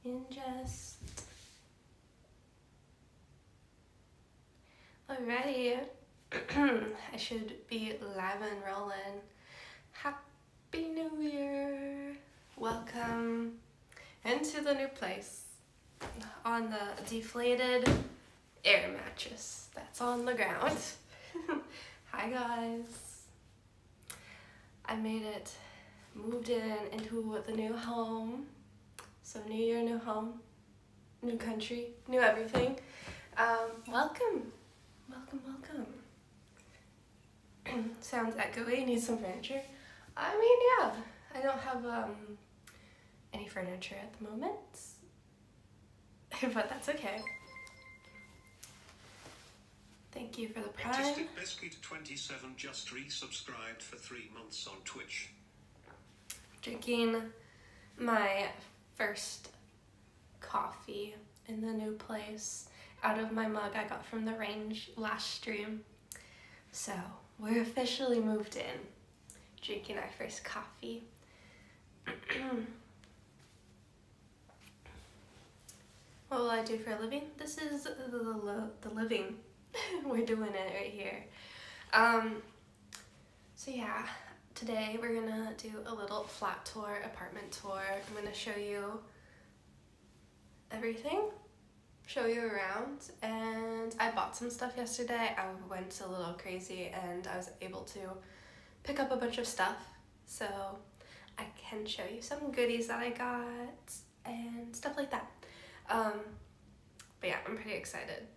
ingest. Alrighty, I should be live and rolling. Happy New Year! Welcome into the new place on the deflated air mattress that's on the ground. Hi guys! I made it, moved into the new home. So new year, new home, new country, new everything. Welcome. Sounds echoey, need some furniture. I mean, yeah, I don't have any furniture at the moment, but that's okay. Thank you for the prime. Artistic Biscuit 27 just resubscribed for 3 months on Twitch. Drinking my first coffee in the new place out of my mug I got from the range last stream. So we're officially moved in, drinking our first coffee. What will I do for a living? This is the living. We're doing it right here. So yeah, today we're gonna do a little flat tour, apartment tour. I'm gonna show you everything, show you around, and I bought some stuff yesterday. I went a little crazy and I was able to pick up a bunch of stuff, so I can show you some goodies that I got and stuff like that. But yeah, I'm pretty excited.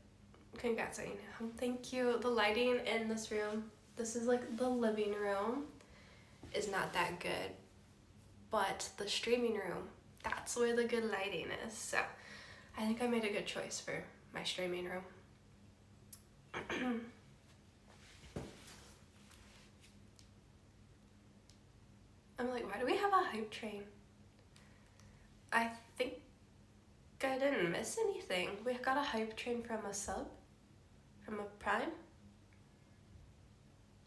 Congrats on your new home. Thank you. The lighting in this room, this is like the living room, is not that good, but the streaming room, that's where the good lighting is. So I think I made a good choice for my streaming room. I'm like, why do we have a hype train? I think I didn't miss anything. We got a hype train from a sub, from a prime.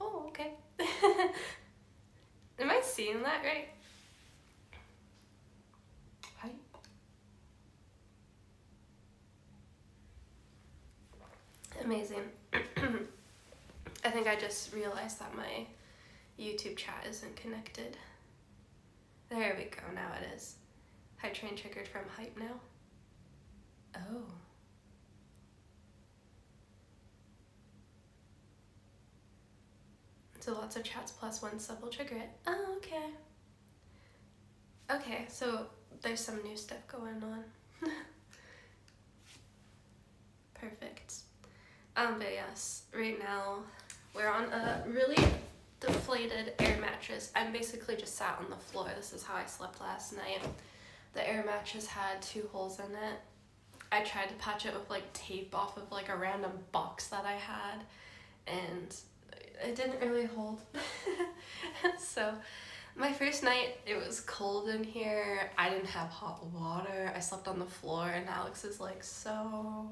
Oh, okay. Am I seeing that right? Hype. Amazing. I think I just realized that my YouTube chat isn't connected. There we go, now it is. Hype train triggered from hype now. Oh. So lots of chats plus one sub will trigger it. Oh, okay. Okay, so there's some new stuff going on. Perfect. But yes, right now we're on a really deflated air mattress. I'm basically just sat on the floor. This is how I slept last night. The air mattress had 2 holes in it. I tried to patch it with like tape off of like a random box that I had, and it didn't really hold. So my first night, it was cold in here. I didn't have hot water. I slept on the floor, and Alex is like, so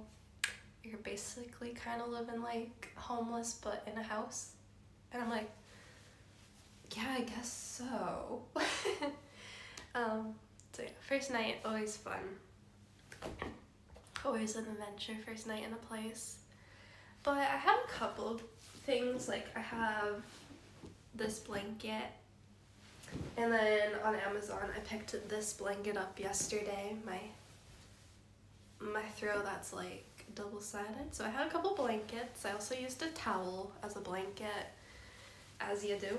you're basically kind of living like homeless but in a house? And I'm like, yeah, I guess so. So yeah, first night, always fun. Always an adventure, first night in a place. But I have a couple of things, like I have this blanket, and then on Amazon I picked this blanket up yesterday, my throw that's like double-sided. So I had a couple blankets. I also used a towel as a blanket, as you do.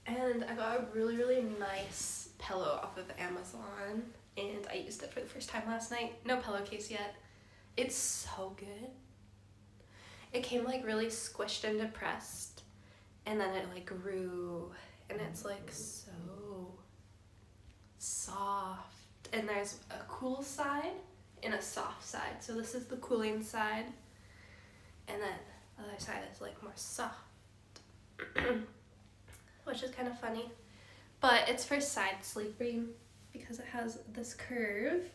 And I got a really, really nice pillow off of Amazon, and I used it for the first time last night. No pillowcase yet. It's so good. It came like really squished and depressed, and then it like grew, and it's like so soft. And there's a cool side and a soft side. So this is the cooling side, and then the other side is like more soft, which is kind of funny. But it's for side sleeping because it has this curve.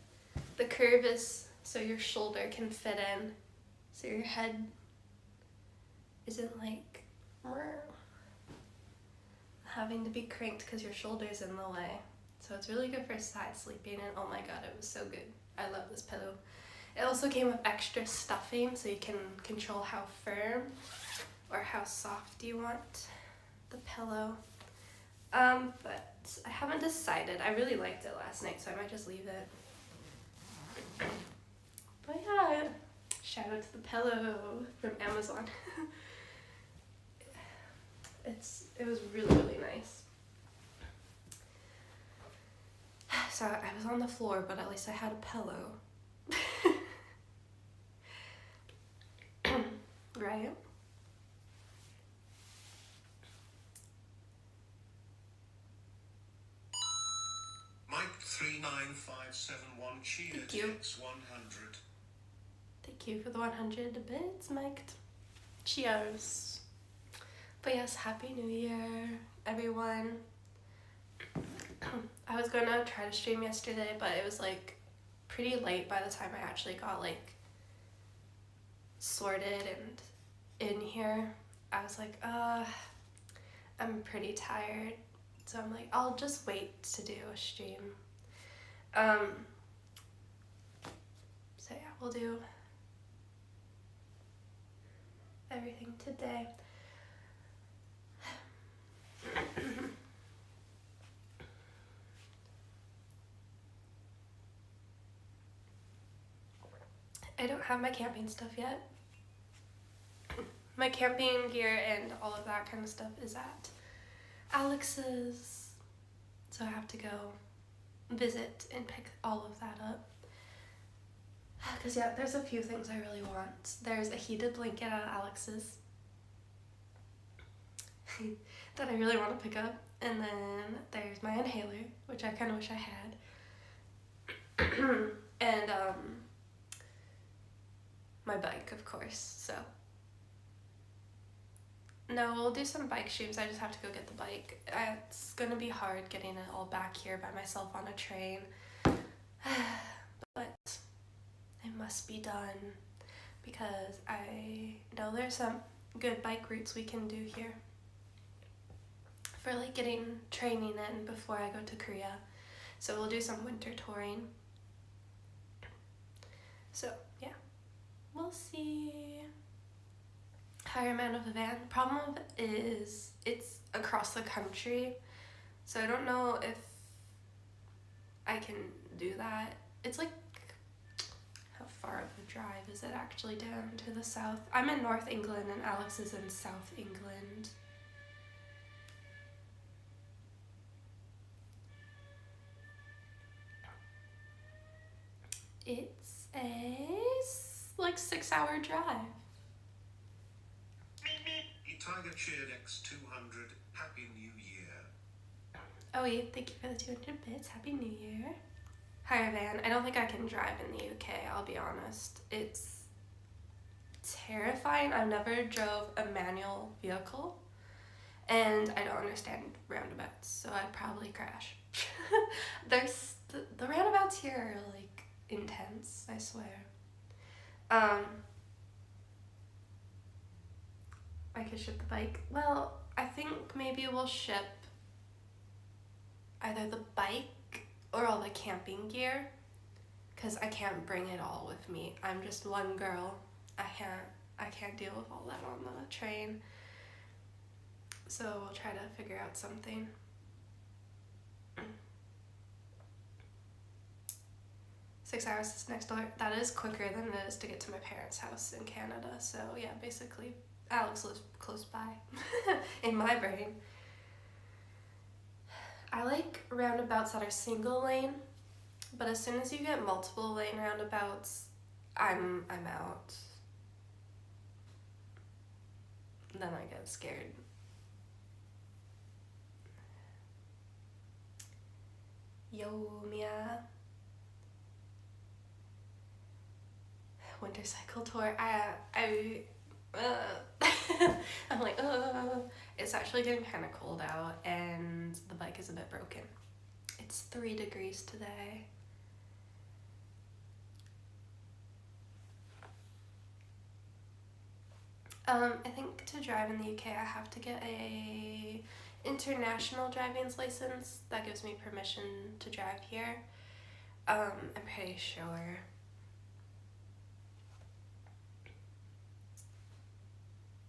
The curve is so your shoulder can fit in, so your head isn't like having to be cranked because your shoulder's in the way. So it's really good for side sleeping, and oh my god, it was so good. I love this pillow. It also came with extra stuffing, so you can control how firm or how soft you want the pillow. But I haven't decided. I really liked it last night, so I might just leave it. But yeah, shout out to the pillow from Amazon. It was really, really nice. So I was on the floor, but at least I had a pillow. Right? Mike39571 cheered Thank you. X100. Thank you for the 100 bits, Mike. Cheers. But yes, Happy New Year, everyone. I was gonna try to stream yesterday, but it was like pretty late by the time I actually got like sorted and in here. I was like, I'm pretty tired. So I'm like, I'll just wait to do a stream. So yeah, we'll do everything today. I don't have my camping stuff yet. My camping gear and all of that kind of stuff is at Alex's. So I have to go visit and pick all of that up. Because yeah, there's a few things I really want. There's a heated blanket at Alex's that I really want to pick up. And then there's my inhaler, which I kind of wish I had. And my bike, of course, so. No, we'll do some bike streams. I just have to go get the bike. It's gonna be hard getting it all back here by myself on a train. But it must be done because I know there's some good bike routes we can do here for like getting training in before I go to Korea. So we'll do some winter touring. So yeah, we'll see. Hire a man with a van. The problem is it's across the country, so I don't know if I can do that. It's like, how far of a drive is it actually down to the south? I'm in North England and Alex is in South England. It's a like 6-hour drive. Tiger cheered X200. Happy New Year. Oh yeah, thank you for the 200 bits. Happy New Year. Hire a van. I don't think I can drive in the UK, I'll be honest. It's terrifying. I've never drove a manual vehicle and I don't understand roundabouts, so I'd probably crash. The roundabouts here are like intense, I swear. I could ship the bike. Well, I think maybe we'll ship either the bike or all the camping gear, because I can't bring it all with me. I'm just one girl. I can't deal with all that on the train. So we'll try to figure out something. 6 hours is next door. That is quicker than it is to get to my parents' house in Canada. So yeah, basically Alex lives close by in my brain. I like roundabouts that are single lane, but as soon as you get multiple lane roundabouts, I'm out. Then I get scared. Yo, Mia. Winter cycle tour. I'm like, it's actually getting kind of cold out and the bike is a bit broken. It's 3 degrees today. I think to drive in the UK I have to get a international driving license that gives me permission to drive here. I'm pretty sure.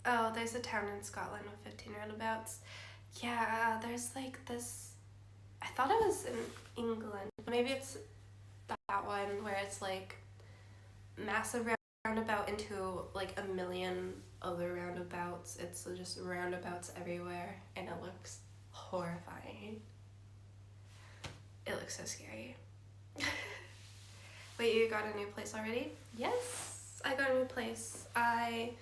Oh, there's a town in Scotland with 15 roundabouts. Yeah, there's like this. I thought it was in England. Maybe it's that one where it's like massive roundabout into like a million other roundabouts. It's just roundabouts everywhere, and it looks horrifying. It looks so scary. Wait, you got a new place already? Yes, I got a new place. I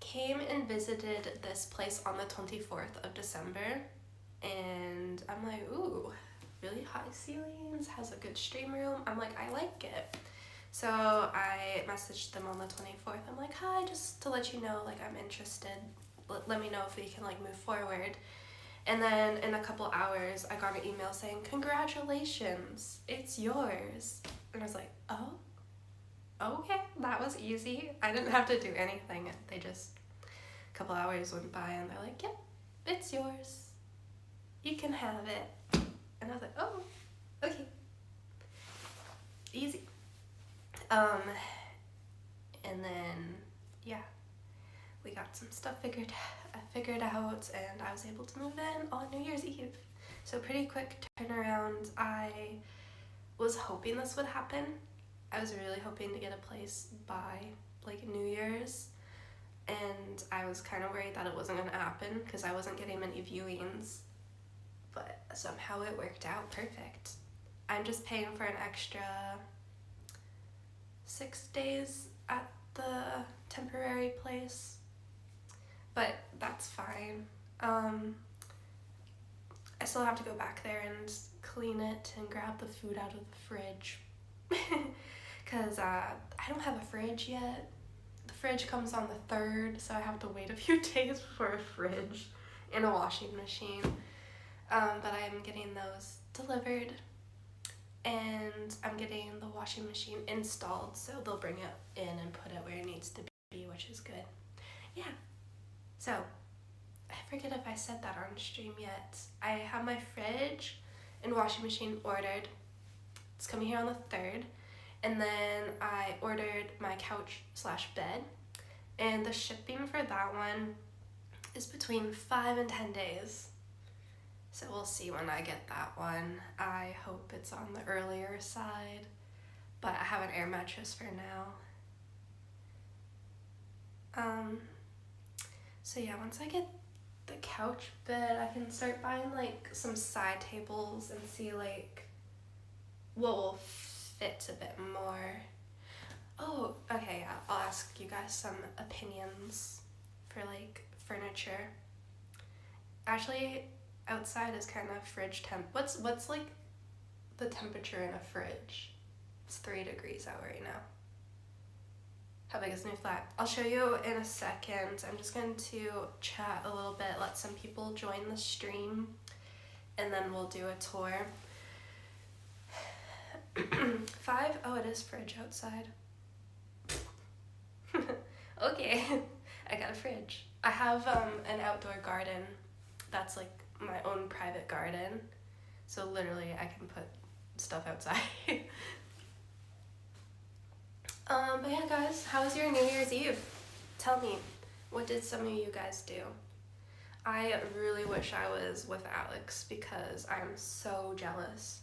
came and visited this place on the 24th of December, and I'm like, ooh, really high ceilings, has a good stream room. I'm like, I like it. So I messaged them on the 24th. I'm like, hi, just to let you know, like, I'm interested. Let me know if we can like move forward. And then in a couple hours, I got an email saying, congratulations, it's yours. And I was like, oh, okay, that was easy. I didn't have to do anything. They just, a couple hours went by and they're like, yep, it's yours. You can have it. And I was like, oh, okay. Easy. And then, yeah, we got some stuff figured out, and I was able to move in on New Year's Eve. So pretty quick turnaround. I was hoping this would happen. I was really hoping to get a place by like New Year's, and I was kind of worried that it wasn't going to happen because I wasn't getting many viewings, but somehow it worked out perfect. I'm just paying for an extra 6 days at the temporary place, but that's fine. I still have to go back there and clean it and grab the food out of the fridge because I don't have a fridge yet. The fridge comes on the 3rd, so I have to wait a few days for a fridge and a washing machine, but I'm getting those delivered. And I'm getting the washing machine installed, so they'll bring it in and put it where it needs to be, which is good. Yeah. So, I forget if I said that on stream yet. I have my fridge and washing machine ordered. It's coming here on the 3rd. And then I ordered my couch/bed. And the shipping for that one is between 5 and 10 days. So we'll see when I get that one. I hope it's on the earlier side, but I have an air mattress for now. So yeah, once I get the couch bed, I can start buying like some side tables and see like what will fit a bit more. Oh, okay, yeah, I'll ask you guys some opinions for like furniture. Actually, outside is kind of fridge temp. What's like the temperature in a fridge? It's 3 degrees out right now. How big is the new flat? I'll show you in a second. I'm just going to chat a little bit, let some people join the stream, and then we'll do a tour. 5? Oh, it is fridge outside. Okay, I got a fridge. I have an outdoor garden that's like my own private garden, so literally I can put stuff outside. But yeah, guys, how was your New Year's Eve? Tell me, what did some of you guys do? I really wish I was with Alex because I'm so jealous.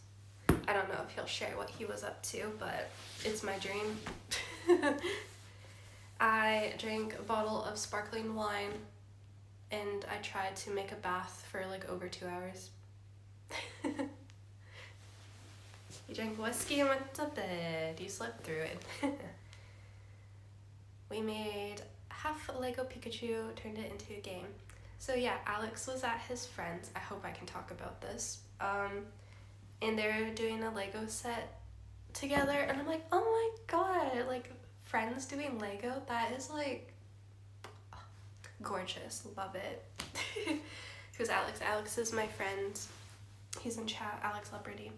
I don't know if he'll share what he was up to, but it's my dream. I drank a bottle of sparkling wine and I tried to make a bath for like over 2 hours. You drank whiskey and went to bed. You slept through it. We made half a Lego Pikachu, turned it into a game. So yeah, Alex was at his friend's. I hope I can talk about this. And they're doing a Lego set together, and I'm like, oh my god, like friends doing Lego, that is like gorgeous. Love it. Who's Alex? Alex is my friend. He's in chat, Alex Leopardy.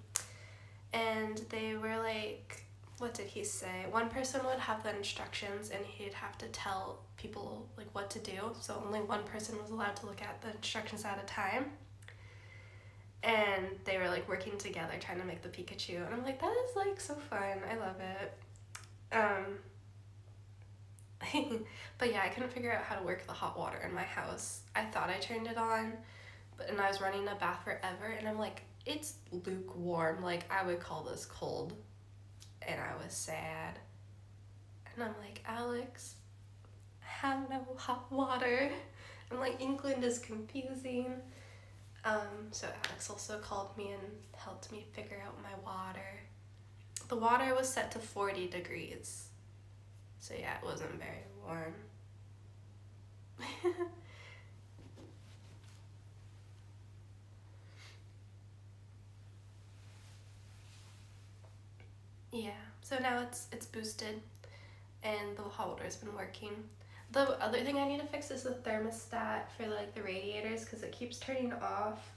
And they were like what did he say? One person would have the instructions and he'd have to tell people like what to do. So only one person was allowed to look at the instructions at a time. And they were like working together trying to make the Pikachu. And I'm like, that is like so fun. I love it. But yeah, I couldn't figure out how to work the hot water in my house. I thought I turned it on, and I was running the bath forever, and I'm like, it's lukewarm. Like, I would call this cold. And I was sad. And I'm like, Alex, I have no hot water. I'm like, England is confusing. So Alex also called me and helped me figure out my water. The water was set to 40 degrees. So yeah, it wasn't very warm. Yeah, so now it's boosted and the hot water's been working. The other thing I need to fix is the thermostat for like the radiators because it keeps turning off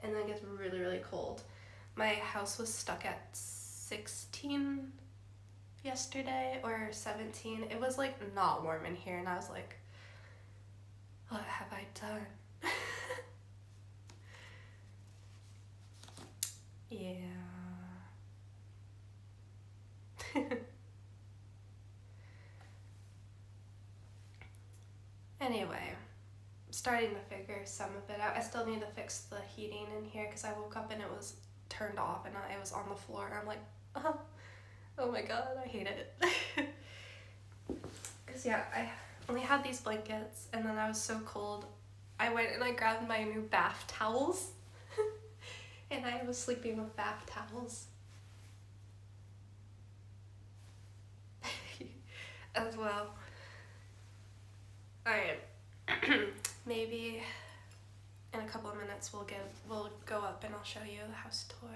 and then it gets really, really cold. My house was stuck at 16 yesterday or 17. It was like not warm in here and I was like, what have I done? Yeah. Anyway, starting to figure some of it out. I still need to fix the heating in here because I woke up and it was turned off and it was on the floor. I'm like, oh my god, I hate it. Because yeah, I only had these blankets and then I was so cold. I went and I grabbed my new bath towels and I was sleeping with bath towels. As well. Alright, maybe in a couple of minutes we'll go up and I'll show you the house tour.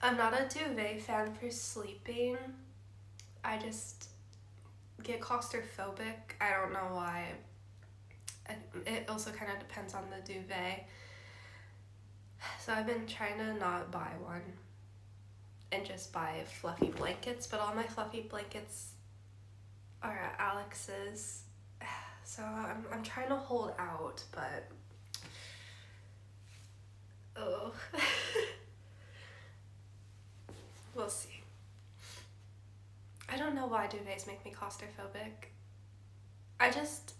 I'm not a duvet fan for sleeping. I just get claustrophobic. I don't know why. It also kind of depends on the duvet. So I've been trying to not buy one and just buy fluffy blankets, but all my fluffy blankets are at Alex's. So I'm trying to hold out, but oh. We'll see. I don't know why duvets make me claustrophobic.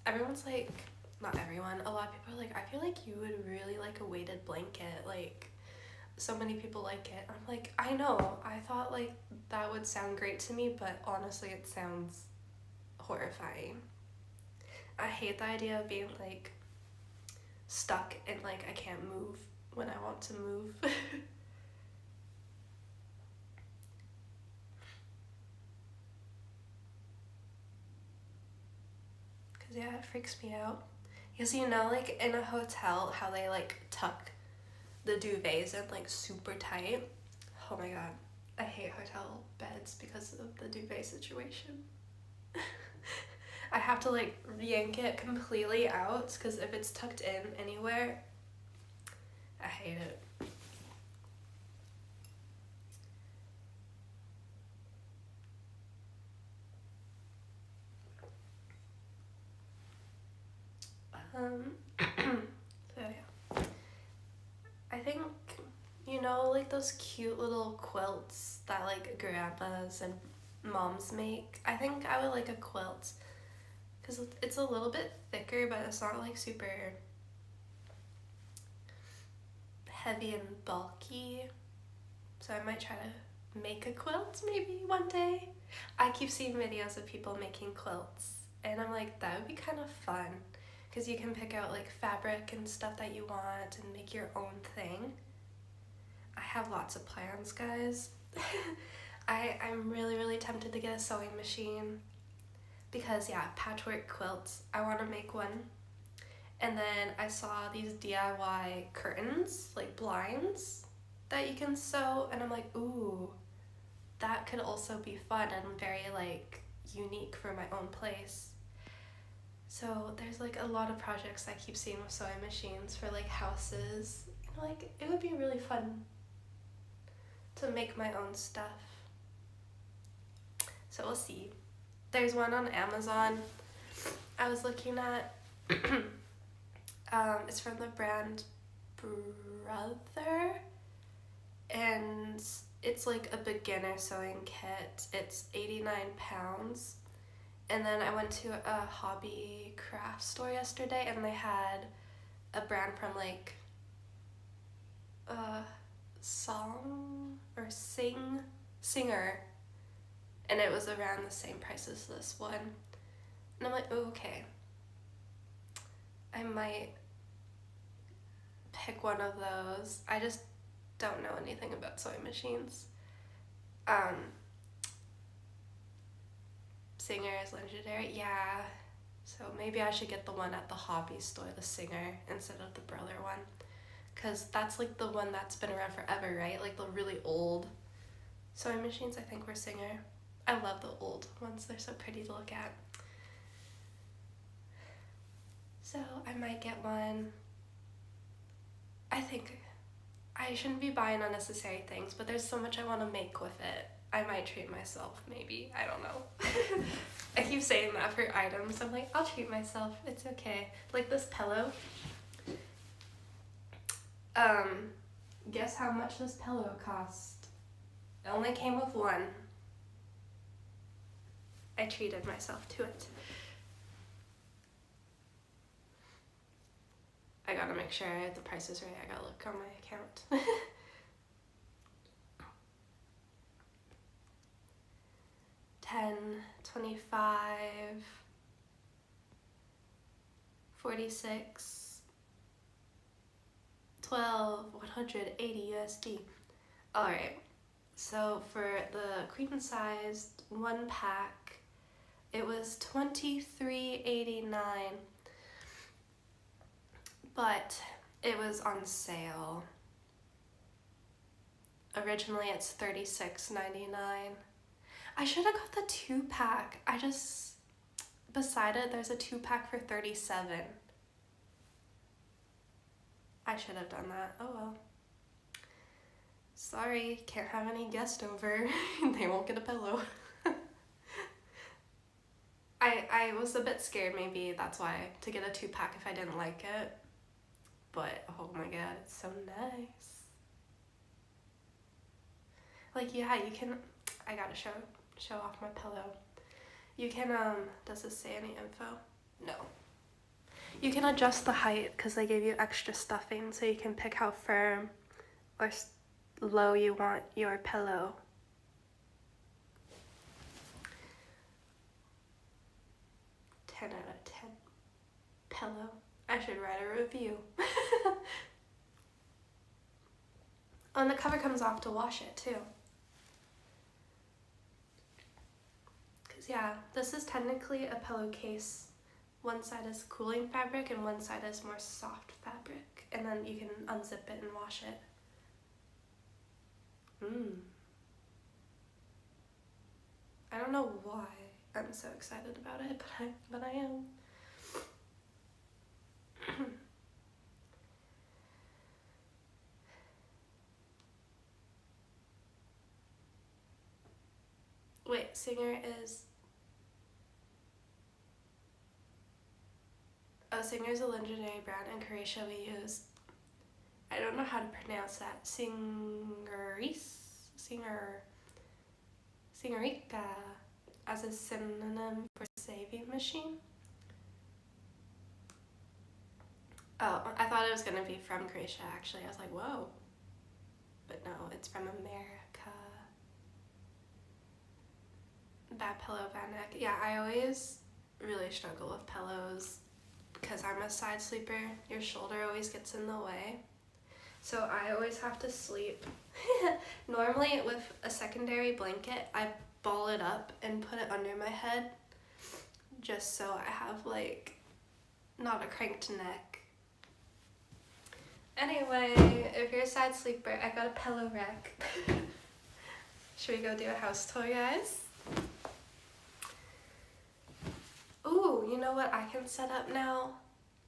Everyone's like, not everyone, a lot of people are like, I feel like you would really like a weighted blanket, like so many people like it. I'm like, I know, I thought like that would sound great to me, but honestly it sounds horrifying. I hate the idea of being like stuck and like I can't move when I want to move. Cause yeah, it freaks me out. Because you know, like in a hotel, how they like tuck the duvets in like super tight. Oh my god, I hate hotel beds because of the duvet situation. I have to like yank it completely out because if it's tucked in anywhere, I hate it. So yeah. I think, you know, like those cute little quilts that like grandmas and moms make. I think I would like a quilt because it's a little bit thicker, but it's not like super heavy and bulky. So I might try to make a quilt maybe one day. I keep seeing videos of people making quilts and I'm like, that would be kind of fun because you can pick out like fabric and stuff that you want and make your own thing. I have lots of plans, guys. I'm really tempted to get a sewing machine because yeah, patchwork quilts, I want to make one. And then I saw these DIY curtains, like blinds, that you can sew, and I'm like, ooh, that could also be fun and very like unique for my own place. So there's like a lot of projects I keep seeing with sewing machines for like houses. And like it would be really fun to make my own stuff. So we'll see. There's one on Amazon I was looking at. It's from the brand Brother, and it's like a beginner sewing kit. It's 89 pounds. And then I went to a hobby craft store yesterday, and they had a brand from like Singer, and it was around the same price as this one. And I'm like, oh, okay, I might pick one of those. I just don't know anything about sewing machines. Singer is legendary, yeah. So maybe I should get the one at the hobby store, the Singer, instead of the Brother one. Because that's like the one that's been around forever, right? Like the really old sewing machines, I think, were Singer. I love the old ones, they're so pretty to look at. So I might get one. I think I shouldn't be buying unnecessary things, but there's so much I want to make with it. I might treat myself, maybe. I don't know. I keep saying that for items. I'm like, I'll treat myself. It's okay. Like this pillow. Guess how much this pillow cost? It only came with one. I treated myself to it. I gotta make sure the price is right. I gotta look on my account. $10, $25, $46, $12, $180 USD. Alright, so for the queen sized one pack, it was $23.89, but it was on sale. Originally it's $36.99. I should have got the 2-pack. Beside it, there's a 2-pack for $37. I should have done that. Oh well. Sorry, can't have any guest over. They won't get a pillow. I was a bit scared, maybe that's why, to get a 2-pack if I didn't like it. But, oh my god, it's so nice. Like, yeah, you can, I gotta show off my pillow. You can, does this say any info? No. You can adjust the height because they gave you extra stuffing, so you can pick how firm or low you want your pillow. Ten out of 10 pillow. I should write a review. Oh, and the cover comes off to wash it too. Cause yeah, this is technically a pillowcase. One side is cooling fabric and one side is more soft fabric. And then you can unzip it and wash it. I don't know why I'm so excited about it, but I am. Wait, Singer is... Oh, Singer is a legendary brand in Croatia we use. I don't know how to pronounce that. Singerica as a synonym for saving machine. Oh, I thought it was gonna be from Croatia actually. I was like, whoa. But no, it's from America. Bad pillow, bad neck. Yeah, I always really struggle with pillows because I'm a side sleeper. Your shoulder always gets in the way. So I always have to sleep. Normally with a secondary blanket, I ball it up and put it under my head just so I have like not a cranked neck. Anyway, if you're a side sleeper, I got a pillow rack. Should we go do a house tour, guys? Ooh, you know what I can set up now?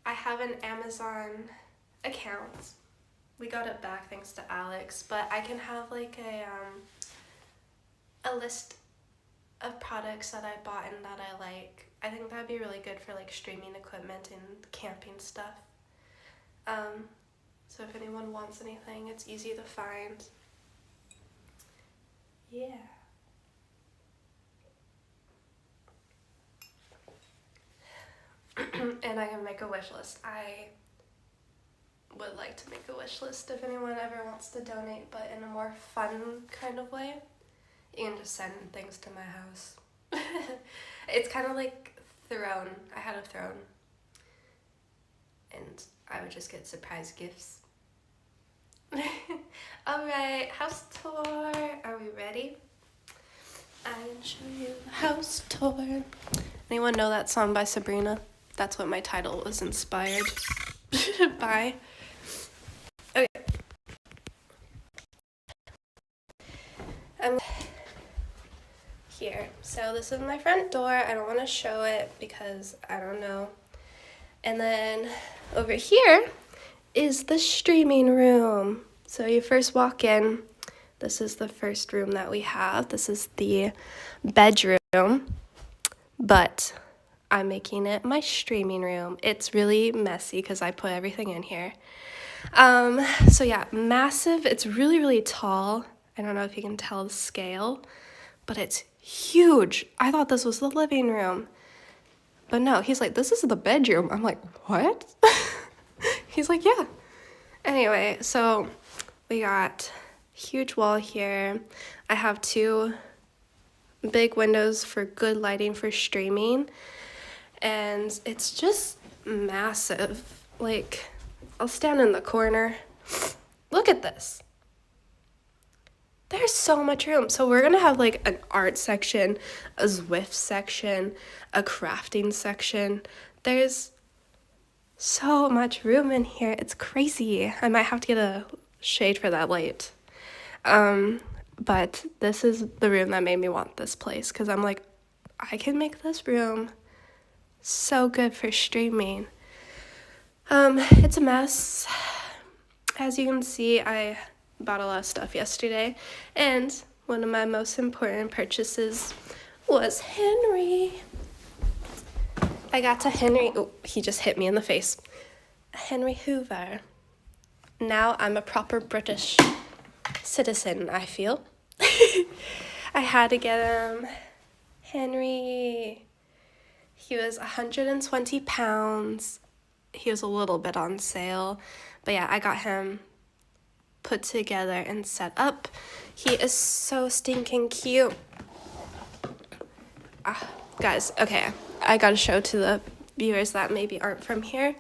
I have an Amazon account. We got it back thanks to Alex, but I can have like a list of products that I bought and that I like. I think that'd be really good for like streaming equipment and camping stuff. So if anyone wants anything, it's easy to find. Yeah. And I can make a wish list. I would like to make a wish list if anyone ever wants to donate, but in a more fun kind of way. You can just send things to my house. It's kind of like Throne. I had a Throne. And I would just get surprise gifts. Alright, house tour. Are we ready? I can show you the house tour. Anyone know that song by Sabrina? That's what my title was inspired by. Okay. I'm here. So this is my front door. I don't want to show it because I don't know. And then over here is the streaming room. So you first walk in. This is the first room that we have. This is the bedroom, but I'm making it my streaming room. It's really messy because I put everything in here. So yeah, massive. It's really, really tall. I don't know if you can tell the scale, but it's huge. I thought this was the living room, but no, he's like, this is the bedroom. I'm like, what? He's like, yeah. Anyway, so we got huge wall here. I have 2 big windows for good lighting for streaming, and it's just massive. Like, I'll stand in the corner. Look at this. There's so much room. So we're gonna have like an art section, a Zwift section, a crafting section. There's so much room in here. It's crazy. I might have to get a shade for that light. But this is the room that made me want this place, because I'm like, I can make this room so good for streaming. It's a mess. As you can see, I bought a lot of stuff yesterday, and one of my most important purchases was Henry. I got to Henry. Oh, he just hit me in the face. Henry Hoover. Now I'm a proper British citizen, I feel. I had to get him. Henry. He was 120 pounds. He was a little bit on sale. But yeah, I got him put together and set up. He is so stinking cute. Guys, okay, I gotta show to the viewers that maybe aren't from here.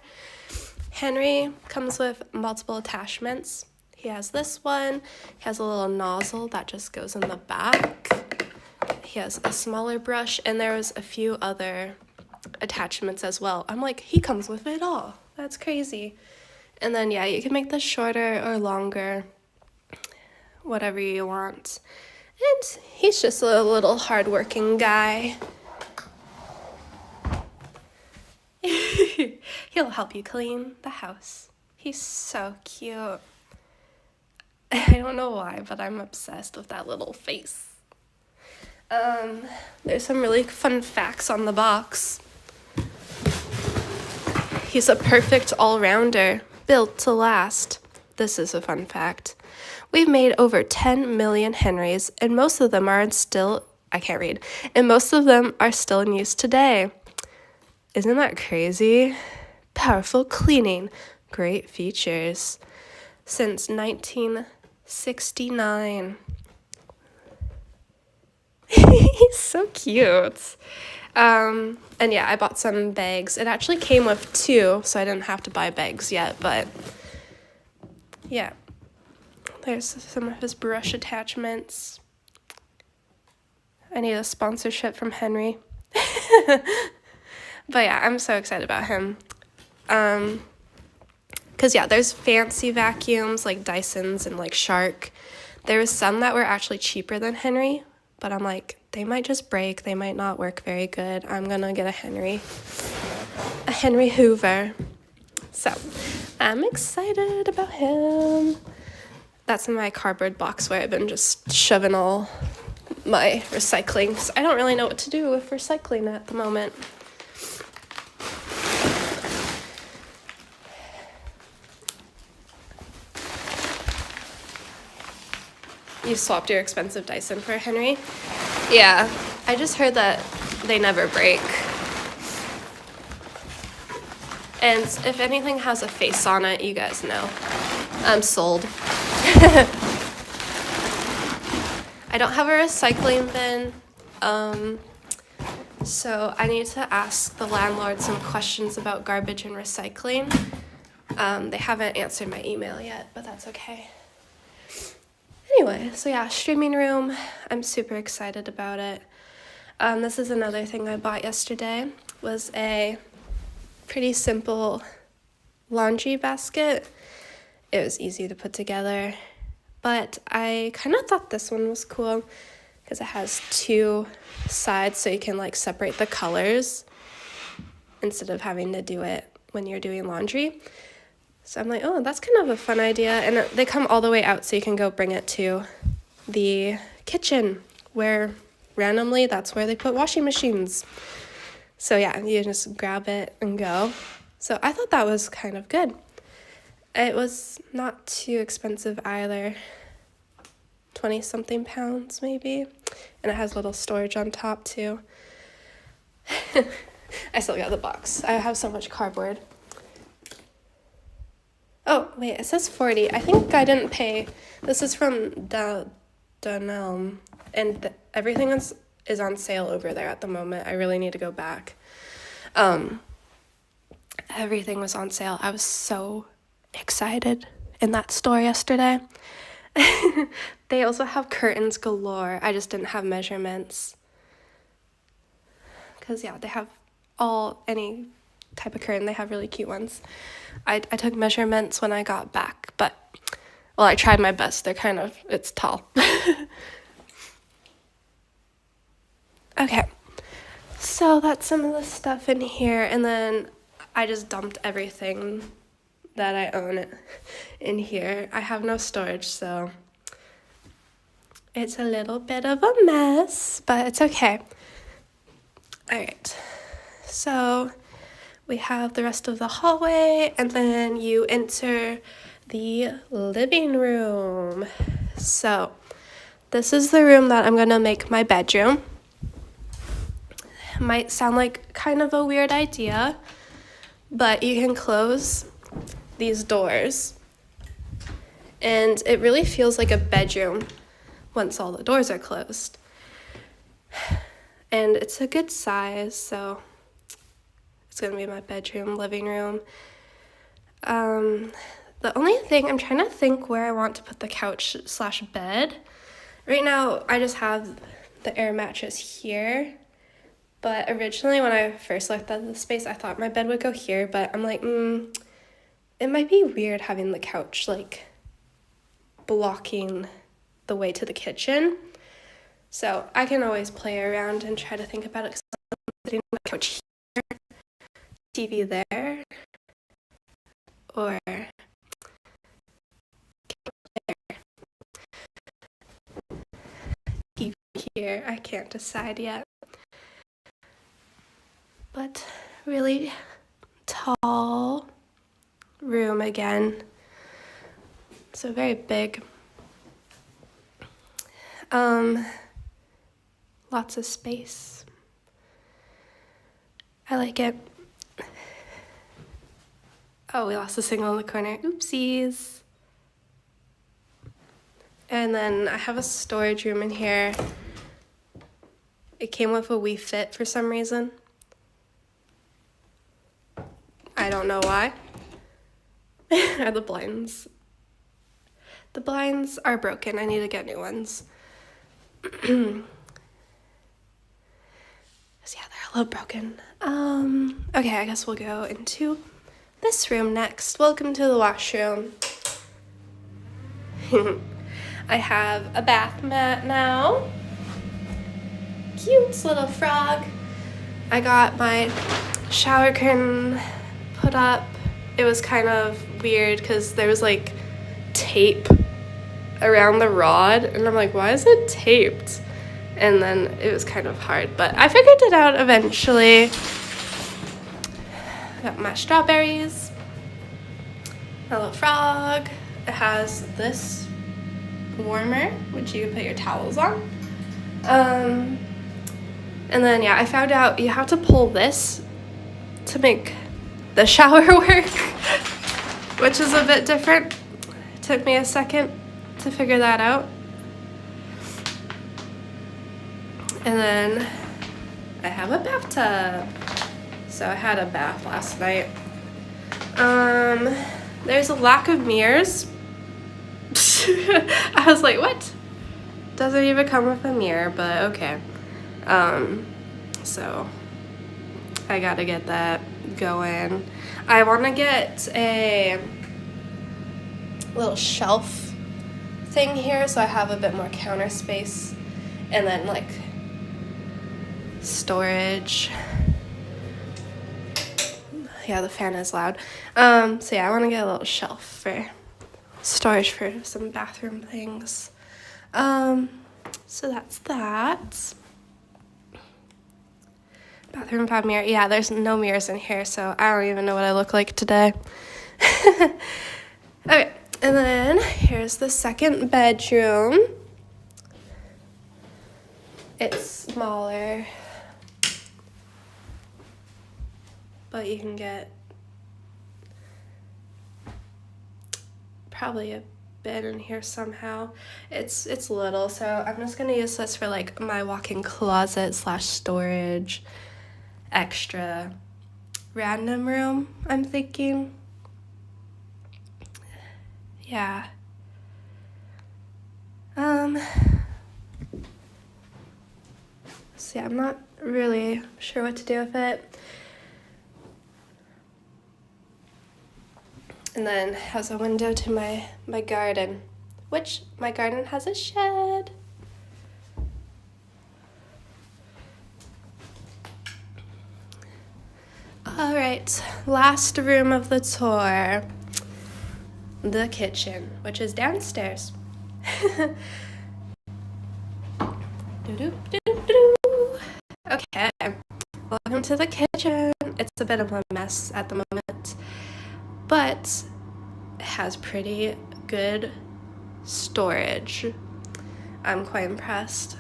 Henry comes with multiple attachments. He has this one. He has a little nozzle that just goes in the back. He has a smaller brush, and there was a few other attachments as well. I'm like, he comes with it all. That's crazy. And then, yeah, you can make this shorter or longer, whatever you want. And he's just a little hardworking guy. He'll help you clean the house. He's so cute. I don't know why, but I'm obsessed with that little face. There's some really fun facts on the box. He's a perfect all-rounder, built to last. This is a fun fact. We've made over 10 million Henrys, and most of them are still, I can't read, and most of them are still in use today. Isn't that crazy? Powerful cleaning, great features. Since 1969. He's so cute. And yeah, I bought some bags. It actually came with 2, so I didn't have to buy bags yet, but yeah. There's some of his brush attachments. I need a sponsorship from Henry. But yeah, I'm so excited about him. Because yeah, there's fancy vacuums like Dyson's and like Shark. There was some that were actually cheaper than Henry, but I'm like, they might just break. They might not work very good. I'm gonna get a Henry Hoover. So I'm excited about him. That's in my cardboard box where I've been just shoving all my recycling. So I don't really know what to do with recycling at the moment. You swapped your expensive Dyson for a Henry? Yeah, I just heard that they never break. And if anything has a face on it, you guys know. I'm sold. I don't have a recycling bin, so I need to ask the landlord some questions about garbage and recycling. They haven't answered my email yet, but that's okay. Anyway, so yeah, streaming room. I'm super excited about it. This is another thing I bought yesterday, was a pretty simple laundry basket. It was easy to put together, but I kind of thought this one was cool because it has two sides so you can like separate the colors instead of having to do it when you're doing laundry. So I'm like, oh, that's kind of a fun idea. And they come all the way out so you can go bring it to the kitchen where randomly that's where they put washing machines. So yeah, you just grab it and go. So I thought that was kind of good. It was not too expensive either. 20-something pounds maybe. And it has little storage on top too. I still got the box. I have so much cardboard. Oh, wait, it says 40. I think I didn't pay. This is from Dunelm, and everything is on sale over there at the moment. I really need to go back. Everything was on sale. I was so excited in that store yesterday. They also have curtains galore. I just didn't have measurements. Because, yeah, they have any type of curtain. They have really cute ones. I took measurements when I got back, but, well, I tried my best. It's tall. Okay, so that's some of the stuff in here, and then I just dumped everything that I own in here. I have no storage, so it's a little bit of a mess, but it's okay. All right, so we have the rest of the hallway, and then you enter the living room. So this is the room that I'm gonna make my bedroom. Might sound like kind of a weird idea, but you can close these doors, and it really feels like a bedroom once all the doors are closed. And it's a good size, so it's gonna be my bedroom, living room. The only thing, I'm trying to think where I want to put the couch/bed. Right now, I just have the air mattress here. But originally, when I first looked at the space, I thought my bed would go here. But I'm like, it might be weird having the couch, like, blocking the way to the kitchen. So I can always play around and try to think about it. Because I'm sitting on the couch here, TV there, or there. TV here. I can't decide yet. But really tall room again. So very big. Lots of space. I like it. Oh, we lost the signal in the corner. Oopsies. And then I have a storage room in here. It came with a Wii Fit for some reason. I don't know why. Are the blinds? The blinds are broken. I need to get new ones. So yeah, they're a little broken. Okay, I guess we'll go into this room next. Welcome to the washroom. I have a bath mat now. cute little frog. I got my shower curtain put up. It was kind of weird because there was like tape around the rod, and I'm like, why is it taped? And then it was kind of hard, but I figured it out eventually. Got my strawberries, my little frog. It has this warmer, which you can put your towels on. And then yeah, I found out you have to pull this to make the shower work, which is a bit different. It took me a second to figure that out. And then I have a bathtub. So I had a bath last night. There's a lack of mirrors. I was like, what? Doesn't even come with a mirror, but okay. So I gotta get that going. I wanna get a little shelf thing here so I have a bit more counter space, and then like storage. Yeah, the fan is loud. So yeah, I want to get a little shelf for storage for some bathroom things. So that's that. Bathroom without mirror. Yeah, there's no mirrors in here, so I don't even know what I look like today. Okay, and then here's the second bedroom. It's smaller, but you can get probably a bed in here somehow. It's little, so I'm just gonna use this for like my walk-in closet / storage, extra random room, I'm thinking. Yeah. So yeah, I'm not really sure what to do with it. And then has a window to my garden, which my garden has a shed. All right, last room of the tour, the kitchen, which is downstairs. Okay, welcome to the kitchen. It's a bit of a mess at the moment, but it has pretty good storage. I'm quite impressed.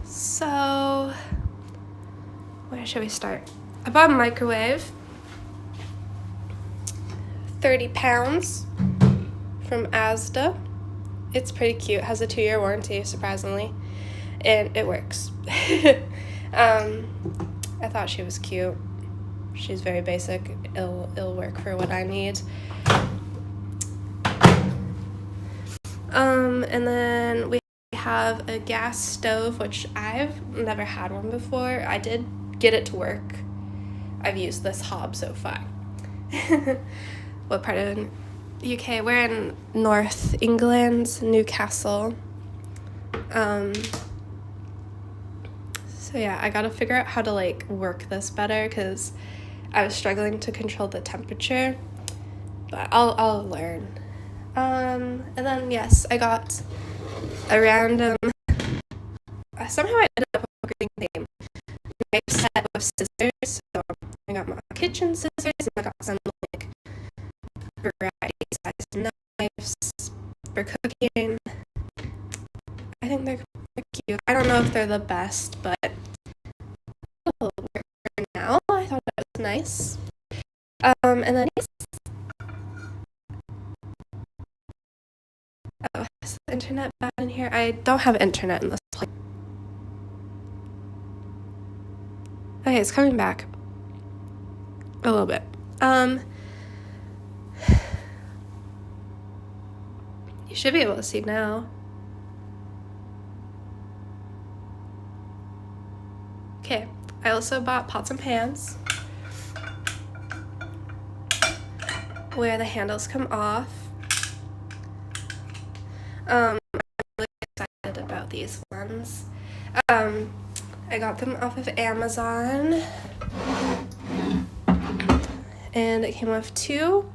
So where should we start? I bought a microwave, 30 pounds from Asda. It's pretty cute, has a 2-year warranty, surprisingly, and it works. I thought she was cute. She's very basic. It'll work for what I need. And then we have a gas stove, which I've never had one before. I did get it to work. I've used this hob so far. What part of UK? We're in North England, Newcastle. So yeah, I gotta figure out how to like work this better because I was struggling to control the temperature, but I'll learn. And then yes, I got a random. Somehow I ended up upgrading the knife set of scissors. So I got my kitchen scissors, and I got some like variety size knives for cooking. I think they're cute. I don't know if they're the best, but it'll work for now. I thought that was nice. And then oh, is the internet bad in here? I don't have internet in this place. Okay, it's coming back a little bit. You should be able to see now. Okay, I also bought pots and pans where the handles come off. I'm really excited about these. these ones. I got them off of Amazon. And it came with 2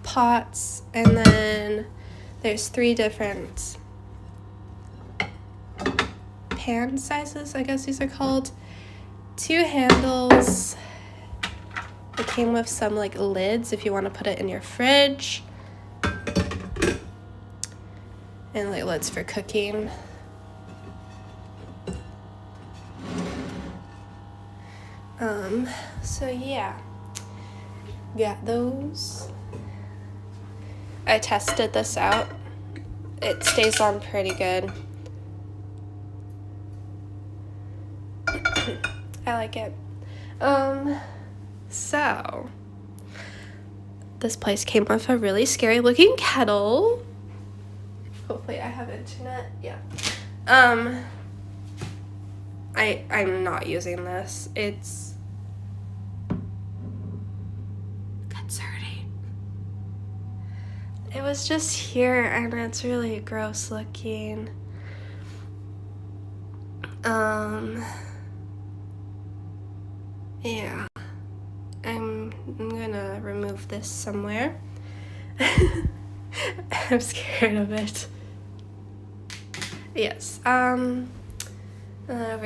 pots, and then there's 3 different pan sizes, I guess these are called. 2 handles. It came with some like lids if you want to put it in your fridge. And like lids for cooking. So yeah. Got those. I tested this out. It stays on pretty good. I like it. So this place came with a really scary looking kettle. Hopefully I have internet. Yeah. I'm not using this. It's concerning. It was just here and it's really gross looking. Yeah. I'm gonna remove this somewhere. I'm scared of it. Yes. Over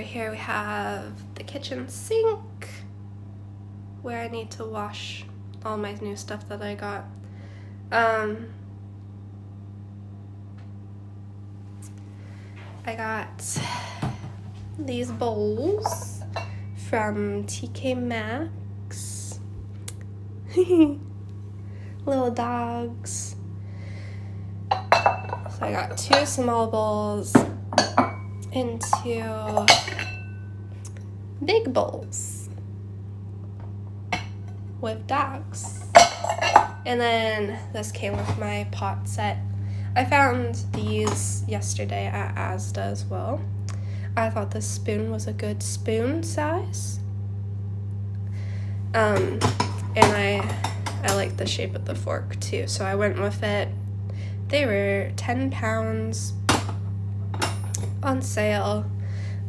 here we have the kitchen sink where I need to wash all my new stuff that I got. I got these bowls from TK Maxx. Little dogs. So I got 2 small bowls and 2 big bowls with dogs. And then this came with my pot set. I found these yesterday at Asda as well. I thought this spoon was a good spoon size. And I like the shape of the fork too, so I went with it. They were 10 pounds on sale.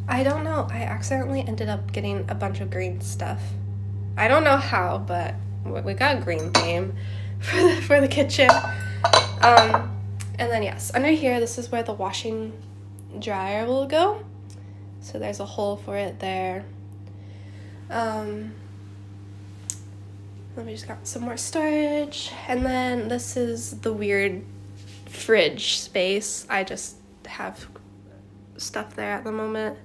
I don't know, I accidentally ended up getting a bunch of green stuff. I don't know how, but we got a green theme for the kitchen. And then yes, under here, this is where the washing dryer will go. So there's a hole for it there. Then we just got some more storage. And then this is the weird fridge space. I just have stuff there at the moment.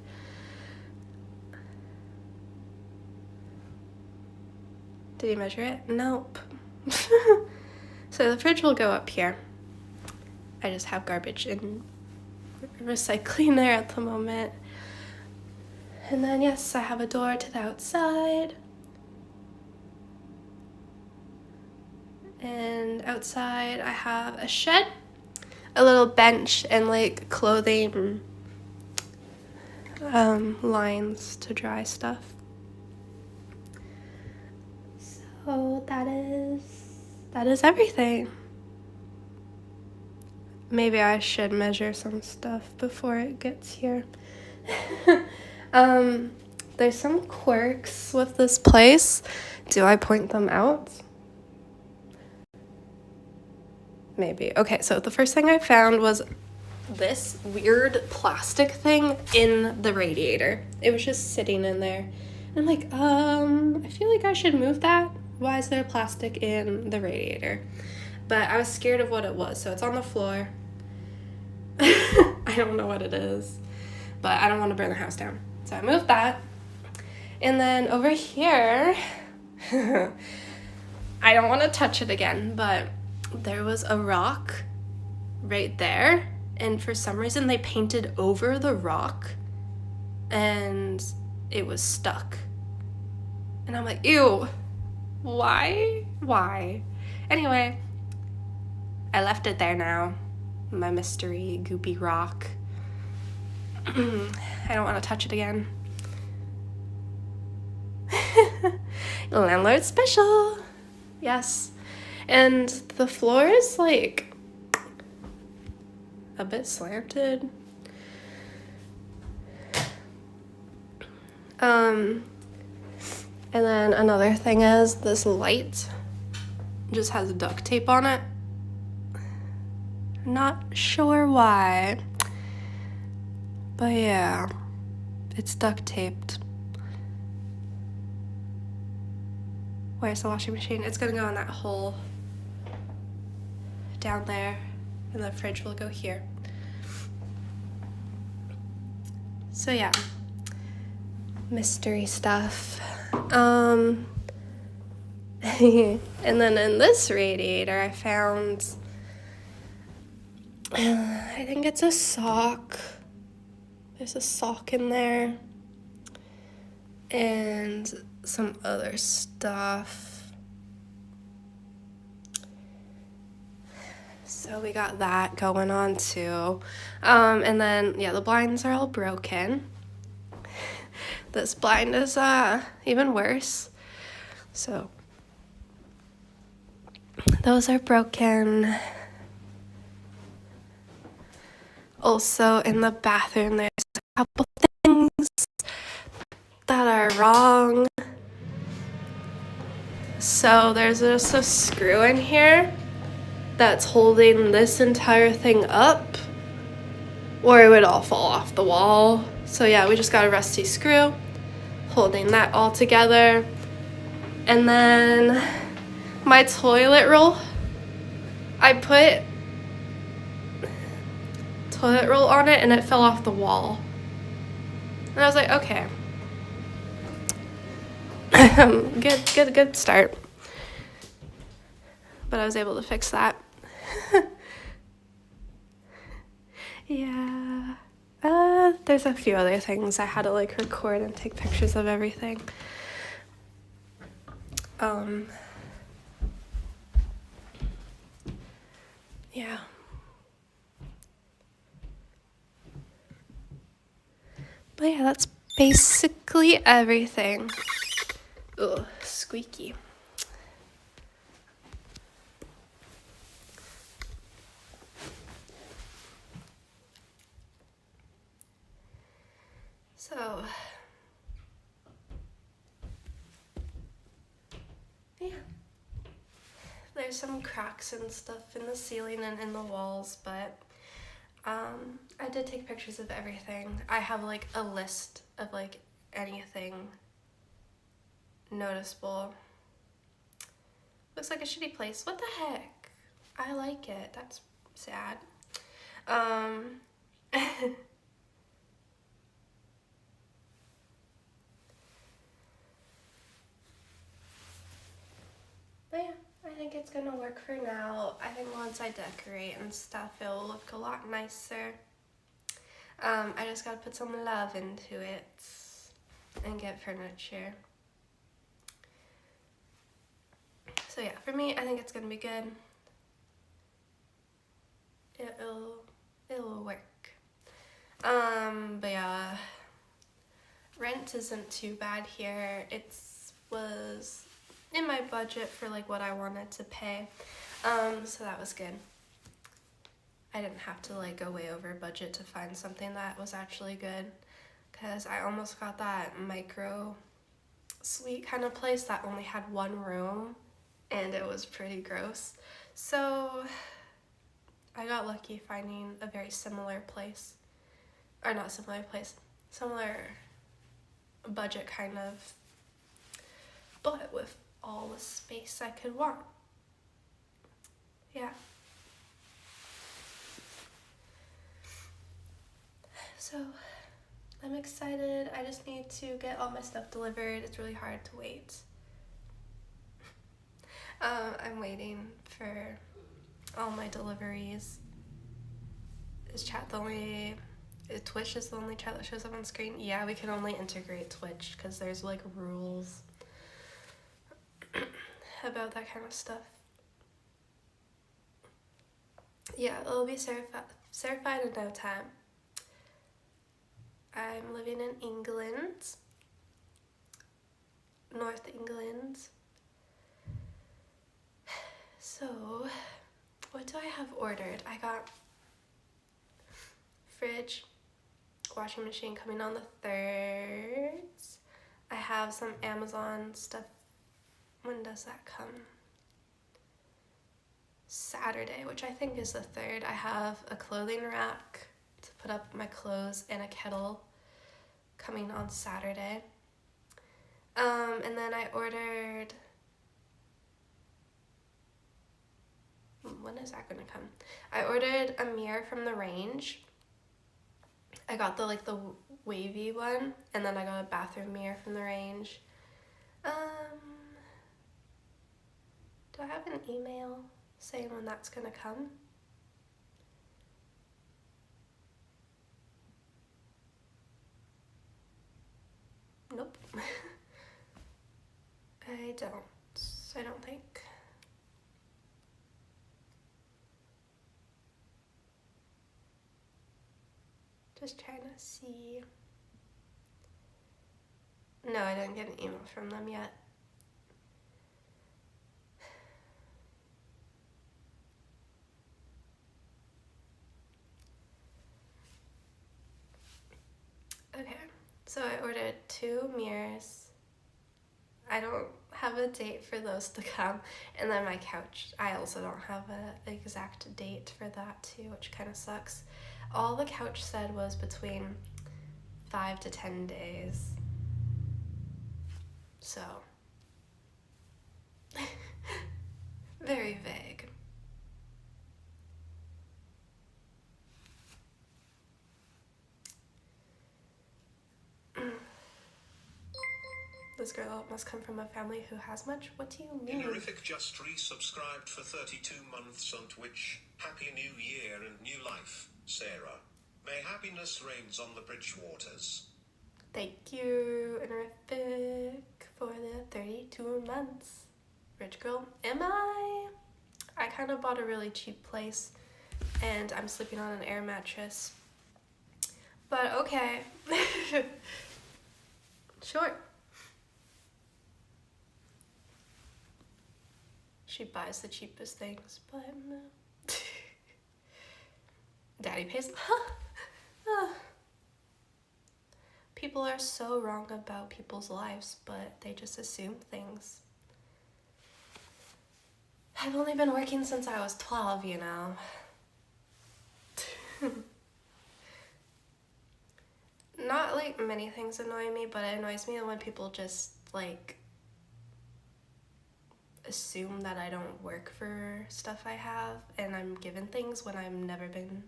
Did you measure it? Nope. So the fridge will go up here. I just have garbage and recycling there at the moment. And then yes, I have a door to the outside. And outside I have a shed, a little bench, and like clothing lines to dry stuff. So that is everything. Maybe I should measure some stuff before it gets here. There's some quirks with this place. Do I point them out? Maybe. Okay, so the first thing I found was this weird plastic thing in the radiator. It was just sitting in there. And I'm like, I feel like I should move that. Why is there plastic in the radiator? But I was scared of what it was, so it's on the floor. I don't know what it is, but I don't want to burn the house down. So I moved that. And then over here, I don't want to touch it again, but there was a rock right there. And for some reason they painted over the rock and it was stuck. And I'm like, ew, why? Anyway, I left it there now. My mystery goopy rock. I don't want to touch it again. Landlord special. Yes. And the floor is like a bit slanted. And then another thing is this light just has duct tape on it. Not sure why, but yeah, it's duct taped. Where's the washing machine? It's gonna go in that hole down there, and the fridge will go here. So yeah, mystery stuff. And then in this radiator I found, I think it's a sock. There's a sock in there and some other stuff. So we got that going on too. And then yeah, the blinds are all broken. This blind is even worse. So those are broken. Also in the bathroom there's a couple things that are wrong. So there's just a screw in here that's holding this entire thing up, or it would all fall off the wall. So yeah, we just got a rusty screw holding that all together. And then my toilet roll, I put toilet roll on it and it fell off the wall. And I was like, okay. Good start. But I was able to fix that. Yeah. There's a few other things I had to like record and take pictures of everything. Yeah. But yeah, that's basically everything. Ugh, squeaky. So, yeah. There's some cracks and stuff in the ceiling and in the walls, but I did take pictures of everything. I have like a list of like anything noticeable. Looks like a shitty place. What the heck? I like it. That's sad. But yeah, I think it's gonna work for now. I think once I decorate and stuff, it'll look a lot nicer. I just gotta put some love into it and get furniture. So yeah, for me, I think it's gonna be good. It'll work. But yeah, rent isn't too bad here. It was in my budget for like what I wanted to pay. So that was good. I didn't have to like go way over budget to find something that was actually good, because I almost got that micro suite kind of place that only had one room and it was pretty gross. So I got lucky finding a very similar place, or not similar place, similar budget kind of, but with all the space I could want. Yeah. So I'm excited. I just need to get all my stuff delivered. It's really hard to wait. I'm waiting for all my deliveries. Is chat the only... Twitch is the only chat that shows up on screen? Yeah, we can only integrate Twitch because there's like rules about that kind of stuff. Yeah, it'll be certified in no time. I'm living in England, North England. So, what do I have ordered? I got fridge, washing machine coming on the 3rd. I have some Amazon stuff. When does that come? Saturday, which I think is the 3rd. I have a clothing rack to put up my clothes and a kettle coming on Saturday. And then I ordered, when is that gonna come? I ordered a mirror from the Range. I got the wavy one, and then I got a bathroom mirror from the Range. Do I have an email saying when that's gonna come? Nope. I don't think. Just trying to see. No, I didn't get an email from them yet. Okay, so I ordered 2 mirrors. I don't have a date for those to come. And then my couch, I also don't have an exact date for that too, which kind of sucks. All the couch said was between 5 to 10 days. So, very vague. This girl must come from a family who has much? What do you mean? Honorific just resubscribed for 32 months on Twitch. Happy New Year and new life, Sarah. May happiness reigns on the Bridgewaters. Thank you, Honorific, for the 32 months. Rich girl, am I? I kind of bought a really cheap place, and I'm sleeping on an air mattress. But okay. Sure. She buys the cheapest things, but no. Daddy pays. People are so wrong about people's lives, but they just assume things. I've only been working since I was 12, you know. Not like many things annoy me, but it annoys me when people just like assume that I don't work for stuff I have and I'm given things when I've never been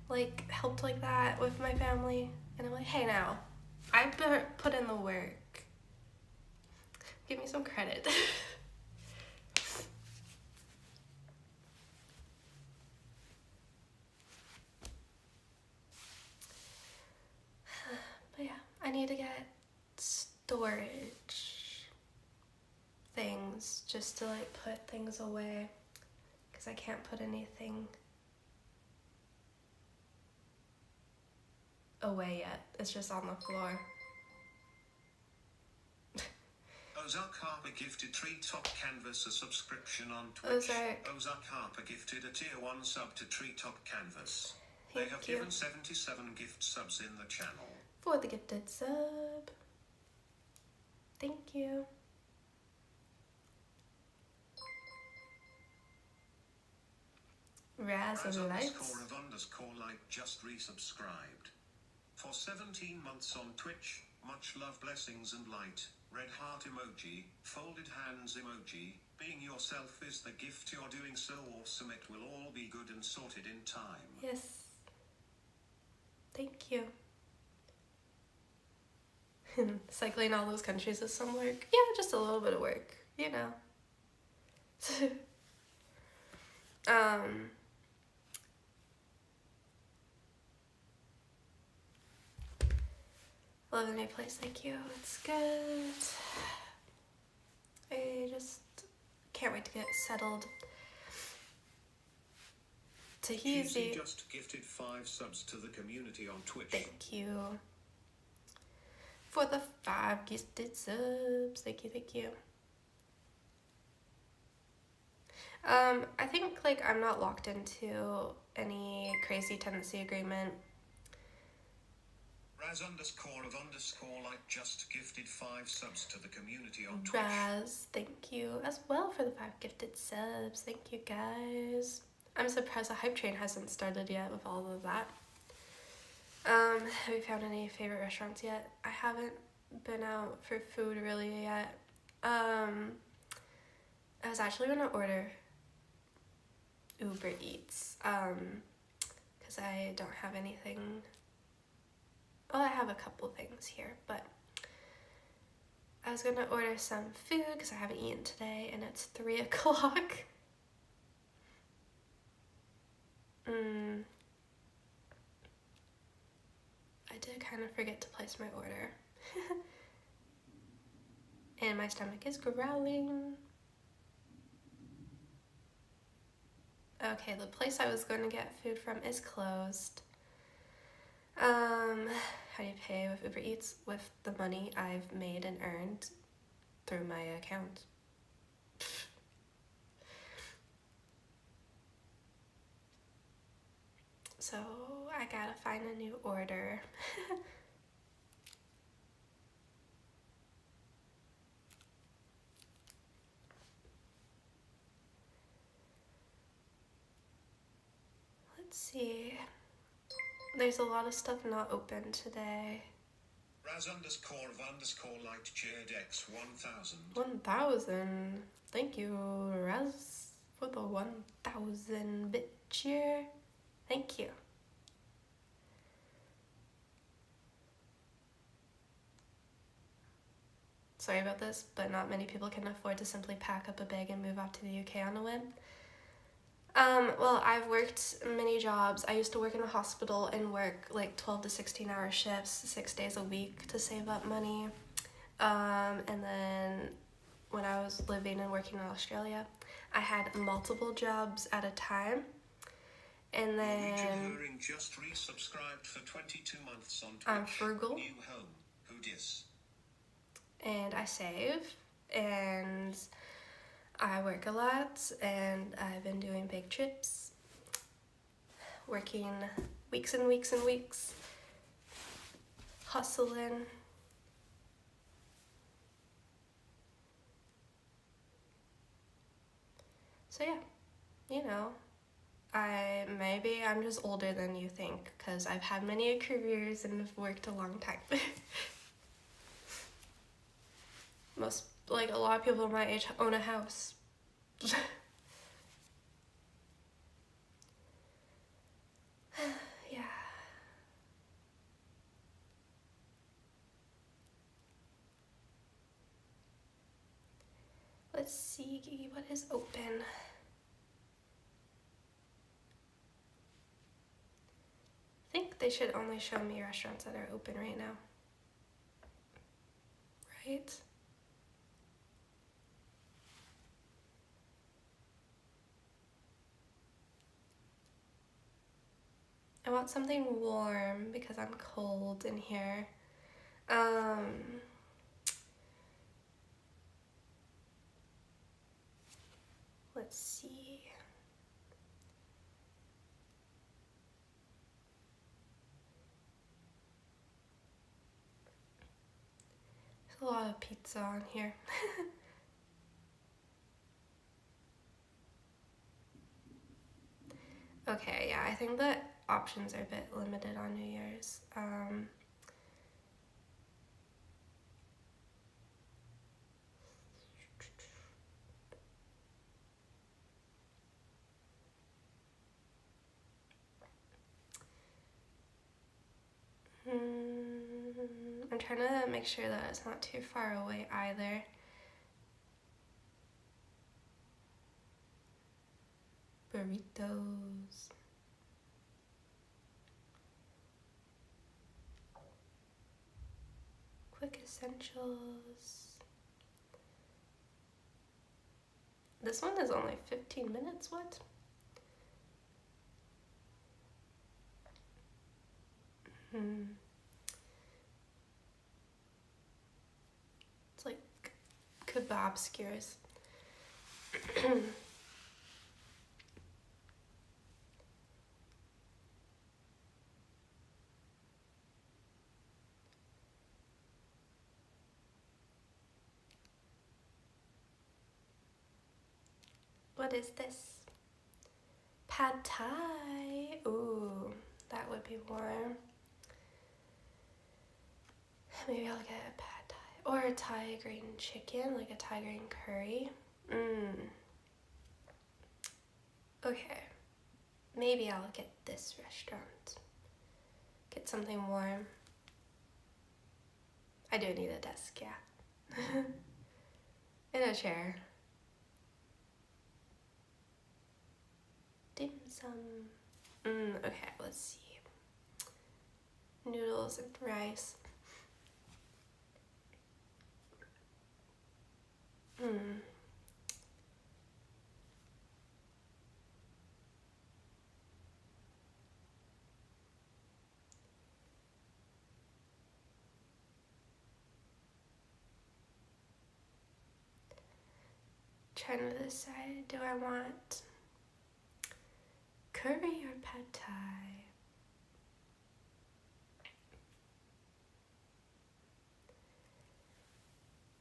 like helped like that with my family. And I'm like, hey now, I put in the work. Give me some credit. But yeah, I need to get storage things just to like put things away because I can't put anything away yet. It's just on the floor. Ozark Harper gifted Treetop Canvas a subscription on Twitch. Ozark Harper gifted a tier 1 sub to Treetop Canvas. They have given 77 gift subs in the channel. For the gifted sub. Thank you. Raz of lights. __like just resubscribed. For 17 months on Twitch, much love, blessings and light. Red heart emoji, folded hands emoji. Being yourself is the gift. You're doing so awesome. It will all be good and sorted in time. Yes. Thank you. Cycling all those countries is some work. Yeah, just a little bit of work, you know. Love the new place, thank you. It's good. I just can't wait to get settled. Tahiti just gifted 5 subs to the community on Twitch. Thank you for the 5 gifted subs. Thank you, thank you. I think like I'm not locked into any crazy tenancy agreement. Raz underscore of underscore like just gifted 5 subs to the community on Twitch. Raz, thank you as well for the 5 gifted subs. Thank you guys. I'm surprised the hype train hasn't started yet with all of that. Have you found any favorite restaurants yet? I haven't been out for food really yet. I was actually gonna order Uber Eats, because I don't have anything. Well, I have a couple things here, but I was gonna order some food because I haven't eaten today and it's 3 o'clock. I did kind of forget to place my order. And my stomach is growling. Okay, the place I was going to get food from is closed. How do you pay with Uber Eats? With the money I've made and earned through my account. So I gotta find a new order. Let's see. There's a lot of stuff not open today. Raz underscore of underscore light cheered X 1000. 1000. Thank you, Raz, for the 1000 bit cheer. Thank you. Sorry about this, but not many people can afford to simply pack up a bag and move off to the UK on a whim. Well, I've worked many jobs. I used to work in a hospital and work like 12 to 16 hour shifts, 6 days a week to save up money. And then when I was living and working in Australia, I had multiple jobs at a time. And then just resubscribed for 22 months on Twitch. I'm frugal. New home. Who dis? And I save, and I work a lot, and I've been doing big trips, working weeks and weeks and weeks, hustling. So yeah, you know, maybe I'm just older than you think, because I've had many careers and have worked a long time. A lot of people my age own a house. Yeah. Let's see what is open. I think they should only show me restaurants that are open right now. Right? I want something warm because I'm cold in here. Let's see. There's a lot of pizza on here. Okay, yeah, I think the options are a bit limited on New Year's. I'm trying to make sure that it's not too far away either. Burritos. Quick essentials. This one is only 15 minutes, what? It's like kebab skewers. What is this? Pad Thai. Ooh, that would be warm. Maybe I'll get a pad Thai or a Thai green chicken, like a Thai green curry. Okay, maybe I'll get this restaurant. Get something warm. I do need a desk, yeah. And a chair. Dim sum. Okay, let's see. Noodles and rice. Trying to decide, do I want curry or pad Thai?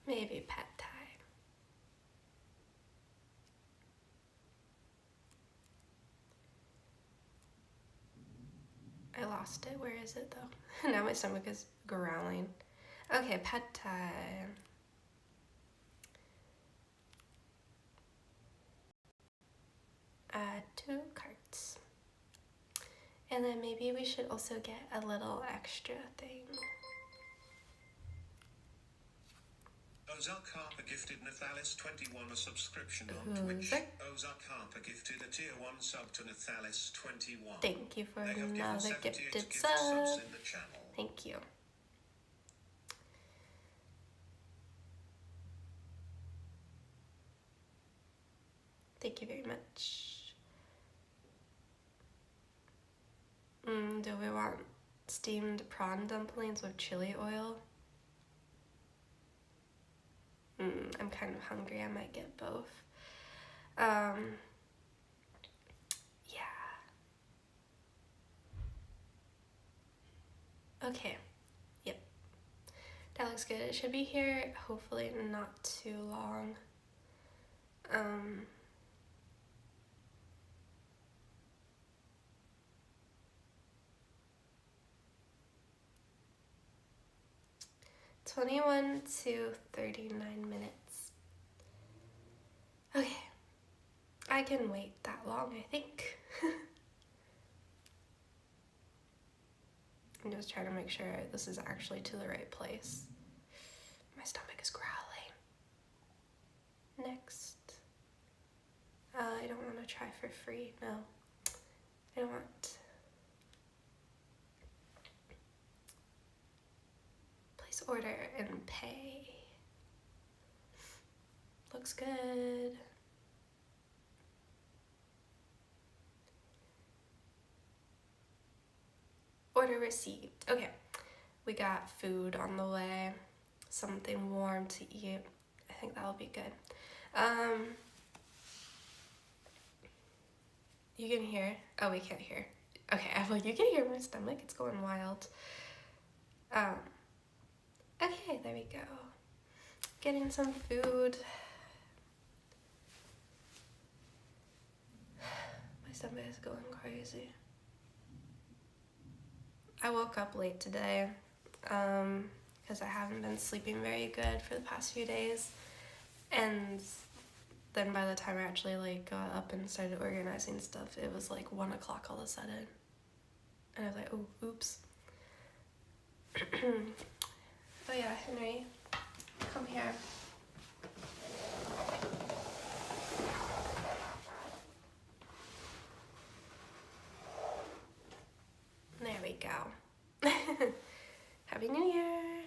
Maybe pad Thai. I lost it. Where is it though? Now my stomach is growling. Okay, pad Thai. Add 2 carts. And then maybe we should also get a little extra thing. Ozark Harper gifted Nathalis21 a subscription on Twitch. Ozark Harper gifted a tier 1 sub to Nathalis21. Thank you for They have another given 78 gifted gift sub. subs in the channel. Thank you. Thank you very much. Do we want steamed prawn dumplings with chili oil? I'm kind of hungry. I might get both. Yeah. Okay. Yep. That looks good. It should be here, hopefully not too long. 21 to 39 minutes. Okay. I can wait that long, I think. I'm just trying to make sure this is actually to the right place. My stomach is growling. Next. I don't want to try for free, no. I don't want... Place order and pay. Looks good. Order received. Okay, we got food on the way, something warm to eat. I think that'll be good. You can hear? Oh, we can't hear. Okay, I'm like, you can hear my stomach. It's going wild. Okay, there we go. Getting some food. My stomach is going crazy. I woke up late today because I haven't been sleeping very good for the past few days, and then by the time I actually like got up and started organizing stuff, it was like 1 o'clock all of a sudden, and I was like, oh, oops. Oh yeah, Henry, come here. There we go. Happy New Year!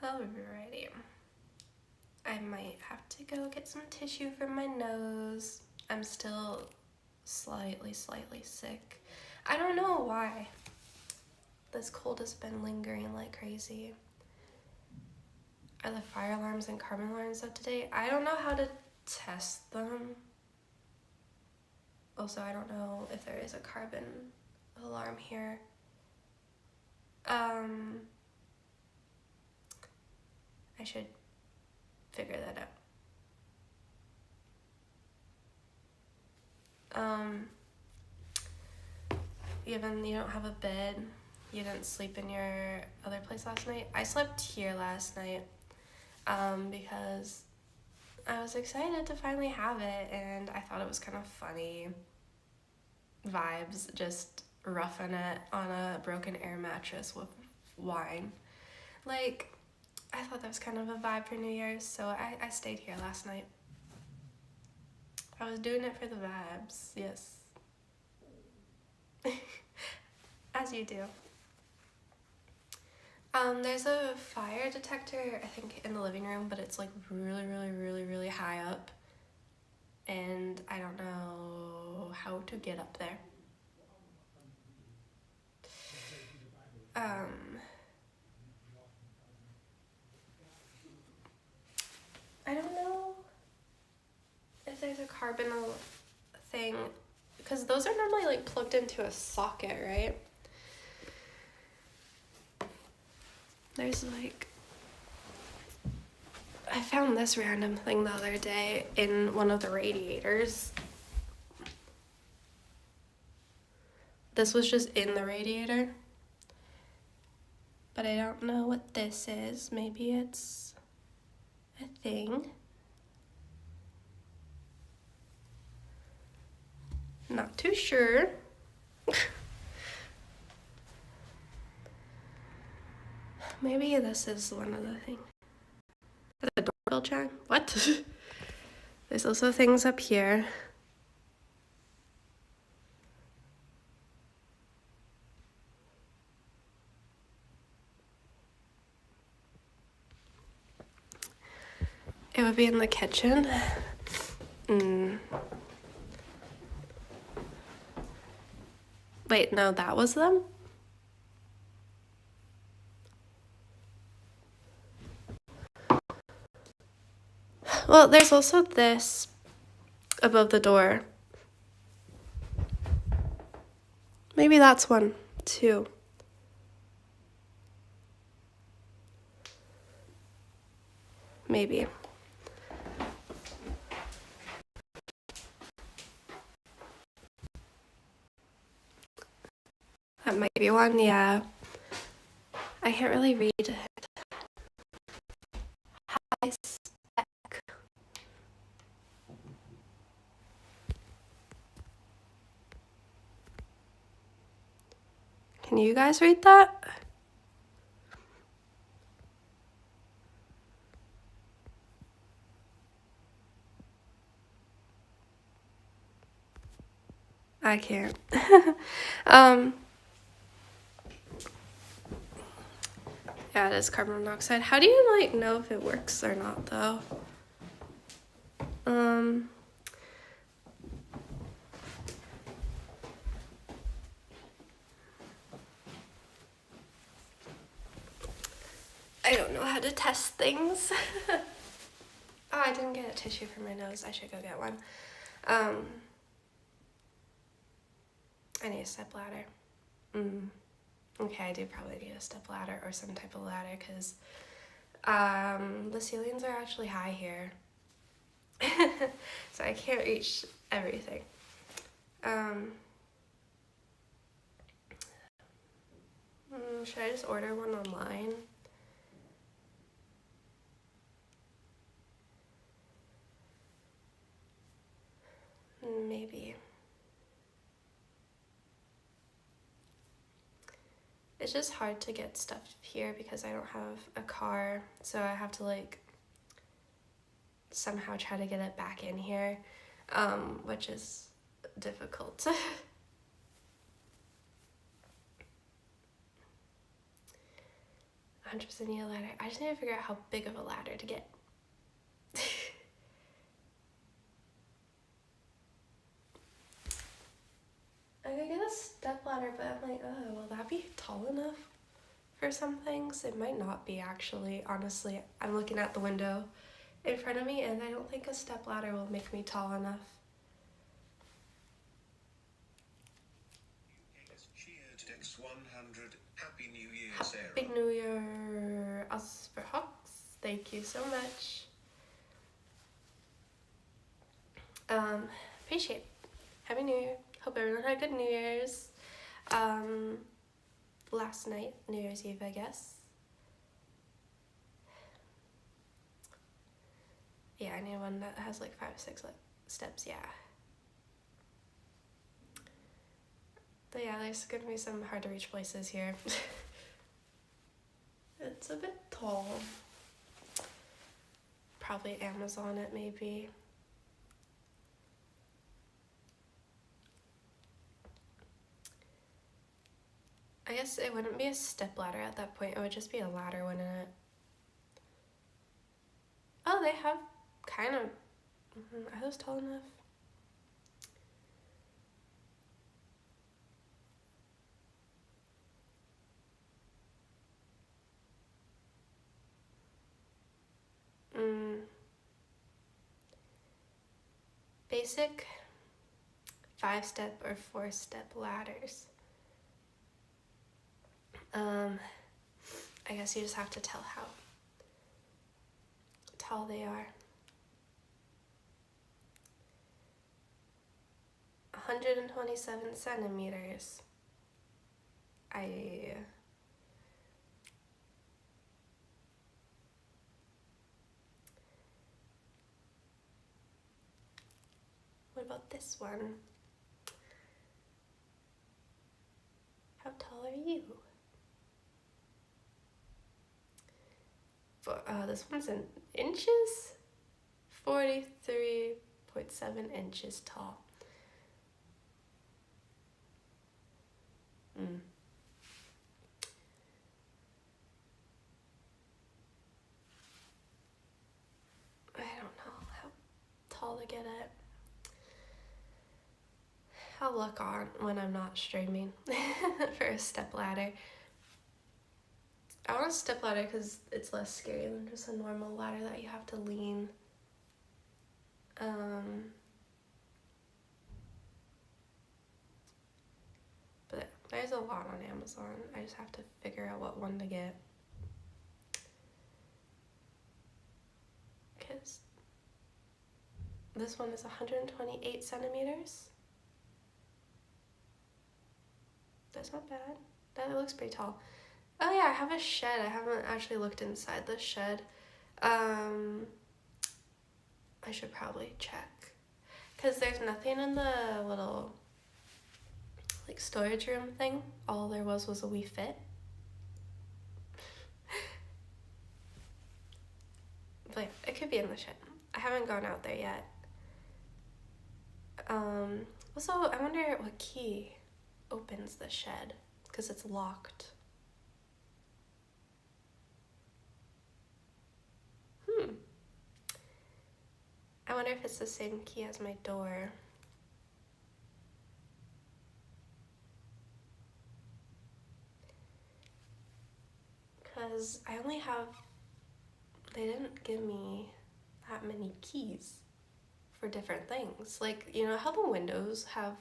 Alrighty. I might have to go get some tissue for my nose. I'm still slightly sick. I don't know why. This cold has been lingering like crazy. Are the fire alarms and carbon alarms up to date? I don't know how to test them. Also, I don't know if there is a carbon alarm here. should figure that out. Even you don't have a bed, you didn't sleep in your other place last night. I slept here last night because I was excited to finally have it, and I thought it was kind of funny vibes, just roughing it on a broken air mattress with wine. Like, I thought that was kind of a vibe for New Year's, so I stayed here last night. I was doing it for the vibes, yes. As you do. There's a fire detector, I think, in the living room, but it's like really high up. And I don't know how to get up there. I don't know if there's a carbonal thing, because those are normally like plugged into a socket, right? There's like, I found this random thing the other day in one of the radiators. This was just in the radiator, but I don't know what this is. Maybe it's a thing. Not too sure. Maybe this is one of the things. The doorbell chime? What? There's also things up here. It would be in the kitchen. Wait, no, that was them? Well, there's also this above the door. Maybe that's one, too. Maybe. That might be one, yeah. I can't really read it. High spec. Can you guys read that? I can't. Yeah, it is carbon monoxide. How do you like know if it works or not though? I don't know how to test things. Oh, I didn't get a tissue for my nose. I should go get one. I need a step ladder. Okay, I do probably need a step ladder or some type of ladder because the ceilings are actually high here. So I can't reach everything. Should I just order one online? Maybe. It's just hard to get stuff here because I don't have a car, so I have to like somehow try to get it back in here, which is difficult. I just need a ladder. I just need to figure out how big of a ladder to get. I could get a step ladder, but I'm like, oh, will that be tall enough for some things? It might not be, actually. Honestly, I'm looking at the window in front of me, and I don't think a step ladder will make me tall enough. Cheered X100. Happy New Year, Sarah. Happy New Year, us for Hawks. Thank you so much. Appreciate it. Happy New Year. Hope everyone had a good New Year's. Last night, New Year's Eve, I guess. Yeah, I need one that has like 5 or 6 steps, yeah. But yeah, there's gonna be some hard to reach places here. It's a bit tall. Probably Amazon it, maybe. I guess it wouldn't be a step ladder at that point. It would just be a ladder, wouldn't it? Oh, they have kind of... Are those tall enough? Basic 5-step or 4-step ladders. I guess you just have to tell how tall they are. 127 centimeters. What about this one? How tall are you? This one's in inches? 43.7 inches tall. I don't know how tall to get it. I'll look on when I'm not streaming for a step ladder. I want a step ladder because it's less scary than just a normal ladder that you have to lean. But there's a lot on Amazon. I just have to figure out what one to get. Because this one is 128 centimeters. That's not bad. That looks pretty tall. Oh yeah, I have a shed. I haven't actually looked inside the shed. I should probably check. Because there's nothing in the little like storage room thing. All there was a Wii Fit. But yeah, it could be in the shed. I haven't gone out there yet. Also, I wonder what key opens the shed, because it's locked. I wonder if it's the same key as my door. Because I only have... They didn't give me that many keys for different things. Like, you know how the windows have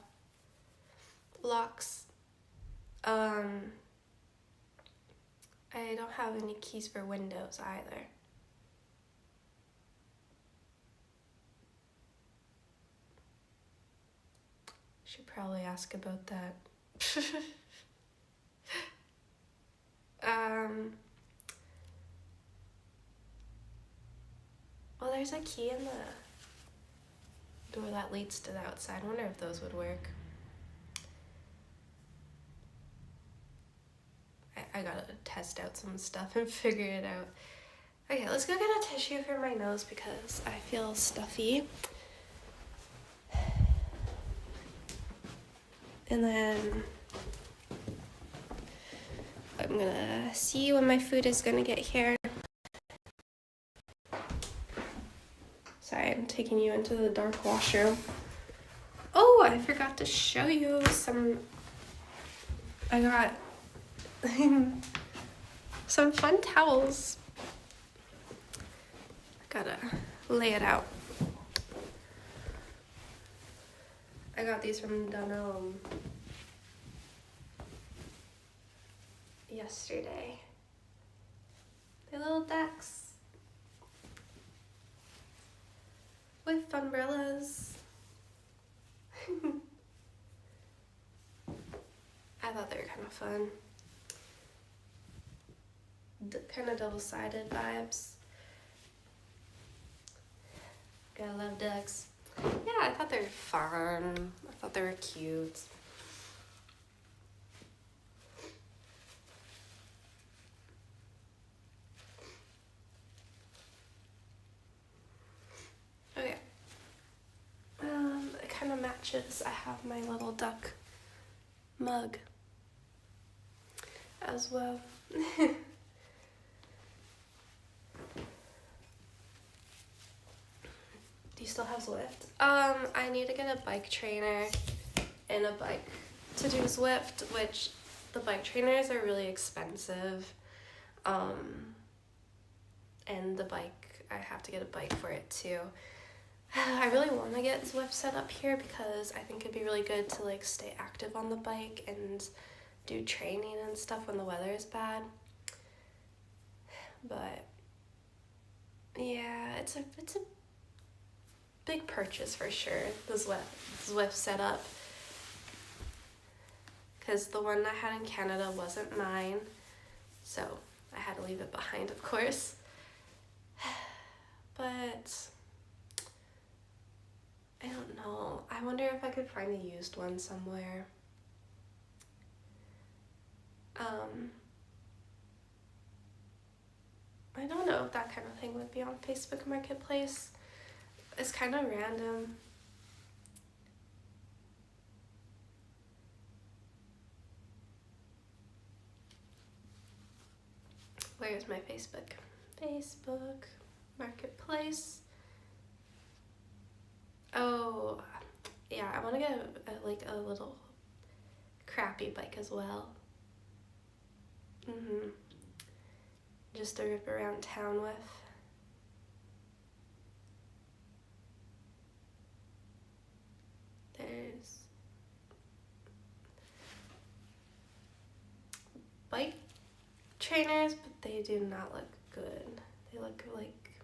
locks? I don't have any keys for windows either. Should probably ask about that. Well, there's a key in the door that leads to the outside. I wonder if those would work. I gotta test out some stuff and figure it out. Okay, let's go get a tissue for my nose because I feel stuffy. And then I'm gonna see when my food is gonna get here. Sorry, I'm taking you into the dark washroom. Oh, I forgot to show you some... I got some fun towels. Gotta lay it out. I got these from Dunelm yesterday. They're little ducks. with umbrellas. I thought they were kind of fun. Kind of double-sided vibes. Gotta love ducks. Yeah, I thought they were fun. I thought they were cute. Okay. It kind of matches. I have my little duck mug as well. Do you still have Zwift? I need to get a bike trainer and a bike to do Zwift, which the bike trainers are really expensive. And the bike, I have to get a bike for it too. I really want to get Zwift set up here because I think it'd be really good to like stay active on the bike and do training and stuff when the weather is bad. But yeah, it's a big purchase for sure, the Zwift setup, because the one I had in Canada wasn't mine, so I had to leave it behind, of course. But I don't know. I wonder if I could find a used one somewhere. I don't know if that kind of thing would be on Facebook Marketplace. It's kind of random. Where's my Facebook? Facebook Marketplace. Oh, yeah, I want to get a little crappy bike as well. Just to rip around town with. There's bike trainers, but they do not look good. They look like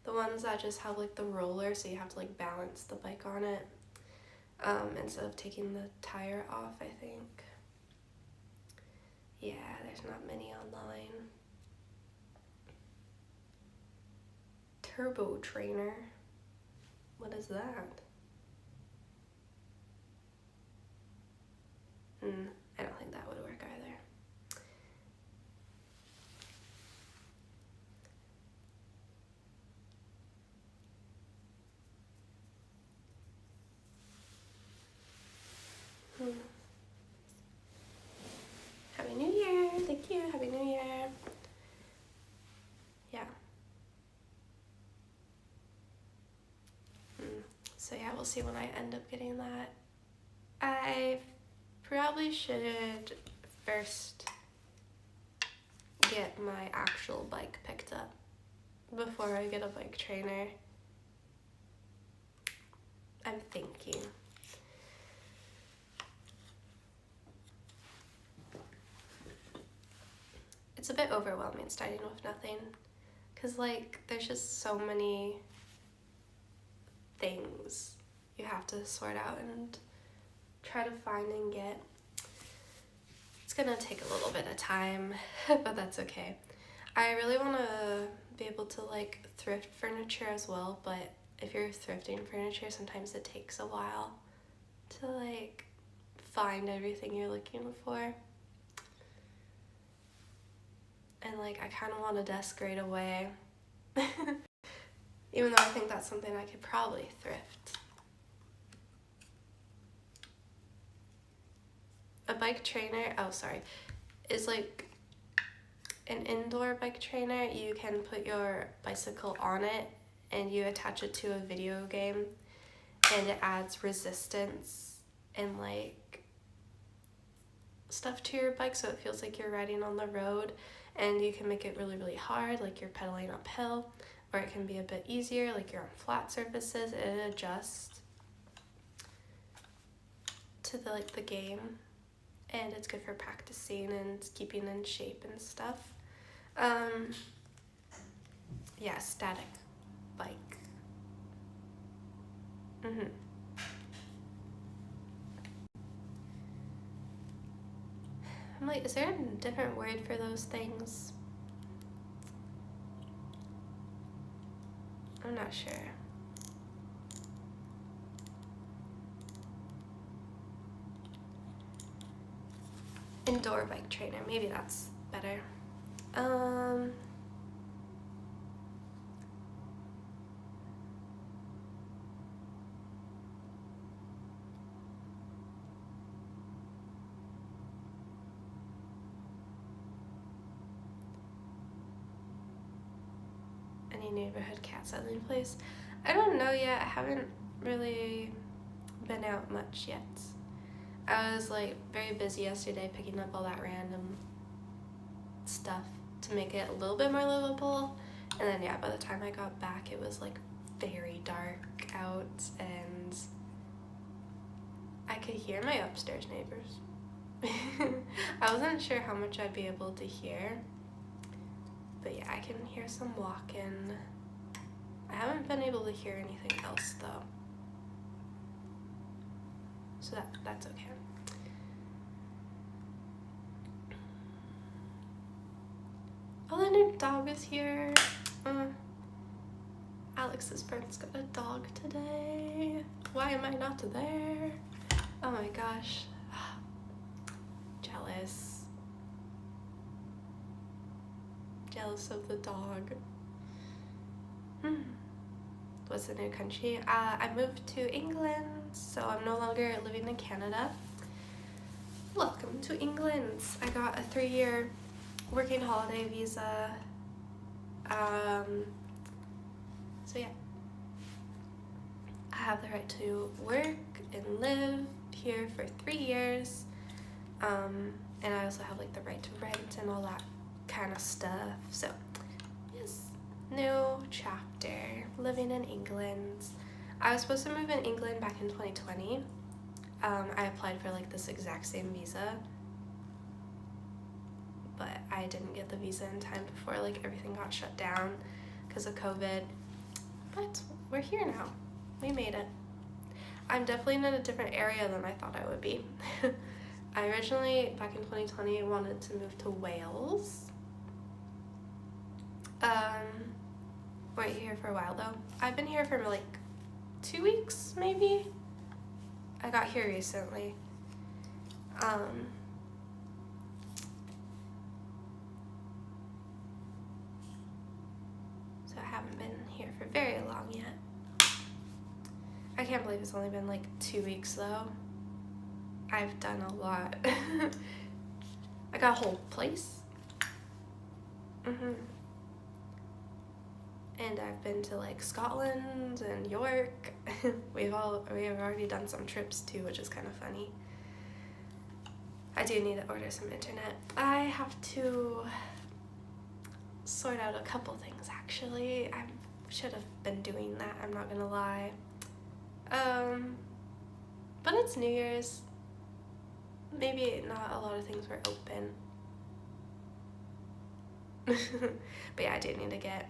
the ones that just have like the roller, so you have to like balance the bike on it instead of taking the tire off, I think. Yeah, there's not many online. Turbo trainer. What is that? I don't think that would work either. Happy New Year! Thank you. Happy New Year. Yeah. So yeah, we'll see when I end up getting that. I probably should first get my actual bike picked up before I get a bike trainer. I'm thinking. It's a bit overwhelming starting with nothing, because like there's just so many things you have to sort out and try to find and get. It's gonna take a little bit of time, but that's okay. I really want to be able to like thrift furniture as well, but if you're thrifting furniture, sometimes it takes a while to like find everything you're looking for. And like I kind of want a desk right away. Even though I think that's something I could probably thrift. A bike trainer, is like an indoor bike trainer. You can put your bicycle on it and you attach it to a video game, and it adds resistance and like stuff to your bike so it feels like you're riding on the road, and you can make it really, really hard, like you're pedaling uphill, or it can be a bit easier, like you're on flat surfaces. It adjusts to the game, and it's good for practicing and keeping in shape and stuff. Yeah, static bike. Mm-hmm. I'm like, is there a different word for those things? I'm not sure. Indoor bike trainer, maybe that's better. Any neighborhood cat settling place? I don't know yet. I haven't really been out much yet. I was like very busy yesterday picking up all that random stuff to make it a little bit more livable. And then yeah, by the time I got back it was like very dark out and I could hear my upstairs neighbors. I wasn't sure how much I'd be able to hear. But yeah, I can hear some walking. I haven't been able to hear anything else though. So that's okay. Oh, the new dog is here. Alex's friend's got a dog today. Why am I not there? Oh my gosh. Jealous. Jealous of the dog. What's the new country? I moved to England, so I'm no longer living in Canada. Welcome to England. I got a 3-year working holiday visa. So yeah, I have the right to work and live here for 3 years. And I also have like the right to rent and all that kind of stuff. So yes, new chapter, living in England. I was supposed to move in England back in 2020. I applied for like this exact same visa, but I didn't get the visa in time before like everything got shut down because of COVID. But we're here now. We made it. I'm definitely in a different area than I thought I would be. I originally, back in 2020, wanted to move to Wales. We're here for a while though. I've been here for like 2 weeks, maybe? I got here recently. So I haven't been here for very long yet. I can't believe it's only been like 2 weeks though. I've done a lot. I got a whole place. And I've been to like Scotland and York. we have already done some trips too, which is kind of funny. I do need to order some internet. I have to sort out a couple things actually. I should have been doing that, I'm not gonna lie. But it's New Year's. Maybe not a lot of things were open. But yeah, I do need to get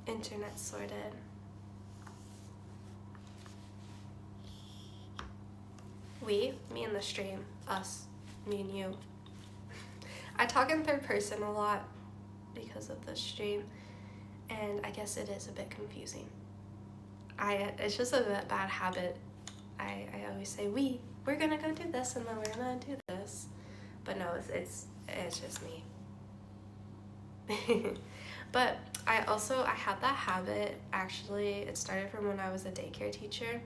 internet sorted. Me and the stream, us, me and you. I talk in third person a lot because of the stream, and I guess it is a bit confusing. It's just a bad habit. I always say we're gonna go do this and then we're gonna do this, but no, it's just me. But I had that habit actually. It started from when I was a daycare teacher.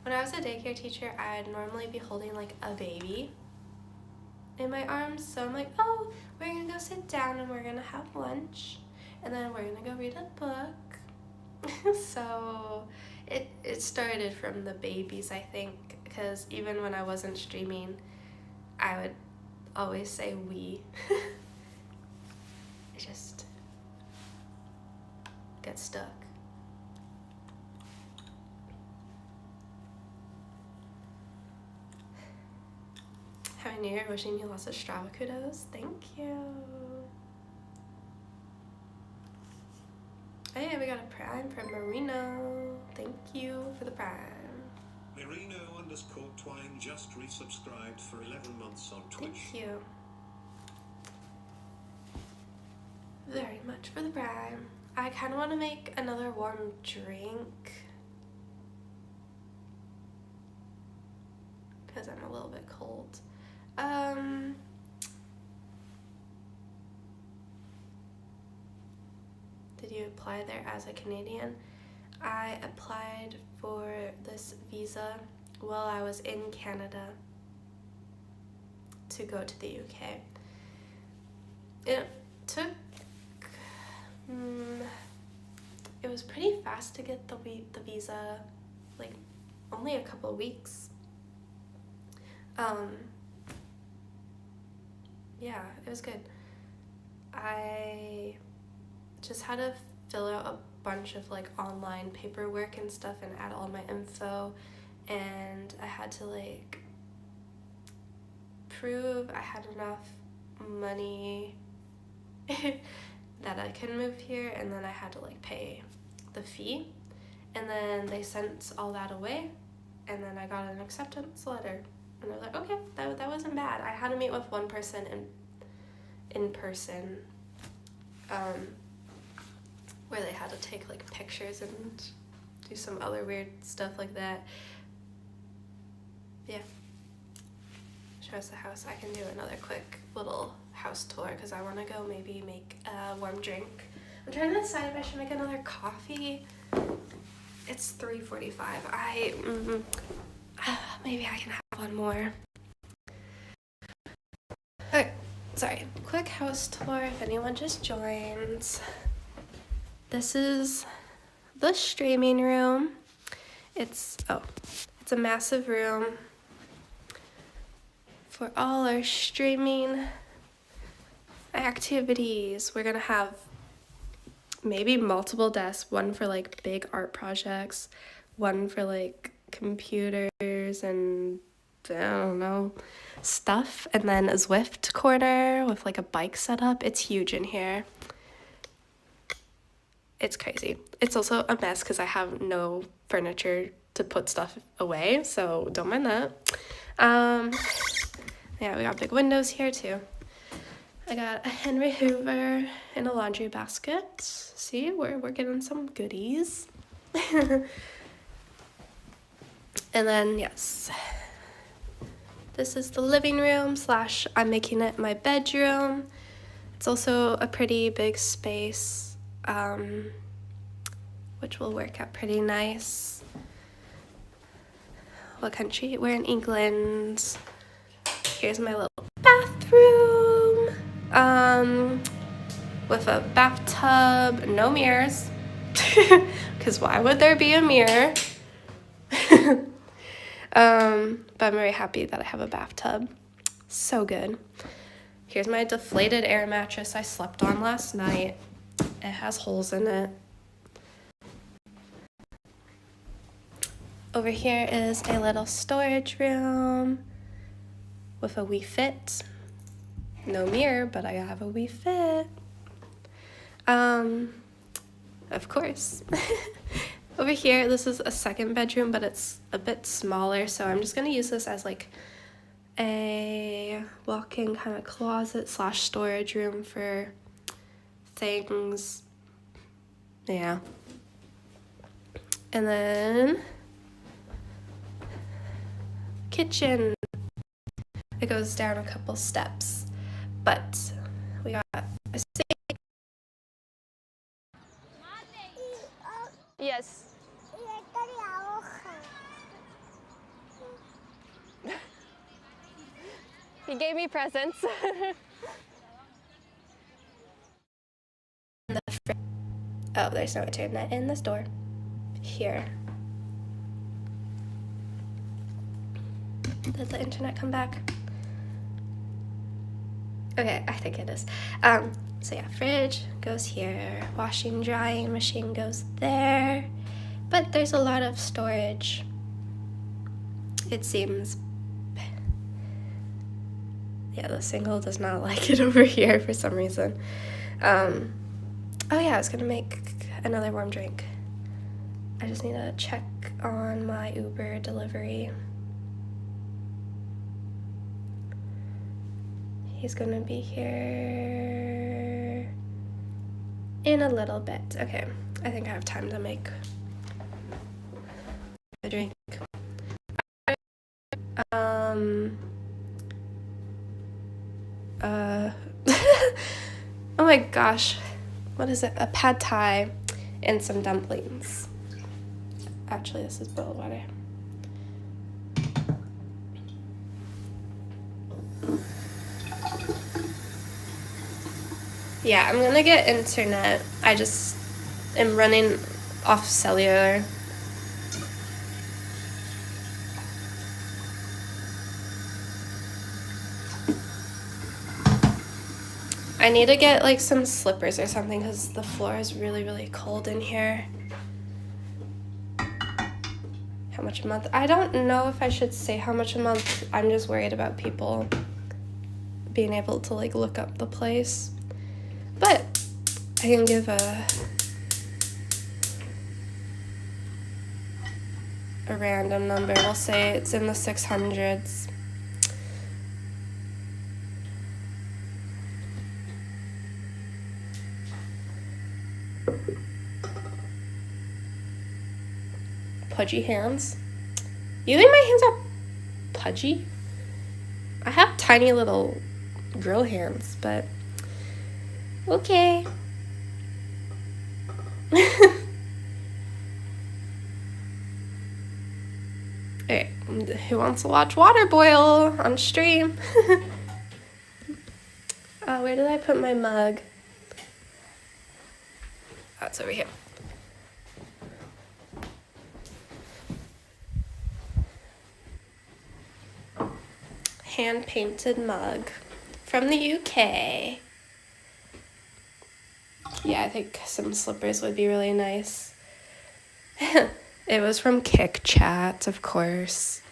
When I was a daycare teacher, I'd normally be holding like a baby in my arms, so I'm like, oh, we're gonna go sit down and we're gonna have lunch and then we're gonna go read a book. So it started from the babies, I think, because even when I wasn't streaming, I would always say we. It just gets stuck. Happy New Year, wishing you lots of Strava kudos. Thank you. Hey, we got a Prime from Marino. Thank you for the Prime. Marino_Twine just resubscribed for 11 months on Twitch. Thank you very much for the Prime. I kind of want to make another warm drink because I'm a little bit cold. Did you apply there as a Canadian? I applied for this visa while I was in Canada to go to the UK. It took, it was pretty fast to get the visa, like only a couple of weeks. Yeah, it was good. I just had to fill out a bunch of like online paperwork and stuff and add all my info, and I had to like prove I had enough money that I can move here, and then I had to like pay the fee, and then they sent all that away, and then I got an acceptance letter, and I was like, okay, that wasn't bad. I had to meet with one person in person, where they had to take like pictures and do some other weird stuff like that. Yeah. Show us the house. I can do another quick little house tour because I want to go maybe make a warm drink. I'm trying to decide if I should make another coffee. It's 3:45. Maybe I can have one more. Okay, sorry. Quick house tour if anyone just joins. This is the streaming room. It's a massive room for all our streaming activities. We're gonna have maybe multiple desks, one for like big art projects, one for like computers and I don't know, stuff, and then a Zwift corner with like a bike setup. It's huge in here. It's crazy. It's also a mess because I have no furniture to put stuff away, so don't mind that. Yeah, we got big windows here too. I got a Henry Hoover in a laundry basket. See, we're getting some goodies. And then, yes, this is the living room / I'm making it my bedroom. It's also a pretty big space, which will work out pretty nice. What country? We're in England. Here's my little bathroom, with a bathtub, no mirrors, because why would there be a mirror? But I'm very happy that I have a bathtub. So good. Here's my deflated air mattress I slept on last night. It has holes in it. Over here is a little storage room with a Wii Fit. No mirror, but I have a Wii Fit. Of course. Over here, this is a second bedroom, but it's a bit smaller, so I'm just gonna use this as like a walk-in kind of closet / storage room for things. Yeah. And then kitchen. It goes down a couple steps, but we got a sink. Yes. He gave me presents. Oh, there's no internet in the store. Here. Did the internet come back? Okay, I think it is. So yeah, fridge goes here. Washing, drying machine goes there. But there's a lot of storage, it seems. Yeah, the single does not like it over here for some reason. Oh yeah, I was gonna make another warm drink. I just need to check on my Uber delivery. He's gonna be here in a little bit. Okay, I think I have time to make a drink. Oh my gosh, what is it? A pad thai and some dumplings. Actually, this is boiled water. Yeah, I'm gonna get internet. I just am running off cellular. I need to get like some slippers or something because the floor is really, really cold in here. How much a month? I don't know if I should say how much a month. I'm just worried about people being able to like look up the place. But I can give a random number. We'll say it's in the 600s. Pudgy hands. You think my hands are pudgy? I have tiny little girl hands, but okay. Alright, who wants to watch water boil on stream? Where did I put my mug? Oh, it's over here. Hand-painted mug from the UK. Yeah, I think some slippers would be really nice. It was from Kick Chat, of course.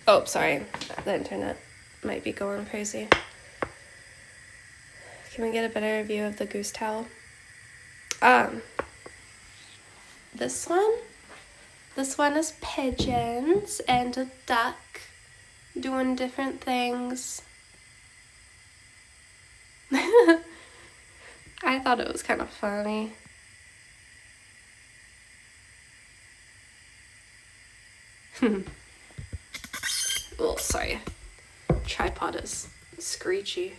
Oh, sorry. The internet might be going crazy. Can we get a better view of the goose towel? This one? This one is pigeons and a duck doing different things. I thought it was kind of funny. Oh, sorry. Tripod is screechy.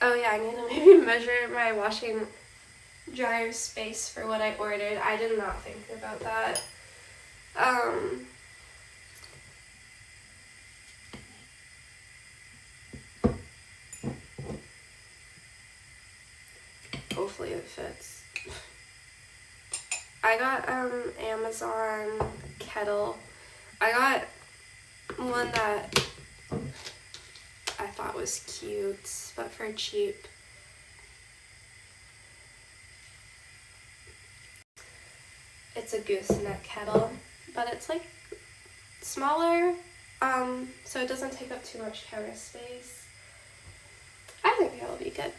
Oh yeah, I need to maybe measure my washing dryer space for what I ordered. I did not think about that. Hopefully it fits. I got Amazon kettle. I got one that I thought was cute, but for cheap. It's a gooseneck kettle, but it's like smaller, so it doesn't take up too much counter space. I think it'll be good.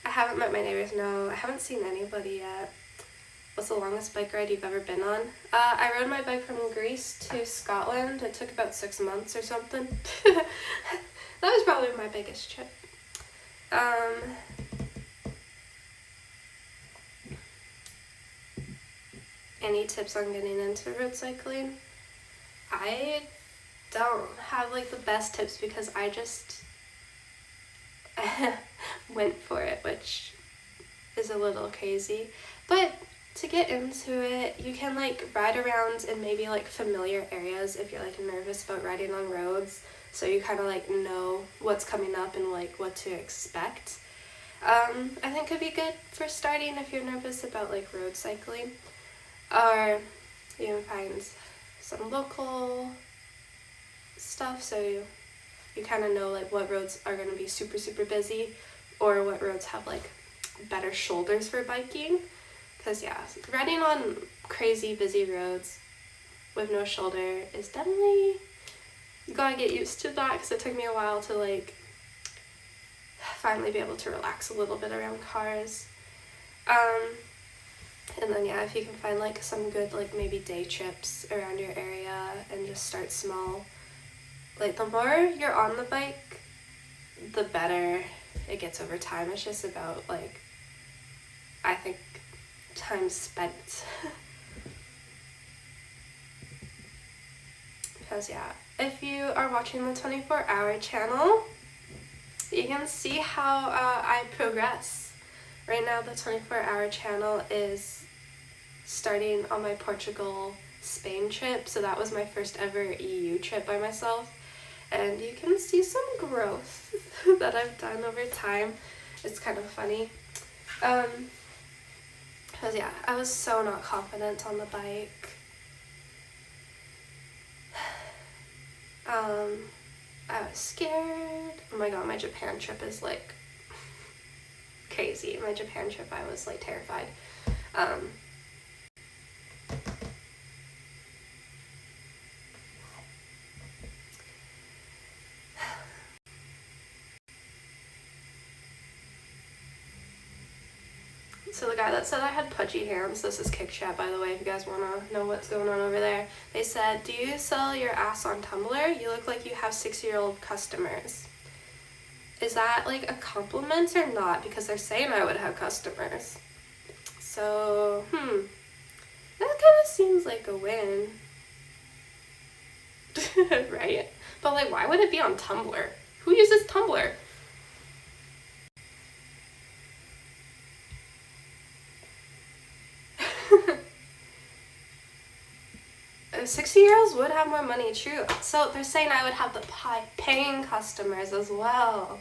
I haven't met my neighbors, no. I haven't seen anybody yet. What's the longest bike ride you've ever been on? I rode my bike from Greece to Scotland. It took about 6 months or something. That was probably my biggest trip. Any tips on getting into road cycling? I don't have like the best tips because I just went for it, which is a little crazy. But to get into it, you can like ride around in maybe like familiar areas if you're like nervous about riding on roads, so you kind of like know what's coming up and like what to expect. I think could be good for starting if you're nervous about like road cycling, or you can find some local stuff so you kind of know like what roads are going to be super busy, or what roads have like better shoulders for biking. Because yeah, riding on crazy busy roads with no shoulder is definitely, you gotta get used to that, because it took me a while to like finally be able to relax a little bit around cars. And then yeah, if you can find like some good like maybe day trips around your area and just start small. Like the more you're on the bike, the better it gets over time. It's just about like, I think, time spent. Because yeah, if you are watching the 24-hour channel, you can see how I progress. Right now the 24-hour channel is starting on my Portugal-Spain trip, so that was my first ever EU trip by myself. And you can see some growth that I've done over time. It's kind of funny. Because yeah, I was so not confident on the bike. I was scared. Oh my god, my Japan trip is like crazy. My Japan trip, I was like terrified. So the guy that said I had pudgy hands, this is Kick Chat by the way, if you guys want to know what's going on over there. They said, do you sell your ass on Tumblr? You look like you have 6-year-old customers. Is that like a compliment or not? Because they're saying I would have customers. So, that kind of seems like a win. Right? But like, why would it be on Tumblr? Who uses Tumblr? 60-year-olds would have more money, true. So they're saying I would have the paying customers as well.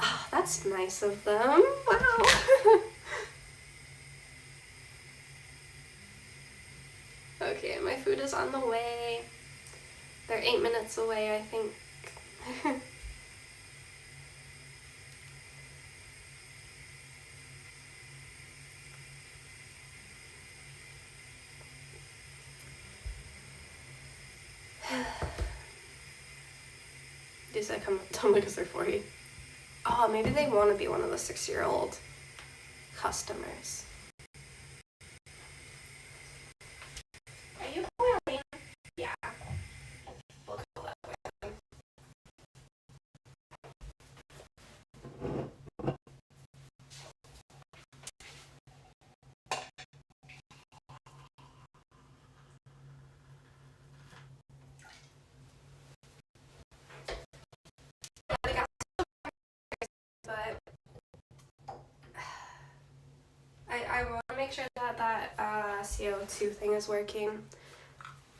Oh, that's nice of them. Wow. Okay, my food is on the way. They're 8 minutes away, I think. They said come tell me because they're 40. Oh, maybe they want to be one of the 6-year-old customers. Are you calling? Yeah. We'll call that way. But I want to make sure that that CO2 thing is working.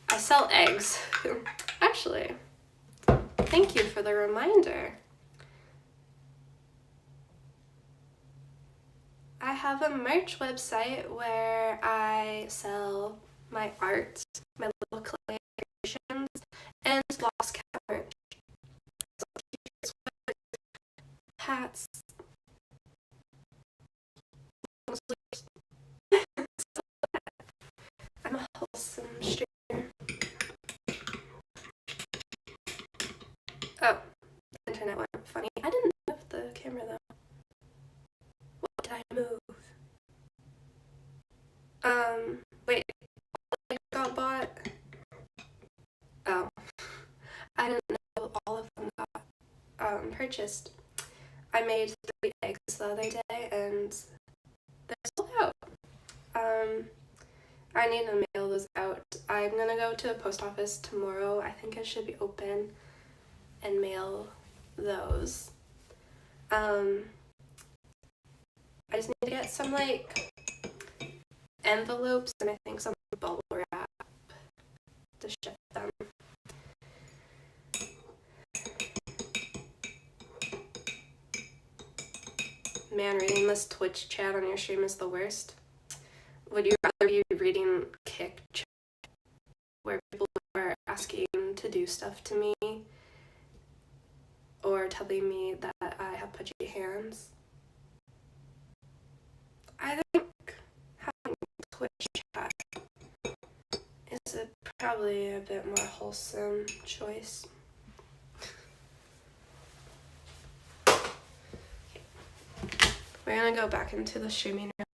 I sell eggs. Actually, thank you for the reminder. I have a merch website where I sell my art, my little clay creations, and Lost Cat merch. Hats. I'm a wholesome streamer. Oh, the internet went funny. I didn't move the camera though. What did I move? Wait, I got bought. Oh, I didn't know all of them got purchased. I made 3 eggs the other day and they're sold out. I need to mail those out. I'm gonna go to the post office tomorrow. I think it should be open, and mail those. I just need to get some like envelopes and I think some bubble wrap to ship them. Man, reading this Twitch chat on your stream is the worst. Would you rather be reading Kick chat where people are asking to do stuff to me or telling me that I have have pudgy hands. I think having Twitch chat is probably a bit more wholesome choice. We're gonna go back into the streaming room.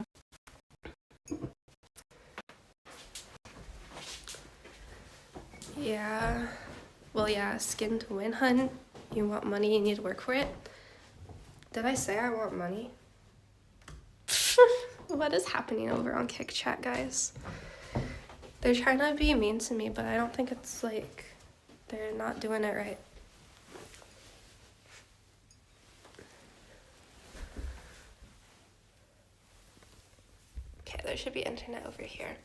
Yeah. Well, yeah, skin to win, hun. You want money, you need to work for it. Did I say I want money? What is happening over on Kick Chat, guys? They're trying to be mean to me, but I don't think it's like they're not doing it right. Okay, there should be internet over here.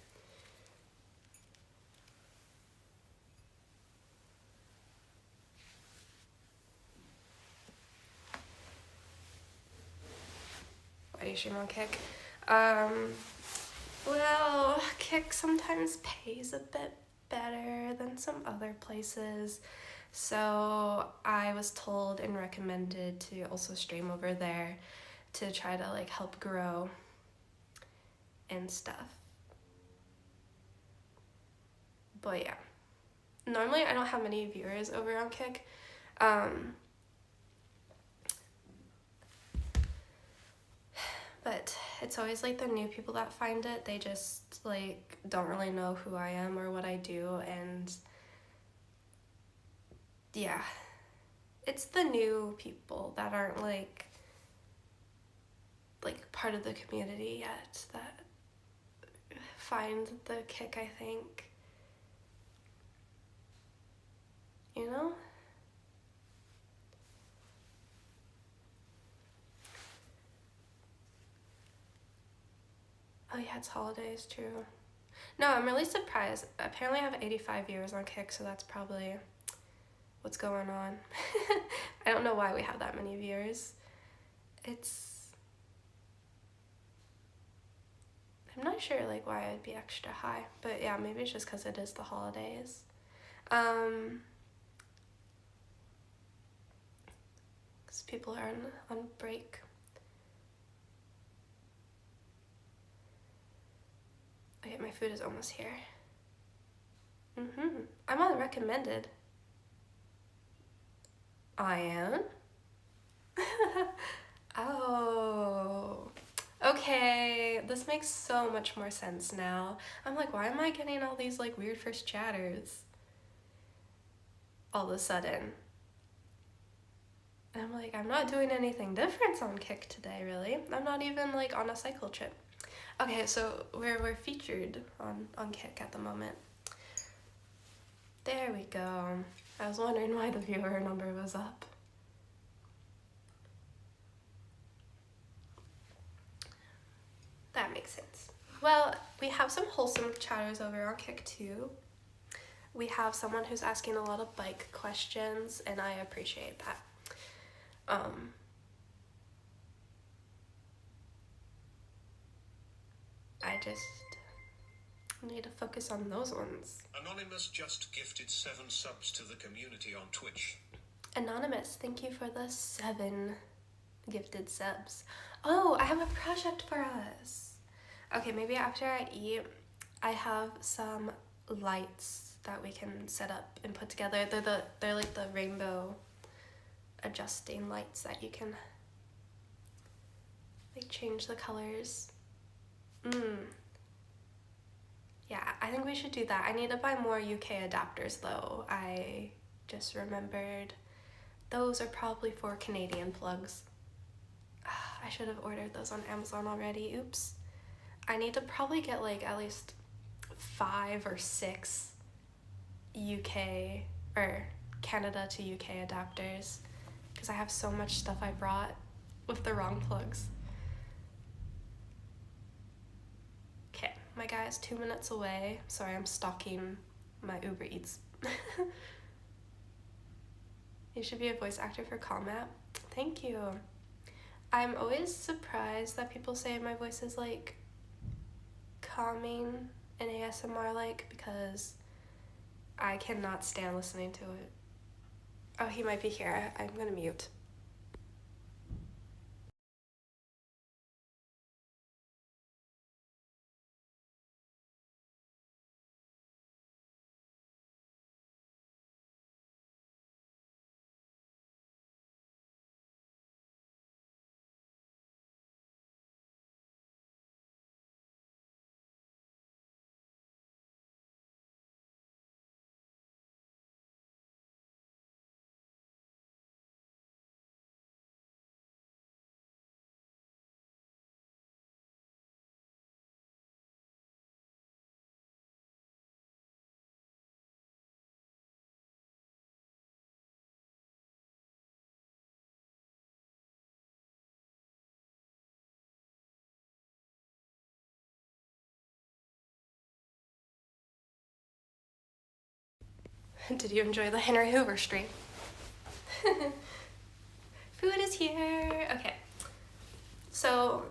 Why do you stream on Kick? Well, Kick sometimes pays a bit better than some other places. So I was told and recommended to also stream over there to try to like help grow and stuff. But yeah, normally I don't have many viewers over on Kick. But it's always like the new people that find it. They just like don't really know who I am or what I do, and yeah, it's the new people that aren't like part of the community yet that find the Kick, I think. You know? Oh yeah, it's holidays, true. No, I'm really surprised. Apparently I have 85 viewers on Kick, so that's probably what's going on. I don't know why we have that many viewers. I'm not sure like why it'd be extra high, but yeah, maybe it's just because it is the holidays. Because people are on break. Okay, my food is almost here. I'm on recommended. I am? Oh. Okay, this makes so much more sense now. I'm like, why am I getting all these like weird first chatters all of a sudden? And I'm like, I'm not doing anything different on Kick today, really. I'm not even like on a cycle trip. Okay, so we're featured on Kick at the moment. There we go. I was wondering why the viewer number was up. That makes sense. Well, we have some wholesome chatters over on Kick too. We have someone who's asking a lot of bike questions, and I appreciate that. I just need to focus on those ones. Anonymous just gifted 7 subs to the community on Twitch. Anonymous, thank you for the 7 gifted subs. Oh, I have a project for us. Okay, maybe after I eat, I have some lights that we can set up and put together. They're like the rainbow adjusting lights that you can like change the colors. Yeah, I think we should do that. I need to buy more UK adapters though. I just remembered those are probably for Canadian plugs. I should have ordered those on Amazon already. Oops. I need to probably get like at least 5 or 6 UK or Canada to UK adapters because I have so much stuff I brought with the wrong plugs. Okay, my guy is 2 minutes away. Sorry, I'm stalking my Uber Eats. You should be a voice actor for Combat. Thank you. I'm always surprised that people say my voice is like calming and ASMR like because I cannot stand listening to it. Oh, he might be here. I'm gonna mute. Did you enjoy the Henry Hoover stream? Food is here. Okay. So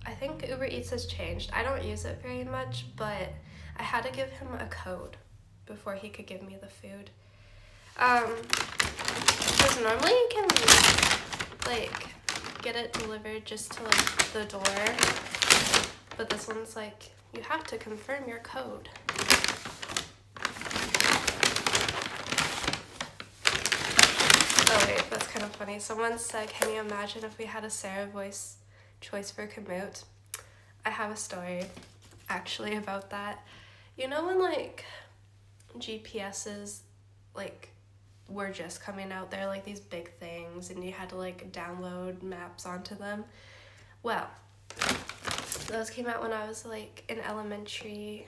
I think Uber Eats has changed. I don't use it very much, but I had to give him a code before he could give me the food. Because normally you can like get it delivered just to like the door, but this one's like you have to confirm your code. Oh wait, that's kind of funny. Someone said, can you imagine if we had a Sarah voice choice for Komoot? I have a story actually about that. You know when like GPSs like were just coming out, they're like these big things and you had to like download maps onto them? Well, those came out when I was like in elementary,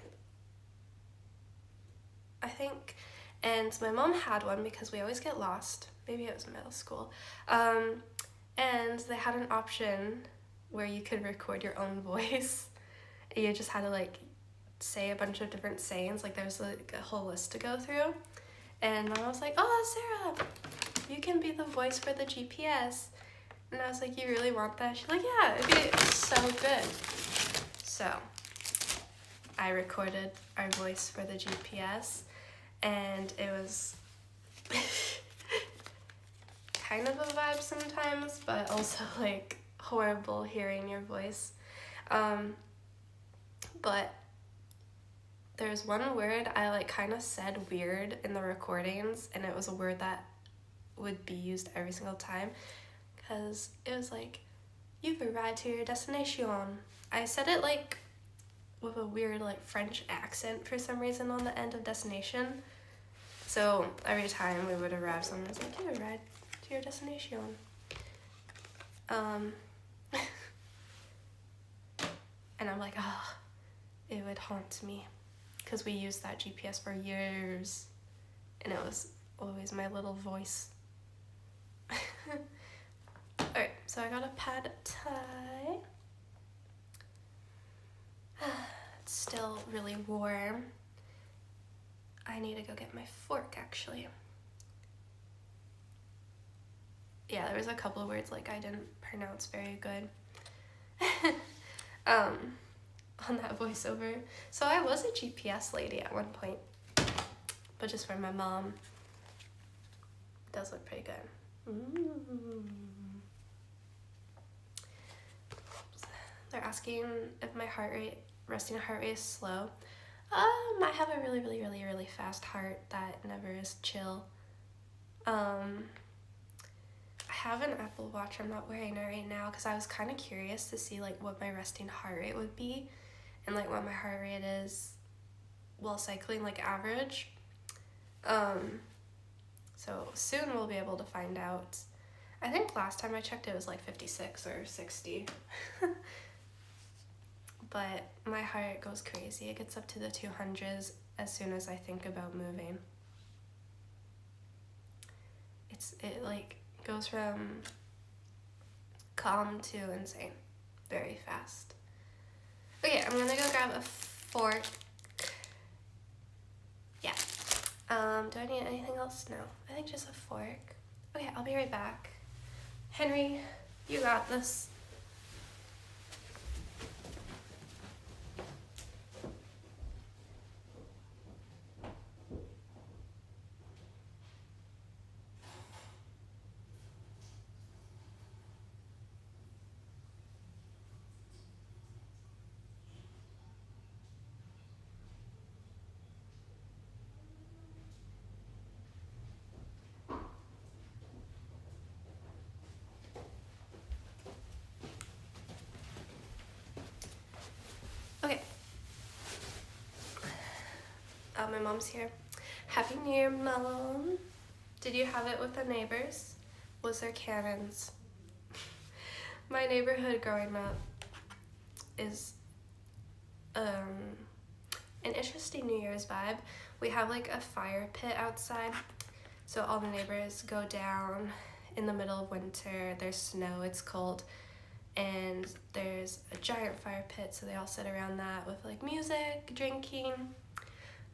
I think, and my mom had one because we always get lost. Maybe it was middle school. And they had an option where you could record your own voice. You just had to like say a bunch of different sayings, like there was like a whole list to go through. And my mom was like, oh, Sarah, you can be the voice for the GPS. And I was like, you really want that? She's like, yeah, it'd be so good. So I recorded our voice for the GPS, and it was kind of a vibe sometimes, but also like horrible hearing your voice. But there's one word I like kind of said weird in the recordings, and it was a word that would be used every single time because it was like, you've arrived to your destination. I said it like with a weird like French accent for some reason on the end of destination. So every time we would arrive, someone was like, you arrived to your destination. And I'm like, oh, it would haunt me because we used that GPS for years and it was always my little voice. Alright, so I got a pad thai. It's still really warm. I need to go get my fork actually. Yeah, there was a couple of words like I didn't pronounce very good on that voiceover. So I was a GPS lady at one point, but just for my mom. It does look pretty good. They're asking if my resting heart rate is slow. I have a really fast heart that never is chill. I have an Apple Watch. I'm not wearing it right now because I was kind of curious to see like what my resting heart rate would be and like what my heart rate is while cycling, like average. So soon we'll be able to find out. I think last time I checked it was like 56 or 60. But my heart goes crazy. It gets up to the 200s as soon as I think about moving. It like goes from calm to insane very fast. Okay, I'm gonna go grab a fork. Yeah. Do I need anything else? No. I think just a fork. Okay, I'll be right back. Henry, you got this. Okay. My mom's here. Happy New Year, Mom. Did you have it with the neighbors? Was there cannons? My neighborhood growing up is an interesting New Year's vibe. We have like a fire pit outside, so all the neighbors go down in the middle of winter. There's snow, it's cold, and there's a giant fire pit, so they all sit around that with like music, drinking.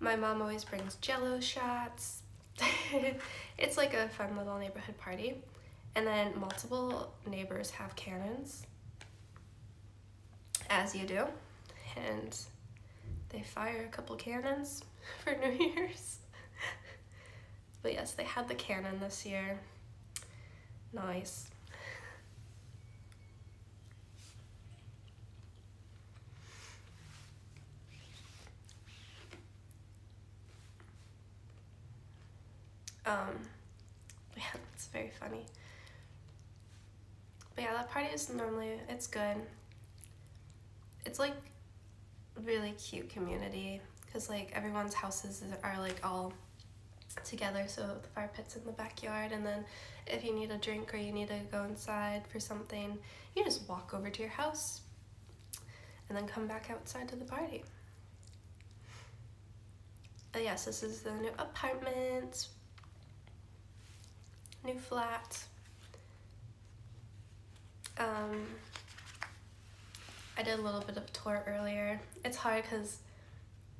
My mom always brings Jello shots. It's like a fun little neighborhood party. And then multiple neighbors have cannons, as you do. And they fire a couple cannons for New Year's. But yes, they had the cannon this year. Nice. Yeah, it's very funny. But yeah, that party is normally, it's good. It's like really cute community because like everyone's houses are like all together, so the fire pit's in the backyard, and then if you need a drink or you need to go inside for something, you just walk over to your house and then come back outside to the party. But yes, this is the new apartment, new flat. I did a little bit of a tour earlier. It's hard because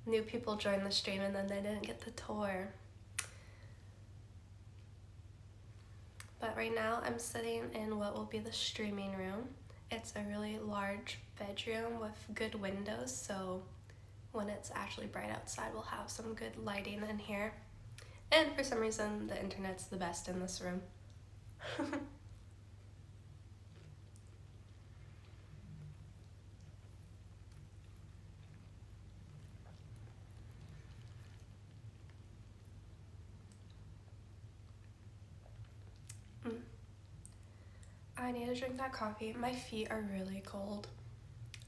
new people joined the stream and then they didn't get the tour. But right now I'm sitting in what will be the streaming room. It's a really large bedroom with good windows, so when it's actually bright outside we'll have some good lighting in here. And for some reason the internet's the best in this room. I need to drink that coffee. My feet are really cold.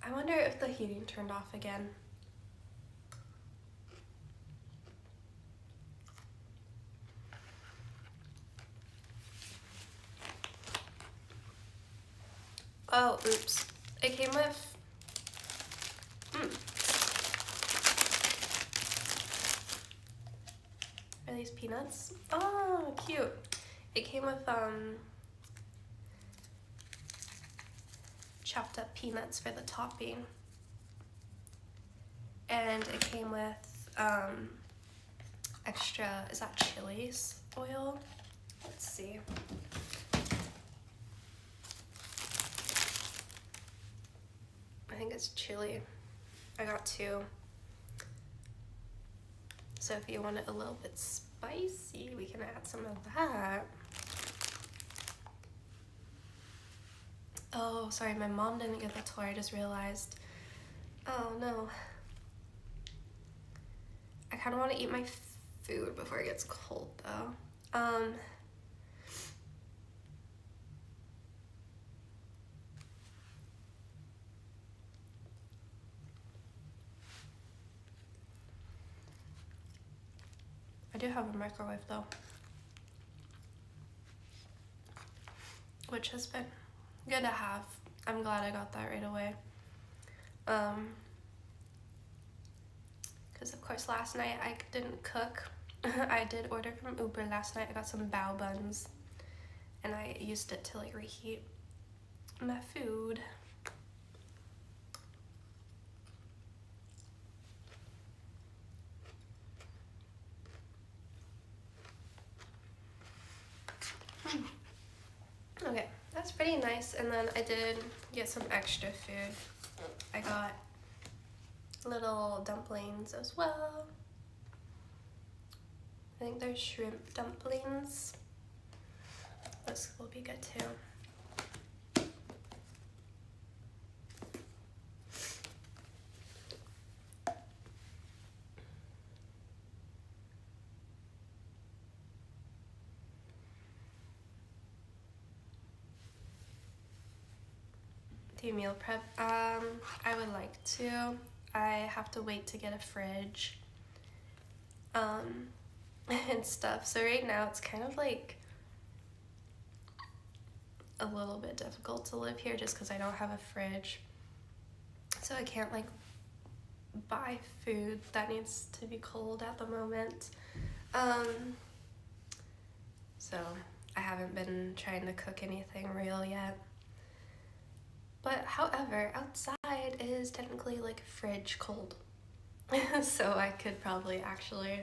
I wonder if the heating turned off again. Oh, oops. It came with... Are these peanuts? Oh, cute. It came with, chopped up peanuts for the topping. And it came with, extra, is that chilies oil? Let's see. I think it's chili. I got 2. So if you want it a little bit spicy, we can add some of that. Oh, sorry, my mom didn't get the tour, I just realized. Oh no. I kind of want to eat my food before it gets cold though. I do have a microwave though, which has been good to have. I'm glad I got that right away. Because of course last night I didn't cook. I did order from Uber last night. I got some bao buns and I used it to like reheat my food. Okay, that's pretty nice. And then I did get some extra food. I got little dumplings as well. I think they're shrimp dumplings. This will be good too. Do you meal prep? I would like to. I have to wait to get a fridge. And stuff. So right now it's kind of like a little bit difficult to live here just because I don't have a fridge. So I can't like buy food that needs to be cold at the moment. So I haven't been trying to cook anything real yet. But however, outside is technically like fridge cold. So I could probably actually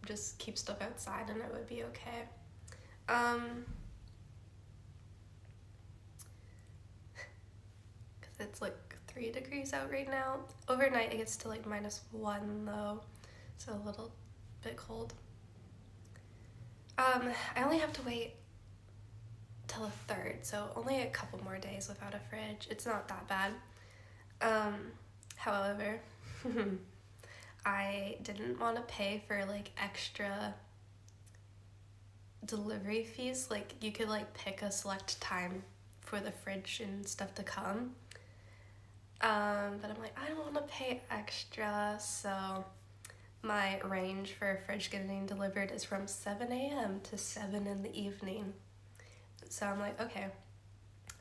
just keep stuff outside and it would be okay. Because it's like 3 degrees out right now. Overnight it gets to like -1 though, so a little bit cold. I only have to wait till the 3rd, so only a couple more days without a fridge. It's not that bad. However, I didn't want to pay for like extra delivery fees. Like you could like pick a select time for the fridge and stuff to come. But I'm like, I don't want to pay extra, so my range for a fridge getting delivered is from 7 a.m. to 7 in the evening. So I'm like, okay,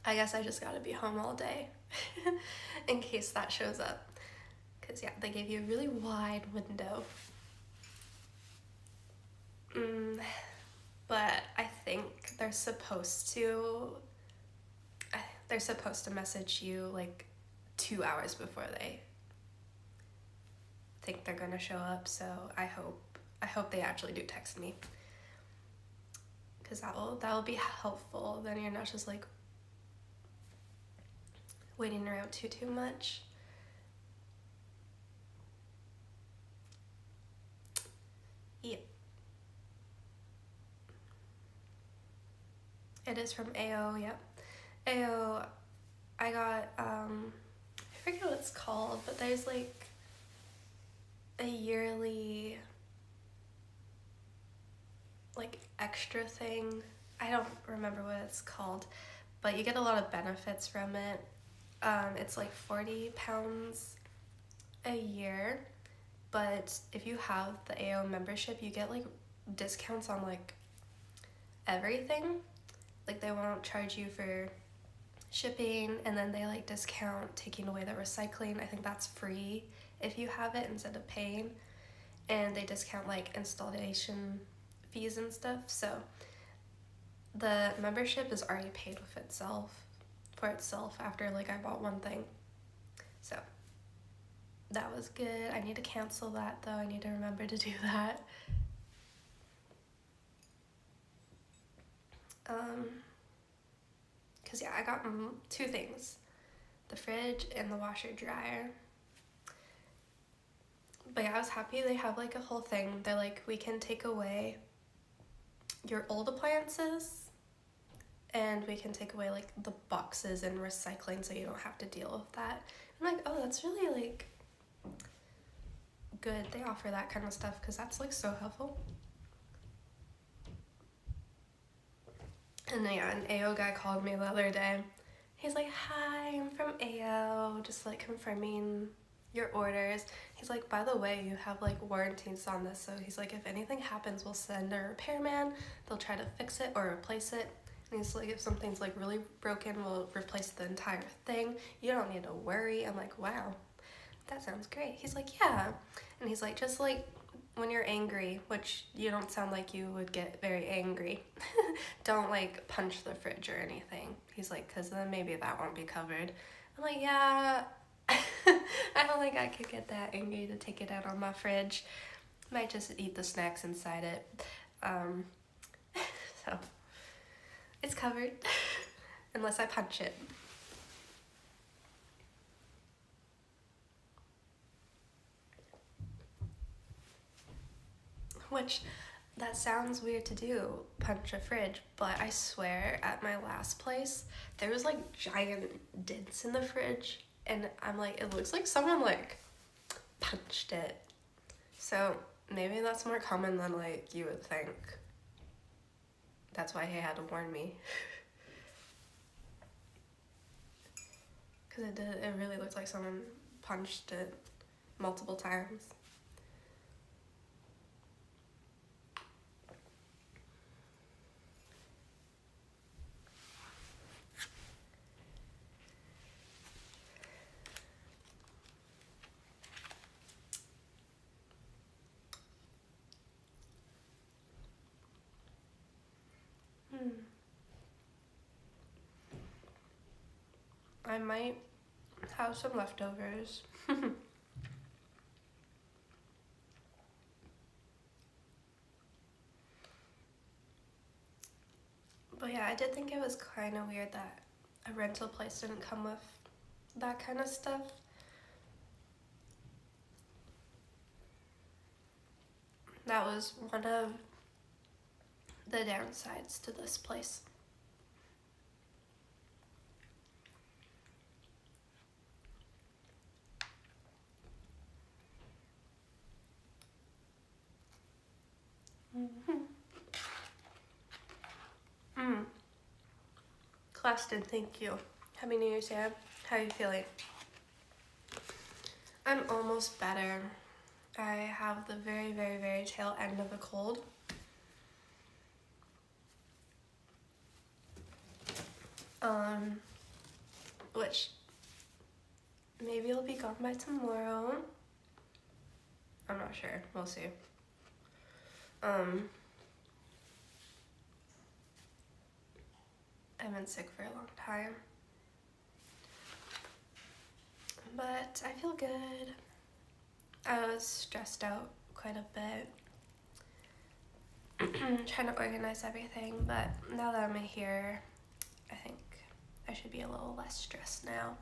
I guess I just gotta be home all day in case that shows up. Because yeah, they gave you a really wide window. But I think they're supposed to message you like 2 hours before they think they're gonna show up, so I hope they actually do text me, because that will be helpful. Then you're not just like waiting around too much. Yep. It is from AO, yep. AO, I got, I forget what it's called, but there's like a yearly like extra thing. I don't remember what it's called, but you get a lot of benefits from it. It's like £40 a year, but if you have the AO membership, you get like discounts on like everything. Like they won't charge you for shipping, and then they like discount taking away the recycling. I think that's free if you have it instead of paying, and they discount like installation fees and stuff. So the membership is already paid for itself after like I bought one thing. So that was good. I need to cancel that though. I need to remember to do that. Cause yeah, I got 2 things, the fridge and the washer dryer. But yeah, I was happy they have like a whole thing. They're like, we can take away your old appliances and we can take away like the boxes and recycling, so you don't have to deal with that. I'm like, oh, that's really like good. They offer that kind of stuff, because that's like so helpful. And then yeah, an AO guy called me the other day. He's like, hi, I'm from AO, just like confirming your orders. He's like, by the way, you have like warranties on this, so he's like, if anything happens, we'll send a repairman. They'll try to fix it or replace it. And he's like, if something's like really broken, we'll replace the entire thing. You don't need to worry. I'm like, wow, that sounds great. He's like, yeah. And he's like, just like when you're angry, which you don't sound like you would get very angry, don't like punch the fridge or anything. He's like, because then maybe that won't be covered. I'm like, yeah, I don't think I could get that angry to take it out on my fridge. Might just eat the snacks inside it. So it's covered unless I punch it. Which, that sounds weird to do, punch a fridge, but I swear at my last place, there was like giant dents in the fridge, and I'm like, it looks like someone like punched it. So maybe that's more common than like you would think. That's why he had to warn me. Because it really looked like someone punched it multiple times. I might have some leftovers. But yeah, I did think it was kind of weird that a rental place didn't come with that kind of stuff. That was one of the downsides to this place. Claston, thank you. Happy New Year's, yeah. How are you feeling? I'm almost better. I have the very, very, very tail end of a cold. Which maybe it'll be gone by tomorrow. I'm not sure. We'll see. I've been sick for a long time. But I feel good. I was stressed out quite a bit. Trying to organize everything, but now that I'm here, I think I should be a little less stressed now.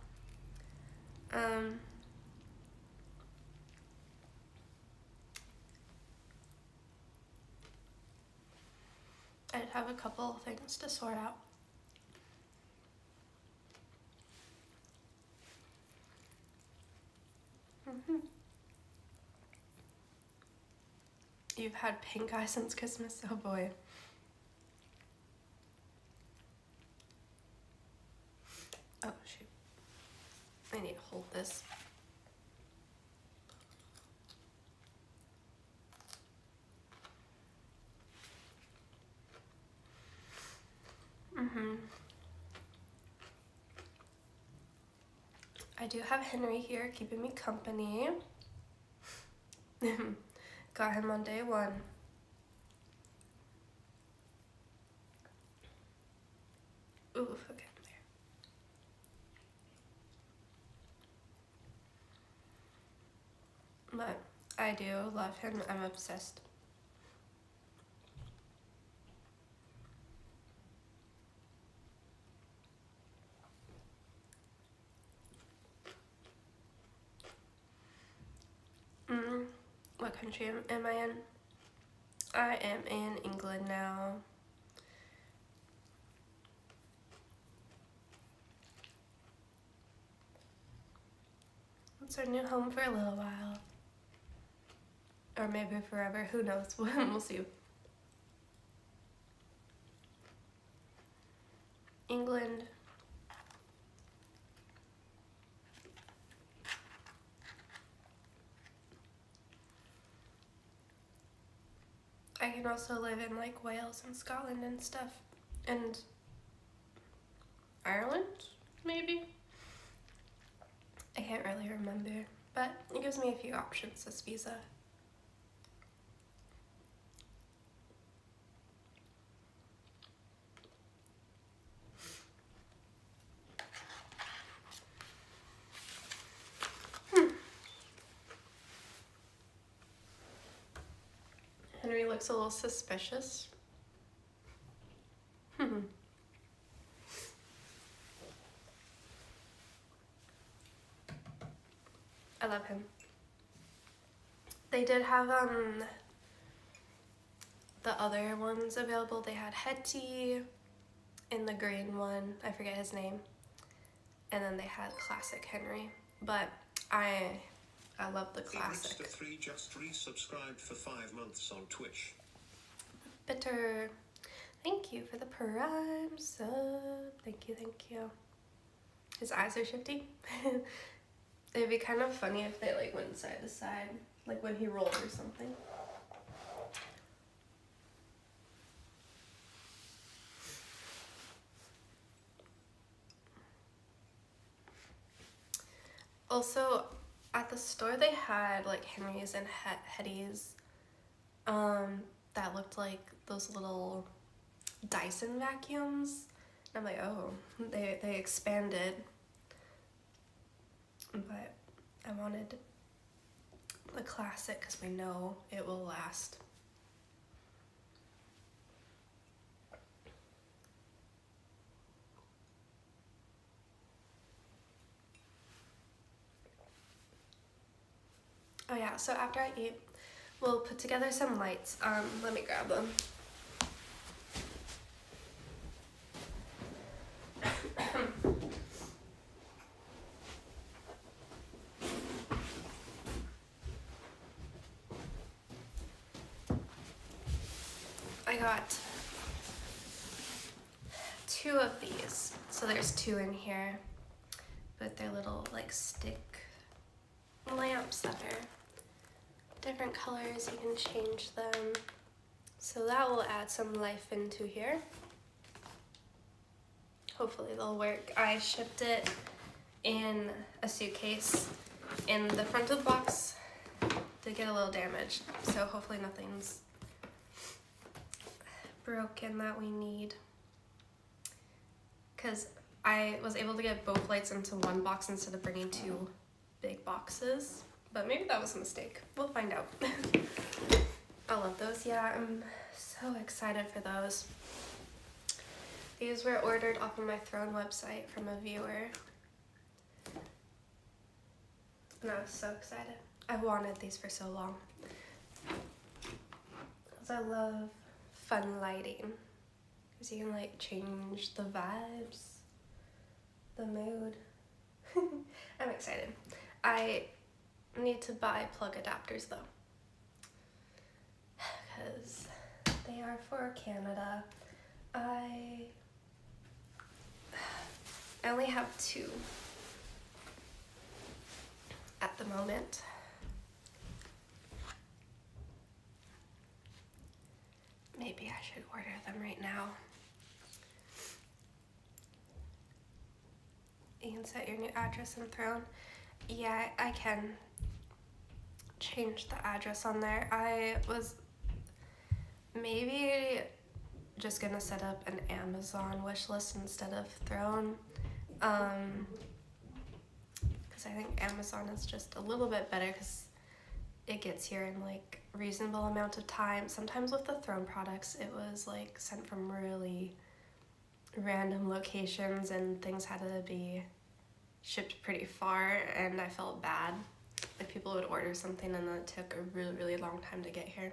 I'd have a couple of things to sort out. You've had pink eye since Christmas? Oh boy. Oh shoot. I need to hold this. I do have Henry here keeping me company. Got him on day one. Ooh, okay, there. But I do love him. I'm obsessed. What country am I in? I am in England now. It's our new home for a little while. Or maybe forever, who knows? We'll see. England. I can also live in like Wales and Scotland and stuff. And Ireland, maybe? I can't really remember, but it gives me a few options, this visa. Henry looks a little suspicious. I love him. They did have the other ones available. They had Hetty in the green one. I forget his name. And then they had Classic Henry. But I love the Classic. Mr. 3 just resubscribed for 5 months on Twitch. Bitter. Thank you for the prime sub. Thank you, thank you. His eyes are shifty. It'd be kind of funny if they like went side to side, like when he rolled or something. Also, at the store they had like Henry's and Hetty's that looked like those little Dyson vacuums. And I'm like, oh, they expanded. But I wanted the Classic because we know it will last. yeah, so after I eat, we'll put together some lights. Let me grab them. I got 2 of these. So there's 2 in here, but they're little like stick lamps that are different colors. You can change them. So that will add some life into here. Hopefully they'll work. I shipped it in a suitcase, and the front of the box did get a little damaged. So hopefully nothing's broken that we need. Because I was able to get both lights into one box instead of bringing 2 big boxes. But maybe that was a mistake. We'll find out. I love those. Yeah, I'm so excited for those. These were ordered off of my Throne website from a viewer. And I was so excited. I wanted these for so long. Because I love fun lighting. Because you can like change the vibes, the mood. I'm excited. I need to buy plug adapters though. Because they are for Canada. I only have 2 at the moment. Maybe I should order them right now. You can set your new address in Throne. Yeah, I can change the address on there. I was maybe just gonna set up an Amazon wish list instead of Throne. Because I think Amazon is just a little bit better because it gets here in like reasonable amount of time. Sometimes with the Throne products, it was like sent from really random locations and things had to be shipped pretty far, and I felt bad if people would order something and then it took a really, really long time to get here.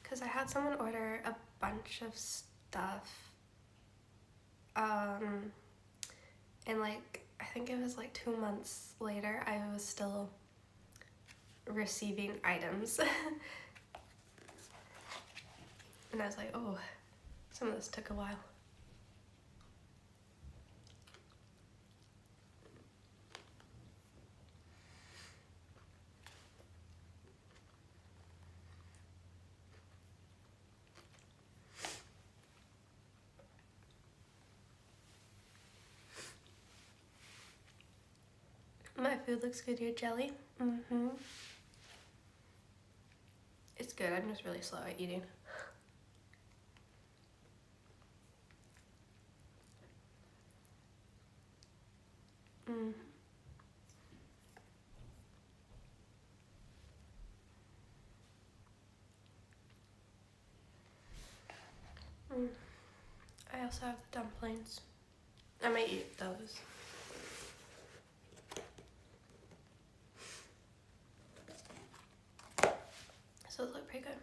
Because I had someone order a bunch of stuff, and like I think it was like 2 months later I was still receiving items. And I was like, oh, some of this took a while. My food looks good, your jelly. It's good, I'm just really slow at eating. I also have the dumplings. I might eat those. So those look pretty good.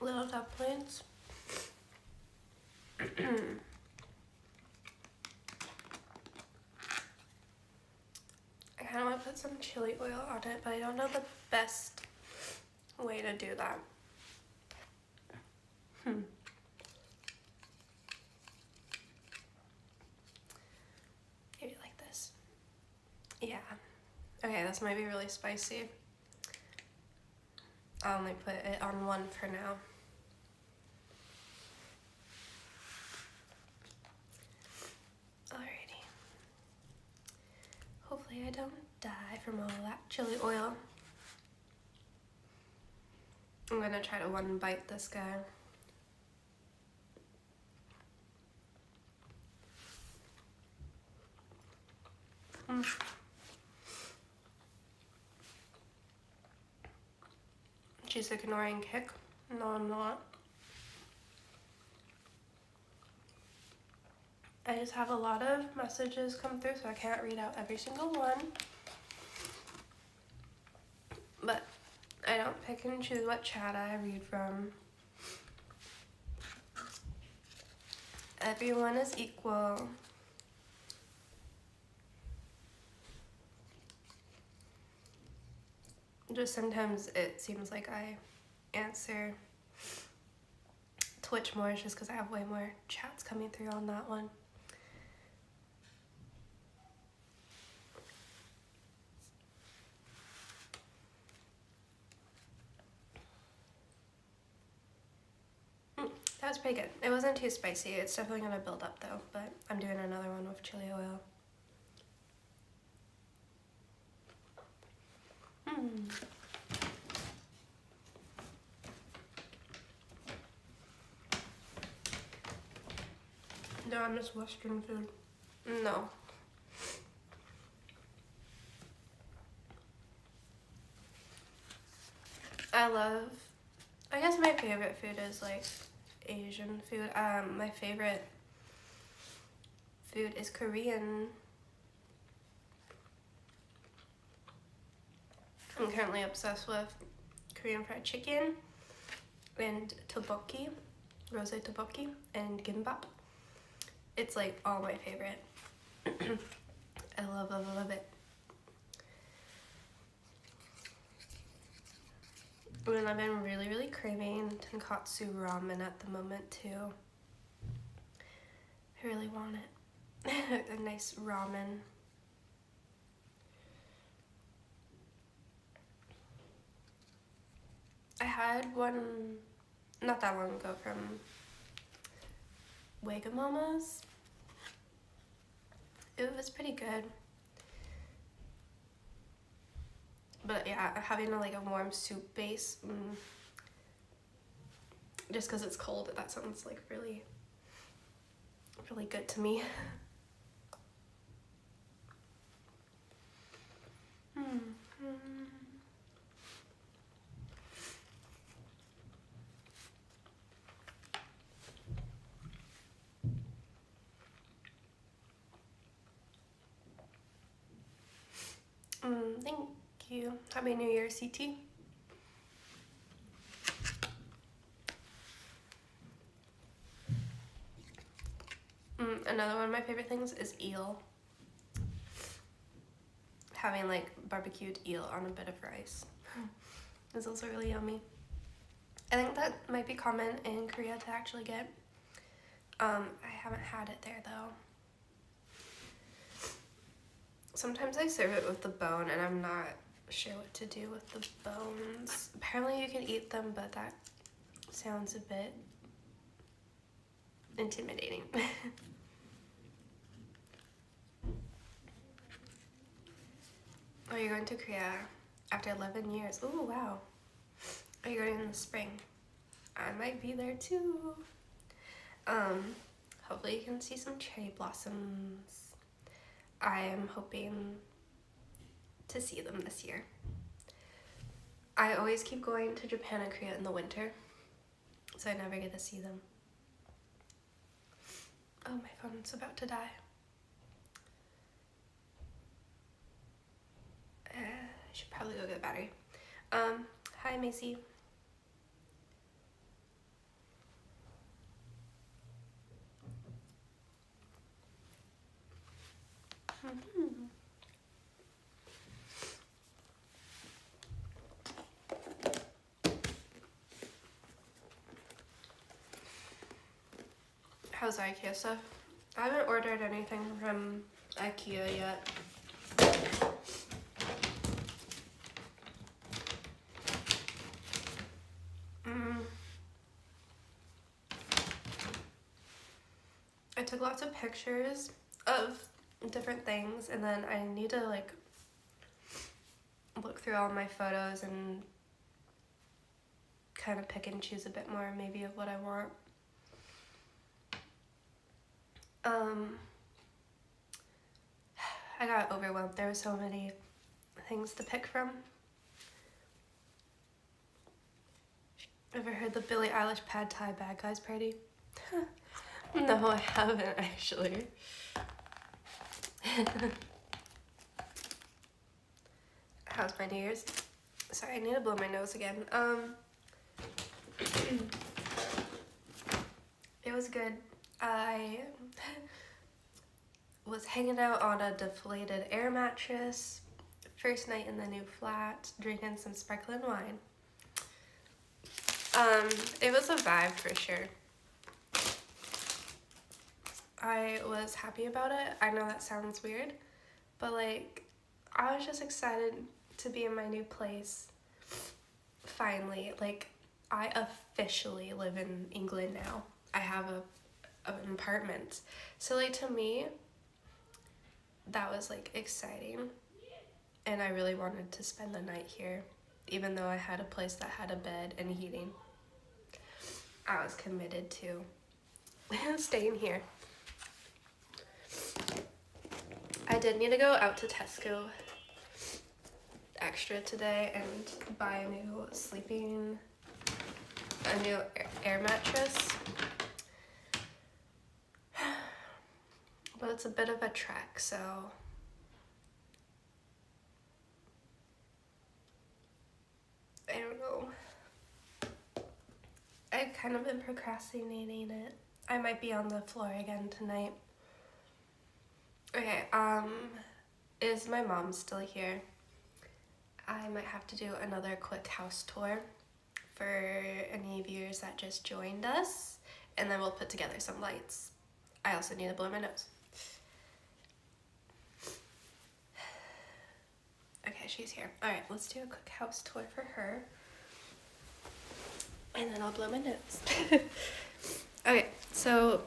Little dumplings. I kind of want to put some chili oil on it, but I don't know the best way to do that. Maybe like this. Yeah. Okay, this might be really spicy. I'll only put it on 1 for now. Alrighty. Hopefully I don't die from all that chili oil. I'm gonna try to one bite this guy. She's ignoring Kick. No, I'm not. I just have a lot of messages come through, so I can't read out every single one. But I don't pick and choose what chat I read from. Everyone is equal. Just sometimes it seems like I answer Twitch more just because I have way more chats coming through on that one. That was pretty good. It wasn't too spicy. It's definitely gonna build up though, but I'm doing another one with chili oil. No, I miss Western food. No. I guess my favorite food is like Asian food. My favorite food is Korean. I'm currently obsessed with Korean fried chicken and tteokbokki, rose tteokbokki, and gimbap. It's like all my favorite. I love it. And I've been really craving tonkatsu ramen at the moment too. I really want it. A nice ramen. I had one not that long ago from Wagamama's. It was pretty good. But yeah, having a warm soup base, just because it's cold, that sounds like really good to me. Thank you. Happy New Year, CT. Another one of my favorite things is eel. Having barbecued eel on a bit of rice is also really yummy. I think that might be common in Korea to actually get. I haven't had it there though. Sometimes I serve it with the bone and I'm not sure what to do with the bones. Apparently you can eat them, but that sounds a bit intimidating. Oh, you're going to Korea after 11 years. Oh, wow. Are you going in the spring? I might be there too. Hopefully you can see some cherry blossoms. I am hoping to see them this year. I always keep going to Japan and Korea in the winter, so I never get to see them. Oh, my phone's about to die. I should probably go get a battery. Hi, Macy. How's IKEA stuff? I haven't ordered anything from IKEA yet. I took lots of pictures of different things, and then I need to look through all my photos and kind of pick and choose a bit more maybe of what I want. I got overwhelmed. There were so many things to pick from. Ever heard the Billie Eilish Pad Thai Bad Guys Party? No, I haven't actually. How's my New Year's? Sorry, I need to blow my nose again. It was good. I was hanging out on a deflated air mattress. First night in the new flat, drinking some sparkling wine. It was a vibe for sure. I was happy about it. I know that sounds weird, but like, I was just excited to be in my new place. Finally, like, I officially live in England now. I have an apartment. So like, to me, that was like exciting. And I really wanted to spend the night here, even though I had a place that had a bed and heating. I was committed to staying here. I did need to go out to Tesco Extra today and buy a new air mattress. But it's a bit of a trek, so I don't know. I've kind of been procrastinating it. I might be on the floor again tonight. Okay, is my mom still here? I might have to do another quick house tour for any viewers that just joined us, and then we'll put together some lights. I also need to blow my nose. Okay, she's here. All right, let's do a quick house tour for her. And then I'll blow my nose. Okay, so,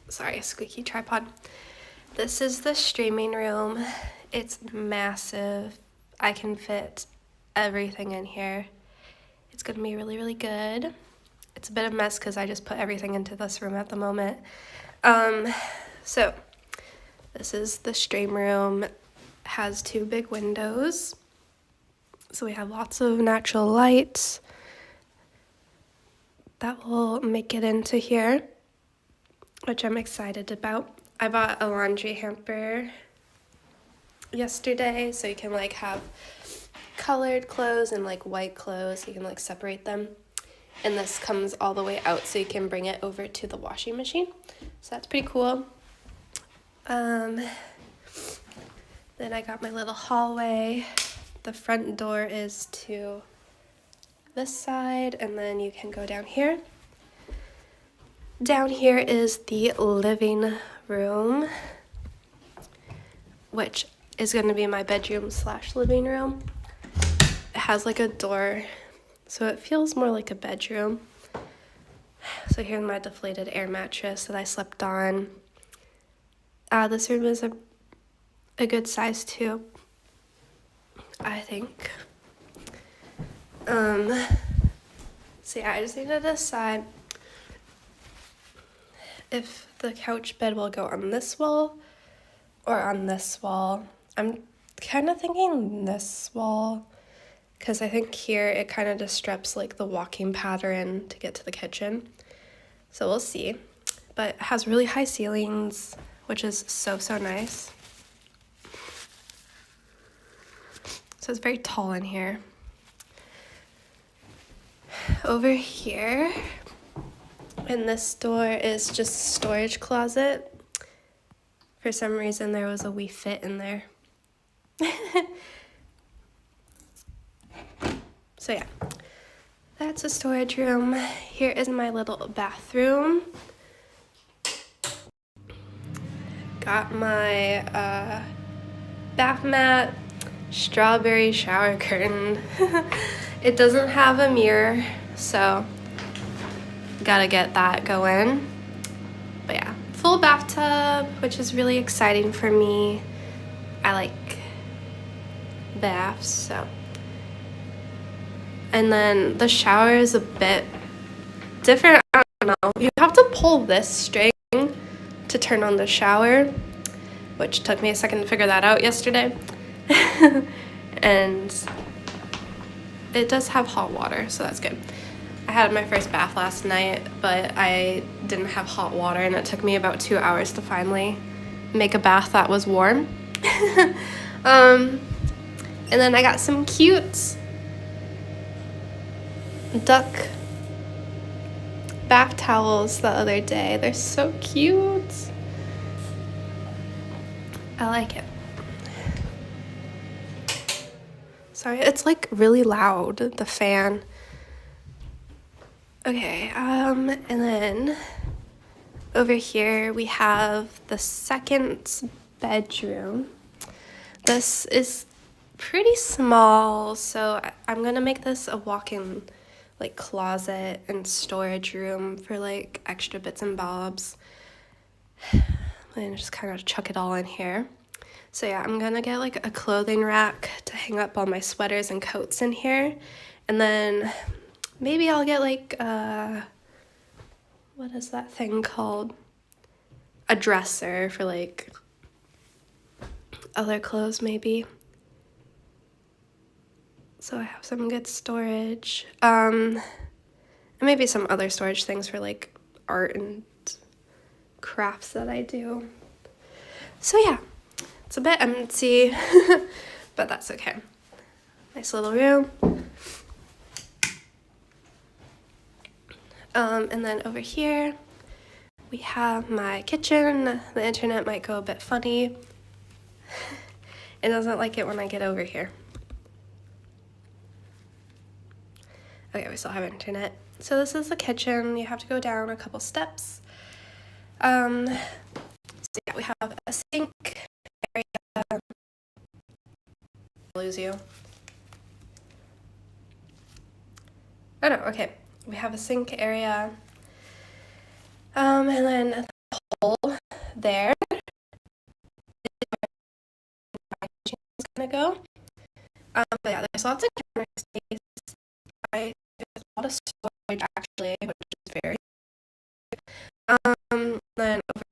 sorry, squeaky tripod. This is the streaming room. It's massive. I can fit everything in here. It's gonna be really, really good. It's a bit of a mess because I just put everything into this room at the moment. So this is the stream room. It has 2 big windows. So we have lots of natural light that will make it into here, which I'm excited about. I bought a laundry hamper yesterday, so you can like have colored clothes and like white clothes. You can like separate them. And this comes all the way out, so you can bring it over to the washing machine. So that's pretty cool. Then I got my little hallway. The front door is to this side, and then you can go down here. Down here is the living room, which is going to be my bedroom / living room. It has like a door, so it feels more like a bedroom. So here's my deflated air mattress that I slept on. This room is a good size too, I think. So yeah, I just need to decide if the couch bed will go on this wall or on this wall. I'm kind of thinking this wall, because I think here it kind of disrupts like the walking pattern to get to the kitchen. So we'll see. But it has really high ceilings, which is so nice. So it's very tall in here. Over here, and this door is just a storage closet. For some reason, there was a wee fit in there. So yeah, that's a storage room. Here is my little bathroom. Got my bath mat, strawberry shower curtain. It doesn't have a mirror, so gotta get that going. But yeah, full bathtub, which is really exciting for me. I like baths, so And then the shower is a bit different. I don't know. You have to pull this string to turn on the shower, which took me a second to figure that out yesterday. And it does have hot water, so that's good. I had my first bath last night, but I didn't have hot water, and it took me about 2 hours to finally make a bath that was warm. And then I got some cute duck bath towels the other day. They're so cute. I like it. Sorry, it's like really loud, the fan. Okay, and then over here we have the second bedroom. This is pretty small, so I'm gonna make this a walk-in like closet and storage room for like extra bits and bobs. And just kind of chuck it all in here. So yeah, I'm gonna get like a clothing rack to hang up all my sweaters and coats in here. And then maybe I'll get like, what is that thing called? A dresser for like other clothes maybe. So I have some good storage. And maybe some other storage things for like art and crafts that I do. So yeah, it's a bit empty, but that's okay. Nice little room. And then over here, we have my kitchen. The internet might go a bit funny. It doesn't like it when I get over here. Okay, we still have internet. So this is the kitchen. You have to go down a couple steps. So yeah, we have a sink area. Lose you. Oh no, okay. We have a sink area. And then the hole there is gonna go. But yeah, there's lots of counter space. There's a lot of storage actually, which is very then over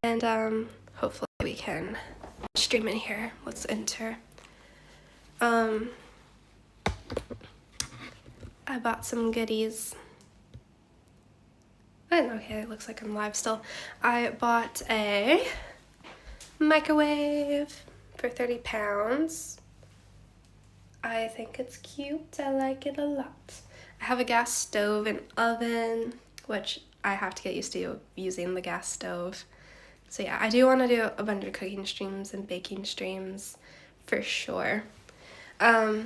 and hopefully we can stream in here. Let's enter. I bought some goodies. And okay, it looks like I'm live still. I bought a microwave for 30 pounds. I think it's cute. I like it a lot. I have a gas stove and oven, which I have to get used to using the gas stove. So yeah, I do want to do a bunch of cooking streams and baking streams for sure. I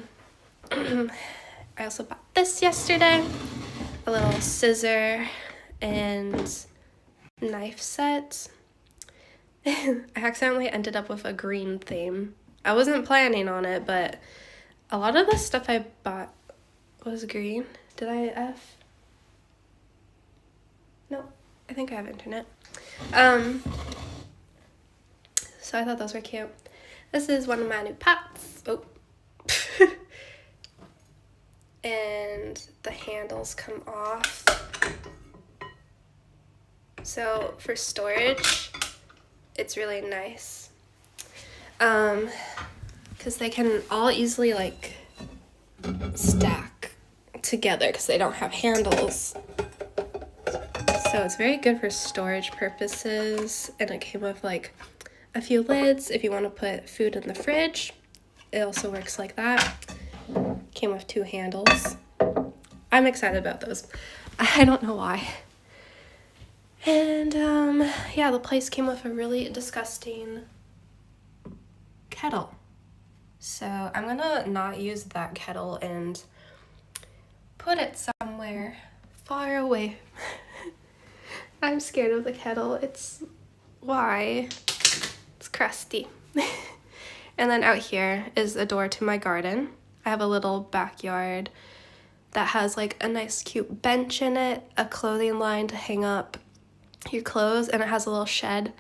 also bought this yesterday, a little scissor and knife set. I accidentally ended up with a green theme. I wasn't planning on it, but a lot of the stuff I bought was green. Did I F? No, I think I have internet. So I thought those were cute. This is one of my new pots. Oh. And the handles come off. So for storage, it's really nice. Because they can all easily like stack together because they don't have handles. So it's very good for storage purposes, and it came with like a few lids if you want to put food in the fridge. It also works like that. Came with 2 handles. I'm excited about those. I don't know why. And yeah, the place came with a really disgusting kettle. So I'm gonna not use that kettle and put it somewhere far away. I'm scared of the kettle. It's why? It's crusty. And then out here is a door to my garden. I have a little backyard that has like a nice cute bench in it, a clothing line to hang up your clothes, and it has a little shed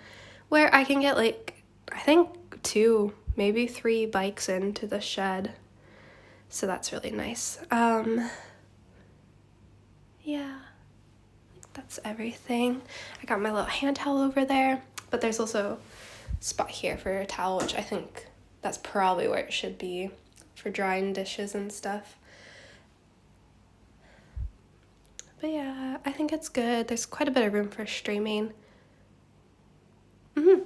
where I can get like, I think 2, maybe 3 bikes into the shed. So that's really nice. Yeah, that's everything. I got my little hand towel over there, but there's also a spot here for a towel, which I think that's probably where it should be for drying dishes and stuff. But yeah, I think it's good. There's quite a bit of room for streaming. And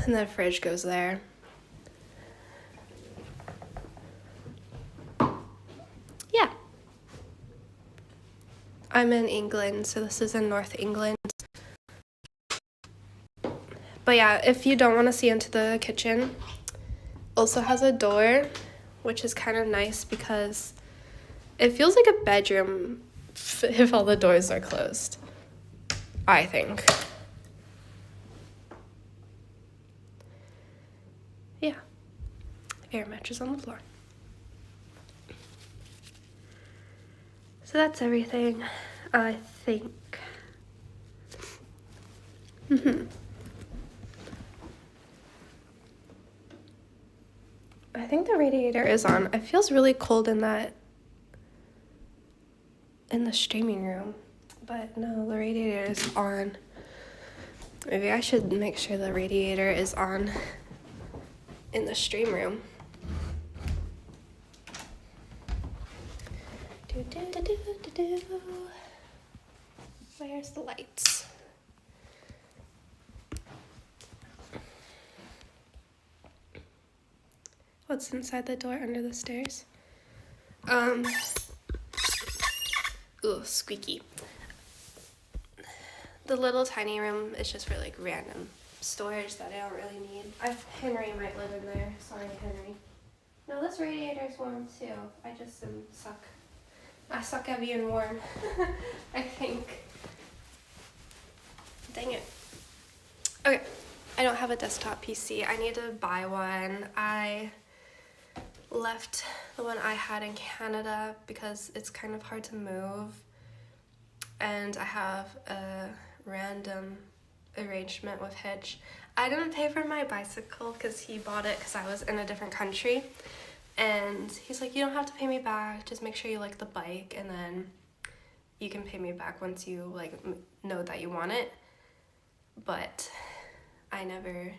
the fridge goes there. Yeah. I'm in England, so this is in North England. But yeah, if you don't want to see into the kitchen, also has a door, which is kind of nice because it feels like a bedroom if all the doors are closed, I think. Yeah, air mattress on the floor. So that's everything, I think. I think the radiator is on. It feels really cold in the streaming room, but no, the radiator is on. Maybe I should make sure the radiator is on in the stream room. Where's the lights? What's inside the door under the stairs? Ooh, squeaky. The little tiny room is just for like random storage that I don't really need. Henry might live in there. Sorry, Henry. No, this radiator is warm too. I just suck. I suck at being warm. I think. Dang it. Okay, I don't have a desktop PC. I need to buy one. I left the one I had in Canada because it's kind of hard to move. And I have a random arrangement with Hitch. I didn't pay for my bicycle because he bought it because I was in a different country. And he's like, you don't have to pay me back, just make sure you like the bike and then you can pay me back once you like know that you want it. But I never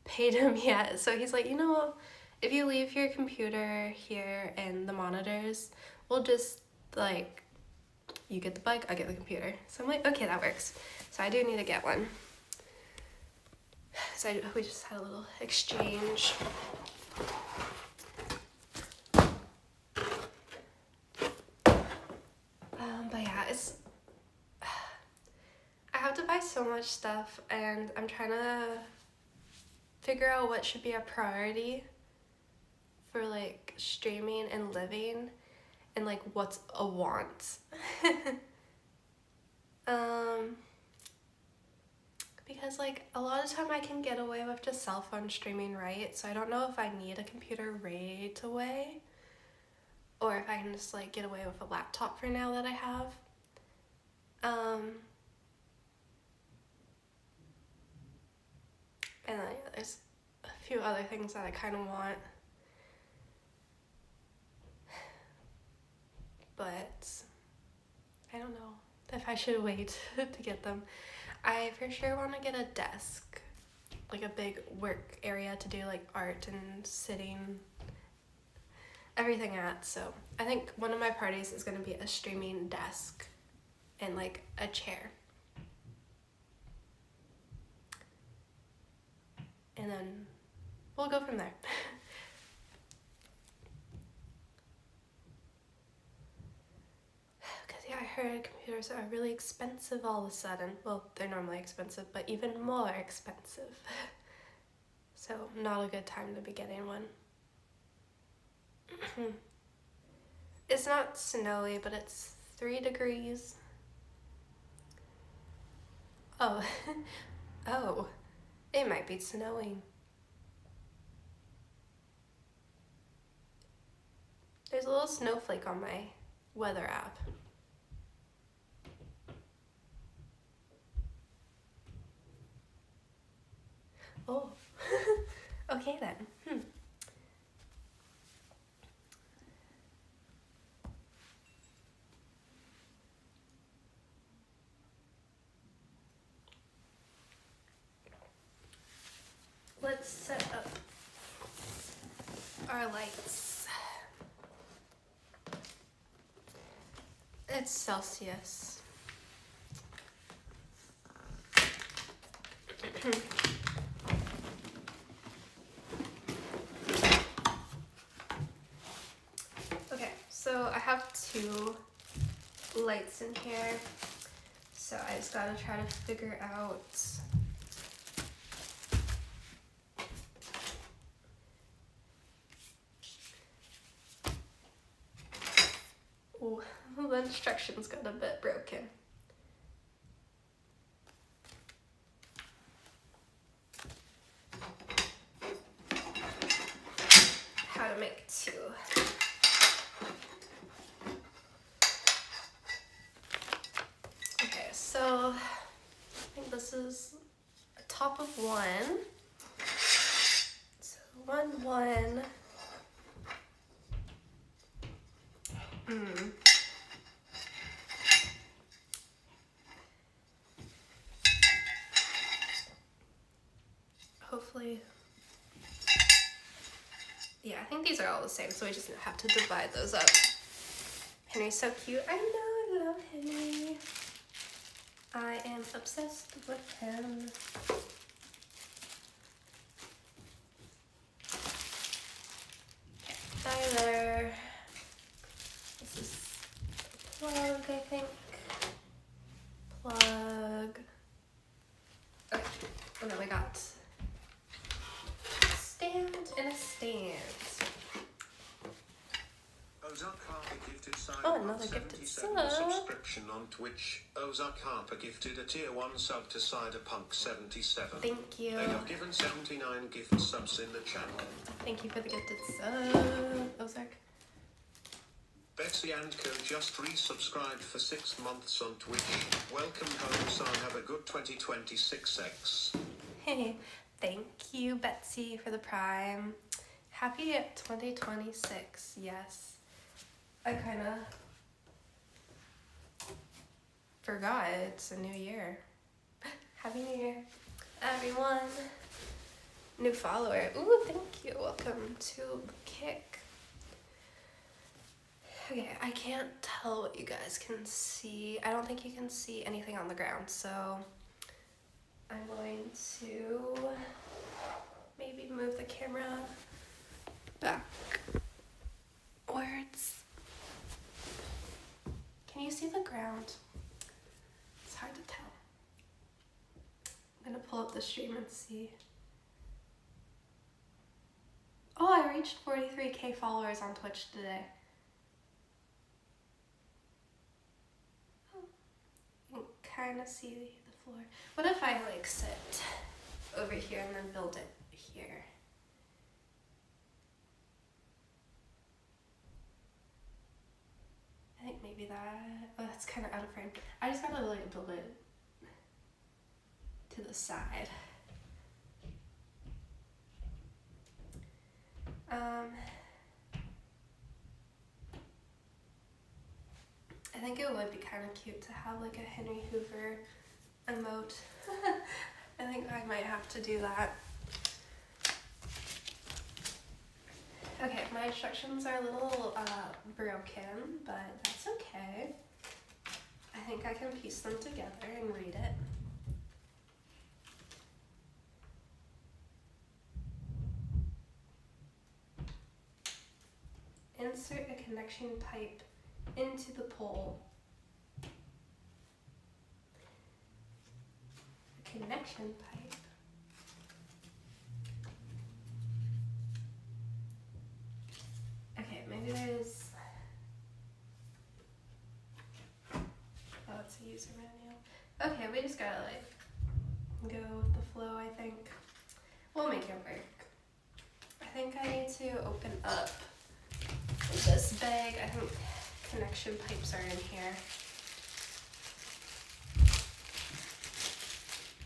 paid him yet. So he's like, you know, if you leave your computer here and the monitors, we'll just like, you get the bike, I get the computer. So I'm like, okay, that works. So I do need to get one. So we just had a little exchange. But yeah, I have to buy so much stuff and I'm trying to figure out what should be a priority for like streaming and living and like what's a want. Because like a lot of time I can get away with just cell phone streaming, right? So I don't know if I need a computer right away or if I can just like get away with a laptop for now that I have. And then there's a few other things that I kind of want. But I don't know if I should wait to get them. I for sure want to get a desk, like a big work area to do like art and sitting, everything at. So I think one of my parties is going to be a streaming desk and like a chair. And then we'll go from there. Yeah, I heard computers are really expensive all of a sudden. Well, they're normally expensive, but even more expensive. So, not a good time to be getting one. It's not snowy, but it's 3 degrees. Oh, oh, it might be snowing. There's a little snowflake on my weather app. Oh. Okay then. Let's set up our lights. It's Celsius. Okay, so I have 2 lights in here, so I just gotta try to figure out oh, the instructions got a bit broken. How to make 2. Okay, so I think this is a top of 1. So 1. Hopefully, yeah, I think these are all the same, so we just have to divide those up. Henry's so cute. I know, I love Henry. I am obsessed with him. Tyler. This is a plug, I think. Plug. Okay, and then we got stand and a stand. Ozark Harper gifted side Oh, another gifted 77 sub. subscription on Twitch. Ozark Harper gifted a tier 1 sub to Cyberpunk 77. Thank you. They have given 79 gift subs in the channel. Thank you for the gifted sub, Ozark. Betsy and Co just resubscribed for 6 months on Twitch. Welcome home, son. Have a good 2026X. Hey, thank you, Betsy, for the prime. Happy 2026, yes. I kind of forgot it's a new year. Happy New Year, everyone. New follower. Ooh, thank you. Welcome to the kick. Okay, I can't tell what you guys can see. I don't think you can see anything on the ground, so I'm going to maybe move the camera back where it's... Can you see the ground? It's hard to tell. I'm gonna pull up the stream and see. Oh, I reached 43k followers on Twitch today. Oh, you can kind of see the floor. What if I like sit over here and then build it here? I think maybe that, oh, that's kind of out of frame. I just gotta like build it to the side. I think it would be kind of cute to have like a Henry Hoover emote. I think I might have to do that. Okay, my instructions are a little broken, but that's okay. I think I can piece them together and read it. Insert a connection pipe into the pole. A connection pipe. Okay, maybe there's... Oh, it's a user manual. Okay, we just gotta like go with the flow, I think. We'll make it work. I think I need to open up this bag. I think connection pipes are in here.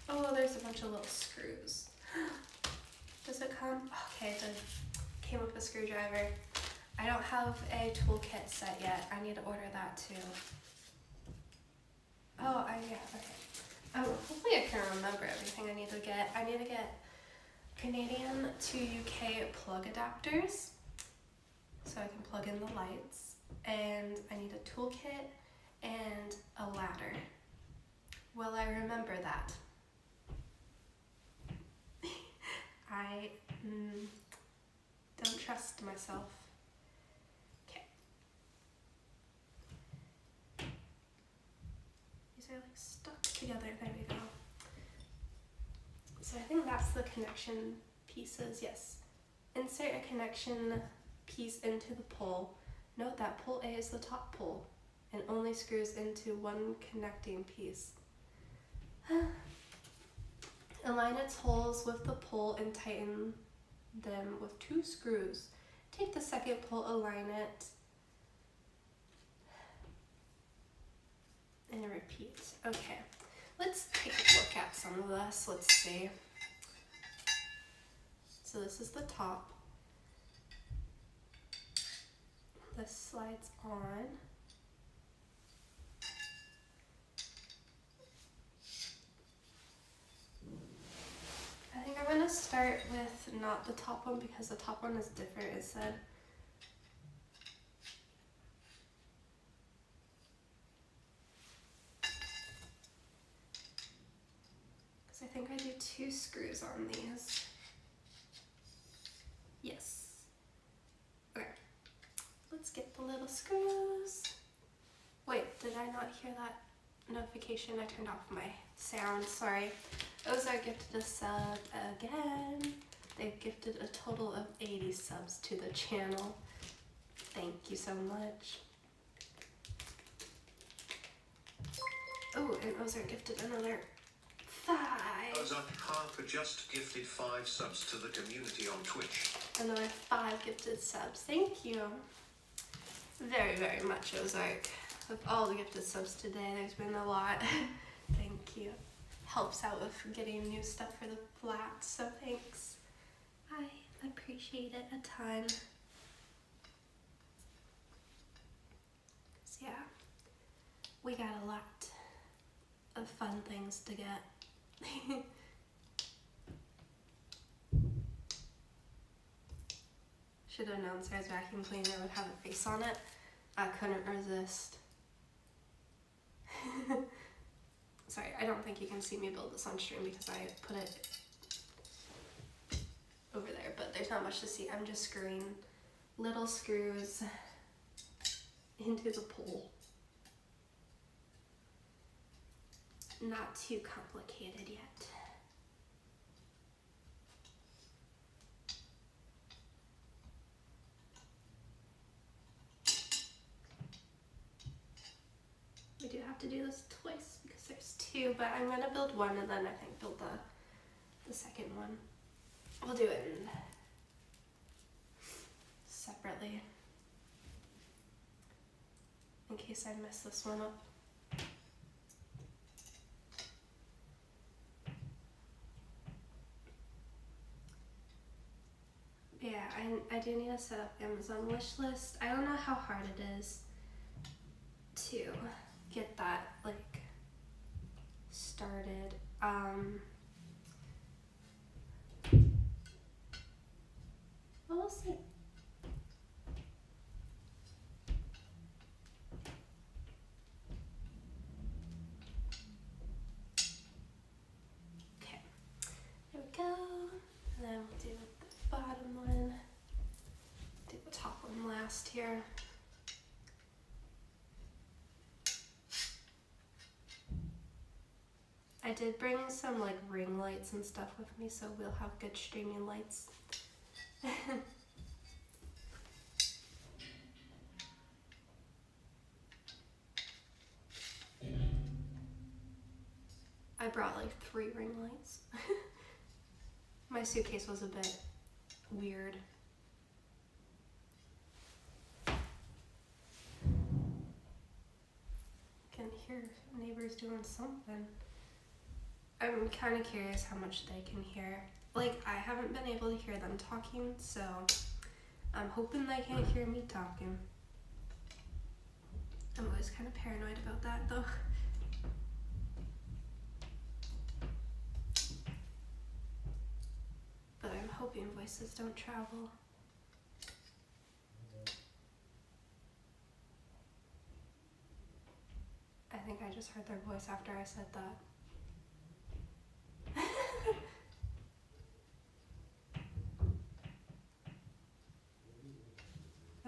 Oh, there's a bunch of little screws. Does it come? Okay, it came with a screwdriver. I don't have a toolkit set yet. I need to order that too. Oh, yeah, okay. Oh, hopefully I can remember everything I need to get. I need to get Canadian to UK plug adapters so I can plug in the lights. And I need a toolkit and a ladder. Will I remember that? I don't trust myself. Okay. These are like stuck together. There we go. So I think that's the connection pieces. Yes. Insert a connection piece into the pole. Note that pole A is the top pole and only screws into one connecting piece. Align its holes with the pole and tighten them with 2 screws. Take the second pole, align it, and repeat. Okay, let's take a look at some of this. Let's see. So this is the top. This slides on. I think I'm going to start with not the top one because the top one is different, it said. Because I think I do 2 screws on these. Yes. Okay. Let's get the little screws. Wait, did I not hear that notification? I turned off my sound, sorry. Ozark gifted a sub again. They've gifted a total of 80 subs to the channel. Thank you so much. Oh, and Ozark gifted another 5. Ozark Harper just gifted 5 subs to the community on Twitch. Another 5 gifted subs. Thank you very, very much, Ozark. With all the gifted subs today, there's been a lot. Thank you. Helps out with getting new stuff for the flat, so thanks. I appreciate it a ton. So yeah, we got a lot of fun things to get. Should have known Sarah's vacuum cleaner would have a face on it. I couldn't resist. Sorry, I don't think you can see me build this on stream because I put it over there, but there's not much to see. I'm just screwing little screws into the pole. Not too complicated yet. We do have to do this twice because there's 2, but I'm gonna build one and then I think build the second one. We'll do it separately in case I mess this one up. Yeah, I do need to set up Amazon wish list. I don't know how hard it is to get that like started. Well, we'll see. Okay, there we go. And then we'll do the bottom one. Do the top one last here. I did bring some like ring lights and stuff with me, so we'll have good streaming lights. I brought like 3 ring lights. My suitcase was a bit weird. Can hear neighbors doing something. I'm kind of curious how much they can hear. like, I haven't been able to hear them talking, so I'm hoping they can't hear me talking. I'm always kind of paranoid about that, though. But I'm hoping voices don't travel. I think I just heard their voice after I said that.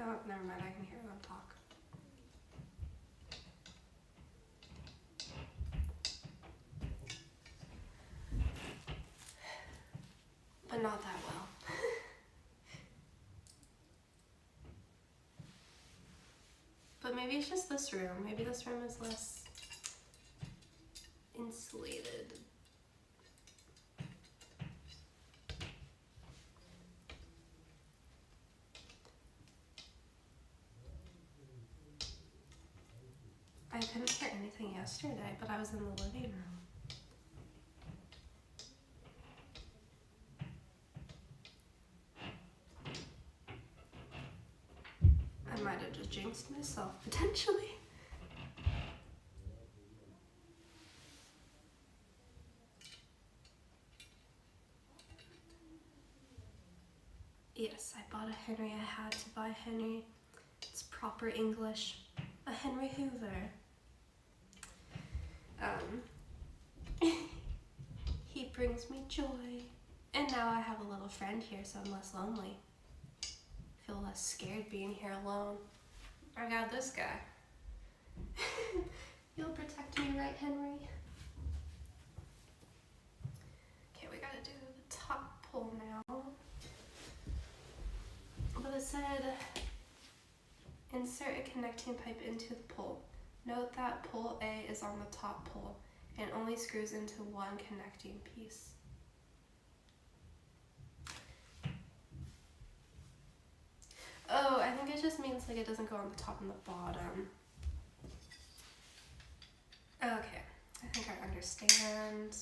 Oh, never mind, I can hear them talk. But not that well. But maybe it's just this room. Maybe this room is less insulated. I couldn't hear anything yesterday, but I was in the living room. I might have just jinxed myself, potentially. Yes, I bought a Henry. I had to buy Henry. It's proper English. A Henry Hoover. He brings me joy. And now I have a little friend here, so I'm less lonely. Feel less scared being here alone. I got this guy. You'll protect me, right, Henry? Okay, we gotta do the top pull now. But it said, insert a connecting pipe into the pull. Note that pull A is on the top pull and only screws into one connecting piece. Oh, I think it just means like it doesn't go on the top and the bottom. Okay, I think I understand.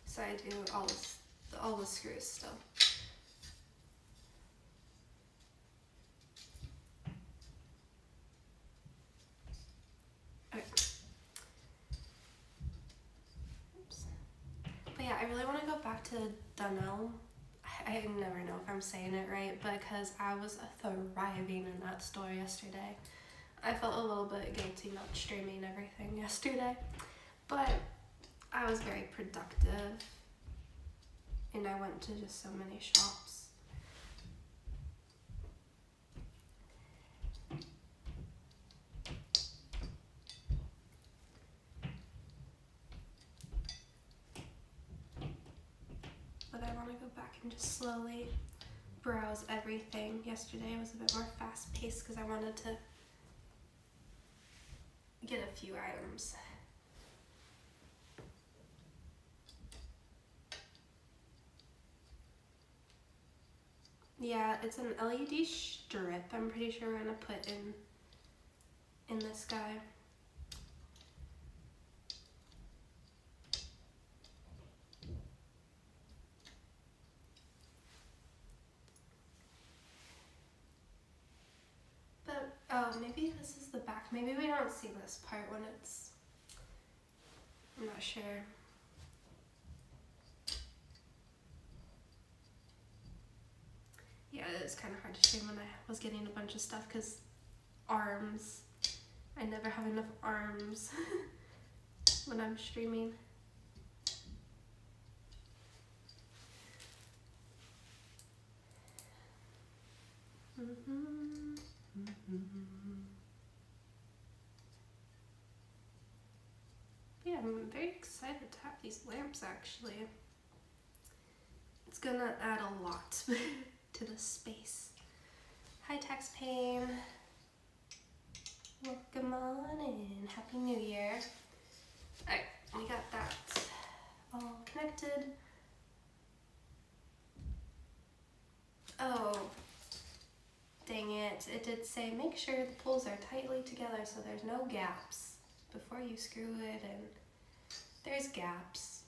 So I do all the screws still. Okay. Oops. But yeah, I really want to go back to Dunelm. I never know if I'm saying it right, because I was thriving in that store yesterday. I felt a little bit guilty not streaming everything yesterday, but I was very productive, and I went to just so many shops. But I want to go back and just slowly browse everything. Yesterday was a bit more fast-paced because I wanted to get a few items. Yeah, it's an LED strip. I'm pretty sure we're gonna put in this guy. But oh, maybe this is the back. Maybe we don't see this part when it's. I'm not sure. Yeah, it is kind of hard to stream when I was getting a bunch of stuff because arms. I never have enough arms when I'm streaming. Yeah, I'm very excited to have these lamps actually. It's gonna add a lot to the space. Hi Tax Pain. Welcome on in. Happy New Year. Alright, we got that all connected. Oh, dang it. It did say make sure the pulls are tightly together so there's no gaps before you screw it in. There's gaps.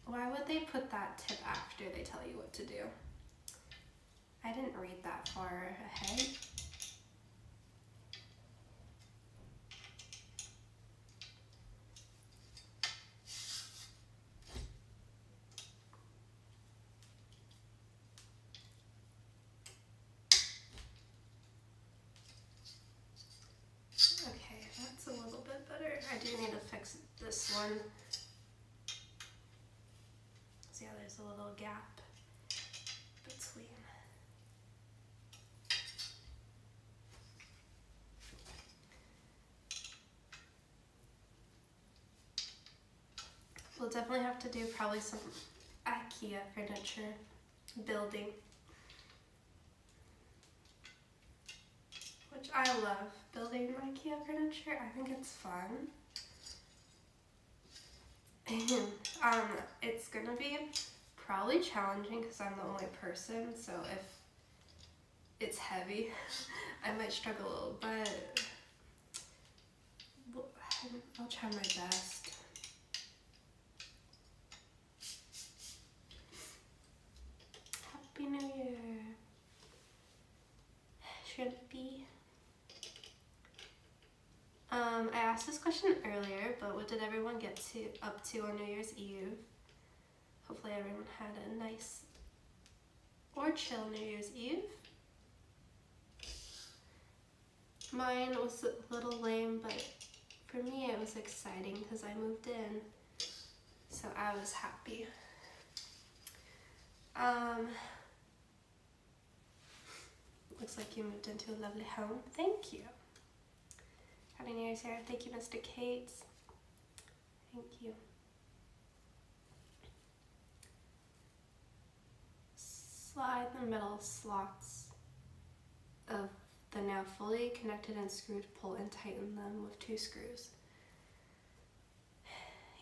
Why would they put that tip after they tell you what to do? I didn't read that far ahead. Okay, that's a little bit better. I do need to fix this one. So yeah, there's a little gap between. We'll definitely have to do probably some IKEA furniture building, which I love building IKEA furniture. I think it's fun. And it's gonna be probably challenging because I'm the only person, so if it's heavy, I might struggle a little, but I'll try my best. Happy New Year. Should it be? I asked this question earlier, but what did everyone get up to on New Year's Eve? Hopefully everyone had a nice or chill New Year's Eve. Mine was a little lame, but for me it was exciting because I moved in, so I was happy. Looks like you moved into a lovely home. Thank you. Happy New Year, Sarah. Thank you, Mr. Cates. Thank you. Slide the metal slots of the now fully connected and screwed, pull and tighten them with 2 screws.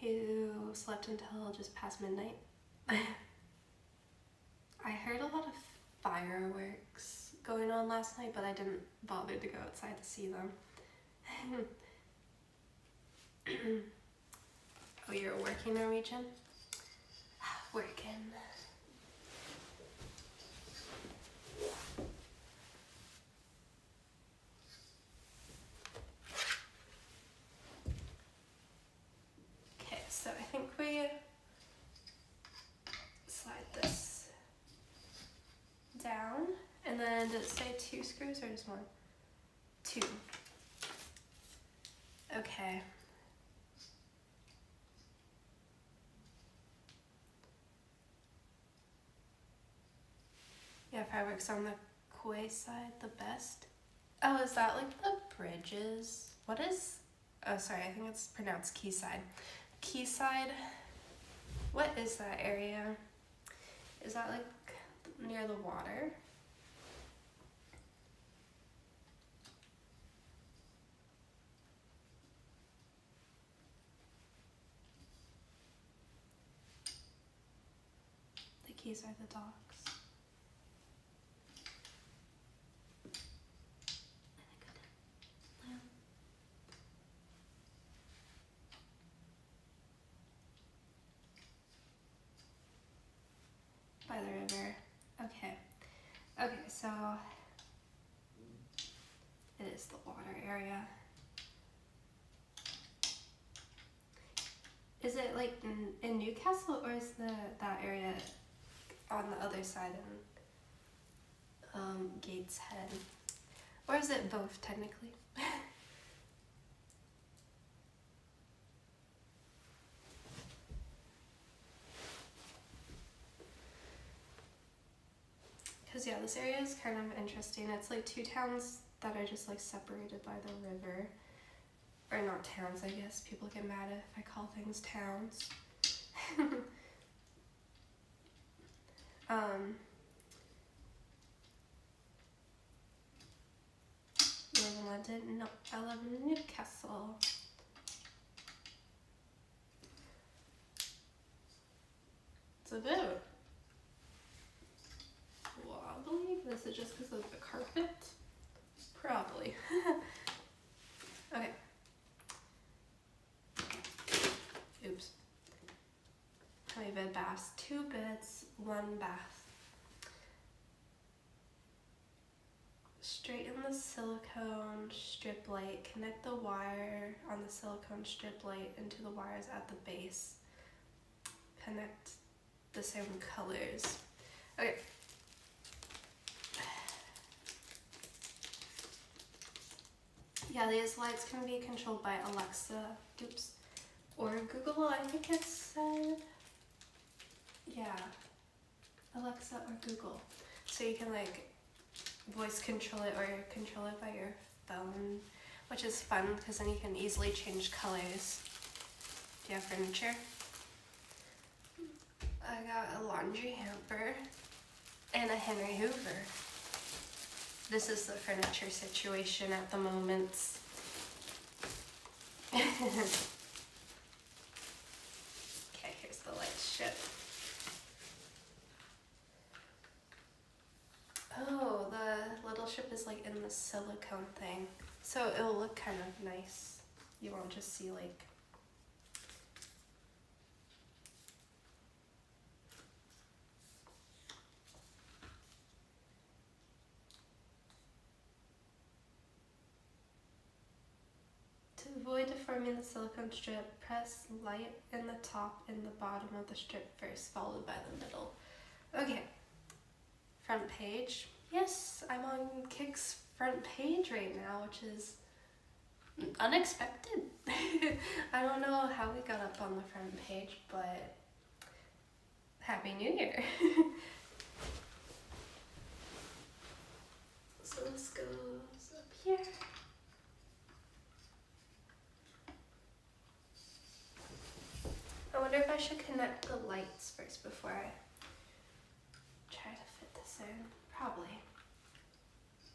You slept until just past midnight. I heard a lot of fireworks going on last night, but I didn't bother to go outside to see them. Oh, you're a working Norwegian? Working. Okay, so I think we slide this down, and then did it say 2 screws or just 1? 2. Okay. Yeah, fireworks on the quay side, the best. Oh, is that like the bridges? What is, oh sorry, I think it's pronounced quayside. Quayside, what is that area? Is that like near the water? The quays are the docks. By the river. Okay. Okay, so it is the water area. Is it like in Newcastle, or is that area on the other side in Gateshead? Or is it both technically? Because yeah, this area is kind of interesting. It's like 2 towns that are just like separated by the river. Or not towns, I guess. People get mad if I call things towns. You live in London? No, I live in Newcastle. It's a bit wobbly. This is just because of the carpet? Probably. Okay. 2 beds, 1 bath. Straighten the silicone strip light. Connect the wire on the silicone strip light into the wires at the base. Connect the same colors. Okay. Yeah, these lights can be controlled by Alexa, oops, or Google. I think it said, yeah, Alexa or Google. So you can like voice control it or control it by your phone, which is fun because then you can easily change colors. Do you have furniture? I got a laundry hamper and a Henry Hoover. This is the furniture situation at the moment. Okay, here's the light strip. Oh, the little strip is like in the silicone thing. So it'll look kind of nice. You won't just see like to avoid deforming the silicone strip, press light in the top and the bottom of the strip first, followed by the middle. Okay. Front page. Yes, I'm on Kik's front page right now, which is unexpected. I don't know how we got up on the front page, but Happy New Year. So this goes up here. I wonder if I should connect the lights first before I try to fit this in. Probably.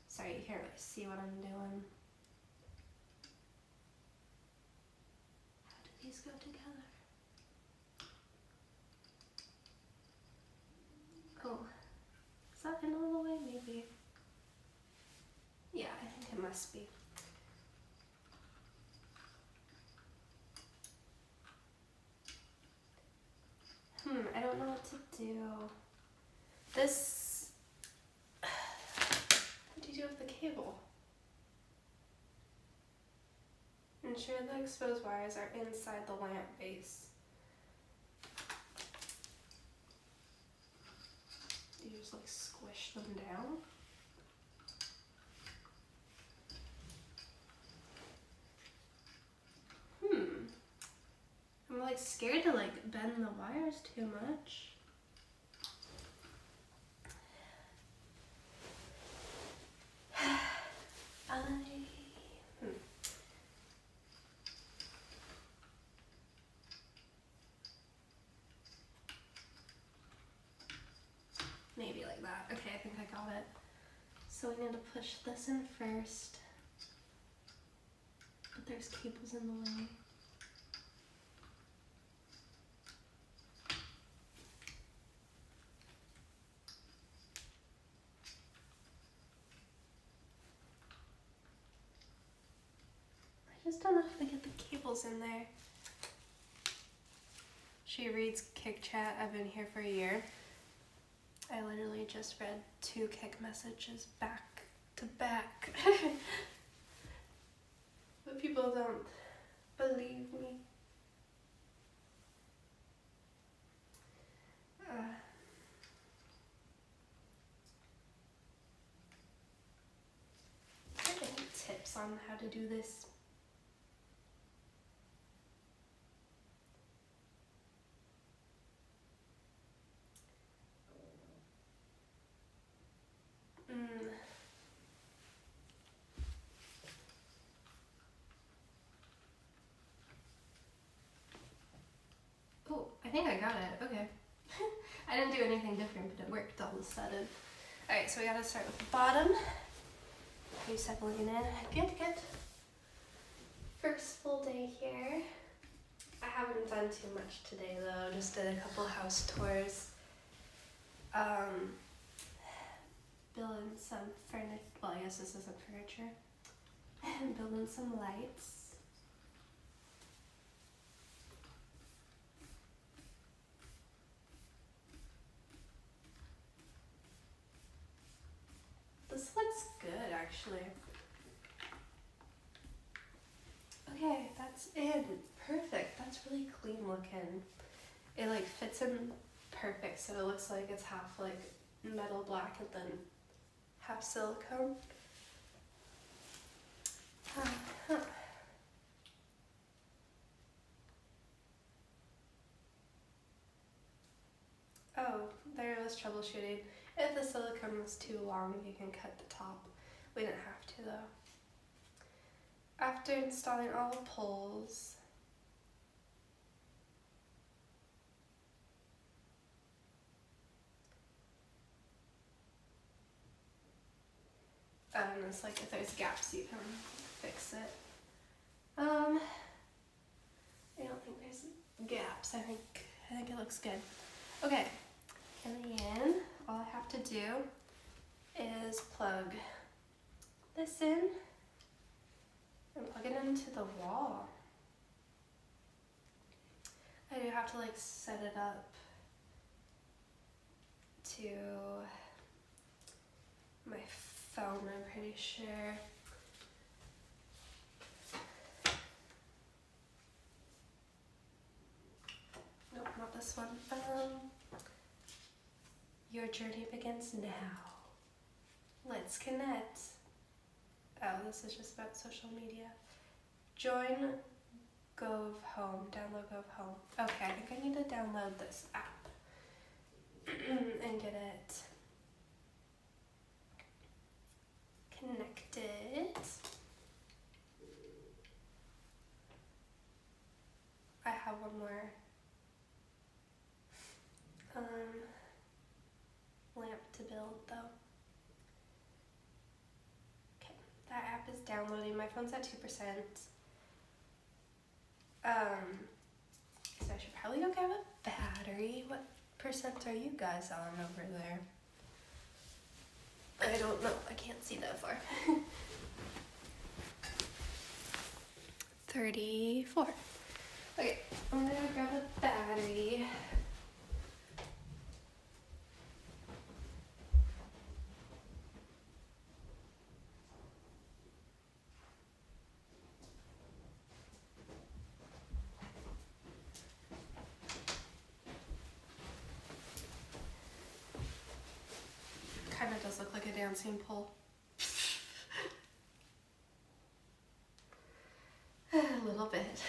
Sorry, you can't really see what I'm doing. How do these go together? Oh, is that in all the way? Maybe. Yeah, I think it must be. I don't know what to do. This, what do you do with the cable? Ensure the exposed wires are inside the lamp base. Do you just like squish them down? I'm like scared to like bend the wires too much. Maybe like that. Okay, I think I got it. So we need to push this in first. But there's cables in the way. I just don't know if I get the cables in there. She reads Kik chat. I've been here for a year. I literally just read 2 Kik messages back to back. But people don't believe me. Any tips on how to do this? Oh, I think I got it. Okay. I didn't do anything different, but it worked all of a sudden. Alright, so we gotta start with the bottom. Are you settling in? Good, good. First full day here. I haven't done too much today though, just did a couple house tours. Building some furniture, well I guess this isn't furniture. Building some lights. actually. Okay, that's in. Perfect. That's really clean looking. It like fits in perfect, so it looks like it's half like metal black and then half silicone. Oh, there was troubleshooting. If the silicone was too long, you can cut the top. We didn't have to though. After installing all the poles, it's like if there's gaps, you can fix it. I don't think there's gaps. I think it looks good. Okay, coming in, all I have to do is plug this in and plug it into the wall. I do have to like set it up to my phone, I'm pretty sure. Nope, not this one. Your journey begins now. Let's connect. Oh, this is just about social media. Join Gove Home. Download Gove Home. Okay, I think I need to download this app and get it connected. I have one more lamp to build though. Okay, that app is downloading. My phone's at 2%. So I should probably go grab a battery. What percent are you guys on over there? I don't know. I can't see that far. 34. Okay, I'm gonna grab a battery. Kind of does look like a dancing pole. A little bit.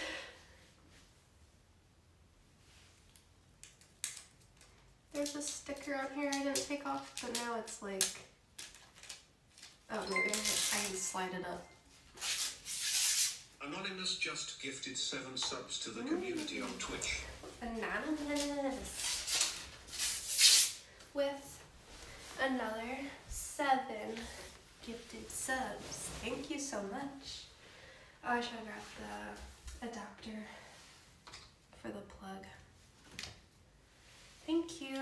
There's a sticker on here I didn't take off, but now it's like, oh, maybe I can slide it up. Anonymous just gifted 7 subs to the community on Twitch. Anonymous. With another 7 gifted subs. Thank you so much. Oh, I should have grabbed the adapter for the plug. Thank you,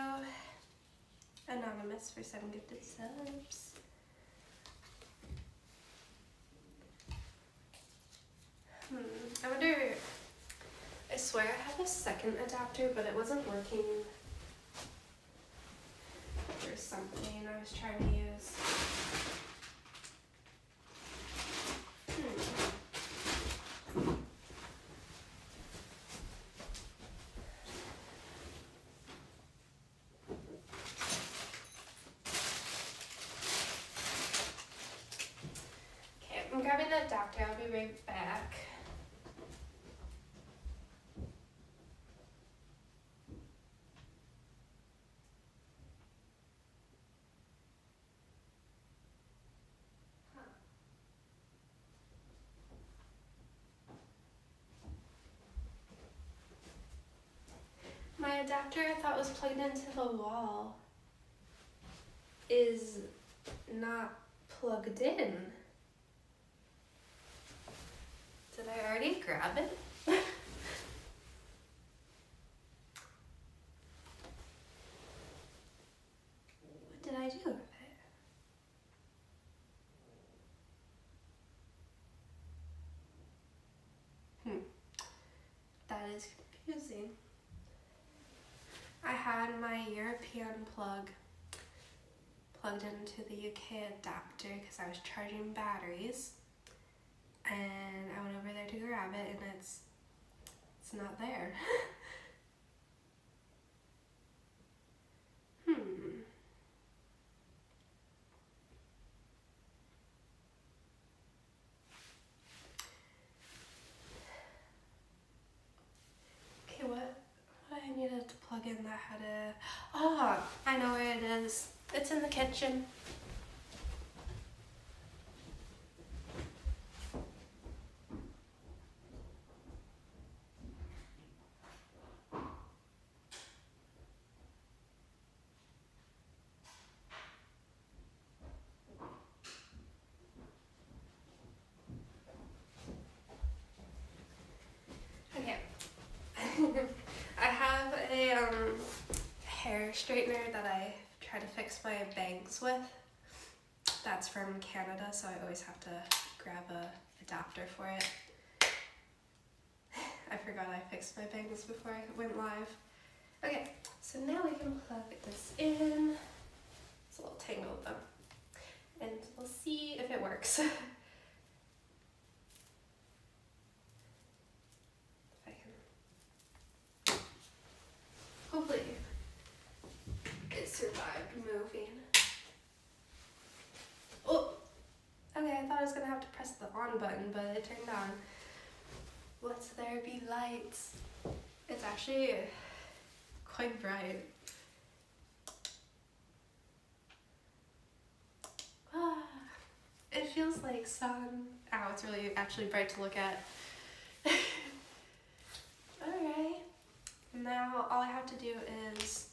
Anonymous, for 7 gifted subs. I wonder, I swear I had a second adapter, but it wasn't working for something I was trying to use. Okay, I'm grabbing the adapter. I'll be right back. My adapter I thought was plugged into the wall is not plugged in. Did I already grab it? What did I do with it? That is confusing. I had my European plug plugged into the UK adapter because I was charging batteries, and I went over there to grab it and it's not there. Okay, what I needed to plug in that had a... Oh, I know where it is. It's in the kitchen. Okay. I have a hair straightener that I try to fix my bangs with. That's from Canada, so I always have to grab a adapter for it. I forgot I fixed my bangs before I went live. Okay, so now we can plug this in. It's a little tangled though. And we'll see if it works. If I can... Hopefully it survived moving. Oh! Okay, I thought I was gonna have to press the on button, but it turned on. Let there be lights. It's actually quite bright. Ah, it feels like sun. Ow, it's really actually bright to look at. Alright, now all I have to do is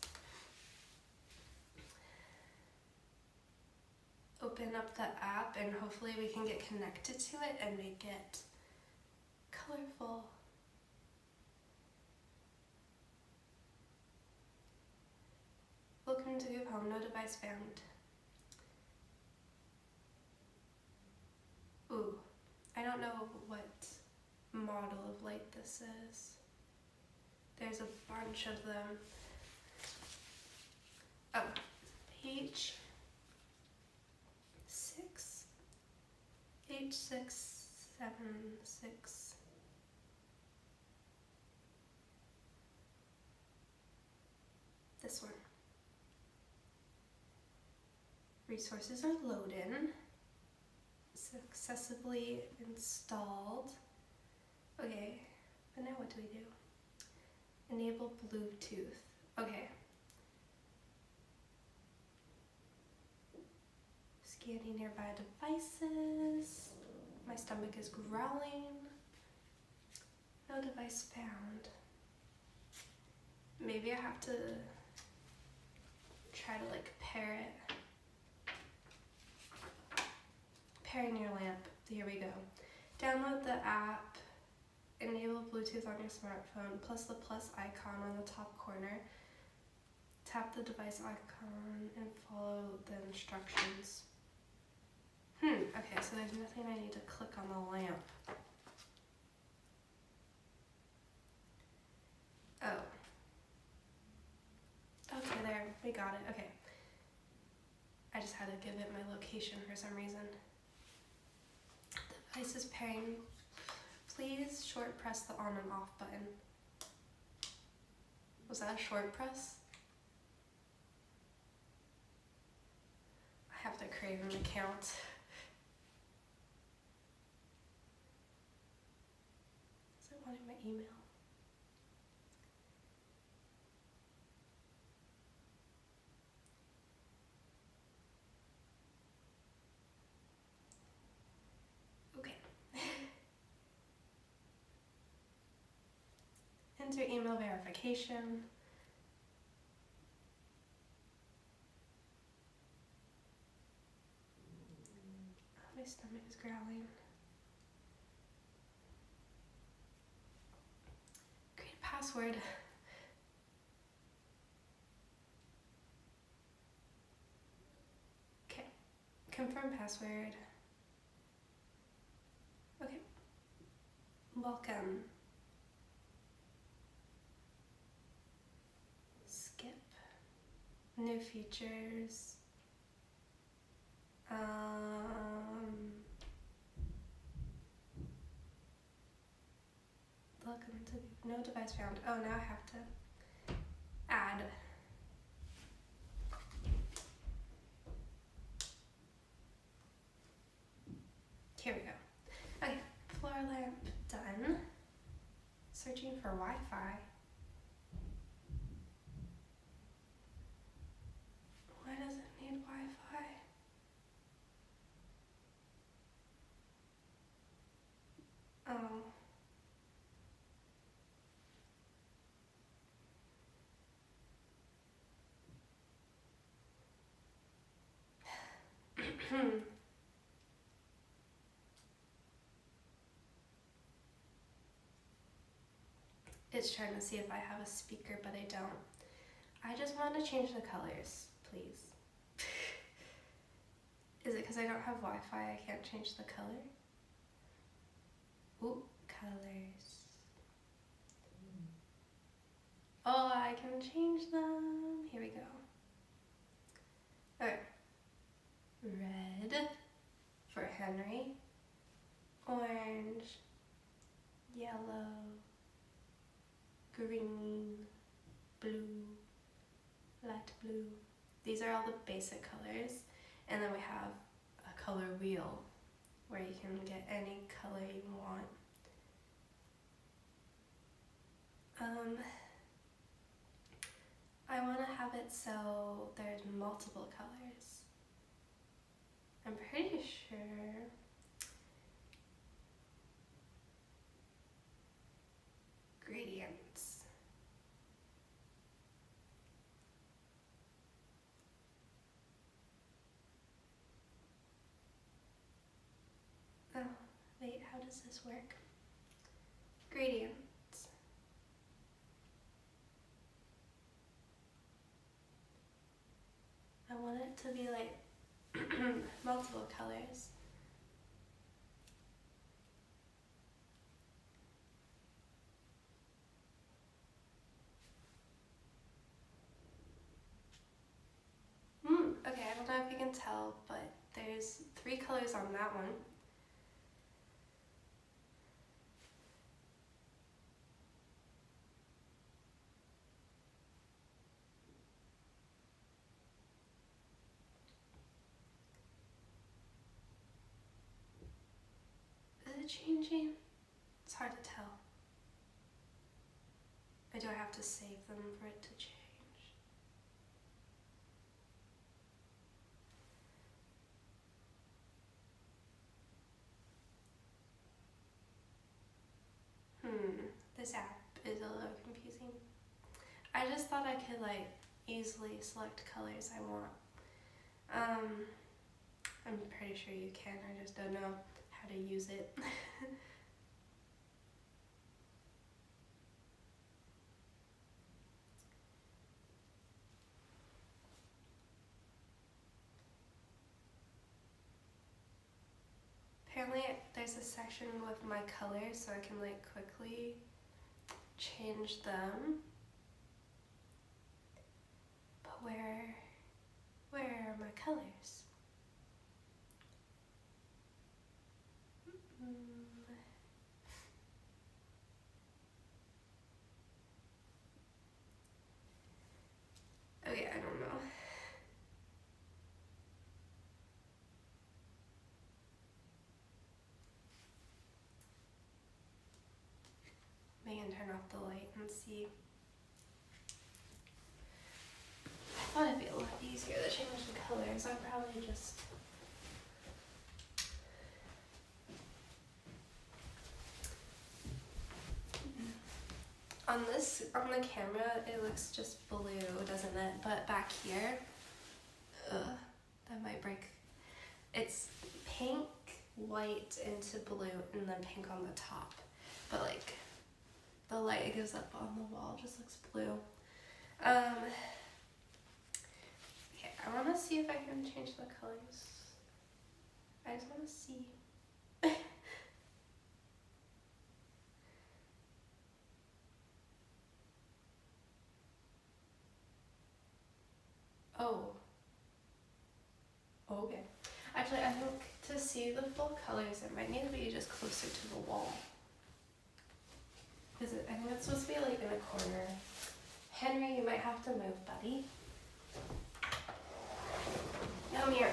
open up the app and hopefully we can get connected to it and make it colorful. Welcome to Google Home, no device found. Ooh, I don't know what model of light this is. There's a bunch of them. Oh, H6, H676. This one. Resources are loading. Successfully installed. Okay, but now what do we do? Enable Bluetooth. Okay. Scanning nearby devices. My stomach is growling. No device found. Maybe I have to try to like pair it. Pairing your lamp. Here we go. Download the app. Enable Bluetooth on your smartphone. Plus the plus icon on the top corner. Tap the device icon and follow the instructions. Okay, so there's nothing I need to click on the lamp. Oh. Okay, there. We got it. Okay. I just had to give it my location for some reason. Device is pairing. Please short press the on and off button. Was that a short press? I have to create an account. Is it wanting my email? Enter email verification. My stomach is growling. Create a password. Okay. Confirm password. Okay. Welcome. Skip. New features. Welcome to no device found. Oh, now I have to add. Here we go. Okay, floor lamp done. Searching for Wi-Fi. Why does it need Wi-Fi? Oh. It's trying to see if I have a speaker, but I don't. I just want to change the colors, please. Is it because I don't have Wi-Fi I can't change the color? Ooh, colors. Oh, I can change them. Here we go. Okay. Red for Henry. Orange. Yellow. Green. Blue. Light blue. These are all the basic colors. And then we have a color wheel where you can get any color you want. I want to have it so there's multiple colors. I'm pretty sure gradients. Oh, wait, how does this work? Gradients. I want it to be like multiple colors. Okay, I don't know if you can tell, but there's 3 colors on that one. Is it changing? It's hard to tell. Or do I have to save them for it to change? This app is a little confusing. I just thought I could like easily select colors I want. I'm pretty sure you can, I just don't know how to use it. Apparently there's a section with my colors so I can like quickly change them. But where are my colors? Okay, I don't know. Megan, turn off the light and see. I thought it'd be a lot easier to change the colors. I'd probably just on the camera it looks just blue, doesn't it? But back here, that might break. It's pink, white into blue, and then pink on the top. But like the light it gives up on the wall just looks blue. Okay, I want to see if I can change the colors. I just want to see. Oh. Okay. Actually, I think to see the full colors, it might need to be just closer to the wall. Is it? I think it's supposed to be like in a corner. Henry, you might have to move, buddy. Come here.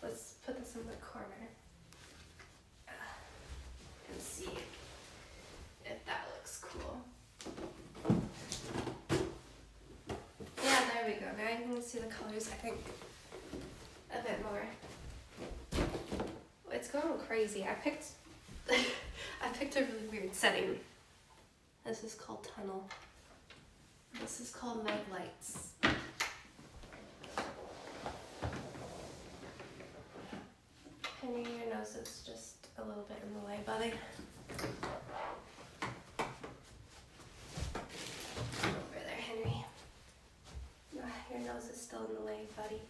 Let's put this in the corner and see if that looks cool. Yeah, there we go. Now you can see the colors, I think, a bit more. It's going crazy. I picked a really weird setting. This is called Tunnel. This is called Meg Lights. Henry, your nose is just a little bit in the way, buddy. Over there, Henry. Your nose is still in the way, buddy.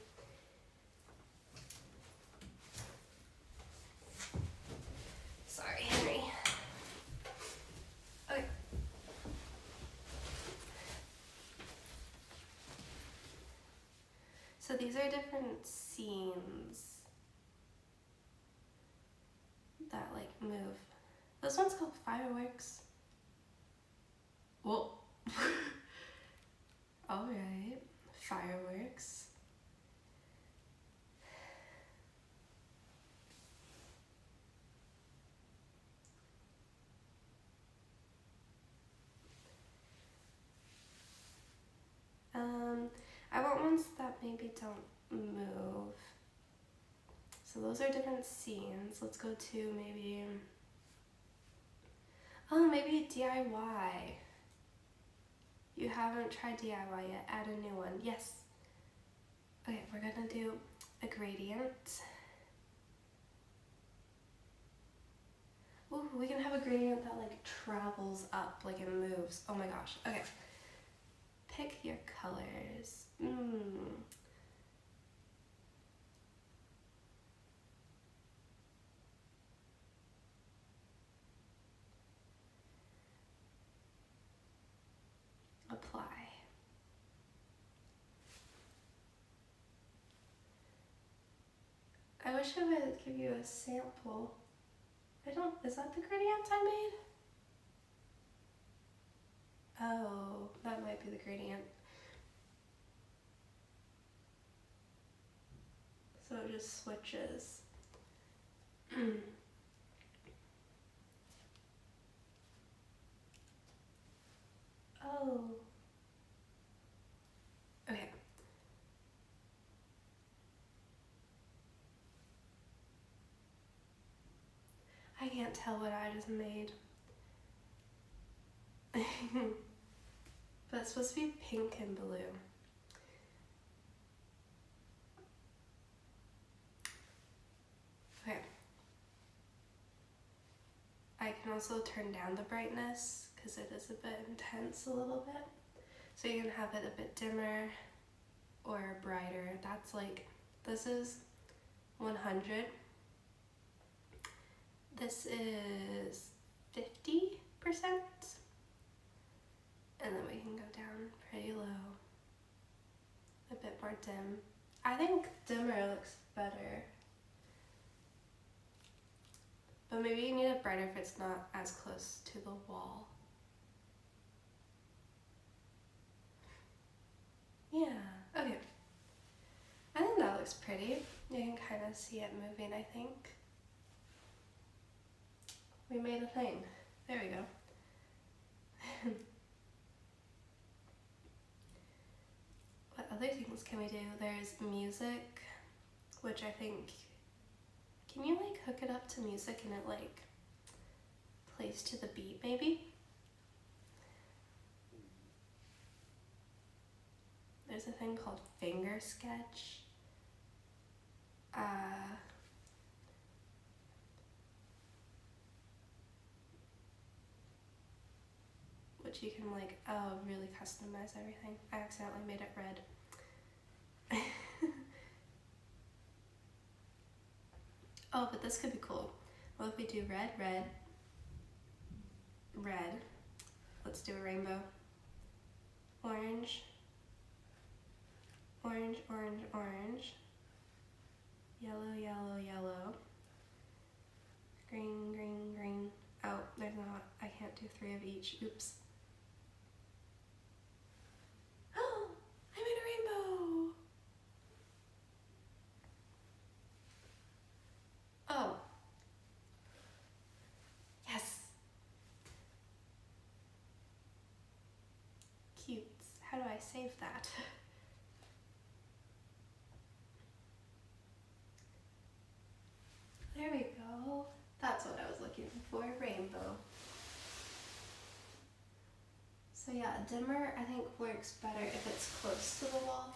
Sorry, Henry. Okay. So these are different scenes that like move. This one's called Fireworks. Well, alright, Fireworks. I want ones that maybe don't move. So those are different scenes. Let's go to maybe, maybe DIY. You haven't tried DIY yet, add a new one. Yes. Okay, we're gonna do a gradient. Ooh, we can have a gradient that like travels up, like it moves. Oh my gosh, okay. Pick your colors. Apply. I wish I would give you a sample. Is that the gradient I made? Oh, that might be the gradient. So it just switches. Oh. Okay. I can't tell what I just made. But it's supposed to be pink and blue. Okay. I can also turn down the brightness because it is a bit intense a little bit. So you can have it a bit dimmer or brighter. That's like, this is 100. This is 50%. And then we can go down pretty low. A bit more dim. I think dimmer looks better. But maybe you need it brighter if it's not as close to the wall. Yeah, okay. I think that looks pretty. You can kind of see it moving, I think. We made a thing. There we go. What other things can we do? There's music, which I think, can you like hook it up to music and it like plays to the beat maybe? There's a thing called finger sketch. Which you can like, really customize everything. I accidentally made it red. Oh, but this could be cool. What if we do red, red, red. Let's do a rainbow. Orange, orange, orange, orange. Yellow, yellow, yellow. Green, green, green. Oh, there's not, I can't do 3 3 of each. Oops. Oh, I made a rainbow. Oh. Yes. Cute. How do I save that? There we go. That's what I was looking for, rainbow. So yeah, dimmer I think works better if it's close to the wall.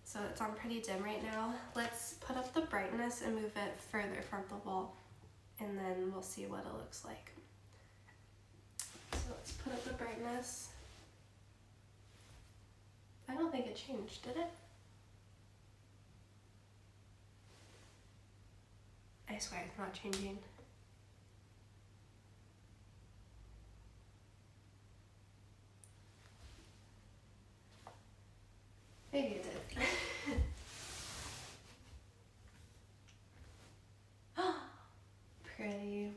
So it's on pretty dim right now. Let's put up the brightness and move it further from the wall, and then we'll see what it looks like. So let's put up the brightness. I don't think it changed, did it? I swear it's not changing. Maybe it did. Pretty.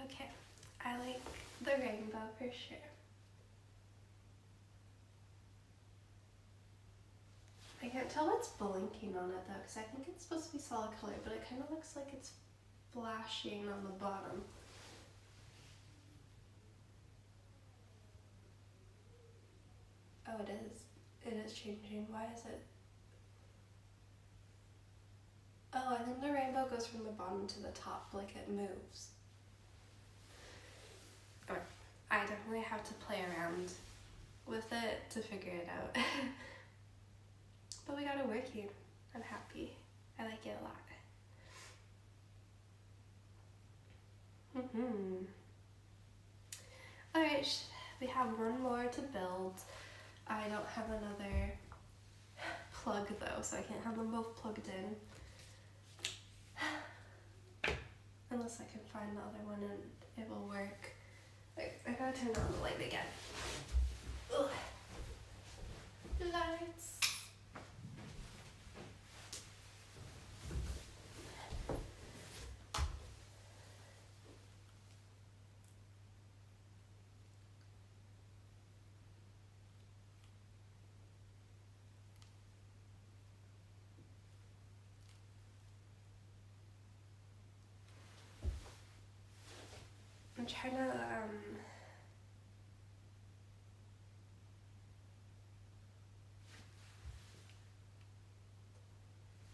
Okay, I like the rainbow for sure. I can't tell what's blinking on it though, because I think it's supposed to be solid color, but it kind of looks like it's flashing on the bottom. Oh, it is. It is changing. Why is it? Oh, I think the rainbow goes from the bottom to the top, like it moves. Okay. I definitely have to play around with it to figure it out. But we got it working. I'm happy. I like it a lot. Alright, we have one more to build. I don't have another plug though, so I can't have them both plugged in. Unless I can find the other one and it will work. Wait, I gotta turn on the light again. Ugh. Lights. I'm trying to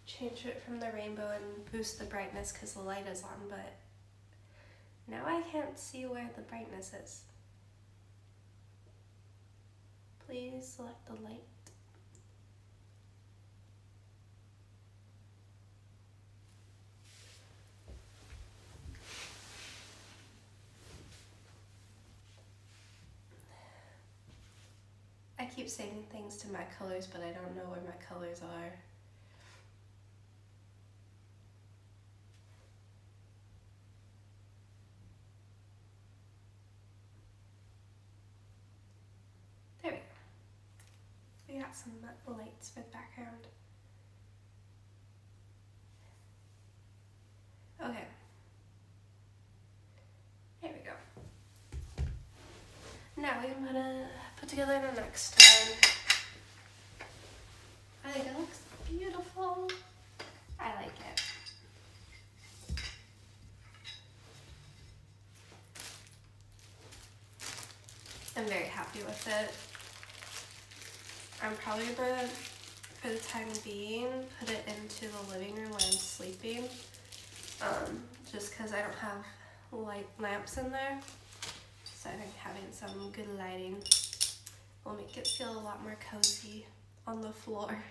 change it from the rainbow and boost the brightness because the light is on, but now I can't see where the brightness is. Please select the light. I keep saving things to my colors, but I don't know where my colors are. There we go. We got some lights for the background. Okay. There we go. Now we can put together the next one. I think it looks beautiful. I like it. I'm very happy with it. I'm probably gonna, for the time being, put it into the living room when I'm sleeping. Just because I don't have light lamps in there. So I think having some good lighting will make it feel a lot more cozy on the floor.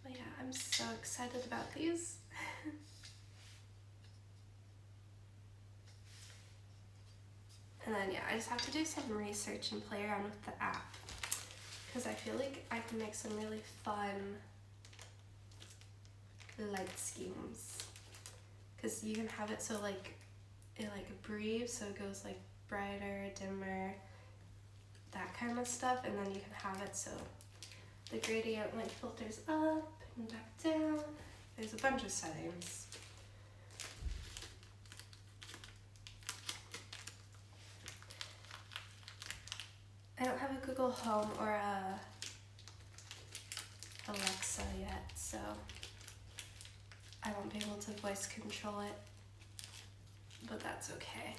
But yeah, I'm so excited about these. And then yeah, I just have to do some research and play around with the app, because I feel like I can make some really fun light schemes. Because you can have it so like it like breathes, so it goes like brighter, dimmer, that kind of stuff, and then you can have it so the gradient light filters up and back down. There's a bunch of settings. I don't have a Google Home or a Alexa yet, so I won't be able to voice control it, but that's okay.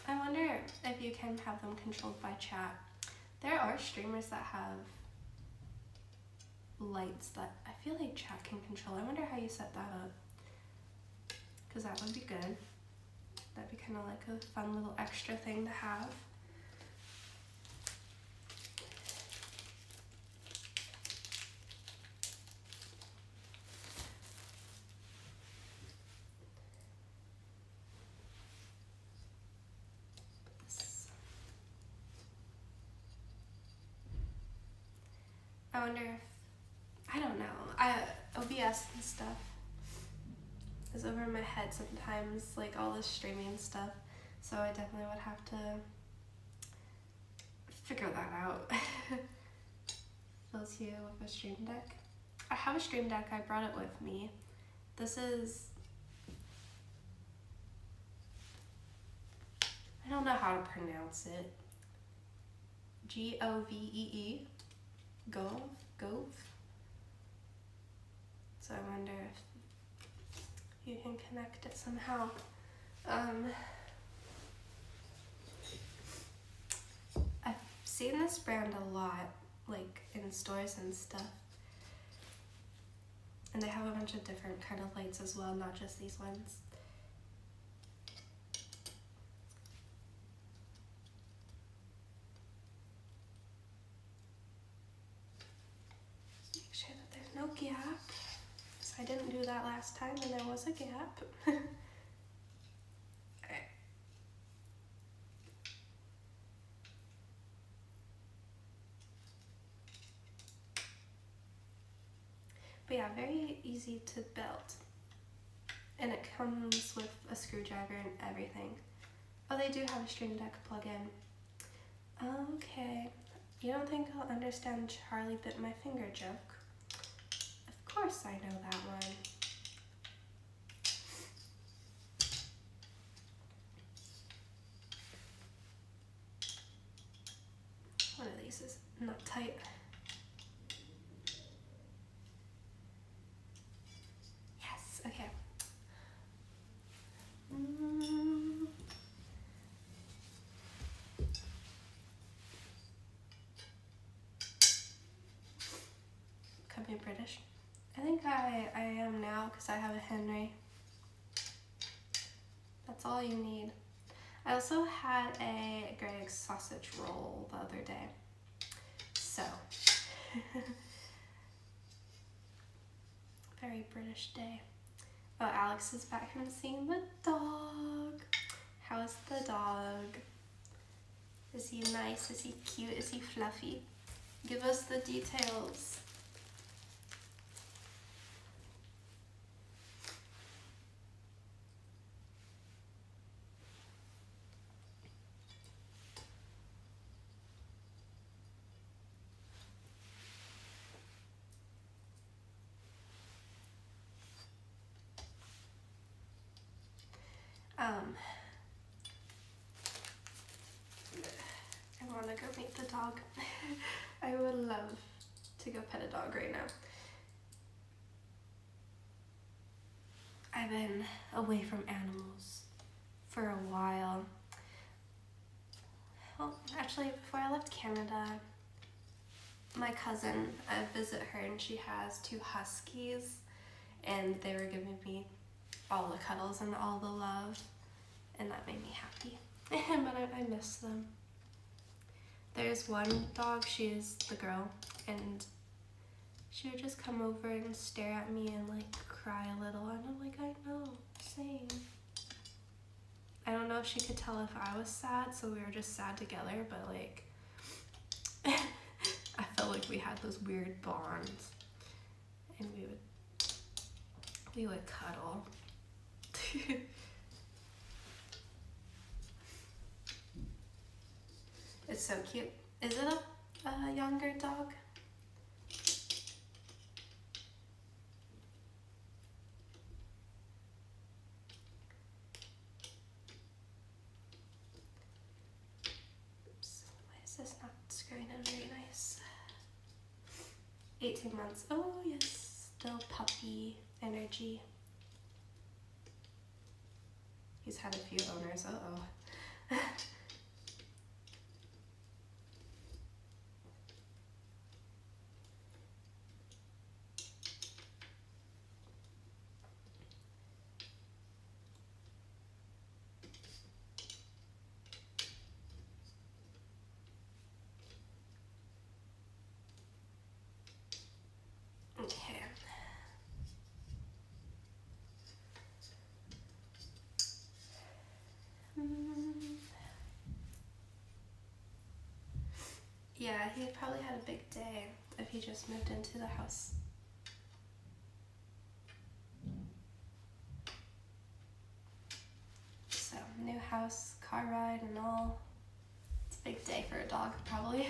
I wonder if you can have them controlled by chat. There are streamers that have lights that I feel like chat can control. I wonder how you set that up, because that would be good. That'd be kind of like a fun little extra thing to have. I wonder if, I don't know, OBS and stuff is over my head sometimes, like all this streaming stuff, so I definitely would have to figure that out. Those you with a Stream Deck? I have a Stream Deck, I brought it with me. This is, I don't know how to pronounce it. Govee. Gove. So I wonder if you can connect it somehow. I've seen this brand a lot, like in stores and stuff. And they have a bunch of different kind of lights as well, not just these ones. Make sure that there's no gap. So I didn't do that last time and there was a gap. Alright. But yeah, very easy to build. And it comes with a screwdriver and everything. Oh, they do have a Stream Deck plug-in. Okay. You don't think I'll understand Charlie bit my finger joke? Of course I know that one. One of these is not tight. Yes, okay. Could be British. I think I am now because I have a Henry. That's all you need. I also had a Greg's sausage roll the other day. So, very British day. Oh, Alex is back from seeing the dog. How's the dog? Is he nice? Is he cute? Is he fluffy? Give us the details. I want to go meet the dog. I would love to go pet a dog right now. I've been away from animals for a while. Well, actually, before I left Canada, my cousin, I visit her and she has 2 huskies, and they were giving me all the cuddles and all the love, and that made me happy. But I miss them. There's one dog, she's the girl, and she would just come over and stare at me and like cry a little, and I'm like, I know, same. I don't know if she could tell if I was sad, so we were just sad together, but like, I felt like we had those weird bonds, and we would We would cuddle. It's so cute. Is it a younger dog? Oops. Why is this not screwing in very nice? 18 months. Oh yes, still puppy energy. He's had a few owners. Uh-oh. Okay. Yeah, he probably had a big day if he just moved into the house. So, new house, car ride and all. It's a big day for a dog, probably.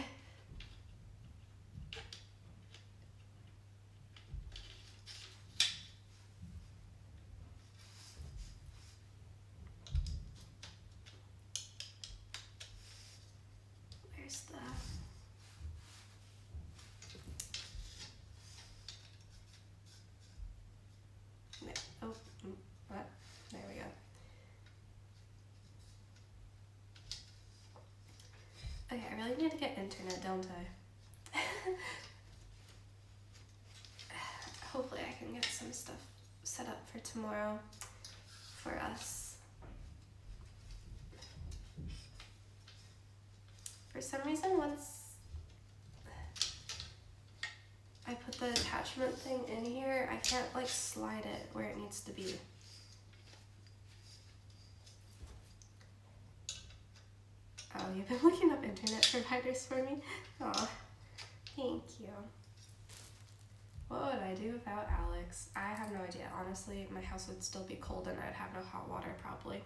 Where's the... No. Oh, what? There we go. Okay, I really need to get internet, don't I? Hopefully I can get some stuff set up for tomorrow for us. For some reason, once I put the attachment thing in here, I can't like slide it where it needs to be. Oh, you've been looking up internet providers for me? Aw, thank you. What would I do without Alex? I have no idea. Honestly, my house would still be cold and I'd have no hot water probably.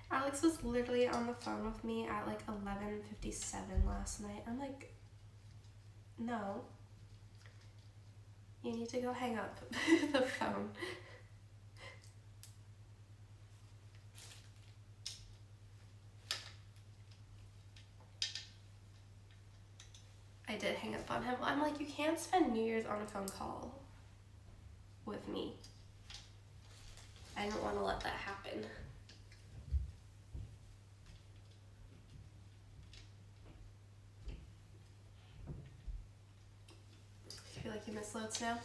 Alex was literally on the phone with me at like 11:57 last night. I'm like, no. You need to go hang up the phone. I did hang up on him. I'm like, you can't spend New Year's on a phone call with me. I don't want to let that happen. I feel like you miss loads now.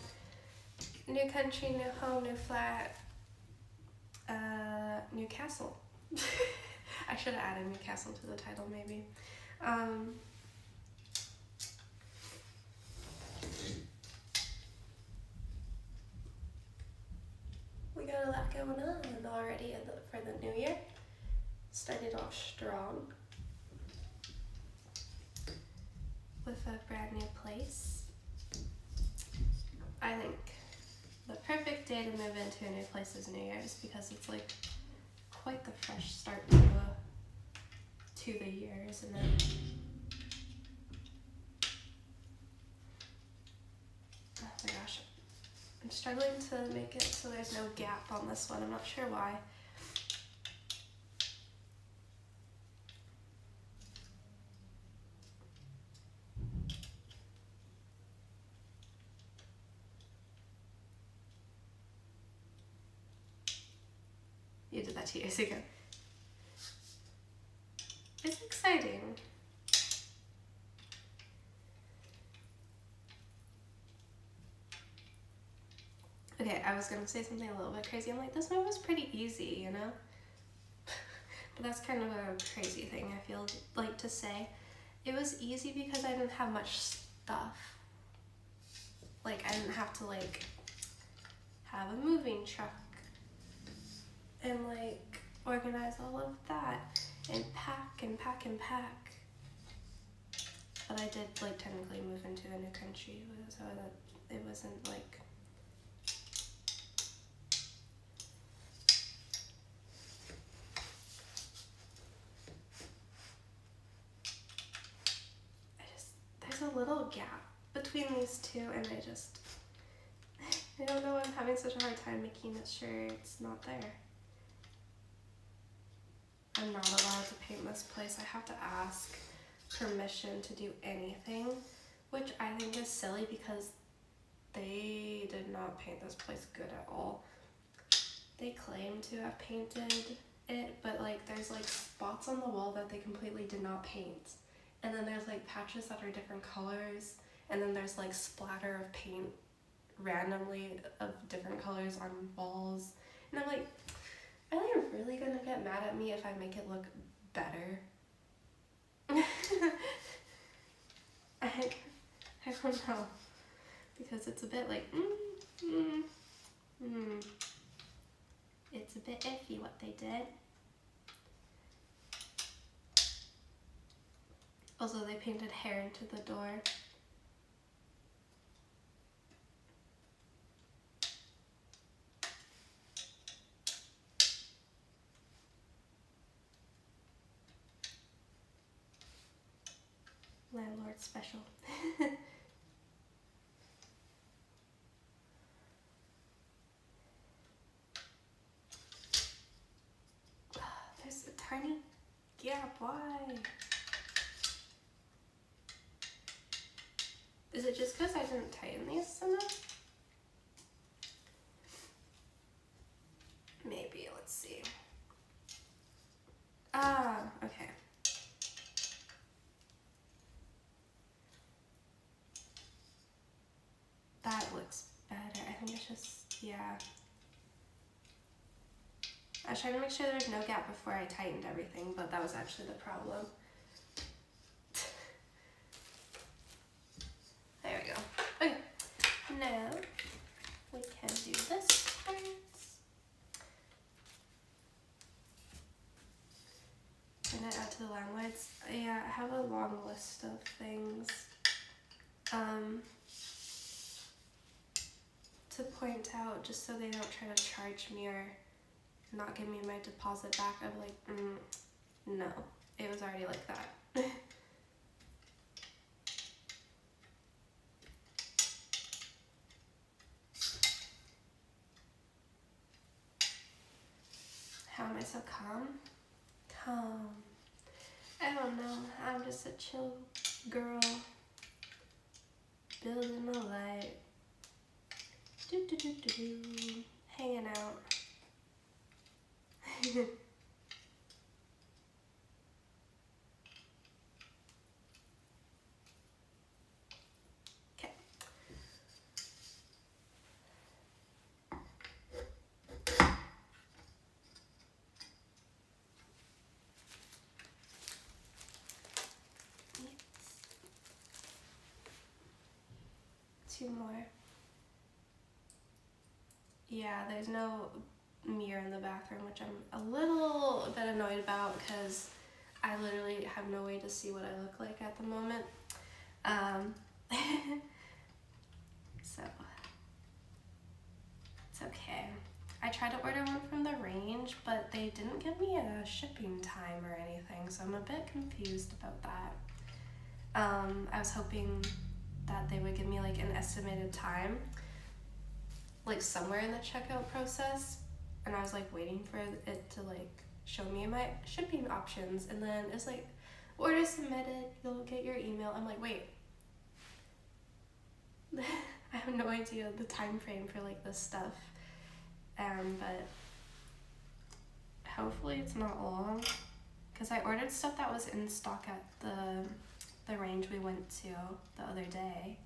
New country, new home, new flat, new castle. I should have added Newcastle to the title maybe. We got a lot going on already for the new year. Started off strong with a brand new place. I think the perfect day to move into a new place is New Year's because it's like quite the fresh start to the year, isn't it? Oh my gosh. I'm struggling to make it so there's no gap on this one. I'm not sure why. You did that 2 years ago. It's exciting. Okay, I was gonna say something a little bit crazy. I'm like, this move was pretty easy, you know? But that's kind of a crazy thing, I feel like to say. It was easy because I didn't have much stuff. Like, I didn't have to, like, have a moving truck and, like, organize all of that and pack and pack and pack. But I did, like, technically move into a new country, so that it wasn't, like, little gap between these two, and I don't know why I'm having such a hard time making sure it's not there. I'm not allowed to paint this place. I have to ask permission to do anything, which I think is silly because they did not paint this place good at all. They claim to have painted it, but like there's like spots on the wall that they completely did not paint. And then there's like patches that are different colors, and then there's like splatter of paint randomly of different colors on walls. And I'm like, are they really gonna get mad at me if I make it look better? I don't know, because it's a bit like, it's a bit iffy what they did. Also, they painted hair into the door. Landlord special. There's a tiny gap. Why? Is it just because I didn't tighten these enough? Maybe. Let's see. Ah, okay. That looks better. I think it's just, yeah. I was trying to make sure there was no gap before I tightened everything, but that was actually the problem. There we go. Okay, now we can do this part. Turn it out to the landlords. Yeah, I have a long list of things to point out, just so they don't try to charge me or not give me my deposit back. I'm like, no, it was already like that. How am I so calm? Calm. I don't know. I'm just a chill girl. Building a light. Hanging out. Okay. Two more. Yeah, there's no mirror in the bathroom, which I'm a little bit annoyed about because I literally have no way to see what I look like at the moment. So it's okay. I tried to order one from the range, but they didn't give me a shipping time or anything, so I'm a bit confused about that. I was hoping that they would give me like an estimated time, like somewhere in the checkout process, and I was like waiting for it to like show me my shipping options, and then it's like, order submitted, you'll get your email. I'm like, wait. I have no idea the time frame for like this stuff, but hopefully it's not long, because I ordered stuff that was in stock at the range we went to the other day,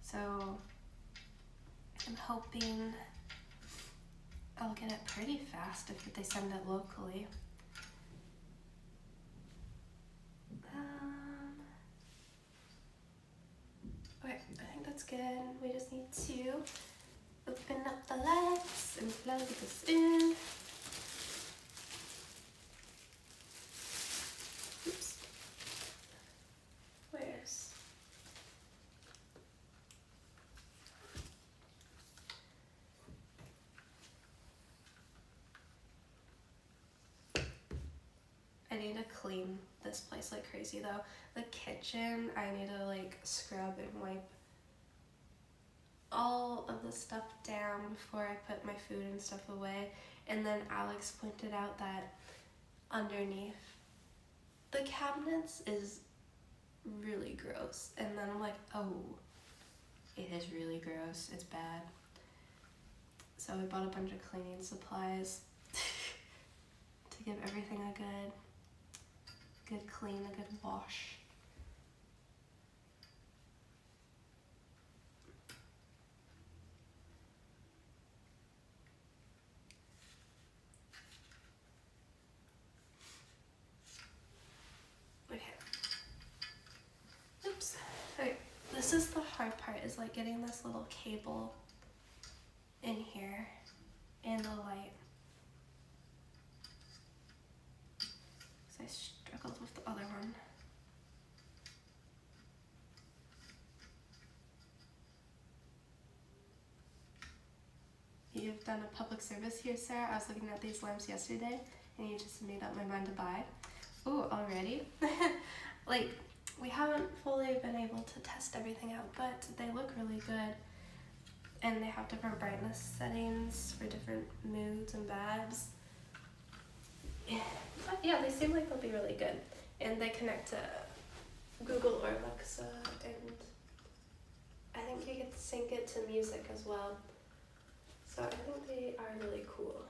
so I'm hoping I'll get it pretty fast if they send it locally. Okay, I think that's good. We just need to open up the lights and plug this in. Oops. Where's... I need to clean this place like crazy though. The kitchen, I need to like scrub and wipe all of the stuff down before I put my food and stuff away. And then Alex pointed out that underneath the cabinets is really gross. And then I'm like, oh, it is really gross. It's bad. So we bought a bunch of cleaning supplies to give everything a good clean, a good wash. Okay. Oops. Okay. This is the hard part, is like getting this little cable in here and the light. Because I struggled with the other one. You've done a public service here, Sarah. I was looking at these lamps yesterday and you just made up my mind to buy. Ooh, already? Like, we haven't fully been able to test everything out, but they look really good. And they have different brightness settings for different moods and vibes. But yeah, they seem like they'll be really good. And they connect to Google or Alexa, and I think you can sync it to music as well. So I think they are really cool.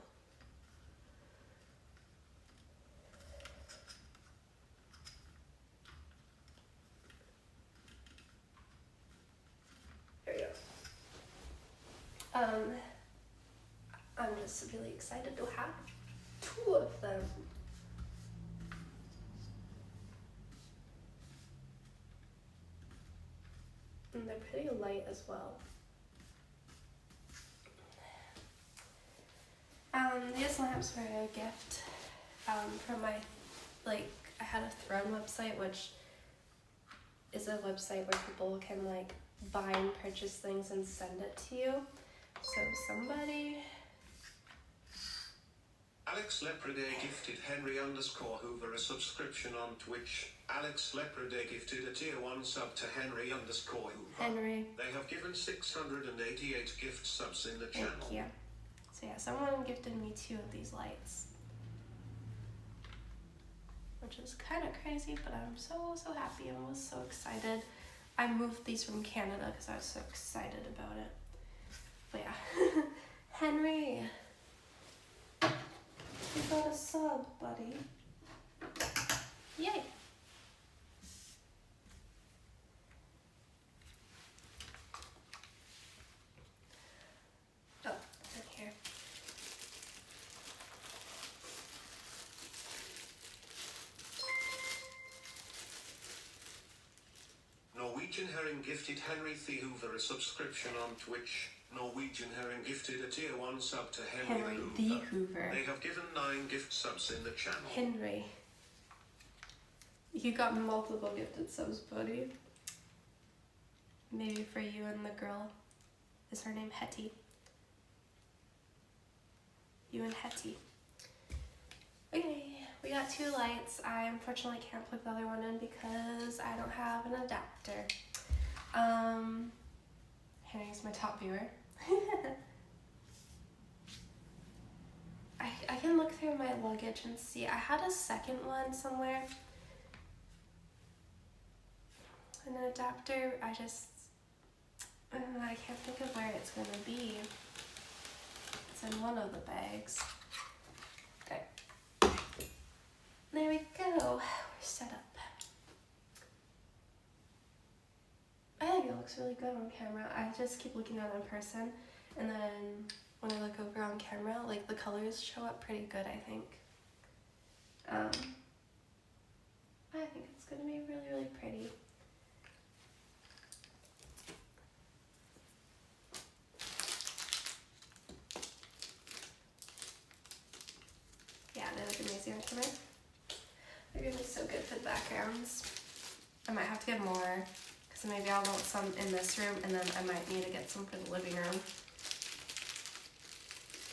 There we go. I'm just really excited to have 2 of them. And they're pretty light as well. These lamps were a gift from my, like, I had a Throne website, which is a website where people can like buy and purchase things and send it to you. So somebody... Alex Lepreday gifted Henry_Hoover a subscription on Twitch. Alex Lepreday gifted a tier 1 sub to Henry_Hoover. Henry. They have given 688 gift subs in the channel. Thank you. So yeah, someone gifted me 2 of these lights, which is kind of crazy, but I'm so happy and was so excited. I moved these from Canada because I was so excited about it. But yeah, Henry, you got a sub, buddy. Yay. Oh, it's in here. Norwegian Herring gifted Henry The Hoover a subscription on Twitch. Norwegian Herring gifted a tier 1 sub to Henry The Hoover. They have given 9 gift subs in the channel. Henry. You got multiple gifted subs, buddy. Maybe for you and the girl. Is her name Hetty? You and Hetty. Okay, we got 2 lights. I unfortunately can't plug the other one in because I don't have an adapter. Henry's my top viewer. I can look through my luggage and see. I had a second one somewhere. An adapter, I can't think of where it's gonna be. It's in one of the bags. Okay. There we go. We're set up. I think it looks really good on camera. I just keep looking at it in person, and then when I look over on camera, like the colors show up pretty good, I think. I think it's gonna be really pretty. Yeah, they look amazing on camera. They're gonna be so good for the backgrounds. I might have to get more, because maybe I'll want some in this room, and then I might need to get some for the living room.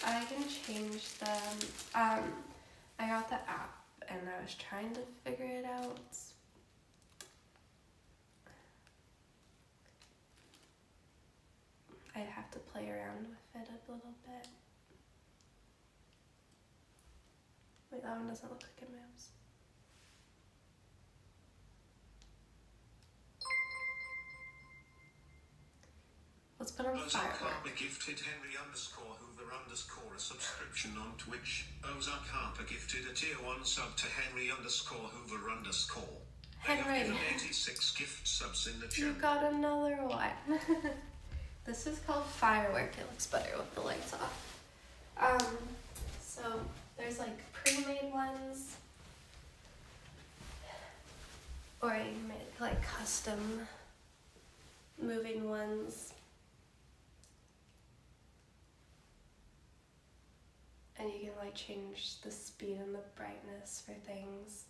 I can change them. I got the app, and I was trying to figure it out. I have to play around with it a little bit. Wait, that one doesn't look like it moves. Let's put on firework. Ozark gifted Henry _Hoover_ a subscription on Twitch. Ozark Harper gifted a tier 1 sub to Henry _Hoover_. They have given 86 gift subs in the channel. You got another one. This is called firework. It looks better with the lights off. So there's like pre-made ones, or you make like custom moving ones. And you can like change the speed and the brightness for things.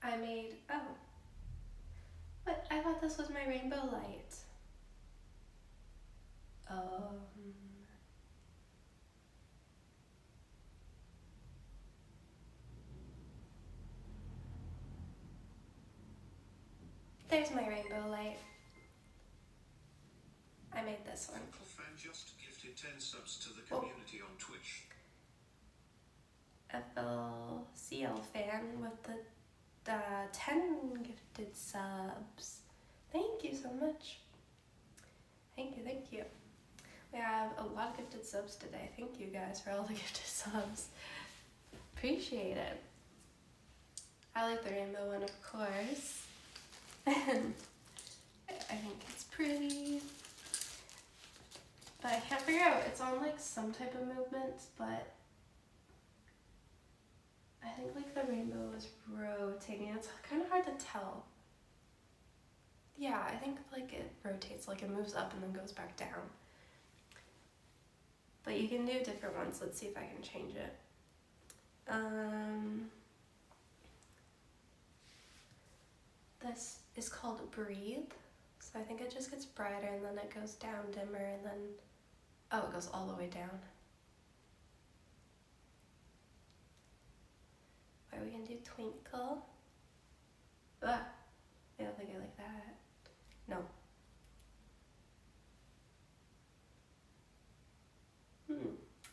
I made, but I thought this was my rainbow light. There's my rainbow light. I made this one. Fan just gifted 10 subs to the community on Twitch. FLCL fan with the 10 gifted subs. Thank you so much. Thank you. We have a lot of gifted subs today. Thank you guys for all the gifted subs. Appreciate it. I like the rainbow one, of course. And I think it's pretty. But I can't figure out, it's on like some type of movement, but I think like the rainbow is rotating. It's kind of hard to tell. Yeah, I think like it rotates, like it moves up and then goes back down. But you can do different ones. Let's see if I can change it. This is called Breathe. So I think it just gets brighter and then it goes down dimmer and then, oh, it goes all the way down. Or we can do Twinkle. I don't think I like that. No.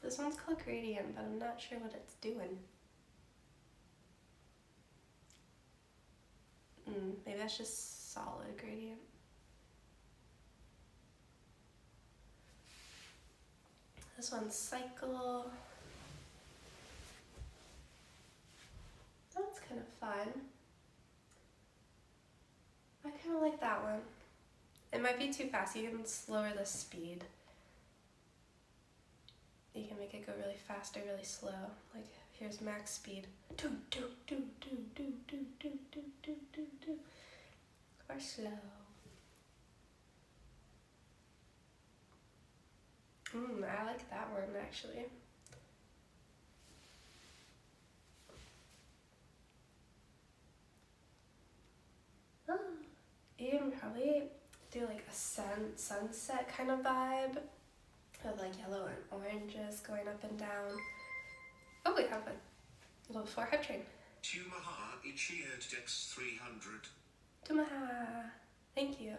This one's called Gradient, but I'm not sure what it's doing. Maybe that's just solid gradient. This one's Cycle. That's kind of fun. I kind of like that one. It might be too fast. You can lower the speed. You can make it go really fast or really slow. Like here's max speed. Do do do do do do do do do do do. Or slow. I like that one actually. You can probably do like a sunset kind of vibe with like yellow and oranges going up and down. Oh, we have a level 4 hype train. Tumaha cheered Dex 300. Tumaha, thank you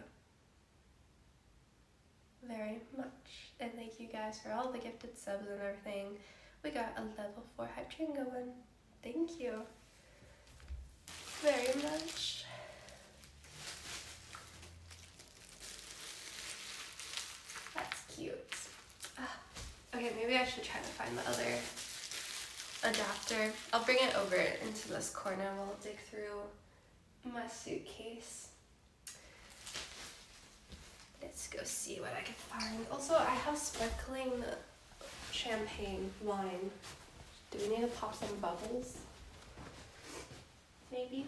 very much. And thank you guys for all the gifted subs and everything. We got a level 4 hype train going. Thank you very much. That's cute. Okay, maybe I should try to find the other adapter. I'll bring it over into this corner and we'll dig through my suitcase. Let's go see what I can find. Also, I have sparkling champagne wine. Do we need to pop some bubbles? Maybe?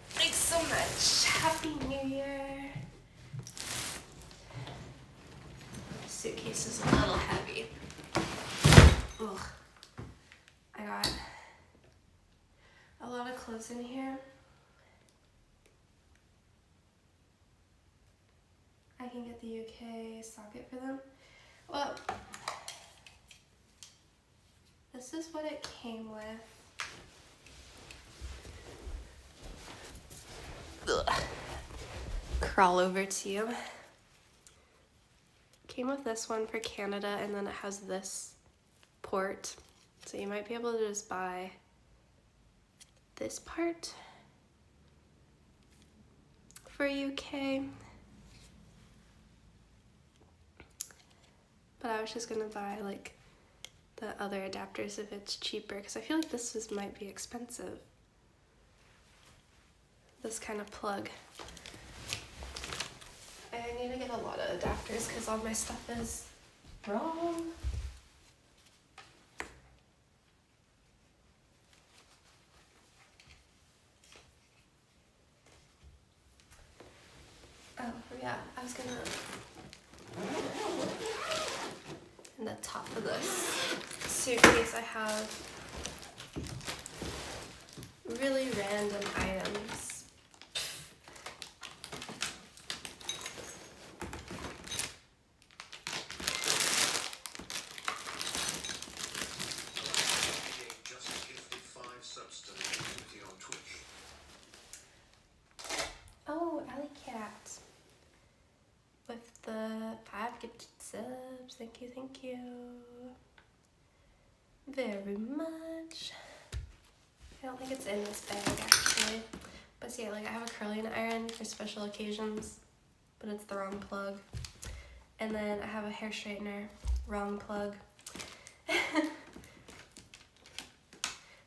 Thanks so much. Happy New Year. This suitcase is a little heavy. Ugh. I got a lot of clothes in here. I can get the UK socket for them. Well, this is what it came with. Ugh. Crawl over to you. Came with this one for Canada, and then it has this port. So you might be able to just buy this part for UK. But I was just gonna buy like the other adapters if it's cheaper, because I feel like this might be expensive. This kind of plug. I need to get a lot of adapters because all my stuff is wrong. Oh yeah, I was gonna, in the top of this suitcase I have really random items. Just gifted 5 subs to the community on Twitch. Oh, Alley Cat with the 5 gifted subs. Thank you, thank you very much. I don't think it's in this bag actually, but see, like I have a curling iron for special occasions, but it's the wrong plug. And then I have a hair straightener, wrong plug.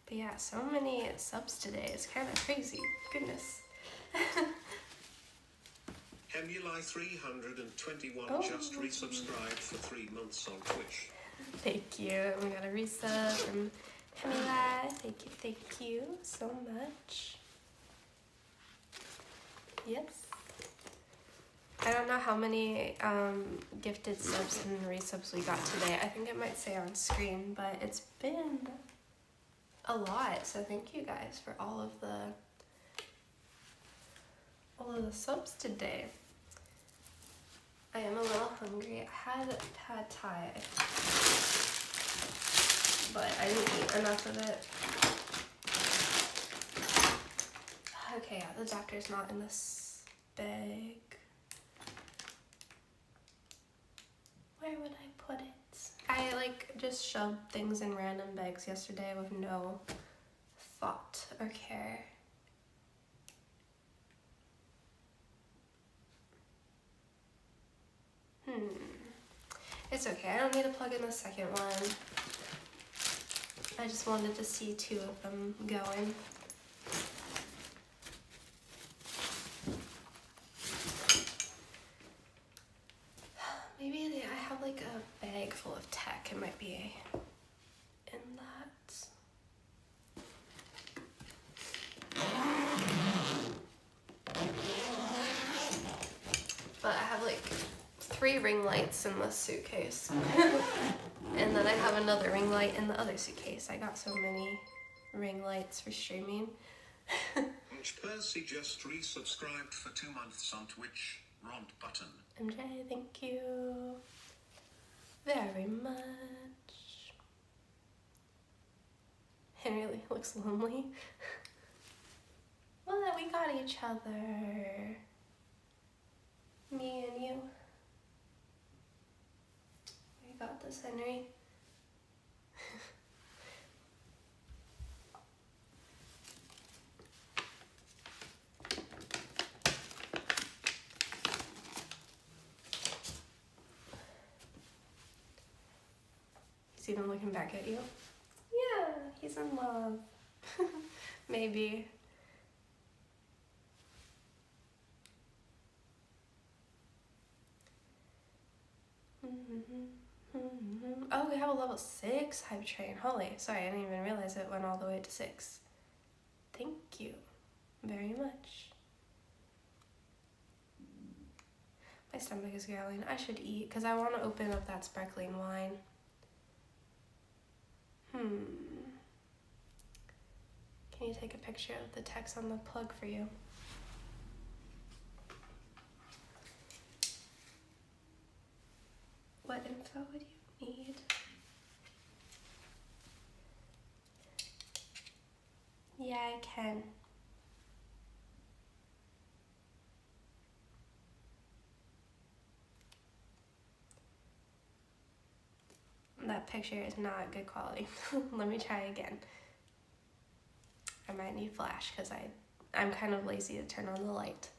But yeah, so many subs today. It's kind of crazy. Goodness. Hemuli 321 Oh. just resubscribed for 3 months on Twitch. Thank you. We got a resub from Hemila. Thank you so much. Yes. I don't know how many gifted subs and resubs we got today. I think it might say on screen, but it's been a lot. So thank you guys for all of the subs today. I am a little hungry. I had pad thai, but I didn't eat enough of it. Okay, yeah, the adapter's not in this bag. Where would I put it? I like just shoved things in random bags yesterday with no thought or care. It's okay, I don't need to plug in the second one. I just wanted to see 2 of them going. Maybe I have like a bag full of tech. It might be in that. But I have like 3 ring lights in this suitcase. And then I have another ring light in the other suitcase. I got so many ring lights for streaming. Percy just resubscribed for 2 months on Twitch. Rond button. MJ, thank you very much. Henry looks lonely. Well, we got each other. Me and you. We got this, Henry. He's even looking back at you. Yeah, he's in love. Maybe. Oh, we have a level 6 hype train. Holy, sorry, I didn't even realize it went all the way to 6. Thank you very much. My stomach is growling. I should eat because I want to open up that sparkling wine. Can you take a picture of the text on the plug for you? What info would you need? Yeah, I can. That picture is not good quality. Let me try again. I might need flash because I'm kind of lazy to turn on the light.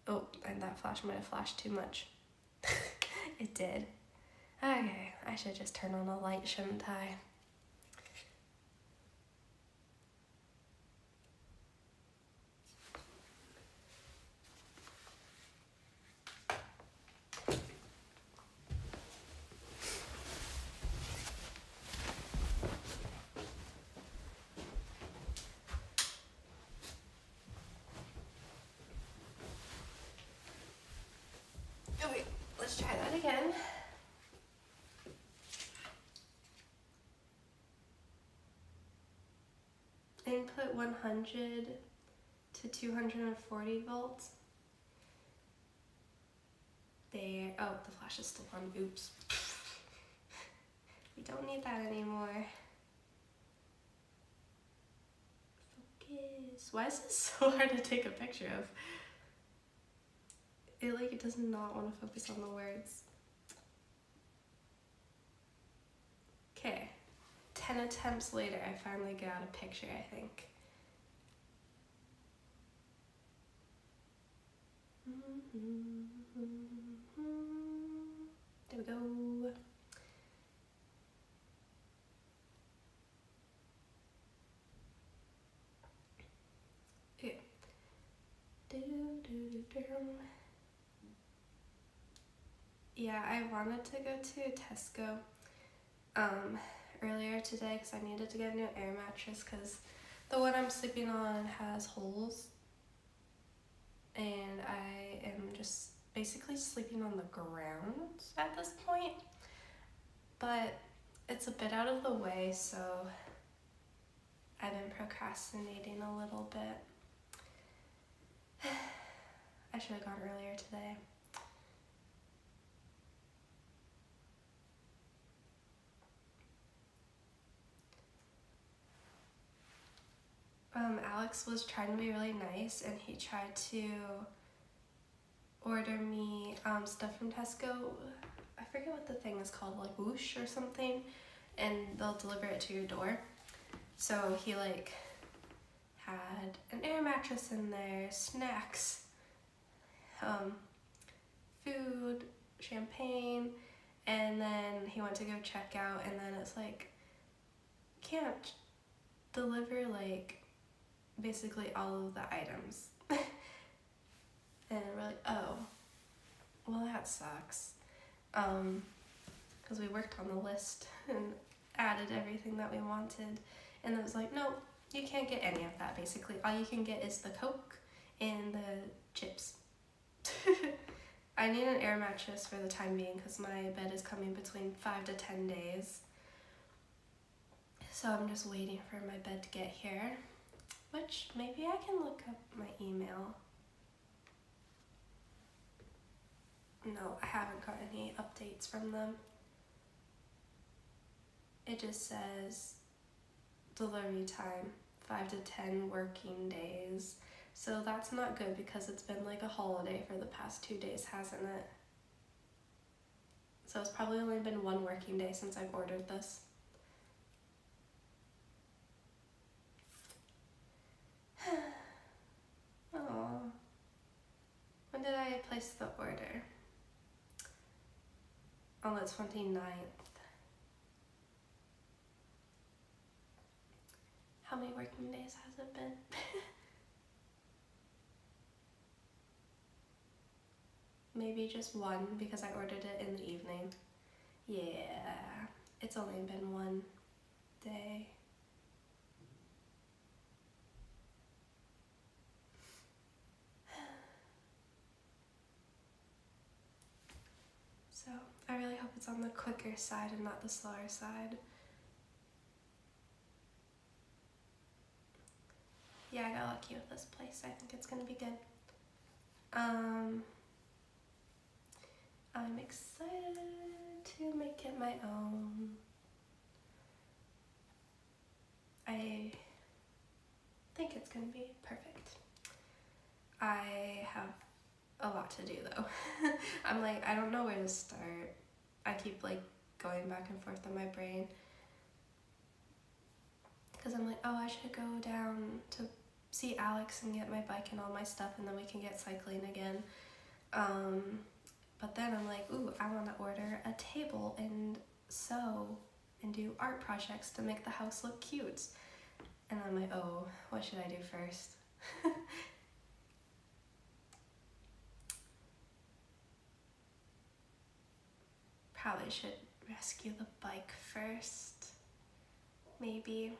Oh, and that flash might have flashed too much. It did. Okay, I should just turn on the light, shouldn't I? Okay, let's try that again. Input 100 to 240 volts. There. Oh, the flash is still on. Oops. We don't need that anymore. Focus. Why is this so hard to take a picture of? It does not want to focus on the words. Okay. 10 attempts later, I finally got a picture, I think. There we go. Okay. Yeah, I wanted to go to Tesco earlier today because I needed to get a new air mattress because the one I'm sleeping on has holes and I am just basically sleeping on the ground at this point, but it's a bit out of the way, so I've been procrastinating a little bit. I should have gone earlier today. Alex was trying to be really nice and he tried to order me stuff from Tesco. I forget what the thing is called, like Whoosh or something, and they'll deliver it to your door. So he like had an air mattress in there, snacks, food, champagne, and then he went to go check out and then it's like, can't deliver like basically all of the items. And we're like, oh, well that sucks. Because we worked on the list and added everything that we wanted, and it was like, no, you can't get any of that basically. All you can get is the Coke and the chips. I need an air mattress for the time being because my bed is coming between 5 to 10 days. So I'm just waiting for my bed to get here, which maybe I can look up my email. No, I haven't got any updates from them. It just says delivery time, 5 to 10 working days. So that's not good because it's been like a holiday for the past 2 days, hasn't it? So it's probably only been 1 working day since I've ordered this. Oh, when did I place the order? On the 29th. How many working days has it been? Maybe just 1 because I ordered it in the evening. Yeah, it's only been 1 day. So I really hope it's on the quicker side and not the slower side. Yeah, I got lucky with this place. I think it's gonna be good. I'm excited to make it my own. I think it's gonna be perfect. I have a lot to do though. I'm like, I don't know where to start. I keep like going back and forth in my brain. Because I'm like, oh, I should go down to see Alex and get my bike and all my stuff, and then we can get cycling again. But then I'm like, ooh, I want to order a table and sew and do art projects to make the house look cute. And I'm like, oh, what should I do first? Probably should rescue the bike first, maybe.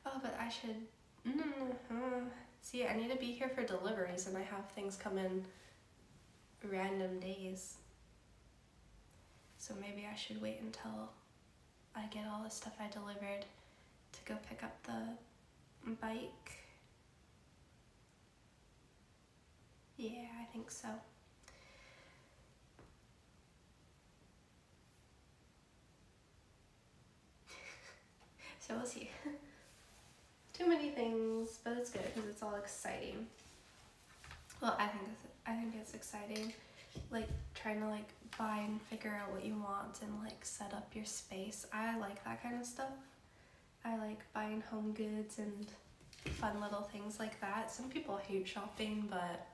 Oh, but I should, see, I need to be here for deliveries and I have things come in random days. So maybe I should wait until I get all the stuff I delivered to go pick up the bike. Yeah, I think so. So we'll see. Too many things, but it's good because it's all exciting. Well, I think it's exciting, like trying to like buy and figure out what you want and like set up your space. I like that kind of stuff. I like buying home goods and fun little things like that. Some people hate shopping, but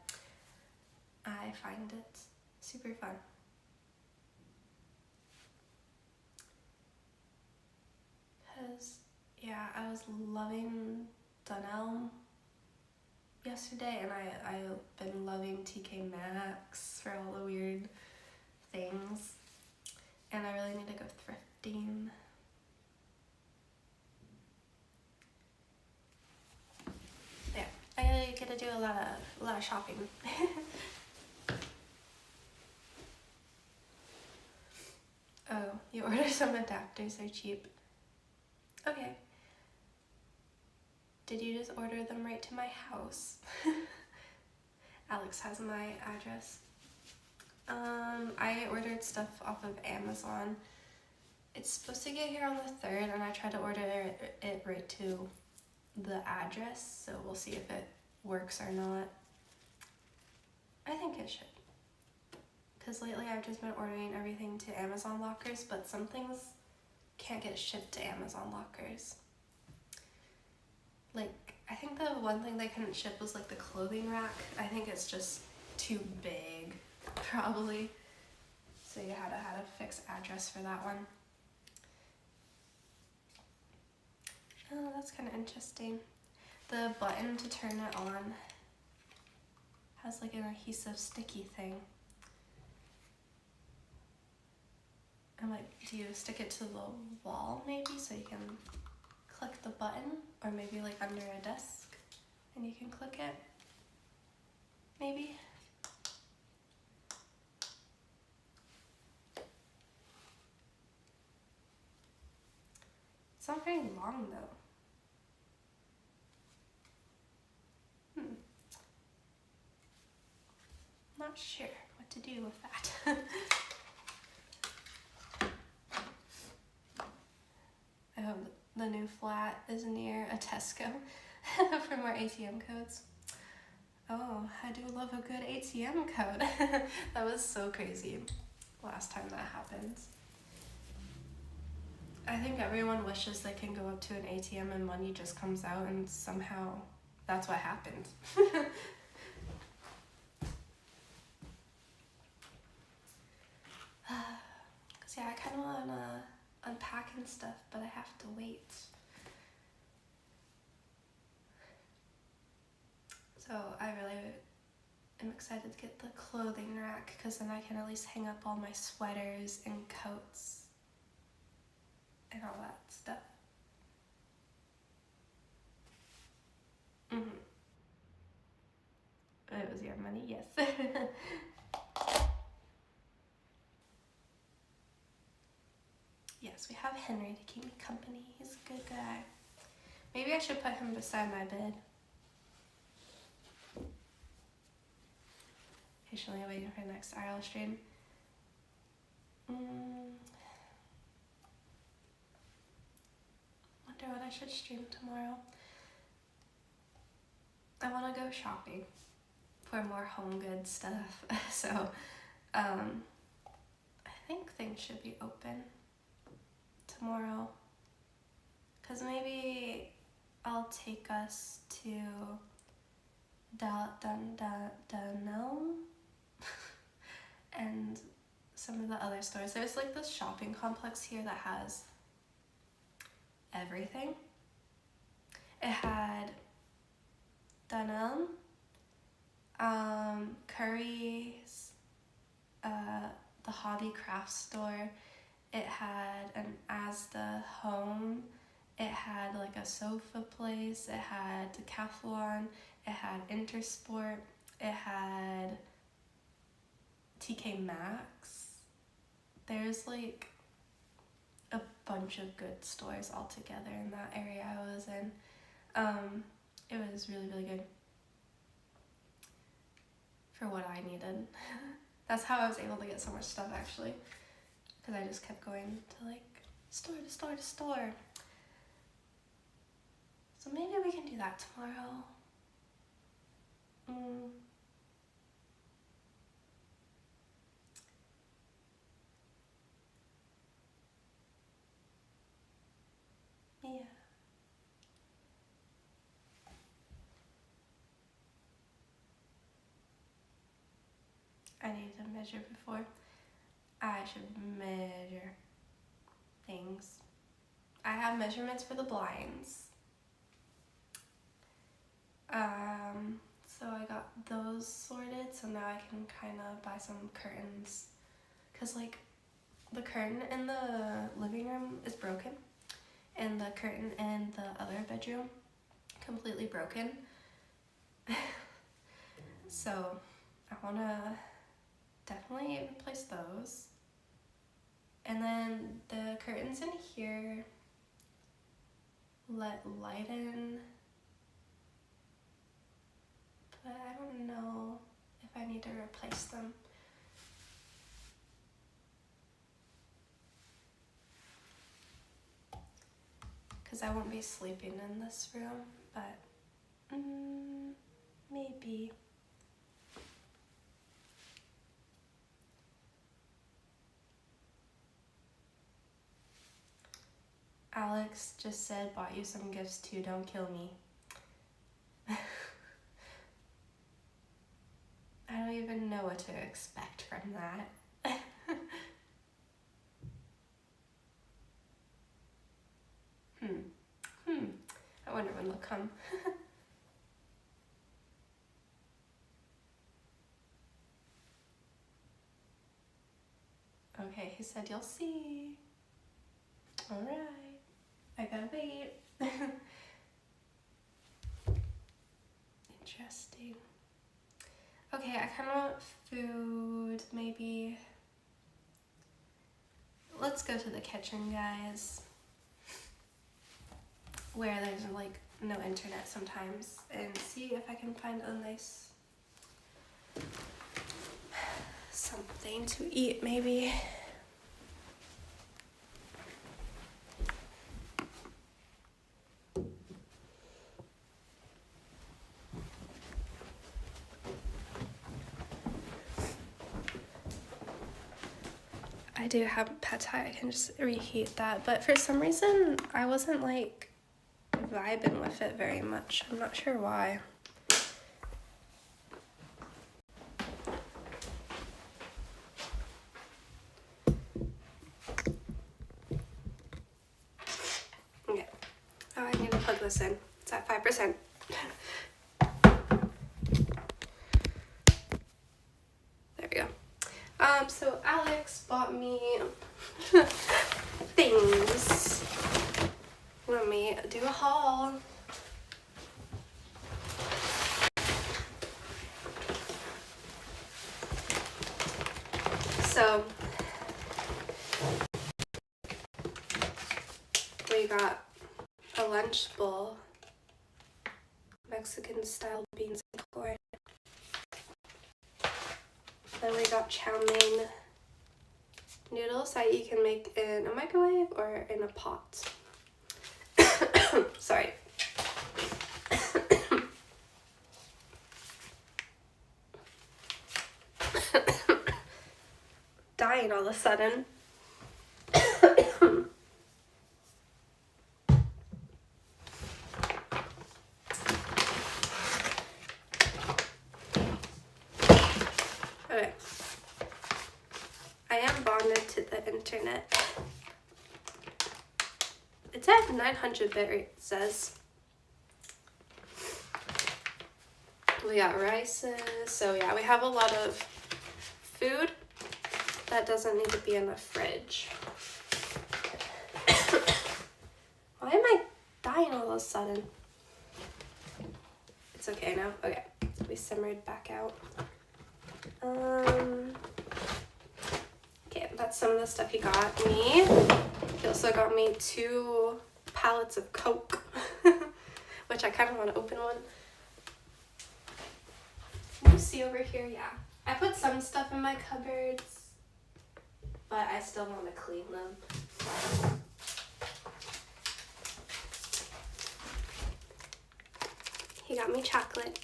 I find it super fun. Because, yeah, I was loving Dunelm yesterday, and I've been loving TK Maxx for all the weird things. And I really need to go thrifting. Yeah, I get to do a lot of shopping. Oh, you order some adapters, they're cheap. Okay. Did you just order them right to my house? Alex has my address. I ordered stuff off of Amazon. It's supposed to get here on the 3rd, and I tried to order it right to the address, so we'll see if it works or not. I think it should. Because lately I've just been ordering everything to Amazon lockers, but some things can't get shipped to Amazon lockers. Like, I think the one thing they couldn't ship was like the clothing rack. I think it's just too big, probably. So you had a fixed address for that one. Oh, that's kind of interesting. The button to turn it on has like an adhesive sticky thing. I'm like, do you stick it to the wall maybe so you can click the button? Or maybe like under a desk and you can click it? Maybe? It's not very long though. Not sure what to do with that. I hope the new flat is near a Tesco for more ATM codes. Oh, I do love a good ATM code. That was so crazy last time that happened. I think everyone wishes they can go up to an ATM and money just comes out, and somehow that's what happened. Cause yeah, I kind of want to unpack and stuff, but I have to wait. So I really I'm excited to get the clothing rack because then I can at least hang up all my sweaters and coats and all that stuff. It was your money, yes. Yes, we have Henry to keep me company. He's a good guy. Maybe I should put him beside my bed. Patiently waiting for the next IRL stream. Wonder what I should stream tomorrow. I want to go shopping for more home goods stuff. So, I think things should be open tomorrow. Cause maybe I'll take us to Dunelm and some of the other stores. There's like this shopping complex here that has everything. It had Dunelm, Curry's, the Hobby Craft store. It had an Asda Home. It had like a sofa place. It had Decathlon. It had Intersport. It had TK Maxx. There's like a bunch of good stores all together in that area I was in. It was really, really good for what I needed. That's how I was able to get so much stuff actually, because I just kept going to like store to store to store. So maybe we can do that tomorrow. Yeah. I need to measure before. I should measure things. I have measurements for the blinds. So I got those sorted, so now I can kind of buy some curtains. Cause like the curtain in the living room is broken and the curtain in the other bedroom completely broken. So I wanna definitely replace those. And then the curtains in here let light in, but I don't know if I need to replace them. Because I won't be sleeping in this room, but maybe. Alex just said, bought you some gifts too, don't kill me. I don't even know what to expect from that. I wonder when they'll come. Okay, he said you'll see. Alright, I gotta wait. Interesting. Okay, I kind of want food, maybe. Let's go to the kitchen, guys. Where there's like no internet sometimes, and see if I can find a nice something to eat, maybe. I do have pad thai, I can just reheat that, but for some reason I wasn't like vibing with it very much. I'm not sure why. Okay. Oh, I need to plug this in. It's at 5%. So Alex bought me things. Let me do a haul. So we got a lunch bowl, Mexican style beans and corn. Then we got chow mein noodles that you can make in a microwave or in a pot. Sorry. Dying all of a sudden. Okay. I am bonded to the internet. It's at 900 bit rate, it says. We got rices. So yeah, we have a lot of food that doesn't need to be in the fridge. Why am I dying all of a sudden? It's okay now. Okay, we simmered back out. Okay, that's some of the stuff he got me. He also got me 2 pallets of Coke, which I kind of want to open one. Can you see over here? Yeah. I put some stuff in my cupboards, but I still want to clean them. He got me chocolate.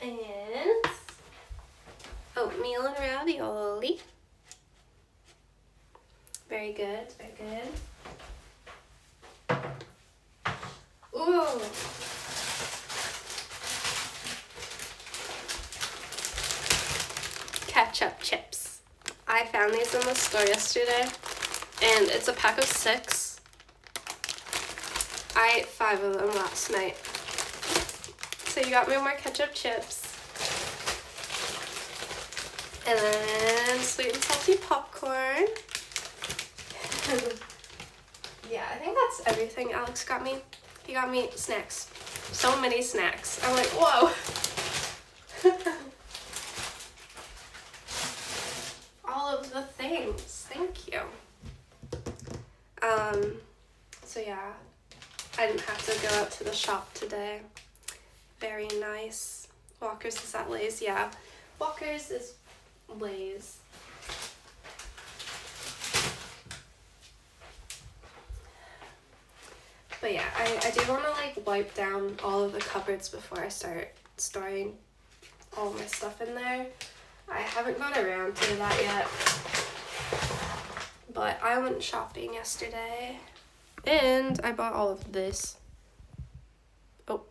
And oatmeal and ravioli. Very good, very good. Ooh. Ketchup chips. I found these in the store yesterday, and it's a pack of 6. I ate 5 of them last night. So you got me more ketchup chips. And then sweet and salty popcorn. Yeah, I think that's everything Alex got me. He got me snacks. So many snacks. I'm like, whoa. All of the things. Thank you. So yeah, I didn't have to go out to the shop today. Very nice. Walker's is at Lay's. Yeah, Walker's is Lay's. But yeah, I do want to like wipe down all of the cupboards before I start storing all my stuff in there. I haven't got around to that yet. But I went shopping yesterday and I bought all of this. Oh,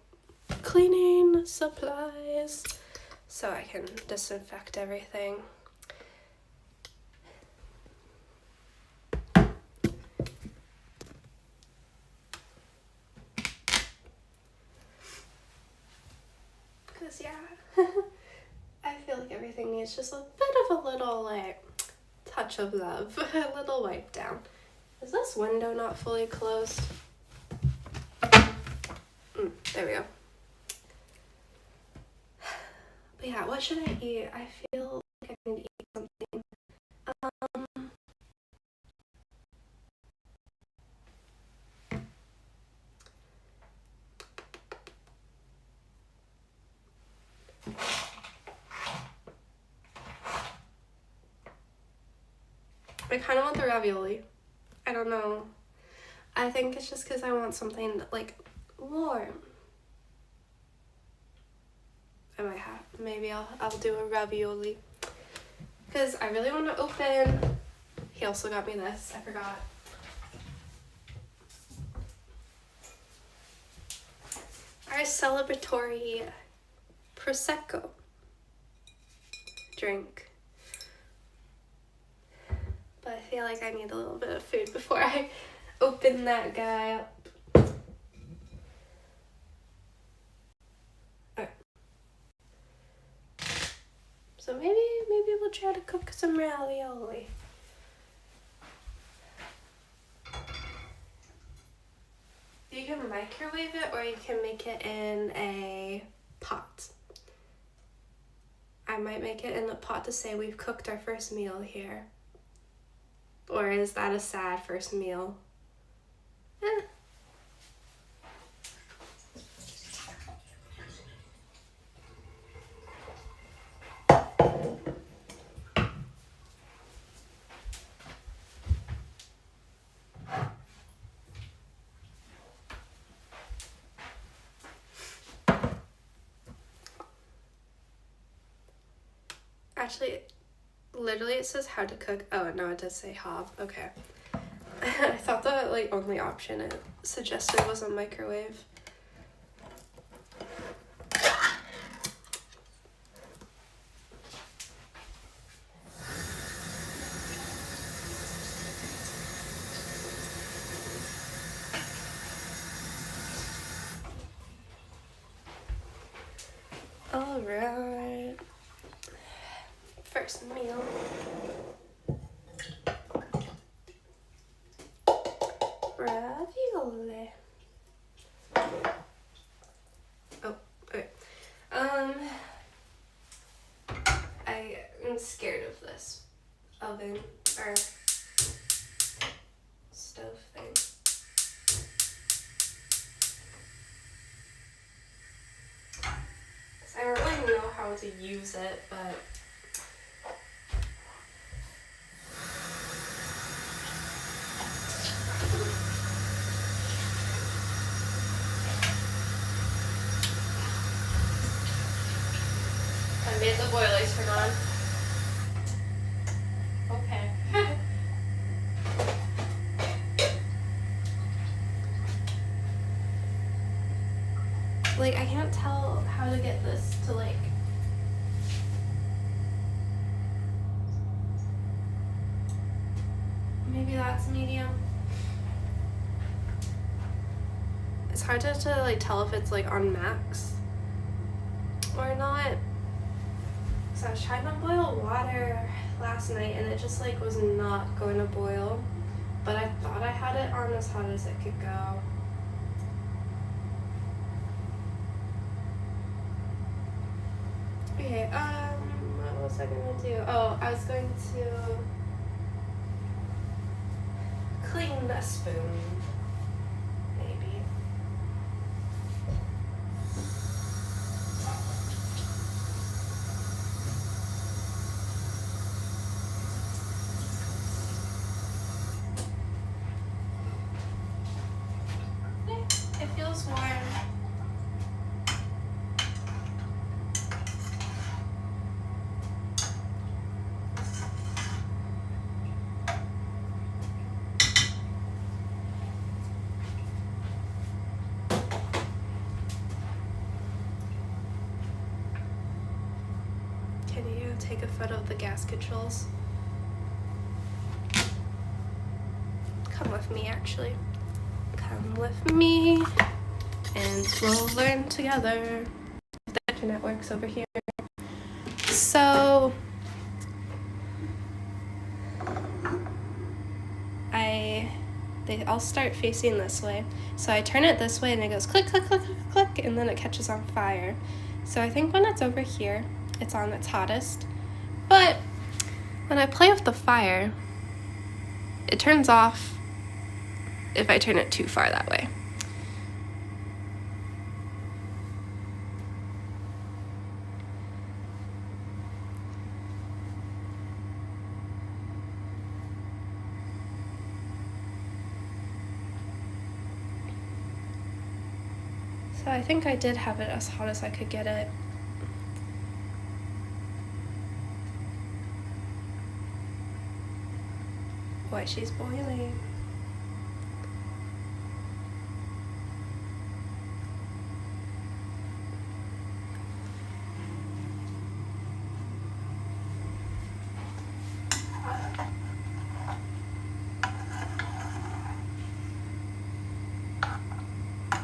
cleaning supplies so I can disinfect everything. Because yeah, I feel like everything needs just a bit of a little like touch of love, a little wipe down. Is this window not fully closed? There we go. But yeah, what should I eat? I feel like I need to eat something. I kind of want the ravioli. I don't know. I think it's just because I want something like warm. I might have. Maybe I'll do a ravioli. Because I really want to open. He also got me this. I forgot. Our celebratory Prosecco drink. But I feel like I need a little bit of food before I open that guy up. So maybe we'll try to cook some ravioli. You can microwave it or you can make it in a pot. I might make it in the pot to say we've cooked our first meal here. Or is that a sad first meal? Actually, literally it says how to cook. Oh, no, it does say hob. Okay. I thought the like only option it suggested was a microwave. All right. First meal. Ravioli. Oh, okay. I am scared of this oven or stove thing. I don't really know how to use it, but I made the boilers turn on. Okay. Like, I can't tell how to get this to, like, maybe that's medium. It's hard to like tell if it's like on max or not. So I was trying to boil water last night and it just like was not going to boil, but I thought I had it on as hot as it could go. Okay, what was I gonna do? Oh, I was going to clean the spoon, maybe. Yeah, it feels warm. Can you take a photo of the gas controls? Come with me, actually. Come with me, and we'll learn together. The internet works over here. So, they all start facing this way. So I turn it this way and it goes click, click, click, click, click, and then it catches on fire. So I think when it's over here, it's on its hottest. But when I play with the fire, it turns off if I turn it too far that way. So I think I did have it as hot as I could get it. Boy, she's boiling.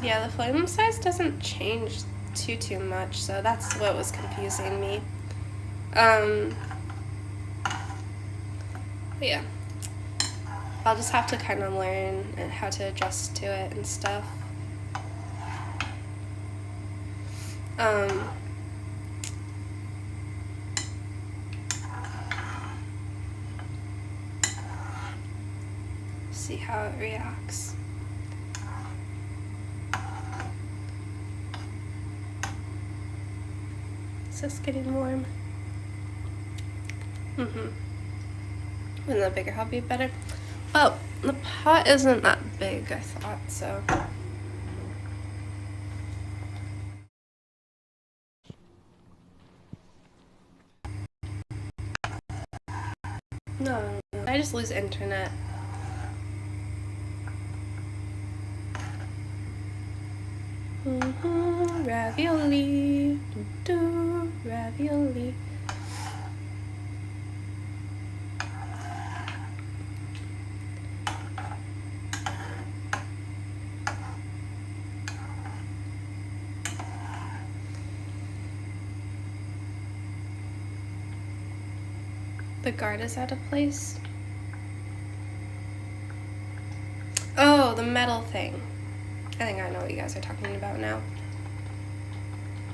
Yeah, the flame size doesn't change too much, so that's what was confusing me. But yeah, I'll just have to kind of learn how to adjust to it and stuff. See how it reacts. Is this getting warm? When the bigger will be better. Oh, the pot isn't that big, I thought, so. No, I just lose internet. Ravioli, ravioli. The guard is out of place. Oh, the metal thing. I think I know what you guys are talking about now.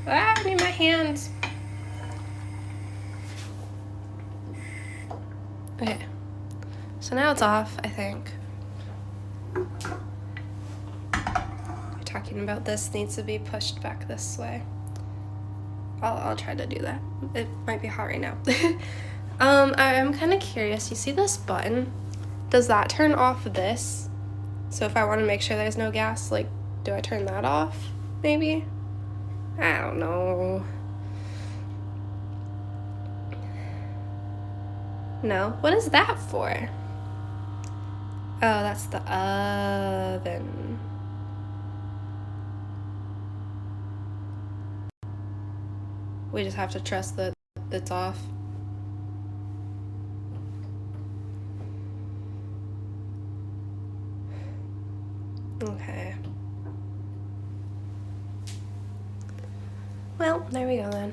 Ah, I need my hands. Okay. So now it's off, I think. You're talking about this needs to be pushed back this way. I'll try to do that. It might be hot right now. I'm kind of curious. You see this button? Does that turn off this? So if I want to make sure there's no gas, like, do I turn that off? Maybe? I don't know. No? What is that for? Oh, that's the oven. We just have to trust that it's off. Okay. Well, there we go then.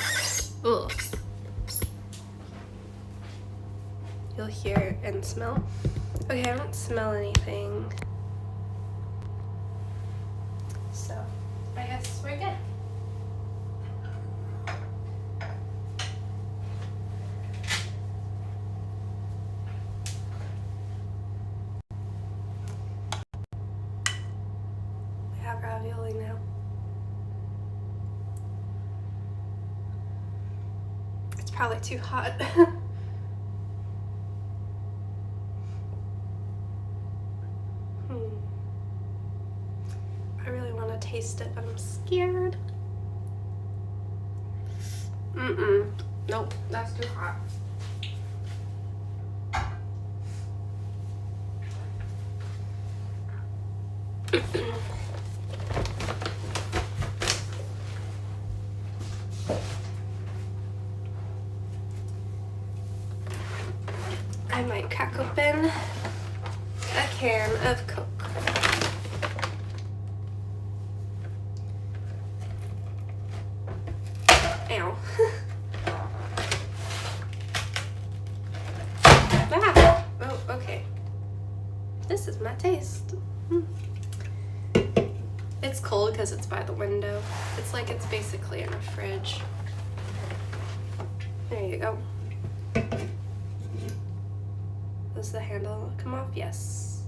Ugh. You'll hear and smell. Okay, I don't smell anything. So, I guess we're good. We have ravioli now. It's probably too hot. I really want to taste it, but I'm scared. Nope, that's too hot. I might crack open a can of Coke. Ow. Ah. Oh, okay. This is my taste. It's cold because it's by the window. It's like it's basically in a fridge. There you go. Does the handle come off? Yes.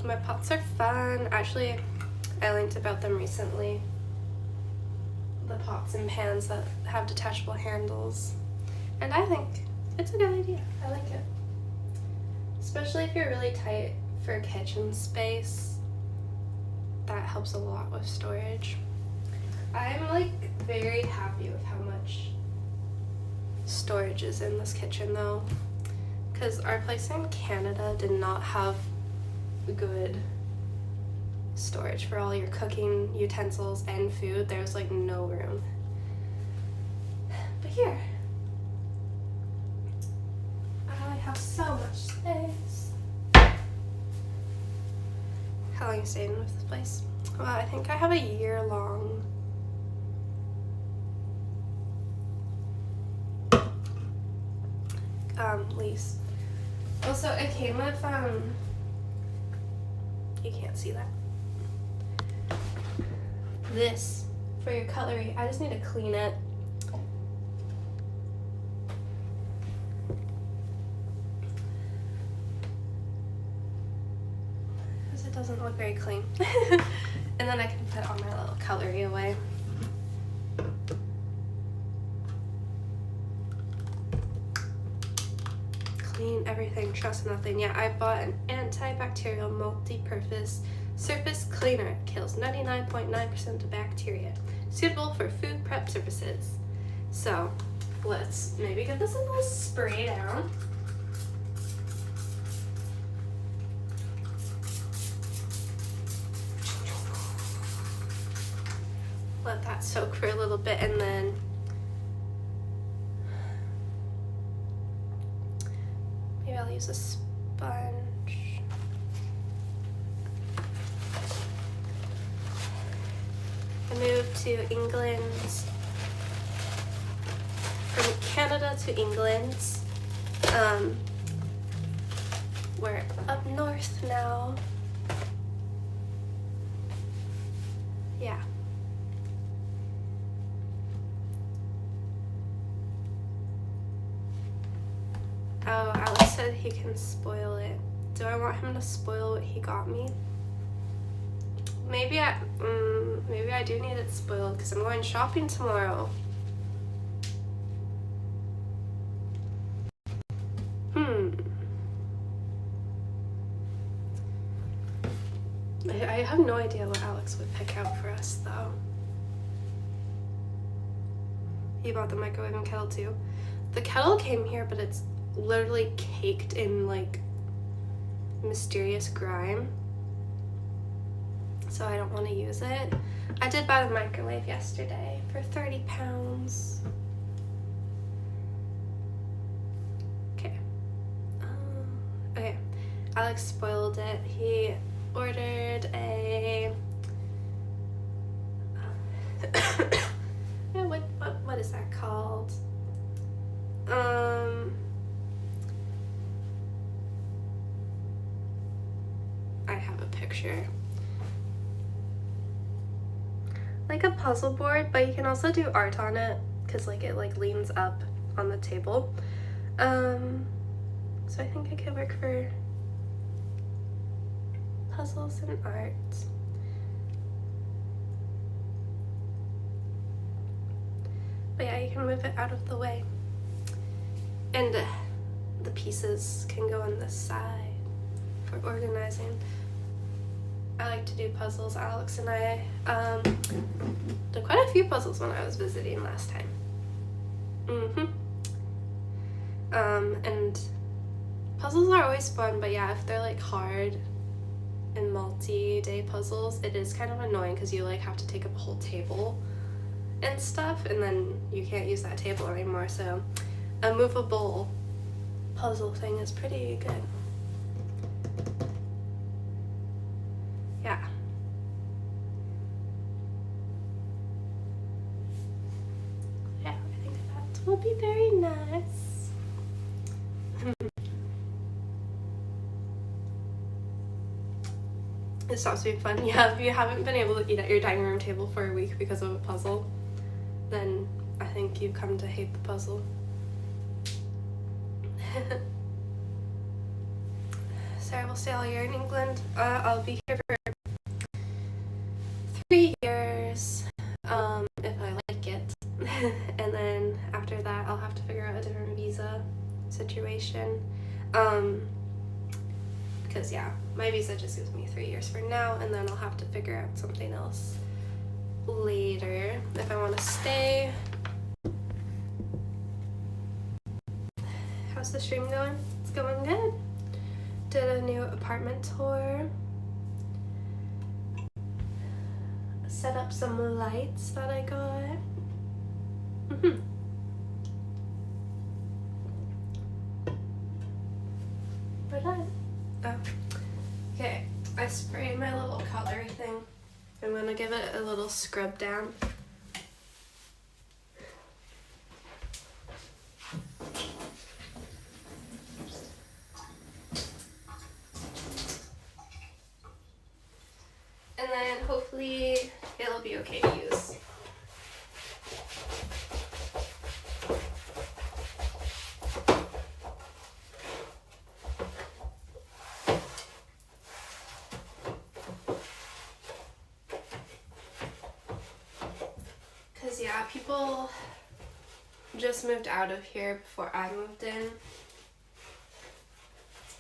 My pots are fun. Actually, I linked about them recently. The pots and pans that have detachable handles. And I think it's a good idea. I like it. Especially if you're really tight for kitchen space. That helps a lot with storage. I'm like very happy with how much storage is in this kitchen though, because our place in Canada did not have good storage for all your cooking utensils and food. There was like no room. But here, I have so much space. How long are you staying with this place? Well, I think I have a year-long lease. Also, it came with, you can't see that. This for your cutlery. I just need to clean it. Because it doesn't look very clean. And then I can put all my little cutlery away. Clean everything, trust nothing. Yeah, I bought an antibacterial multi-purpose surface cleaner. It kills 99.9% of bacteria. Suitable for food prep surfaces. So let's maybe give this a little spray down. Let that soak for a little bit, and then maybe I'll use a sponge. I moved to England, from Canada to England. We're up north now. Yeah. Oh, Alex said he can spoil it. Do I want him to spoil what he got me? Maybe I do need it spoiled because I'm going shopping tomorrow. I have no idea what Alex would pick out for us though. He bought the microwave and kettle too. The kettle came here, but it's literally caked in like mysterious grime, so I don't want to use it. I did buy the microwave yesterday for £30. Okay. Okay. Alex spoiled it. He ordered a what is that called? I have a picture. Like a puzzle board, but you can also do art on it because like it like leans up on the table. So I think it could work for puzzles and art. But yeah, you can move it out of the way. And the pieces can go on this side for organizing. I like to do puzzles. Alex and I did quite a few puzzles when I was visiting last time. And puzzles are always fun, but yeah, if they're like hard and multi-day puzzles, it is kind of annoying because you like have to take up a whole table and stuff, and then you can't use that table anymore. So a movable puzzle thing is pretty good. Yeah. Yeah, I think that will be very nice. It stops being fun. Yeah, if you haven't been able to eat at your dining room table for a week because of a puzzle, then I think you've come to hate the puzzle. Sarah will stay all year in England. I'll be here for 3 years, if I like it. And then after that, I'll have to figure out a different visa situation. Because yeah, my visa just gives me 3 years for now, and then I'll have to figure out something else later if I want to stay. How's the stream going? It's going good. Did a new apartment tour. Set up some lights that I got. We're done. Oh. Okay, I sprayed my little cutlery thing. I'm gonna give it a little scrub down. hopefully it'll be okay to use. Cause yeah, people just moved out of here before I moved in.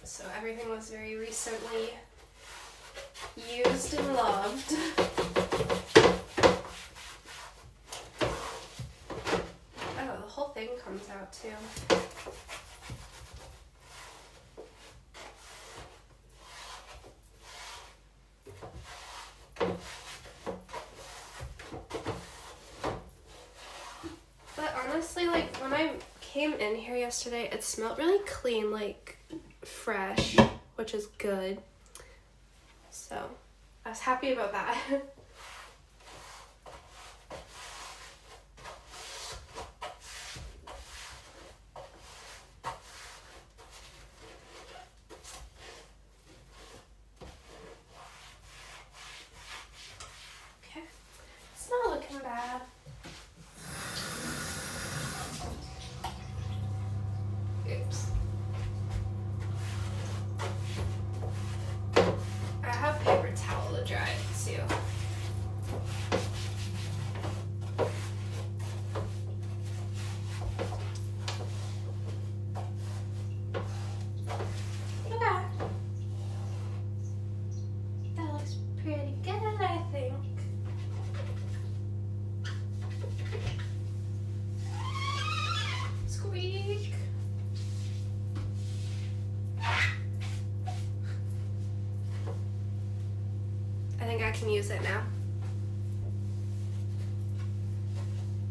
So everything was very recently used and loved. Oh, the whole thing comes out too. But honestly, like when I came in here yesterday, it smelled really clean, like fresh, which is good. So I was happy about that. Okay, it's not looking bad. Oops. I have paper towel to dry it too. Okay. That looks pretty good, I think. Squeak. I think I can use it now.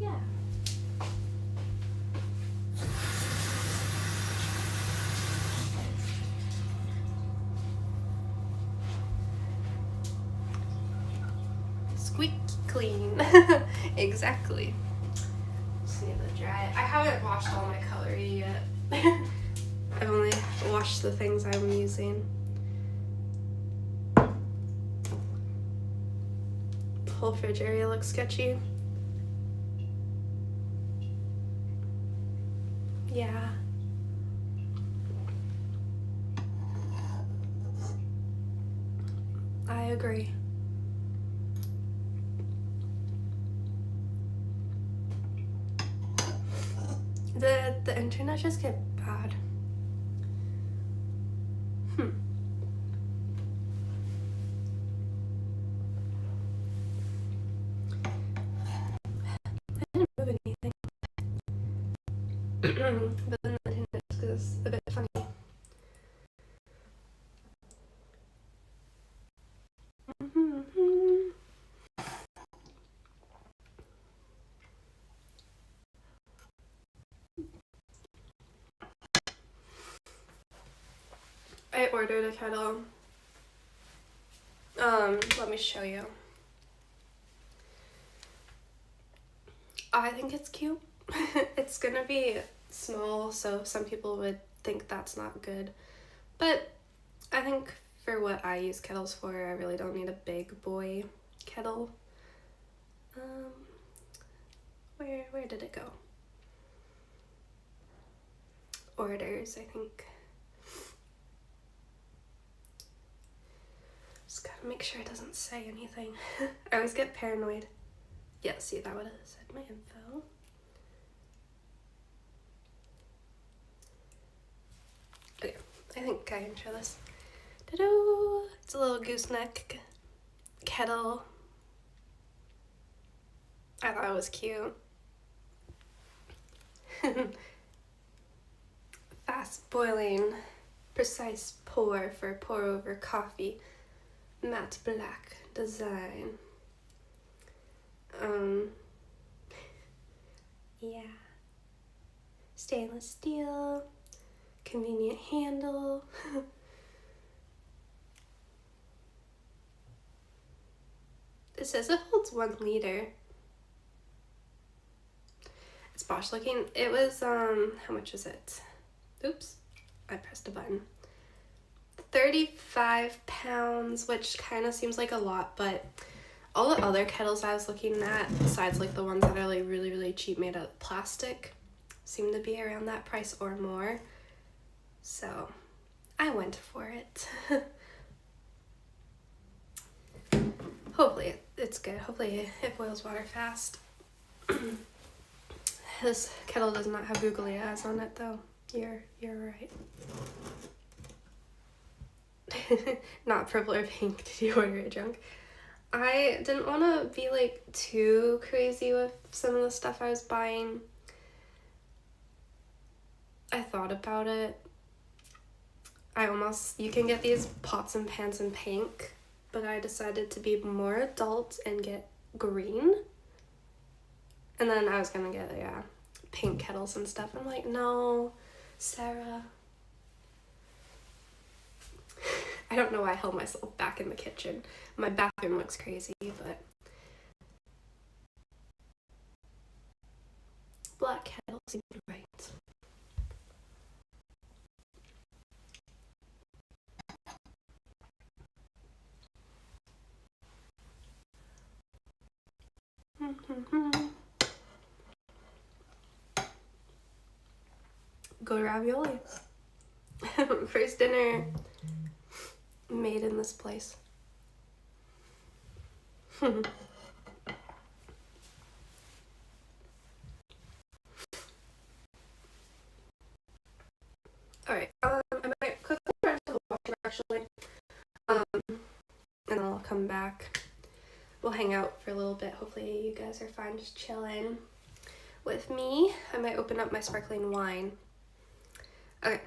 Yeah. Squeaky clean. Exactly. Just need to dry it. I haven't washed all my cutlery yet. I've only washed the things I'm using. The whole fridge area looks sketchy. Yeah. I agree. The internet just get bad. I didn't move anything. But then the internet is a bit funny. I ordered a kettle. Let me show you. I think it's cute. It's gonna be small, so some people would think that's not good. But I think for what I use kettles for, I really don't need a big boy kettle. Where did it go? Orders, I think. Just gotta make sure it doesn't say anything. I always get paranoid. Yeah, see, that would have said my info. Okay, I think I can show this. Ta-da! It's a little gooseneck kettle. I thought it was cute. Fast boiling, precise pour for pour over coffee, matte black design. Yeah. Stainless steel, convenient handle. It says it holds 1 liter. It's posh looking. It was, how much is it? Oops, I pressed a button. 35 pounds, which kind of seems like a lot, but all the other kettles I was looking at, besides like the ones that are like really, really cheap made out of plastic, seem to be around that price or more. So I went for it. Hopefully it's good. Hopefully it boils water fast. This kettle does not have googly eyes on it though. You're right. Not purple or pink. Did you order it drunk? I didn't want to be like too crazy with some of the stuff I was buying. I thought about it. You can get these pots and pans in pink, but I decided to be more adult and get green. And then I was gonna get, pink kettles and stuff. I'm like, no, Sarah. I don't know why I held myself back in the kitchen. My bathroom looks crazy, but black kettle seems right. Go to ravioli. First dinner made in this place. Alright, I might quickly run to the washroom actually. And I'll come back. We'll hang out for a little bit. Hopefully you guys are fine just chilling with me. I might open up my sparkling wine. Okay,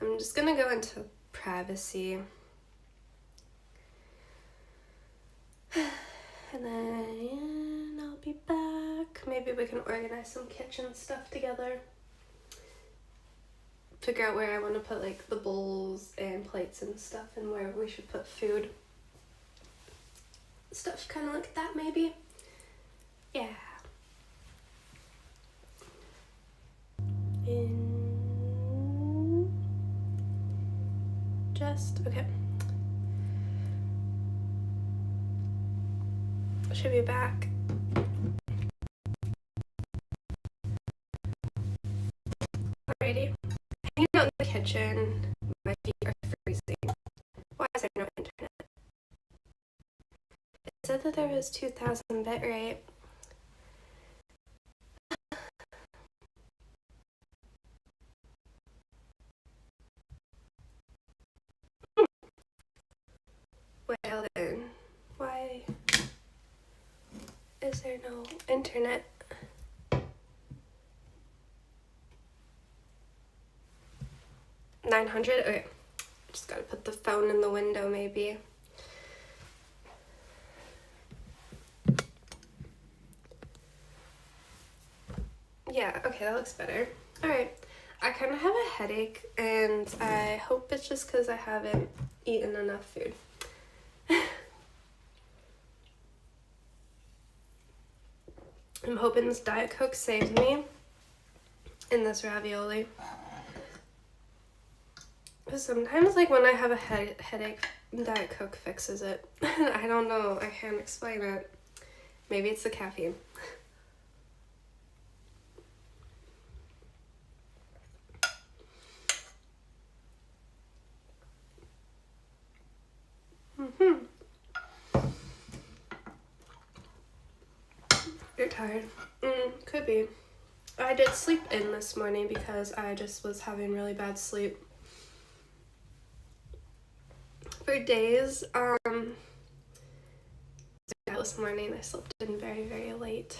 I'm just gonna go into privacy. And then I'll be back. Maybe we can organize some kitchen stuff together. Figure out where I want to put like the bowls and plates and stuff and where we should put food. Stuff kind of like that maybe. Yeah. Okay. Should be back. Alrighty. Hanging out in the kitchen. My feet are freezing. Why is there no internet? It said that there was 2000 bit rate. Well then, why is there no internet? $900? Okay. Just gotta put the phone in the window maybe. Yeah, okay, that looks better. Alright, I kind of have a headache and I hope it's just because I haven't eaten enough food. I'm hoping this Diet Coke saves me in this ravioli. Because sometimes, like, when I have a headache, Diet Coke fixes it. I don't know. I can't explain it. Maybe it's the caffeine. You're tired. Could be. I did sleep in this morning because I just was having really bad sleep. For days, this morning I slept in very, very late.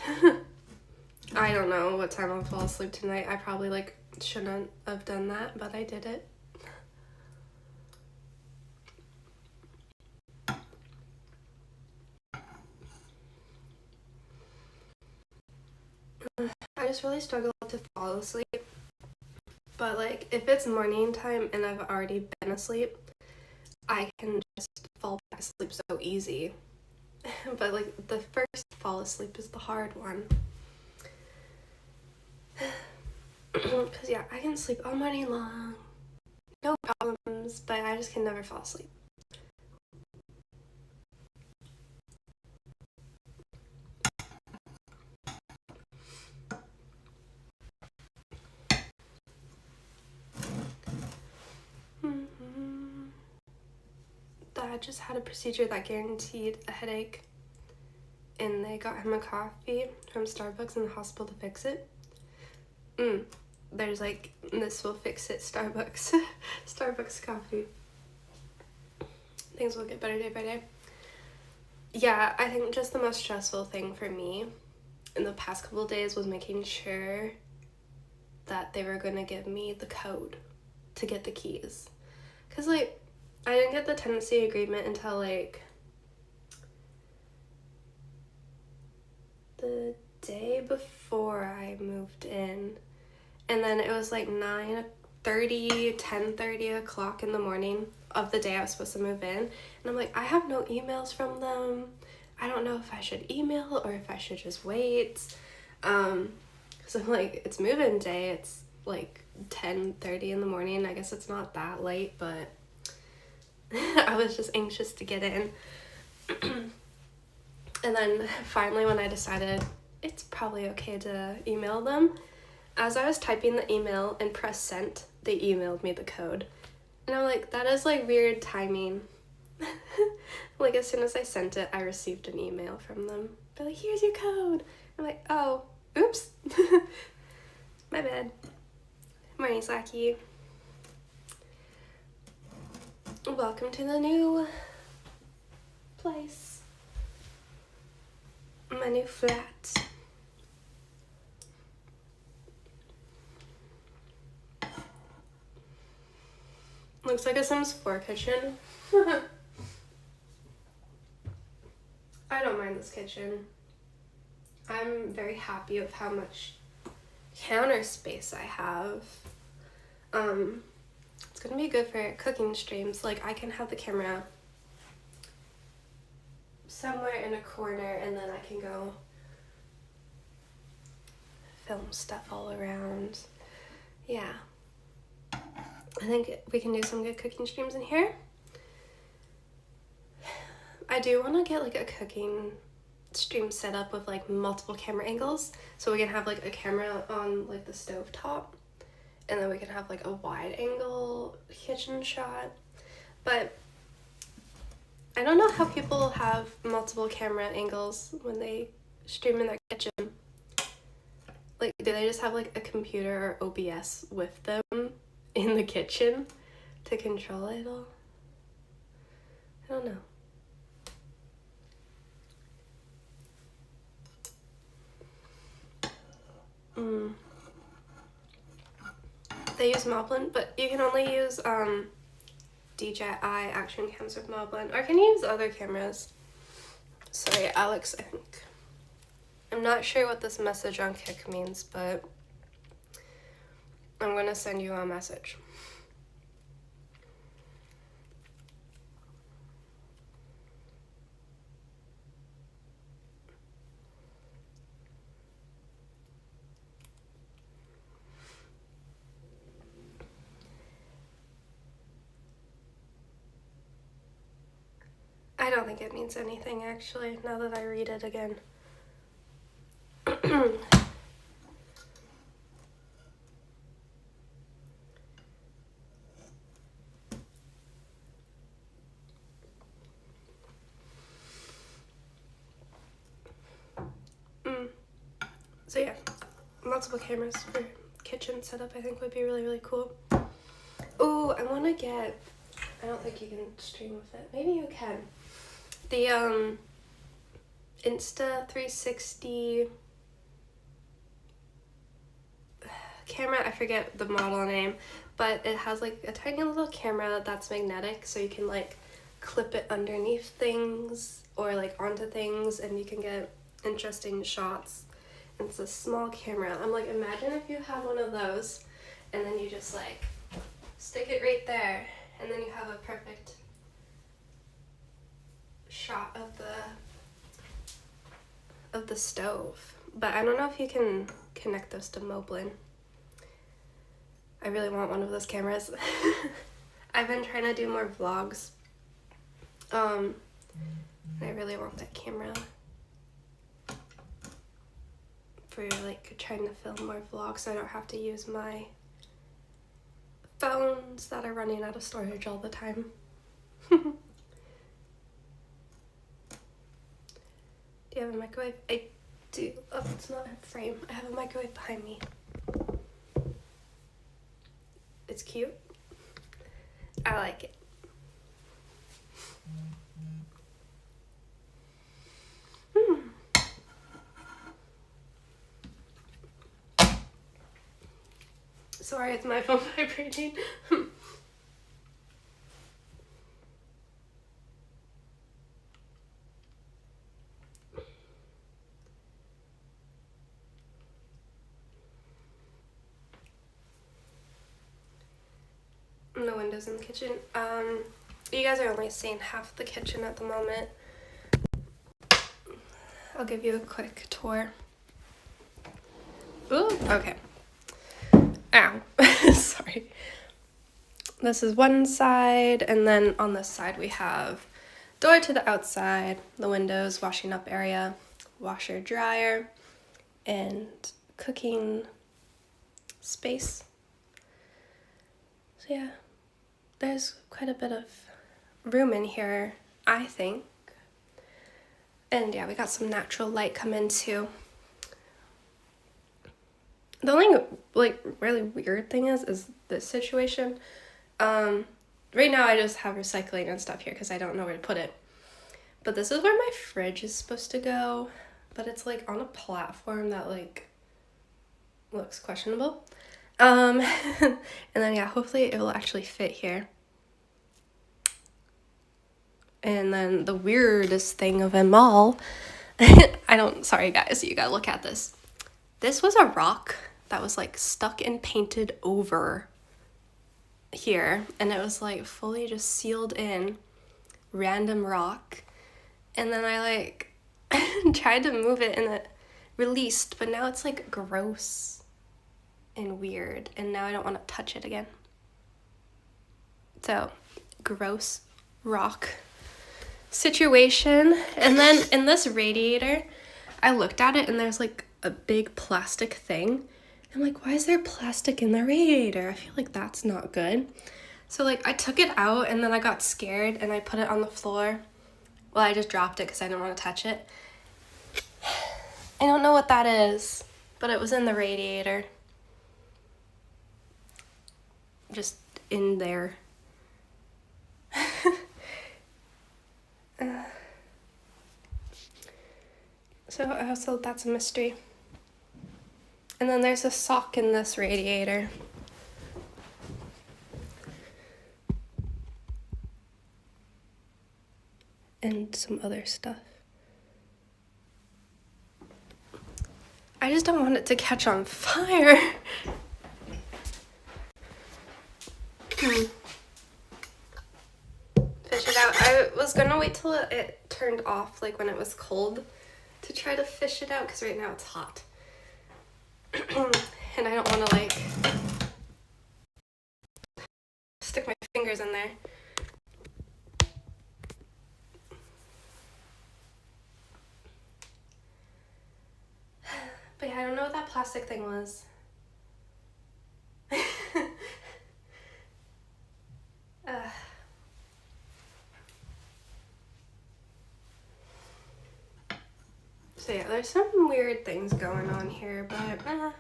I don't know what time I'll fall asleep tonight. I probably, like, shouldn't have done that, but I did it. I just really struggle to fall asleep. But, like, if it's morning time and I've already been asleep, I can just fall back asleep so easy. But, like, the first fall asleep is the hard one. Because, yeah, I can sleep all morning long. No problems, but I just can never fall asleep. dad just had a procedure that guaranteed a headache, and they got him a coffee from Starbucks in the hospital to fix it. There's like, this will fix it Starbucks. Starbucks coffee. Things will get better day by day. Yeah, I think just the most stressful thing for me in the past couple of days was making sure that they were going to give me the code to get the keys. Because, like, I didn't get the tenancy agreement until, like, the day before I moved in. And then it was, like, 10:30 o'clock in the morning of the day I was supposed to move in. And I'm like, I have no emails from them. I don't know if I should email or if I should just wait. So I'm like, it's move-in day. It's, like, 10:30 in the morning. I guess it's not that late, but I was just anxious to get in. And then finally when I decided it's probably okay to email them, as I was typing the email and pressed send, they emailed me the code. And I'm like, that is like weird timing. Like as soon as I sent it, I received an email from them. They're like, here's your code. I'm like, oh, oops. My bad. Morning, Slacky. Welcome to the new place. My new flat. Looks like a Sims 4 kitchen. I don't mind this kitchen. I'm very happy with how much counter space I have. It's gonna be good for cooking streams. Like, I can have the camera somewhere in a corner and then I can go film stuff all around. Yeah. I think we can do some good cooking streams in here. I do want to get like a cooking stream set up with like multiple camera angles, so we can have like a camera on like the stove top, and then we can have like a wide angle kitchen shot. But I don't know how people have multiple camera angles when they stream in their kitchen. Like, do they just have like a computer or OBS with them in the kitchen to control it all? I don't know. They use Moblin, but you can only use DJI action cams with Moblin, or can you use other cameras? Sorry, Alex, I think. I'm not sure what this message on Kik means, but I'm gonna send you a message. I don't think it means anything, actually, now that I read it again. So yeah, multiple cameras for kitchen setup I think would be really, really cool. Oh, I want to get, I don't think you can stream with it. Maybe you can. The Insta360 camera, I forget the model name, but it has like a tiny little camera that's magnetic, so you can like clip it underneath things or like onto things and you can get interesting shots. And it's a small camera. I'm like, imagine if you had one of those and then you just like stick it right there and then you have a perfect shot of the stove. But I don't know if you can connect those to Moblin. I really want one of those cameras. I've been trying to do more vlogs. And I really want that camera for like trying to film more vlogs so I don't have to use my phones that are running out of storage all the time. you have a microwave? I do. Oh, it's not a frame. I have a microwave behind me. It's cute. I like it. Sorry, it's my phone vibrating. No windows in the kitchen. You guys are only seeing half the kitchen at the moment. I'll give you a quick tour. Ooh, okay. Ow. Sorry. This is one side, and then on this side we have door to the outside, the windows, washing up area, washer, dryer, and cooking space. So yeah, there's quite a bit of room in here, I think. And yeah, we got some natural light come in too. The only like really weird thing is this situation. Right now I just have recycling and stuff here because I don't know where to put it. But this is where my fridge is supposed to go, but it's like on a platform that like looks questionable. And then yeah, hopefully it will actually fit here. And then the weirdest thing of them all, sorry guys, you gotta look at this. This was a rock that was like stuck and painted over here, and it was like fully just sealed in, random rock. And then I like tried to move it and it released, but now it's like gross and weird, and now I don't want to touch it again. So, gross rock situation. And then in this radiator, I looked at it and there's like a big plastic thing. I'm like, why is there plastic in the radiator? I feel like that's not good. So like I took it out and then I got scared and I put it on the floor. Well, I just dropped it because I didn't want to touch it. I don't know what that is, but it was in the radiator. Just in there. So that's a mystery. And then there's a sock in this radiator. And some other stuff. I just don't want it to catch on fire. Fish it out. I was gonna wait till it turned off, like when it was cold, to try to fish it out, because right now it's hot. And I don't want to like stick my fingers in there. But yeah, I don't know what that plastic thing was. So yeah, there's some weird things going on here, but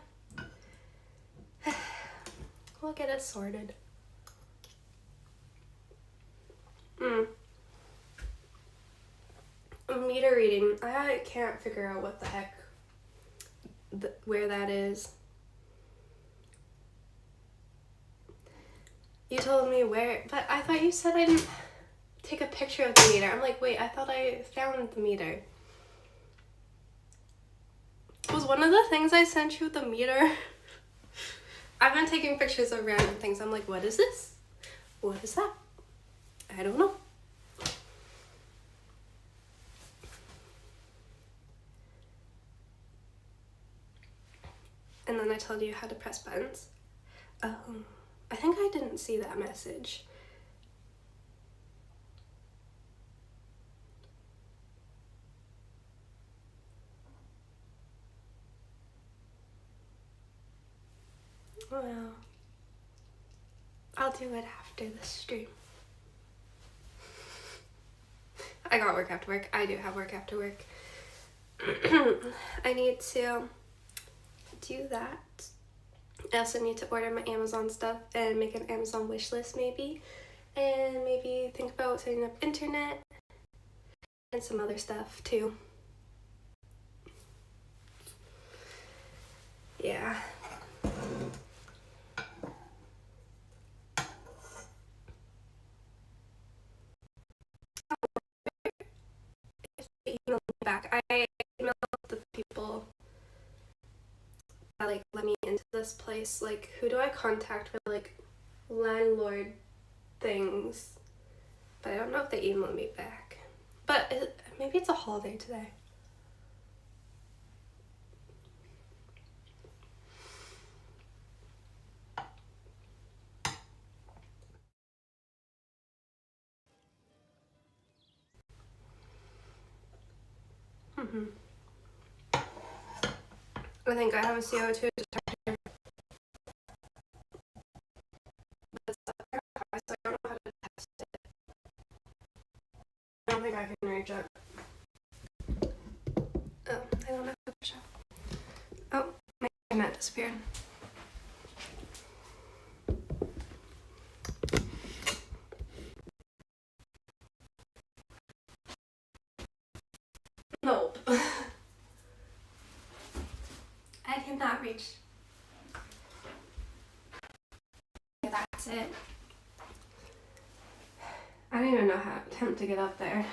we'll get it sorted. Meter reading. I can't figure out what the heck, where that is. You told me where, but I thought you said I didn't take a picture of the meter. I'm like, wait, I thought I found the meter. Was one of the things I sent you the meter? I've been taking pictures of random things. I'm like, what is this? What is that? I don't know. And then I told you how to press buttons. I think I didn't see that message. Well, I'll do it after the stream. I got work after work. I do have work after work. I need to do that. I also need to order my Amazon stuff and make an Amazon wish list maybe. And maybe think about setting up internet and some other stuff too. Yeah. Email me back. I emailed the people that like let me into this place. Like, who do I contact for like landlord things? But I don't know if they emailed me back. But maybe it's a holiday today. I think I have a CO2 detector. But it's up there, so I don't know how to test it. I don't think I can reach it. Oh, I don't know how to push it. Oh, my internet disappeared. Nope. I cannot reach. That's it. I don't even know how to attempt to get up there.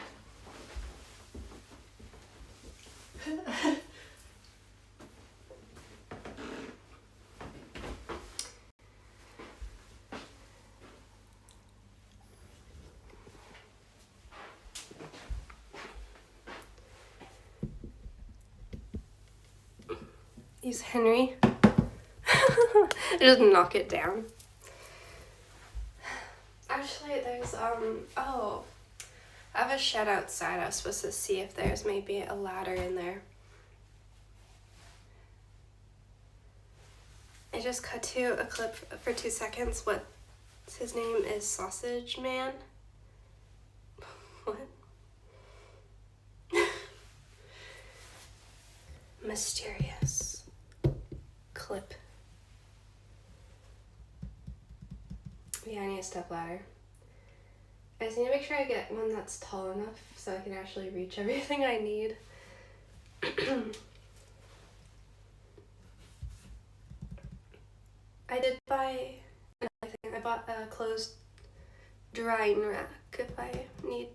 Use Henry. Just knock it down. Actually, there's oh, I have a shed outside. I was supposed to see if there's maybe a ladder in there. I just cut to a clip for 2 seconds. What his name is? Sausage Man. What? Mysterious clip. Yeah, I need a step ladder. I just need to make sure I get one that's tall enough so I can actually reach everything I need. I did buy another thing. I bought a closed drying rack if I need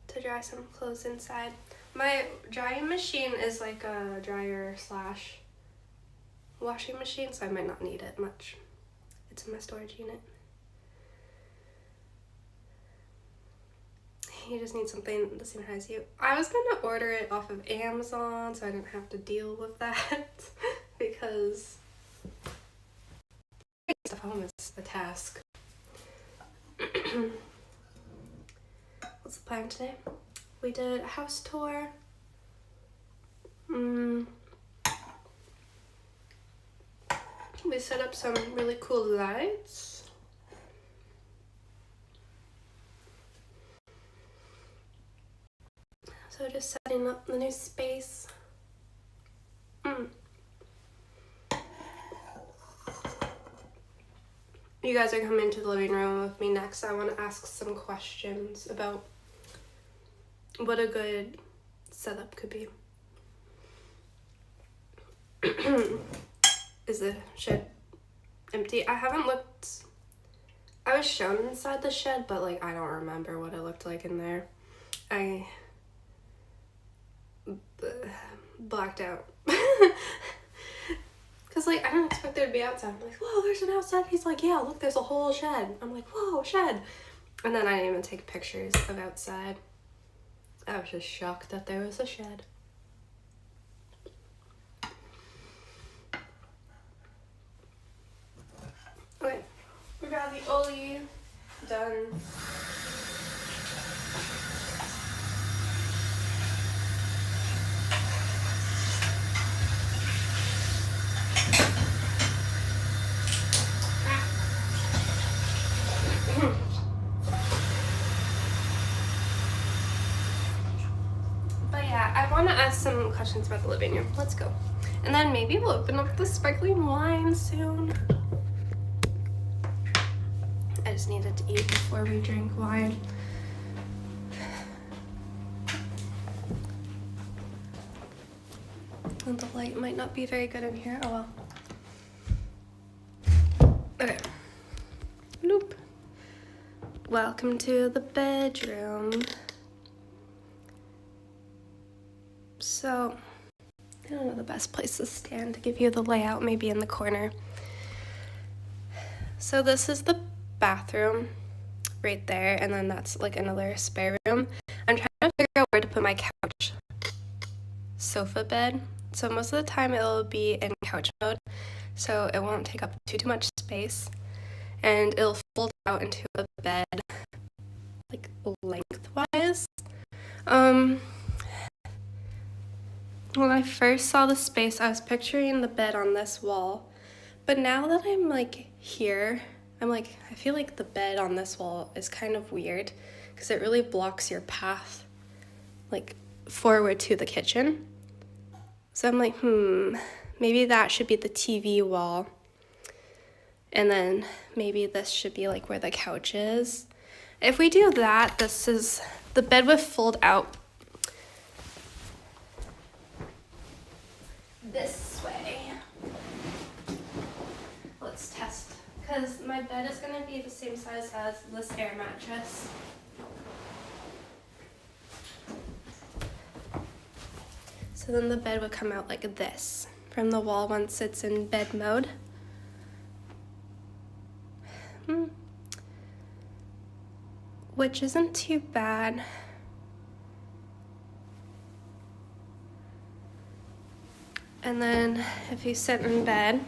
to dry some clothes inside. My drying machine is like a dryer slash washing machine, so I might not need it much. It's in my storage unit. You just need something the same as you. I was gonna order it off of Amazon so I didn't have to deal with that because stuff home is a task. What's the plan today? We did a house tour. We set up some really cool lights. So just setting up the new space. You guys are coming to the living room with me next. I want to ask some questions about what a good setup could be. Is the shed empty? I haven't looked. I was shown inside the shed, but like I don't remember what it looked like in there. I blacked out. Cause like I didn't expect there to be outside. I'm like, whoa, there's an outside. He's like, yeah, look, there's a whole shed. I'm like, whoa, shed. And then I didn't even take pictures of outside. I was just shocked that there was a shed. Okay, we got the Oli done. But yeah, I want want to ask some questions about the living room. Let's go. And then maybe we'll open up the sparkling wine soon. I just needed to eat before we drink wine. And the light might not be very good in here. Oh well. Okay. Nope. Welcome to the bedroom. So, I don't know the best place to stand to give you the layout, maybe in the corner. So this is the bathroom right there, and then that's like another spare room. I'm trying to figure out where to put my couch sofa bed. So most of the time it'll be in couch mode, so it won't take up too much space, and it'll fold out into a bed like lengthwise. When I first saw the space, I was picturing the bed on this wall, but now that I'm like here, I'm like, I feel like the bed on this wall is kind of weird because it really blocks your path like forward to the kitchen. So I'm like, maybe that should be the TV wall. And then maybe this should be like where the couch is. If we do that, this is, the bed would fold out this way. Let's test, because my bed is going to be the same size as this air mattress. So then the bed would come out like this from the wall once it's in bed mode. Which isn't too bad. And then if you sit in bed,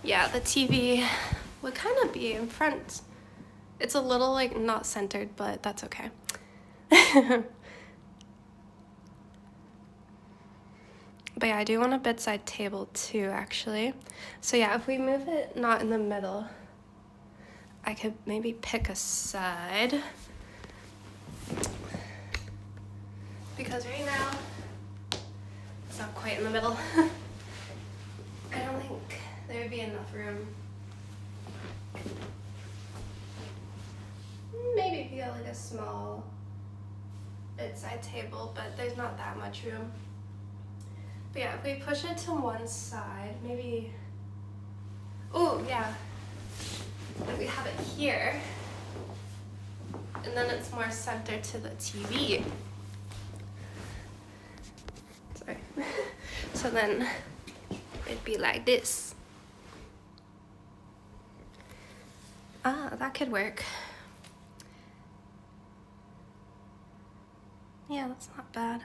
yeah, the TV would kind of be in front. It's a little like not centered, but that's okay. But yeah, I do want a bedside table too, actually. So yeah, if we move it not in the middle, I could maybe pick a side. Because right now, it's not quite in the middle. I don't think there would be enough room. Maybe if you got like a small bedside table, but there's not that much room. But yeah, if we push it to one side, maybe, oh yeah, if we have it here, and then it's more centered to the TV. Sorry. So then it'd be like this. Ah, that could work. Yeah, that's not bad.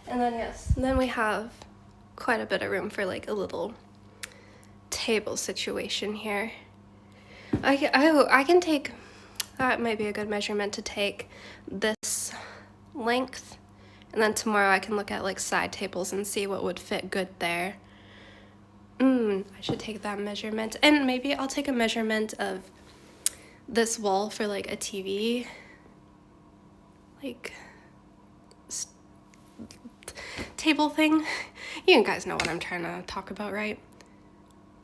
And then yes, and then we have quite a bit of room for like a little table situation here. I can take, that might be a good measurement to take this length, and then tomorrow I can look at like side tables and see what would fit good there. I should take that measurement, and maybe I'll take a measurement of this wall for like a TV, like table thing. You guys know what I'm trying to talk about, right?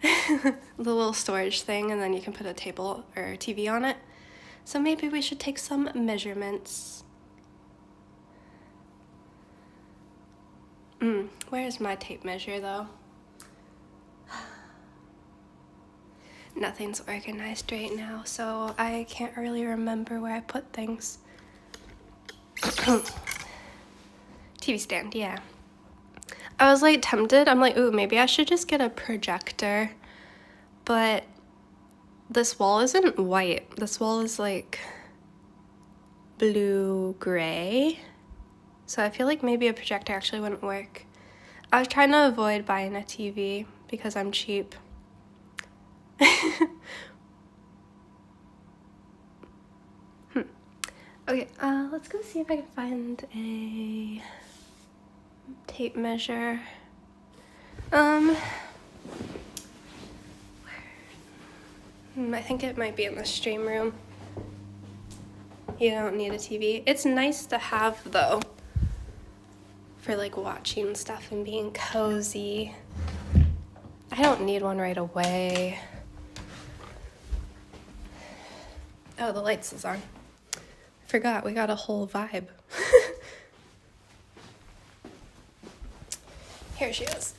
The little storage thing, and then you can put a table or a TV on it. So maybe we should take some measurements. Where's my tape measure though? Nothing's organized right now, so I can't really remember where I put things. TV stand, yeah. I was like tempted. I'm like, ooh, maybe I should just get a projector. But this wall isn't white. This wall is like blue-gray. So I feel like maybe a projector actually wouldn't work. I was trying to avoid buying a TV because I'm cheap. Okay, let's go see if I can find a tape measure. I think it might be in the stream room. You don't need a TV. It's nice to have though, for like watching stuff and being cozy. I don't need one right away. Oh, the lights is on. Forgot, we got a whole vibe. Here she is.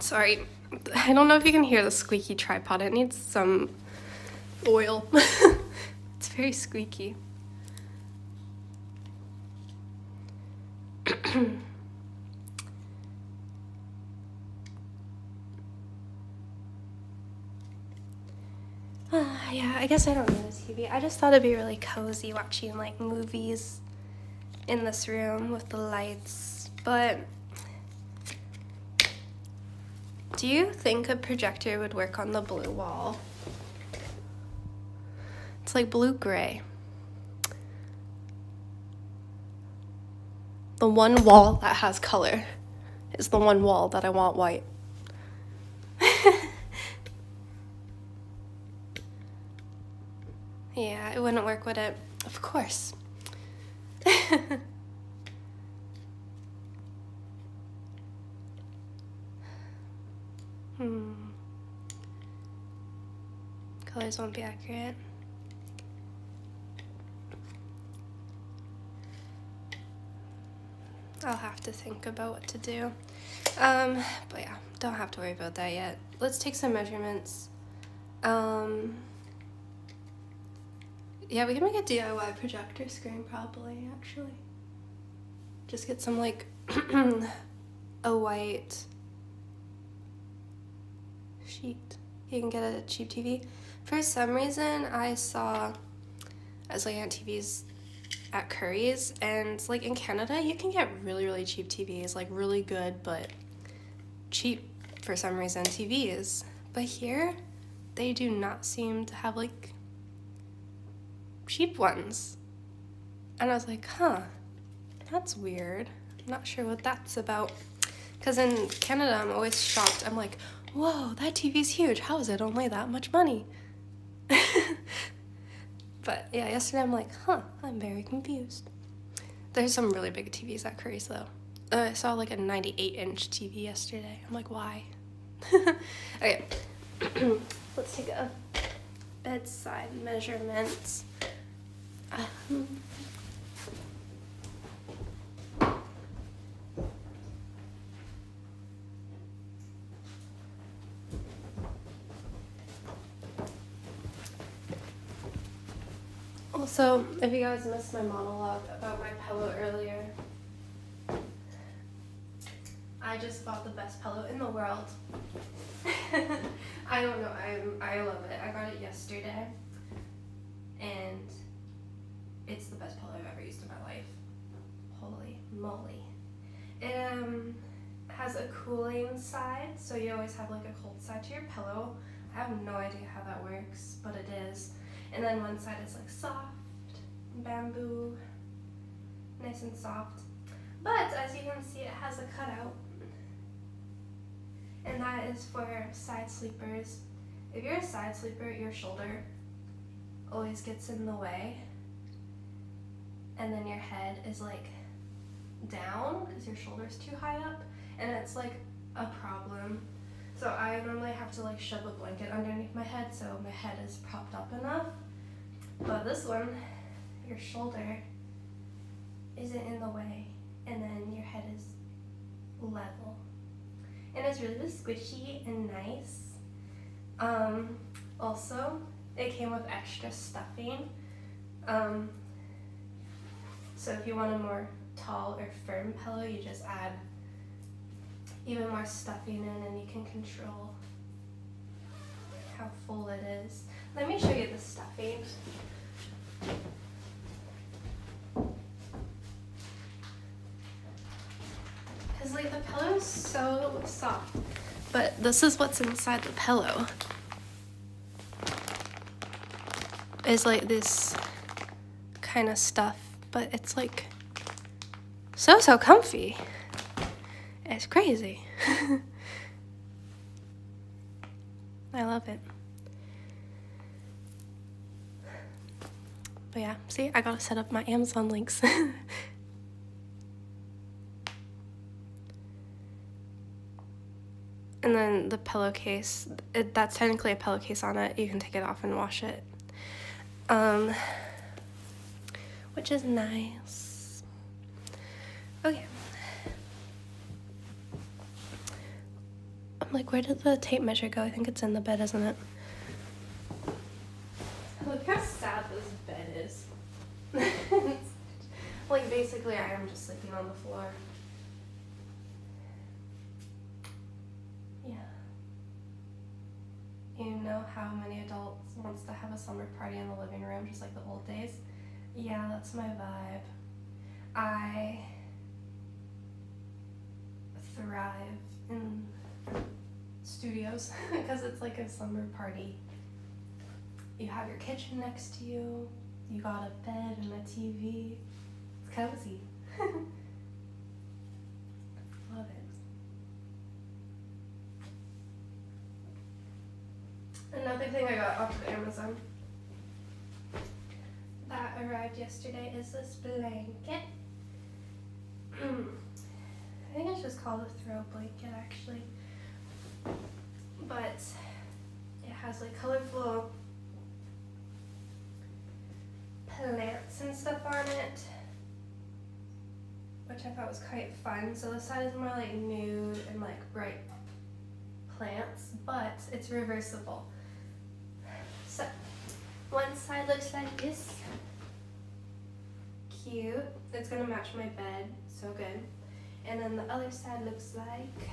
Sorry, I don't know if you can hear the squeaky tripod. It needs some oil. It's very squeaky. Yeah, I guess I don't need a TV. I just thought it'd be really cozy watching like movies in this room with the lights. But do you think a projector would work on the blue wall? It's like blue-gray. The one wall that has color is the one wall that I want white. Yeah, it wouldn't work, would it? Of course. Colors won't be accurate. I'll have to think about what to do. But yeah, don't have to worry about that yet. Let's take some measurements. Yeah, we can make a DIY projector screen probably, actually. Just get some, like, a white sheet. You can get a cheap TV. For some reason, I was looking at TVs at Curry's, and, like, in Canada, you can get really, really cheap TVs, like, really good, but cheap, for some reason, TVs. But here, they do not seem to have, like, cheap ones. And I was like, huh, that's weird. I'm not sure what that's about. Because in Canada, I'm always shocked. I'm like, whoa, that TV's huge. How is it only that much money? But yeah, yesterday I'm like, huh, I'm very confused. There's some really big TVs at Curry's though. I saw like a 98-inch TV yesterday. I'm like, why? Okay, let's take a bedside measurement. Also, if you guys missed my monologue about my pillow earlier, I just bought the best pillow in the world. I don't know, I love it. I got it yesterday, and it's the best pillow I've ever used in my life. Holy moly. It has a cooling side, so you always have like a cold side to your pillow. I have no idea how that works, but it is. And then one side is like soft, bamboo, nice and soft. But as you can see, it has a cutout. And that is for side sleepers. If you're a side sleeper, your shoulder always gets in the way. And then your head is like down because your shoulder's too high up. And it's like a problem. So I normally have to like shove a blanket underneath my head so my head is propped up enough. But this one, your shoulder isn't in the way, and then your head is level. And it's really squishy and nice. Also, it came with extra stuffing. So if you want a more tall or firm pillow, you just add even more stuffing in, and you can control how full it is. Let me show you the stuffing. Because like the pillow is so soft, but this is what's inside the pillow. It's like this kind of stuff, but it's like so comfy. It's crazy. I love it. But yeah, see, I gotta set up my Amazon links. And then the pillowcase, that's technically a pillowcase on it. You can take it off and wash it. Which is nice. Okay. I'm like, where did the tape measure go? I think it's in the bed, isn't it? Look how sad this bed is. Like, basically, I am just sleeping on the floor. Yeah. You know how many adults wants to have a slumber party in the living room, just like the old days? Yeah, that's my vibe. I thrive in studios because it's like a slumber party. You have your kitchen next to you, you got a bed and a TV. It's cozy. Love it. Another thing I got off of Amazon that arrived yesterday is this blanket. I think it's just called a throw blanket actually. But it has like colorful plants and stuff on it, which I thought was quite fun. So the side is more like nude and like bright plants, but it's reversible. So one side looks like this. Cute. It's gonna match my bed, so good. And then the other side looks like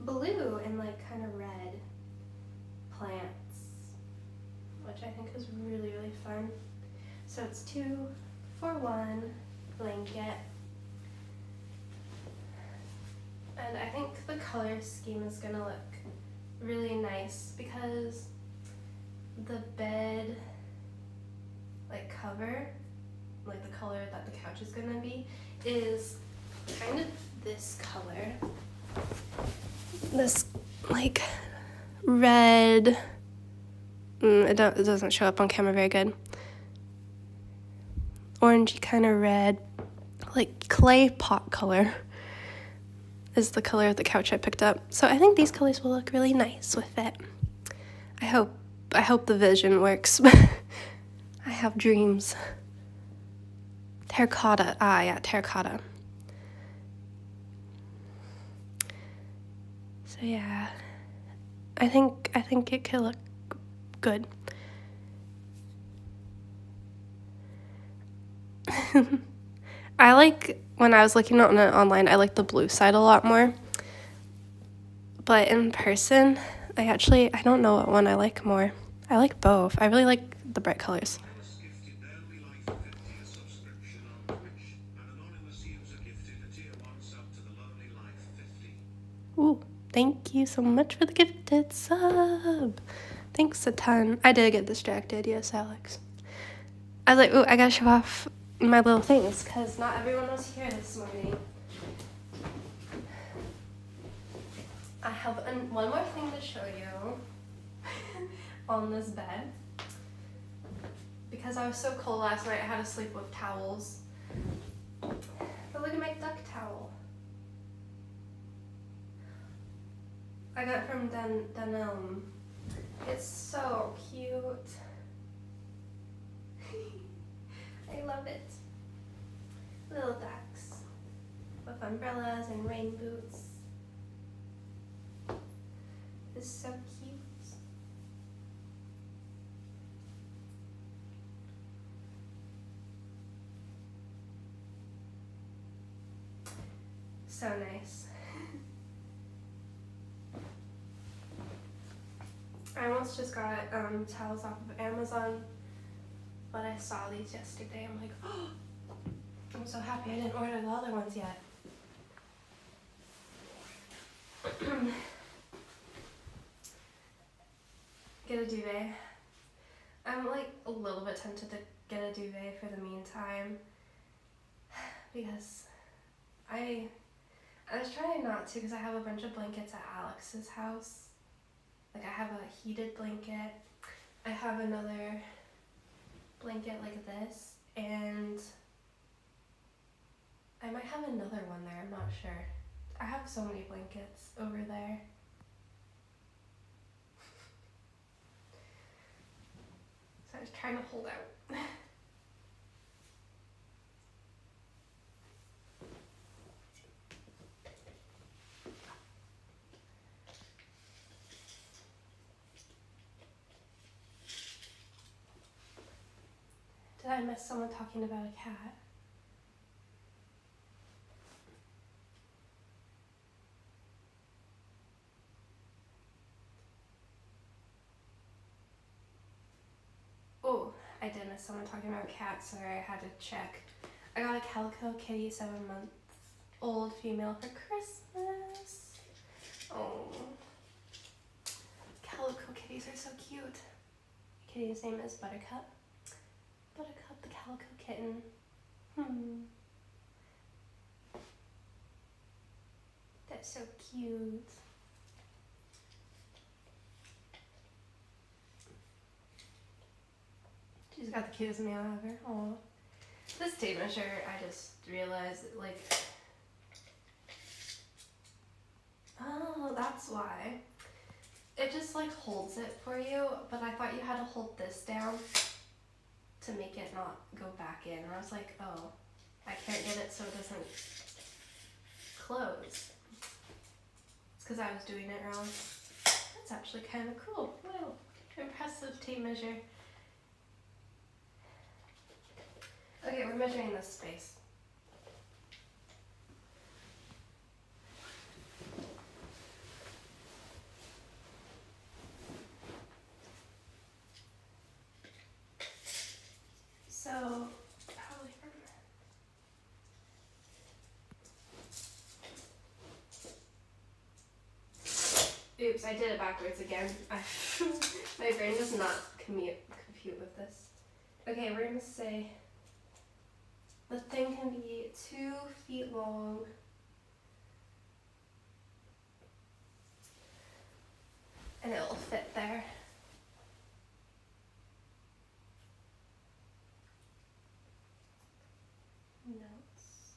blue and like kind of red plants, which I think is really, really fun. So it's 2-for-1 blanket. And I think the color scheme is gonna look really nice because the bed like cover, like the color that the couch is gonna be, is kind of this color. This like red, it doesn't show up on camera very good. Orangey kind of red, like clay pot color is the color of the couch I picked up. So I think these colors will look really nice with it. I hope the vision works. I have dreams. Terracotta, yeah, terracotta. So yeah, I think it could look good. I like, when I was looking on it online, I like the blue side a lot more. But in person, I don't know what one I like more. I like both. I really like the bright colors. I was gifted the Lonely Life 50 a subscription on Twitch. An anonymous user gifted a tier 1 sub to the Lonely Life 50. Ooh, thank you so much for the gifted sub. Thanks a ton. I did get distracted, yes, Alex. I was like, ooh, I gotta show off my little things because not everyone was here this morning. I have one more thing to show you on this bed. Because I was so cold last night, I had to sleep with towels. But look at my duck towel. I got it from Denim. It's so cute. I love it. Little ducks with umbrellas and rain boots. It's so cute. So nice. I almost just got towels off of Amazon, but I saw these yesterday. I'm like, oh, I'm so happy I didn't order the other ones yet. Get a duvet. I'm like a little bit tempted to get a duvet for the meantime because I I was trying not to because I have a bunch of blankets at Alex's house. Like I have a heated blanket. I have another blanket like this, and I might have another one there, I'm not sure. I have so many blankets over there. So I was trying to hold out. Did I miss someone talking about a cat? Oh, I did miss someone talking about cats. Sorry, I had to check. I got a calico kitty, 7-month-old female for Christmas. Oh, calico kitties are so cute. Kitty's name is Buttercup. Buttercup the calico kitten. That's so cute. She's got the cutest meow ever. Aw. This tape measure, I just realized, like, oh, that's why. It just like holds it for you, but I thought you had to hold this down to make it not go back in. And I was like, oh, I can't get it so it doesn't close. It's because I was doing it wrong. That's actually kind of cool. Wow, impressive tape measure. Okay, we're measuring this space. So, probably from oops, I did it backwards again. My brain does not compute with this. Okay, we're gonna say the thing can be 2 feet long. And it will fit there. Notes.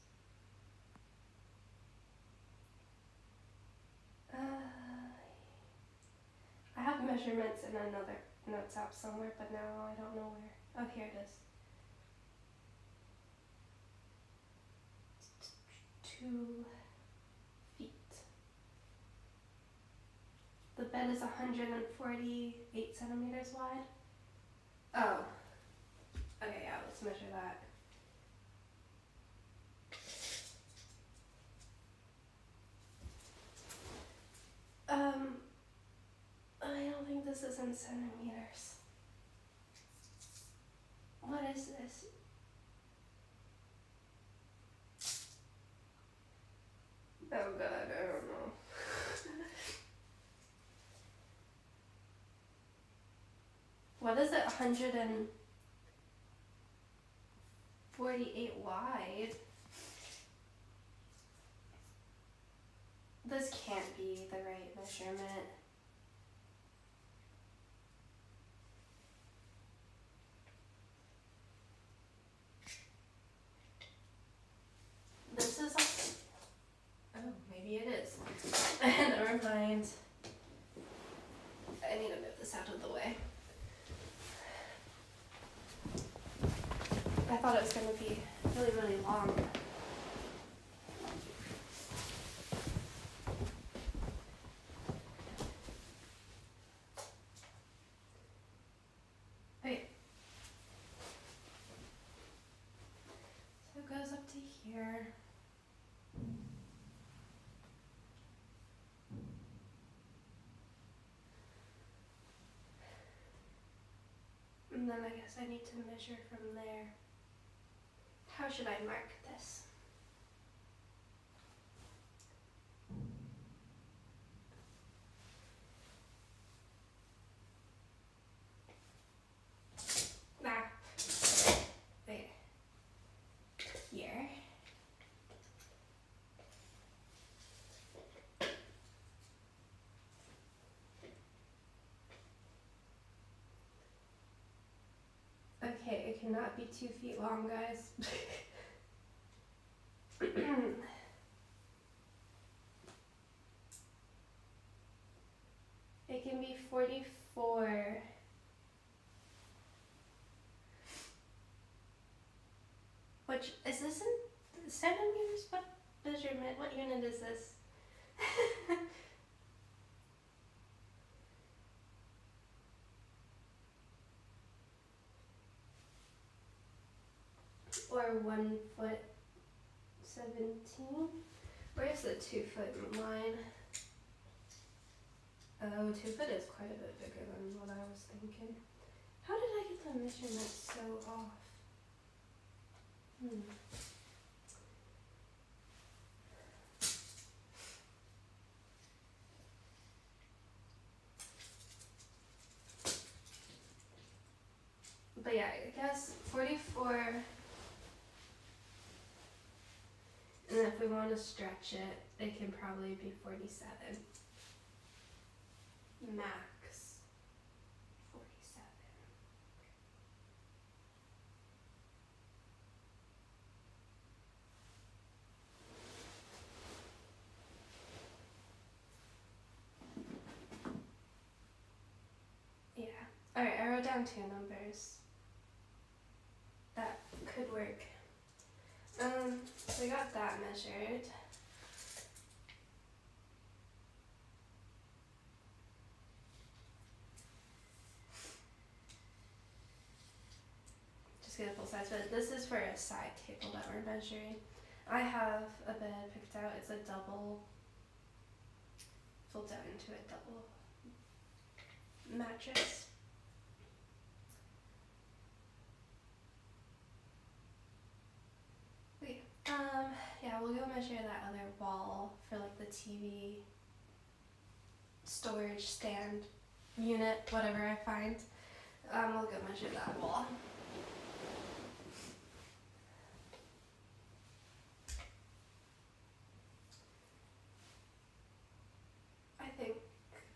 I have measurements in another notes app somewhere, but now I don't know where. Oh, here it is. 2 feet. The bed is 148 centimeters wide. Oh. Okay, yeah, let's measure that. I don't think this is in centimeters. What is this? Oh god, I don't know. What is it? 148 wide? This can't be the right measurement. This is oh, maybe it is. Never mind. I need to move this out of the way. I thought it was going to be really, really long. Wait. So it goes up to here. And then I guess I need to measure from there. How should I mark this? Ah. Wait. Here. Okay, it cannot be 2 feet long, guys. It can be 44. Which, is this in centimeters? What measurement? What unit is this? Or 1 foot 17? Where's the 2 foot line? Oh, 2 foot is quite a bit bigger than what I was thinking. How did I get the measurement so off? But yeah, I guess 44. And if we want to stretch it, it can probably be 47. Max 47. Yeah. Alright, I wrote down 2 numbers. That could work. So I got that measured. Just get a full size, but this is for a side table that we're measuring. I have a bed picked out. It's a double, folds out into a double mattress. Okay. Yeah, we'll go measure that other wall for like the TV storage stand unit, whatever I find. We'll go measure that wall. I think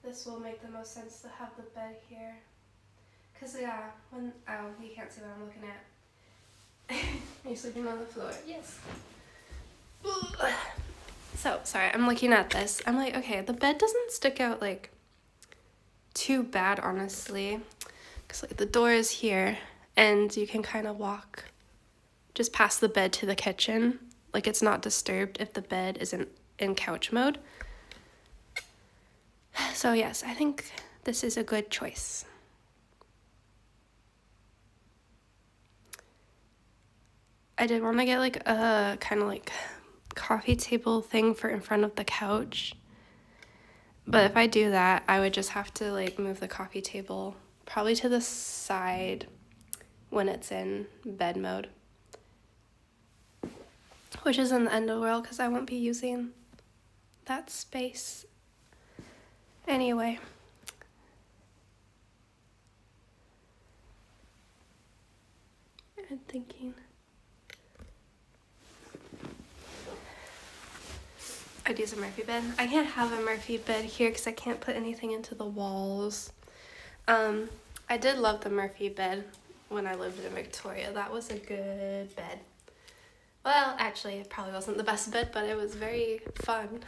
this will make the most sense to have the bed here. Cause yeah, when, oh, you can't see what I'm looking at. You're sleeping on the floor. Yes. So, sorry, I'm looking at this. I'm like, okay, the bed doesn't stick out, like, too bad, honestly. Because, like, the door is here, and you can kind of walk just past the bed to the kitchen. Like, it's not disturbed if the bed isn't in couch mode. So, yes, I think this is a good choice. I did want to get like a kind of like coffee table thing for in front of the couch. But if I do that, I would just have to like move the coffee table probably to the side when it's in bed mode. Which isn't the end of the world because I won't be using that space anyway. I'm thinking. I'd use a Murphy bed. I can't have a Murphy bed here because I can't put anything into the walls. I did love the Murphy bed when I lived in Victoria. That was a good bed. Well, actually, it probably wasn't the best bed, but it was very fun.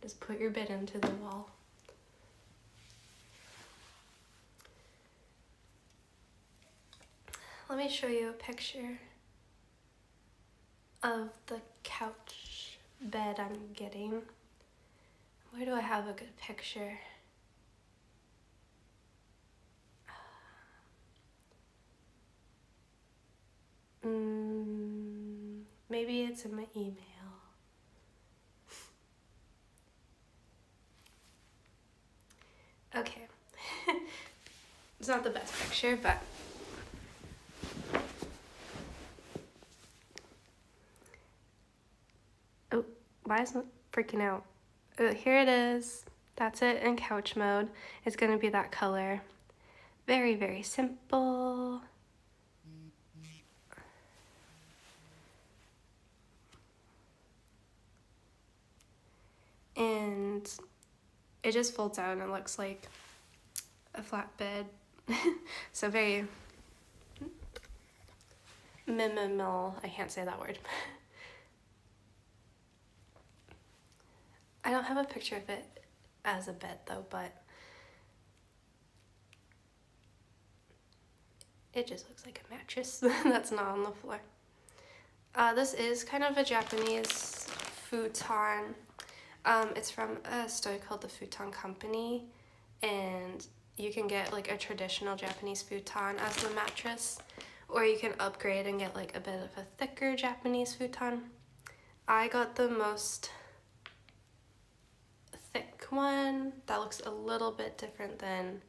Just put your bed into the wall. Let me show you a picture of the couch bed I'm getting. Where do I have a good picture? Maybe it's in my email. Okay. It's not the best picture, but oh, why is it freaking out? Here it is. That's it in couch mode. It's gonna be that color. Very, very simple. And it just folds out and it looks like a flat bed. So very minimal. I can't say that word. I don't have a picture of it as a bed though, but it just looks like a mattress that's not on the floor. This is kind of a Japanese futon. It's from a store called the Futon Company, and you can get like a traditional Japanese futon as the mattress, or you can upgrade and get like a bit of a thicker Japanese futon. I got the most thick one that looks a little bit different than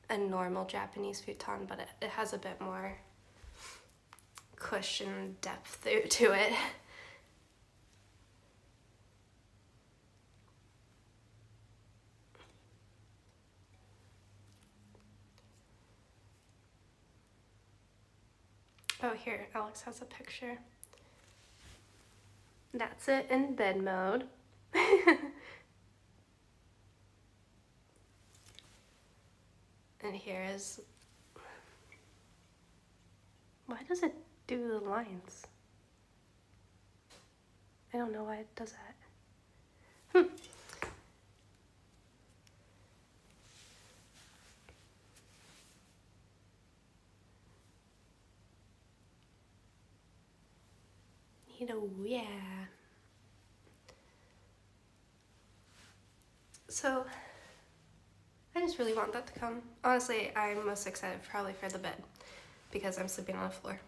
a normal Japanese futon, but it has a bit more cushion depth to it. Oh, here, Alex has a picture. That's it in bed mode. And here is... Why does it do the lines? I don't know why it does that. You know, yeah. So, I just really want that to come. Honestly, I'm most excited probably for the bed, because I'm sleeping on the floor.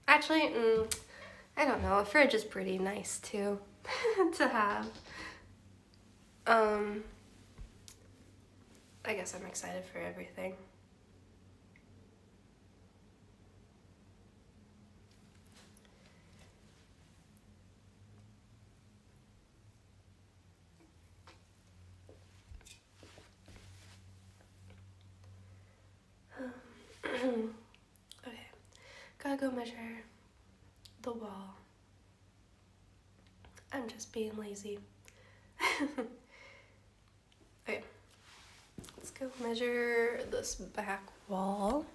Actually, I don't know, a fridge is pretty nice too, to have. I guess I'm excited for everything. Okay, gotta go measure the wall. I'm just being lazy. Okay, let's go measure this back wall.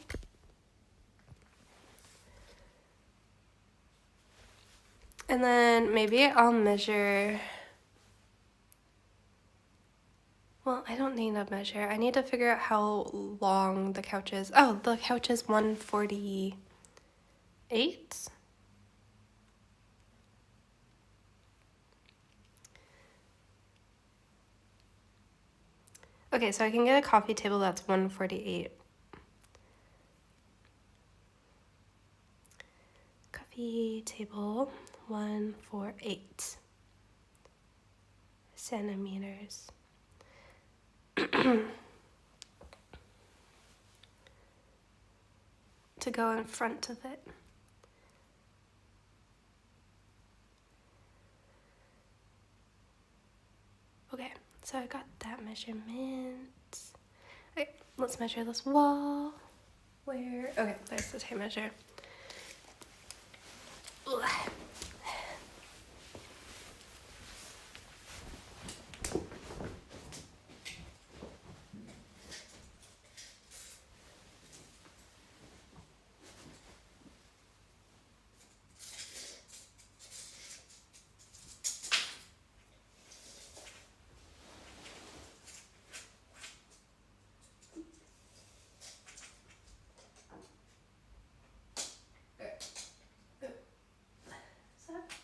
And then maybe I'll measure... Well, I don't need a measure. I need to figure out how long the couch is. Oh, the couch is 148? Okay, so I can get a coffee table that's 148. Coffee table 148 centimeters. To go in front of it. Okay, so I got that measurement. Okay, let's measure this wall. Where? Okay, there's the tape measure. Ugh.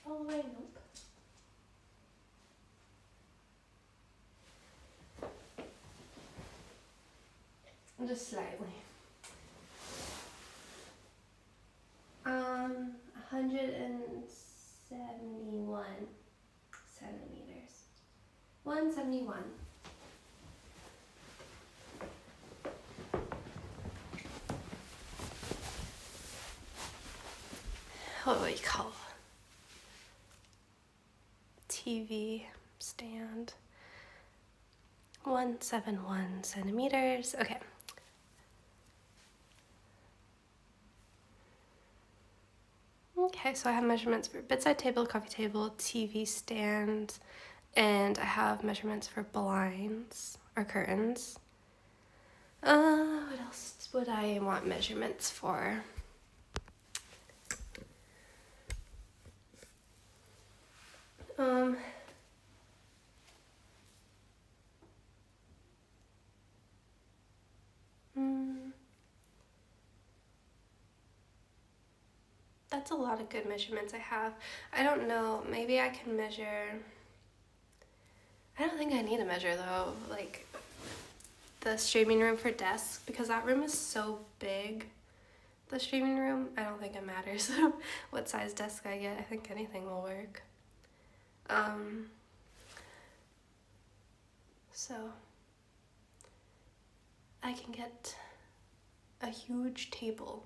All the way? Nope. Just slightly. 171 centimeters. 171. What do we call TV stand? 171 centimeters. Okay. Okay, so I have measurements for bedside table, coffee table, TV stand, and I have measurements for blinds or curtains. What else would I want measurements for? That's a lot of good measurements I have. I don't know, maybe I can measure, I don't think I need to measure though, like the streaming room for desks, because that room is so big. The streaming room, I don't think it matters what size desk I get. I think anything will work. So I can get a huge table.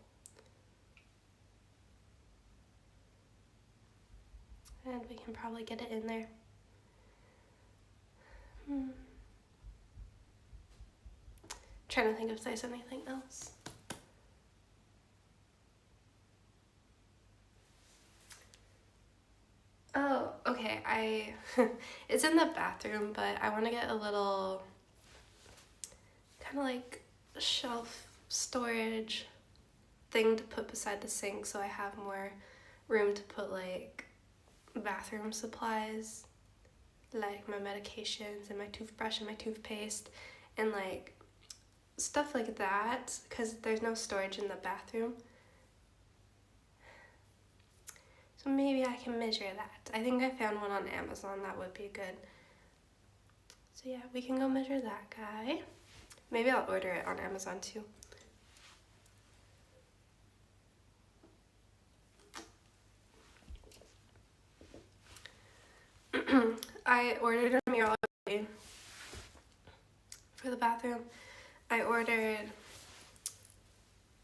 And we can probably get it in there. Trying to think if there's anything else. Oh, okay, it's in the bathroom, but I want to get a little kind of like shelf storage thing to put beside the sink so I have more room to put like bathroom supplies, like my medications and my toothbrush and my toothpaste and like stuff like that, because there's no storage in the bathroom. So maybe I can measure that. I think I found one on Amazon that would be good. So yeah, we can go measure that guy. Maybe I'll order it on Amazon too. I ordered a mirror for the bathroom. I ordered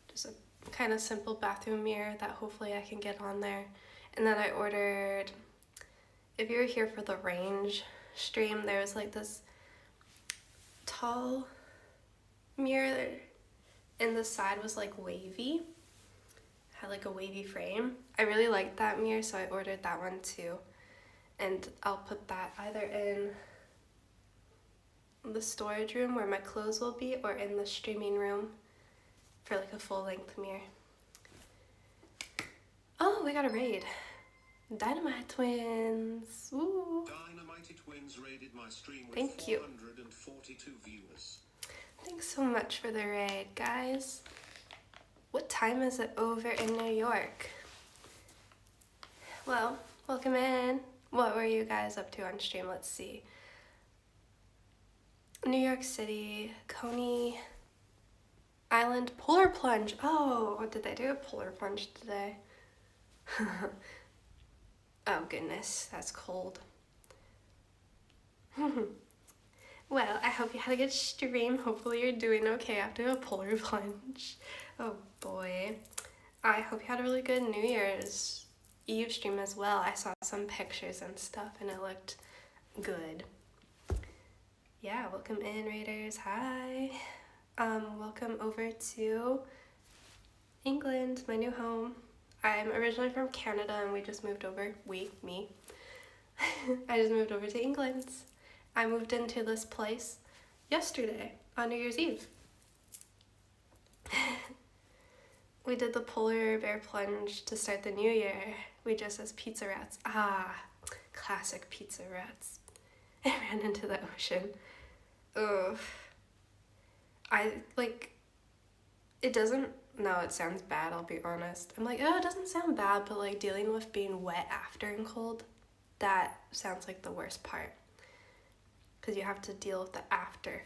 just a kind of simple bathroom mirror that hopefully I can get on there. And then I ordered, if you were here for the range stream, there was like this tall mirror and the side was like wavy, had like a wavy frame. I really liked that mirror, so I ordered that one too. And I'll put that either in the storage room where my clothes will be or in the streaming room for like a full-length mirror. Oh, we got a raid. Dynamite Twins. Ooh. Dynamite Twins raided my stream with Thank you. 442 viewers. Thanks so much for the raid, guys. What time is it over in New York? Well, welcome in. What were you guys up to on stream? Let's see. New York City, Coney Island, polar plunge. Oh, did they do a polar plunge today? Oh goodness, that's cold. Well, I hope you had a good stream. Hopefully you're doing okay after a polar plunge. Oh boy. I hope you had a really good New Year's Eve stream as well. I saw some pictures and stuff and it looked good. Yeah, welcome in, Raiders. Hi. Welcome over to England, my new home. I'm originally from Canada and we just moved over. Me. I just moved over to England. I moved into this place yesterday on New Year's Eve. We did the polar bear plunge to start the new year. We dressed as pizza rats. Ah, classic pizza rats. I ran into the ocean. Ugh. It doesn't, no, it sounds bad, I'll be honest. I'm like, oh, it doesn't sound bad, but like dealing with being wet after and cold, that sounds like the worst part. Because you have to deal with the after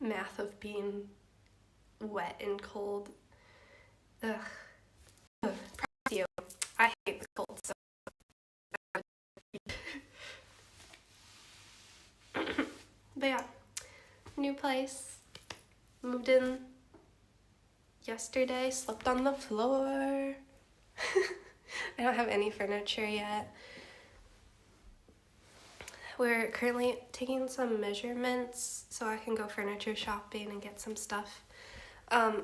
math of being wet and cold. Ugh. Props to you. I hate the cold, so. But yeah, new place. Moved in yesterday, slept on the floor. I don't have any furniture yet. We're currently taking some measurements so I can go furniture shopping and get some stuff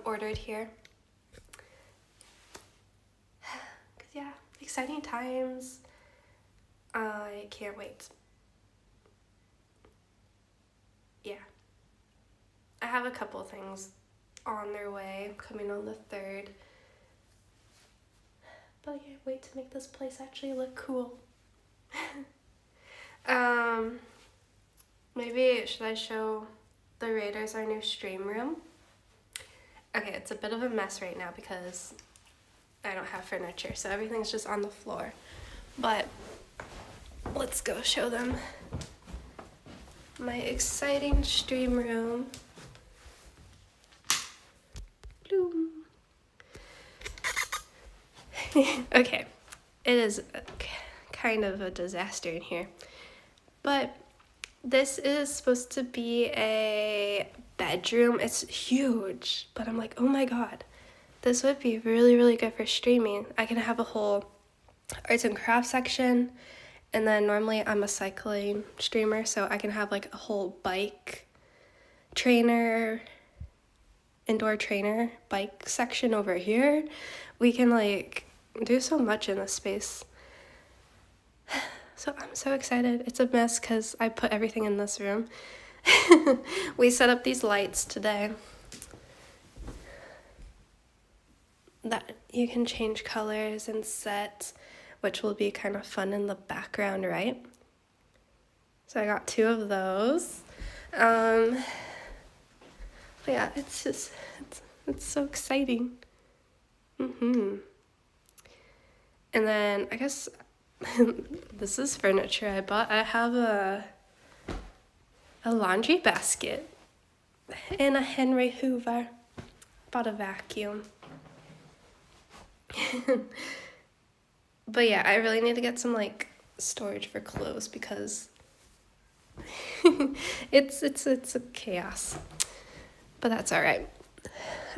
ordered here. Cause yeah, exciting times. I can't wait. Yeah. I have a couple things on their way, coming on the 3rd. But I can't wait to make this place actually look cool. Maybe should I show the Raiders our new stream room? Okay, it's a bit of a mess right now because I don't have furniture, so everything's just on the floor. But let's go show them my exciting stream room. Bloom. Okay, it is kind of a disaster in here, but this is supposed to be a bedroom. It's huge, but I'm like, oh my god, this would be really, really good for streaming. I can have a whole arts and crafts section, and then normally I'm a cycling streamer, so I can have like a whole bike trainer, indoor trainer bike section over here. We can like do so much in this space. So I'm so excited. It's a mess because I put everything in this room. We set up these lights today that you can change colors and set, which will be kind of fun in the background, right? So I got 2 of those. But yeah, it's so exciting. And then I guess this is furniture I bought. I have a laundry basket and a Henry Hoover. Bought a vacuum. But yeah, I really need to get some like storage for clothes because it's a chaos. But that's all right.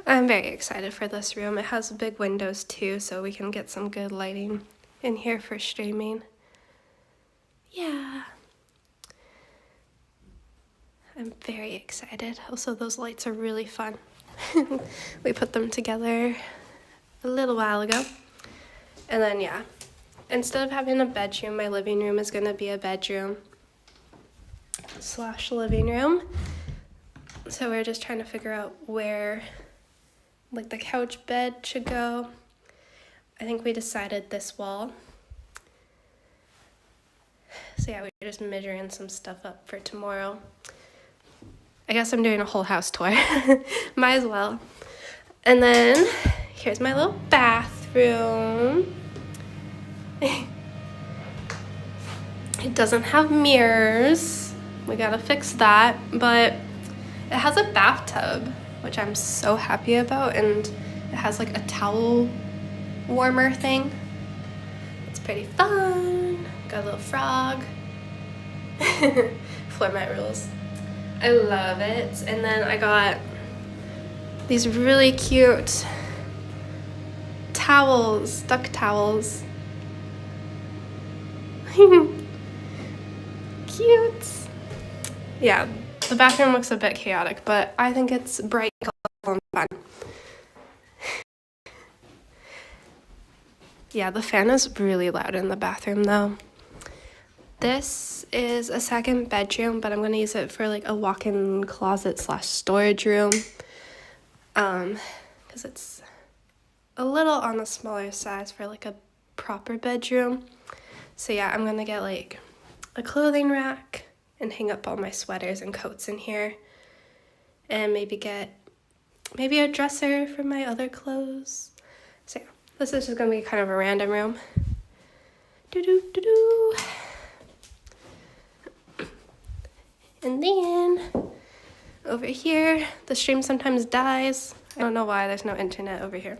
I'm very excited for this room. It has big windows too, so we can get some good lighting in here for streaming. Yeah. I'm very excited. Also, those lights are really fun. We put them together a little while ago. And then, yeah, instead of having a bedroom, my living room is going to be a bedroom / living room. So we're just trying to figure out where, like, the couch bed should go. I think we decided this wall. So yeah, we're just measuring some stuff up for tomorrow. I guess I'm doing a whole house tour. Might as well. And then here's my little bathroom. It doesn't have mirrors. We gotta fix that, but it has a bathtub, which I'm so happy about, and it has like a towel warmer thing. It's pretty fun. Got a little frog. Floor mat rules. I love it. And then I got these really cute towels, duck towels. Cute. Yeah, the bathroom looks a bit chaotic, but I think it's bright, colorful, and fun. Yeah, the fan is really loud in the bathroom though. This is a second bedroom, but I'm going to use it for like a walk-in closet / storage room. Because it's a little on the smaller size for like a proper bedroom. So yeah, I'm going to get like a clothing rack and hang up all my sweaters and coats in here. And maybe get a dresser for my other clothes. So yeah, this is just going to be kind of a random room. Doo-doo-doo-doo. And then over here, the stream sometimes dies. I don't know why, there's no internet over here.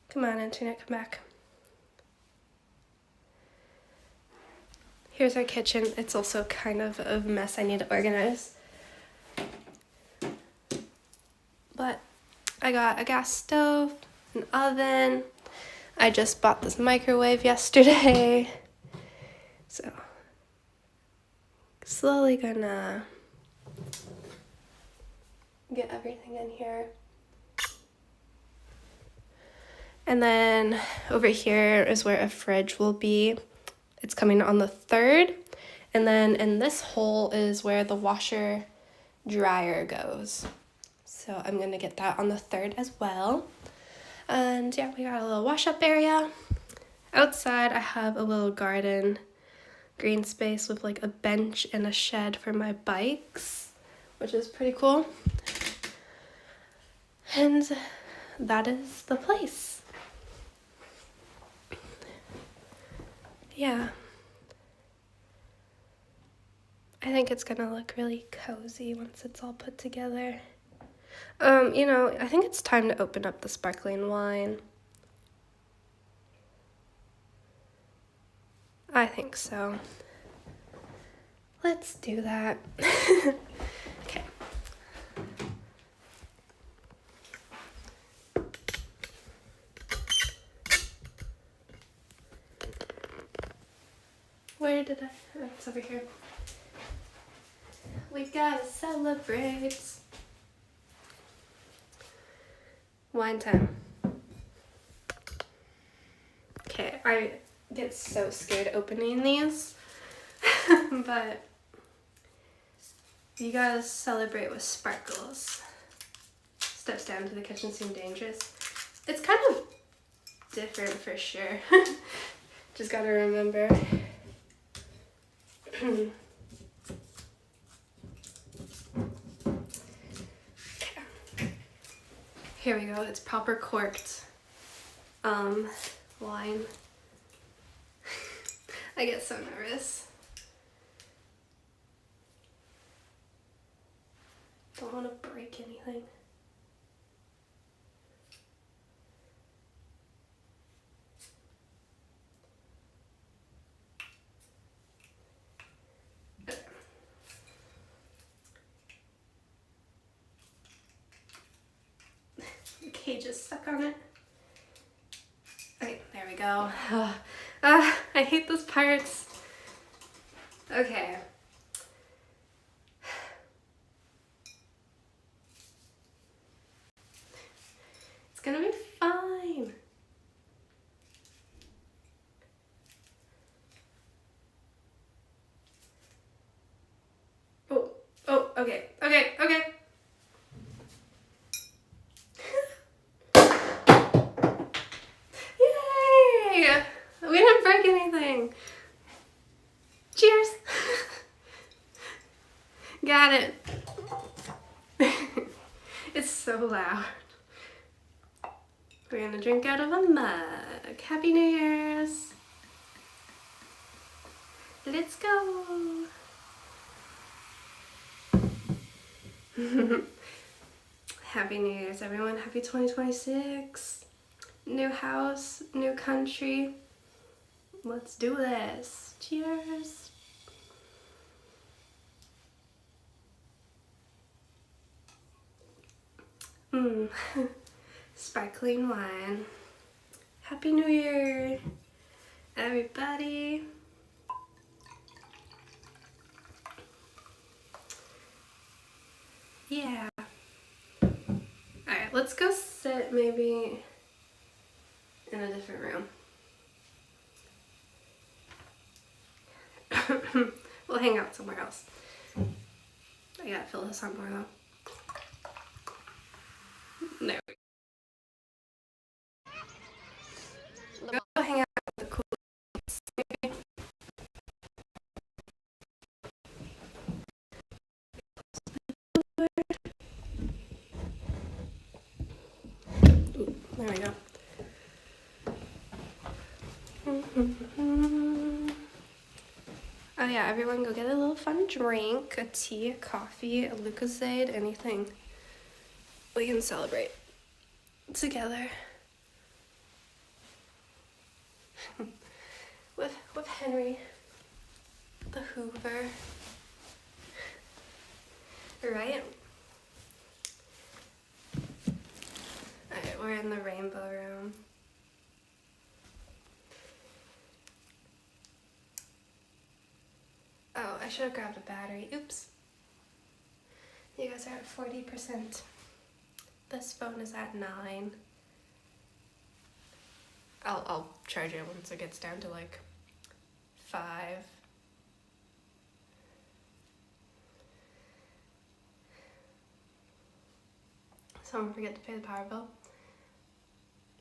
Come on, internet, come back. Here's our kitchen. It's also kind of a mess I need to organize. But I got a gas stove, an oven. I just bought this microwave yesterday. So, slowly gonna get everything in here. And then over here is where a fridge will be. It's coming on the 3rd. And then in this hole is where the washer dryer goes. So I'm gonna get that on the 3rd as well. And yeah, we got a little wash up area. Outside I have a little garden, green space with like a bench and a shed for my bikes, which is pretty cool. And that is the place. Yeah. I think it's gonna look really cozy once it's all put together. You know, I think it's time to open up the sparkling wine. I think so. Let's do that. Okay. Where did I? Oh, it's over here. We gotta celebrate. Wine time. Okay, I get so scared opening these, but you gotta celebrate with sparkles. Steps down to the kitchen seem dangerous. It's kind of different for sure. Just gotta remember. Here we go, it's proper corked wine. I get so nervous. Don't want to break anything. The cage is stuck on it. Okay, there we go. I hate those parts. Okay. It's gonna be fine. Oh, okay. Yay! We didn't break anything. Cheers. Got it. It's so loud. We're gonna drink out of a mug. Happy New Year's. Let's go. Happy New Year's, everyone. Happy 2026. New house, new country. Let's do this. Cheers. Sparkling wine. Happy New Year, everybody. Yeah. Alright, let's go sit maybe in a different room. We'll hang out somewhere else. I gotta fill this up more though. There we go. Go hang out with the cool kids, maybe. Ooh, there we go. Oh yeah, everyone go get a little fun drink, a tea, a coffee, a Lucozade, anything. We can celebrate together. with Henry, the Hoover. Right? Alright, we're in the rainbow room. Oh, I should have grabbed a battery. Oops. You guys are at 40%. This phone is at 9. I'll charge it once it gets down to like 5. Someone forget to pay the power bill.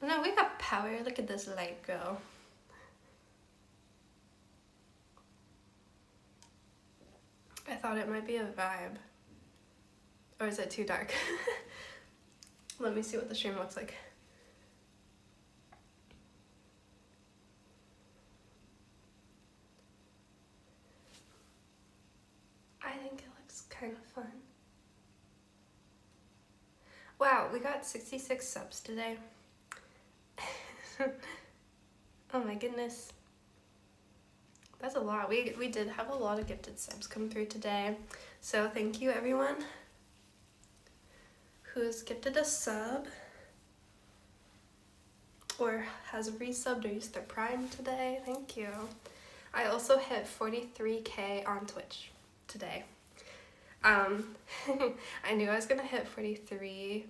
No, we got power. Look at this light go. I thought it might be a vibe. Or is it too dark? Let me see what the stream looks like. I think it looks kind of fun. Wow, we got 66 subs today. Oh my goodness. That's a lot. We did have a lot of gifted subs come through today. So thank you everyone who's gifted a sub or has resubbed or used their Prime today. Thank you. I also hit 43K on Twitch today. I knew I was gonna hit 43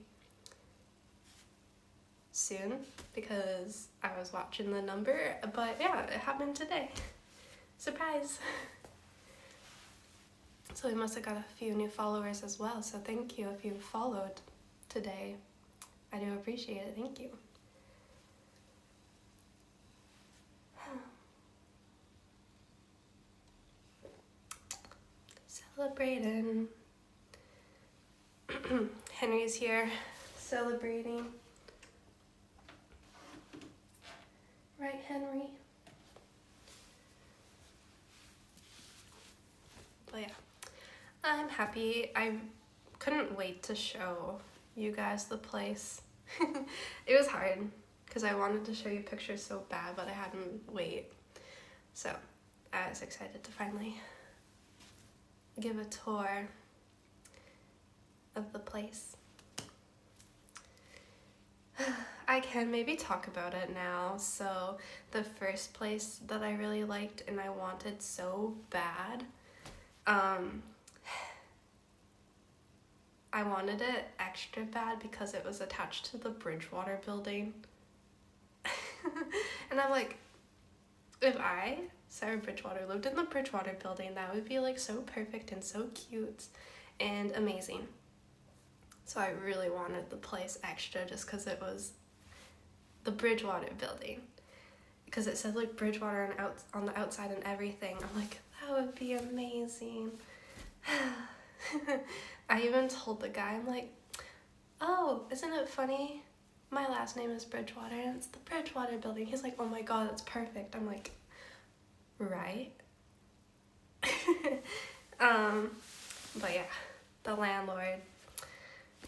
soon because I was watching the number, but yeah, it happened today. Surprise! So we must have got a few new followers as well, so thank you if you followed today. I do appreciate it, thank you. Celebrating. Henry's here, celebrating. Right, Henry? But yeah, I'm happy. I couldn't wait to show you guys the place. It was hard because I wanted to show you pictures so bad, but I hadn't wait. So I was excited to finally give a tour of the place. I can maybe talk about it now. So the first place that I really liked and I wanted so bad, I wanted it extra bad because it was attached to the Bridgewater building. And I'm like, if I, Sarah Bridgewater, lived in the Bridgewater building, that would be like so perfect and so cute and amazing. So I really wanted the place extra just because it was the Bridgewater building. Because it said like Bridgewater on the outside and everything. I'm like, that would be amazing. I even told the guy, I'm like, oh, isn't it funny? My last name is Bridgewater and it's the Bridgewater building. He's like, oh my god, that's perfect. I'm like, right? But yeah, the landlord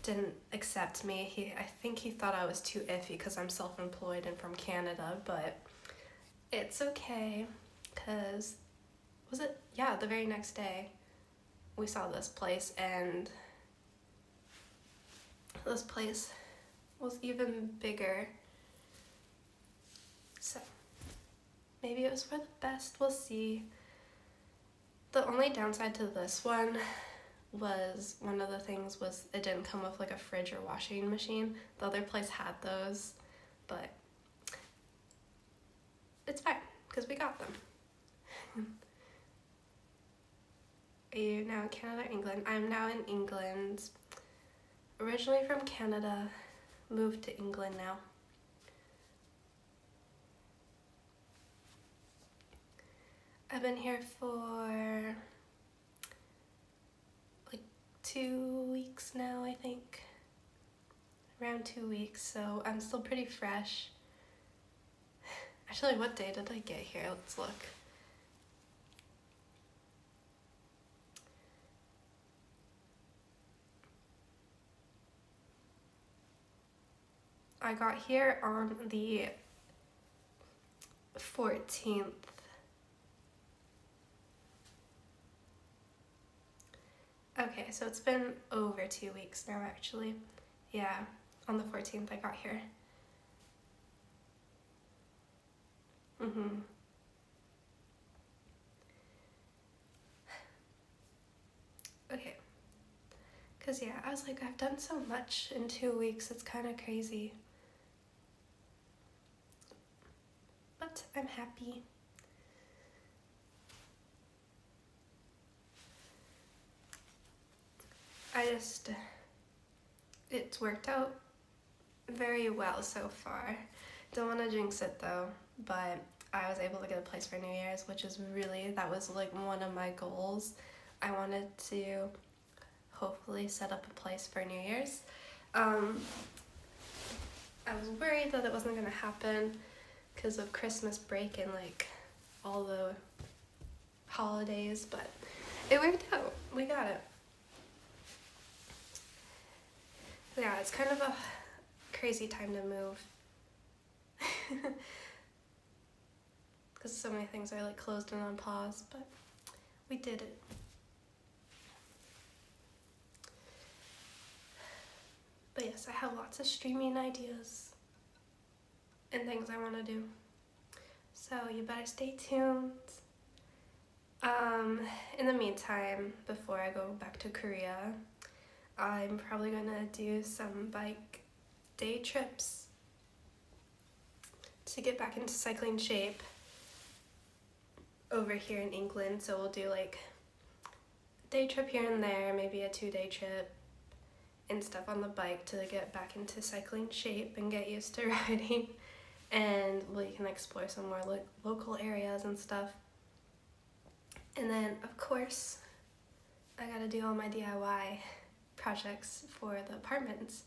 didn't accept me. I think he thought I was too iffy because I'm self-employed and from Canada, but it's okay because the very next day we saw this place and this place was even bigger. So maybe it was for the best, we'll see. The only downside to this one was one of the things was it didn't come with like a fridge or washing machine. The other place had those, but it's fine because we got them. Are you now in Canada or England? I'm now in England. Originally from Canada, moved to England now. I've been here for like 2 weeks now, I think. Around 2 weeks, so I'm still pretty fresh. Actually, what day did I get here? Let's look. I got here on the 14th. Okay, so it's been over 2 weeks now, actually. Yeah, on the 14th I got here. Okay. Because, yeah, I was like, I've done so much in 2 weeks. It's kind of crazy. but I'm happy. It's worked out very well so far. Don't want to jinx it though, but I was able to get a place for New Year's, which is that was like one of my goals. I wanted to hopefully set up a place for New Year's. I was worried that it wasn't gonna happen because of Christmas break and like all the holidays, but it worked out. We got it. Yeah, it's kind of a crazy time to move because so many things are like closed and on pause, but we did it. But yes, I have lots of streaming ideas and things I want to do, so you better stay tuned. In the meantime, before I go back to Korea, I'm probably gonna do some bike day trips to get back into cycling shape over here in England. So we'll do like a day trip here and there, maybe a 2-day trip and stuff on the bike to get back into cycling shape and get used to riding, and we can explore some more local areas and stuff. And then of course I gotta do all my DIY projects for the apartments.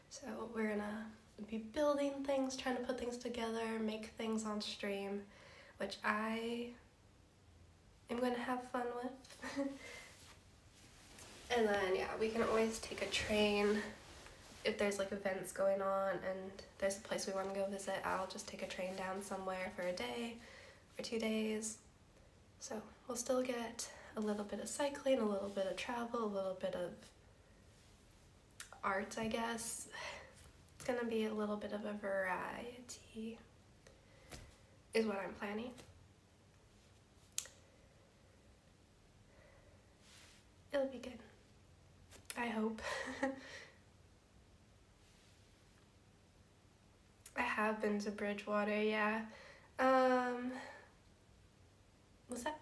So we're gonna be building things, trying to put things together, make things on stream, which I am gonna have fun with. And then yeah, we can always take a train if there's like events going on and there's a place we want to go visit. I'll just take a train down somewhere for a day or 2 days. So we'll still get a little bit of cycling, a little bit of travel, a little bit of art, I guess. It's gonna be a little bit of a variety, is what I'm planning. It'll be good, I hope. I have been to Bridgewater, yeah. Was that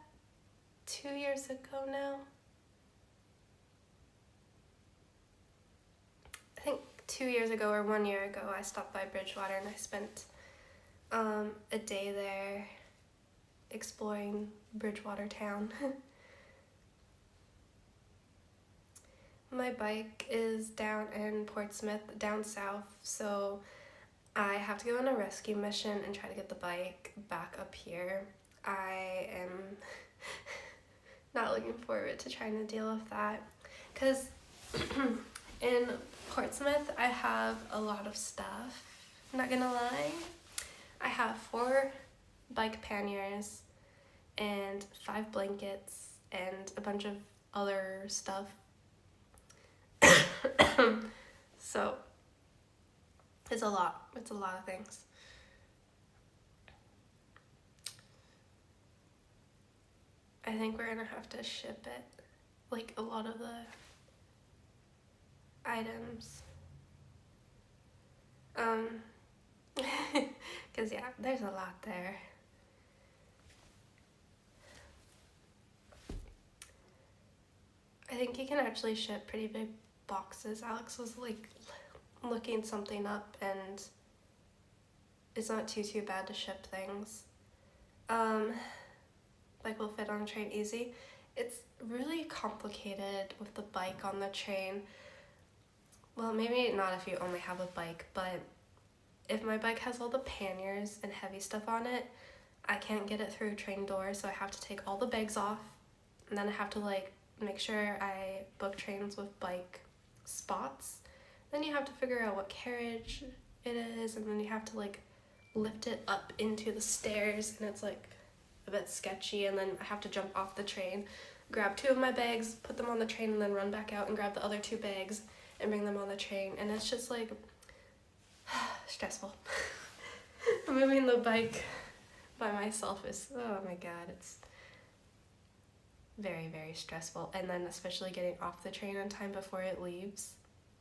2 years ago now? I think 2 years ago or 1 year ago I stopped by Bridgewater and I spent a day there exploring Bridgewater town. My bike is down in Portsmouth, down south, so I have to go on a rescue mission and try to get the bike back up here. I am not looking forward to trying to deal with that, because in Portsmouth I have a lot of stuff, I'm not gonna lie. I have 4 bike panniers and 5 blankets and a bunch of other stuff. So it's a lot of things. I think we're gonna have to ship it, like a lot of the items. Cause yeah, there's a lot there. I think you can actually ship pretty big boxes. Alex was like looking something up and it's not too bad to ship things. Like will fit on a train easy. It's really complicated with the bike on the train. Well, maybe not if you only have a bike, but if my bike has all the panniers and heavy stuff on it, I can't get it through train doors, so I have to take all the bags off, and then I have to like make sure I book trains with bike spots. Then you have to figure out what carriage it is, and then you have to like lift it up into the stairs, and it's like a bit sketchy, and then I have to jump off the train, grab 2 of my bags, put them on the train, and then run back out and grab the other 2 bags and bring them on the train, and it's just like stressful. Moving the bike by myself is, oh my god, it's very stressful. And then especially getting off the train on time before it leaves,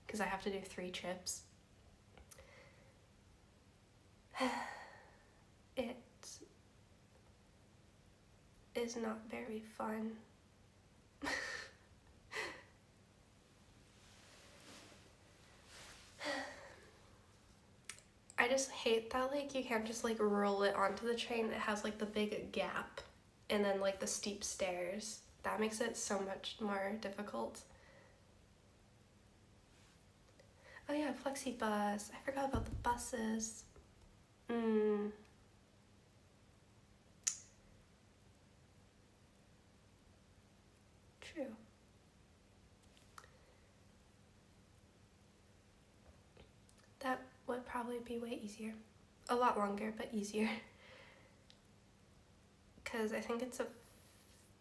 because I have to do 3 trips. It is not very fun. I just hate that like you can't just like roll it onto the train. It has like the big gap and then like the steep stairs. That makes it so much more difficult. Oh yeah, FlexiBus. I forgot about the buses. True. That would probably be way easier. A lot longer, but easier. Because I think it's a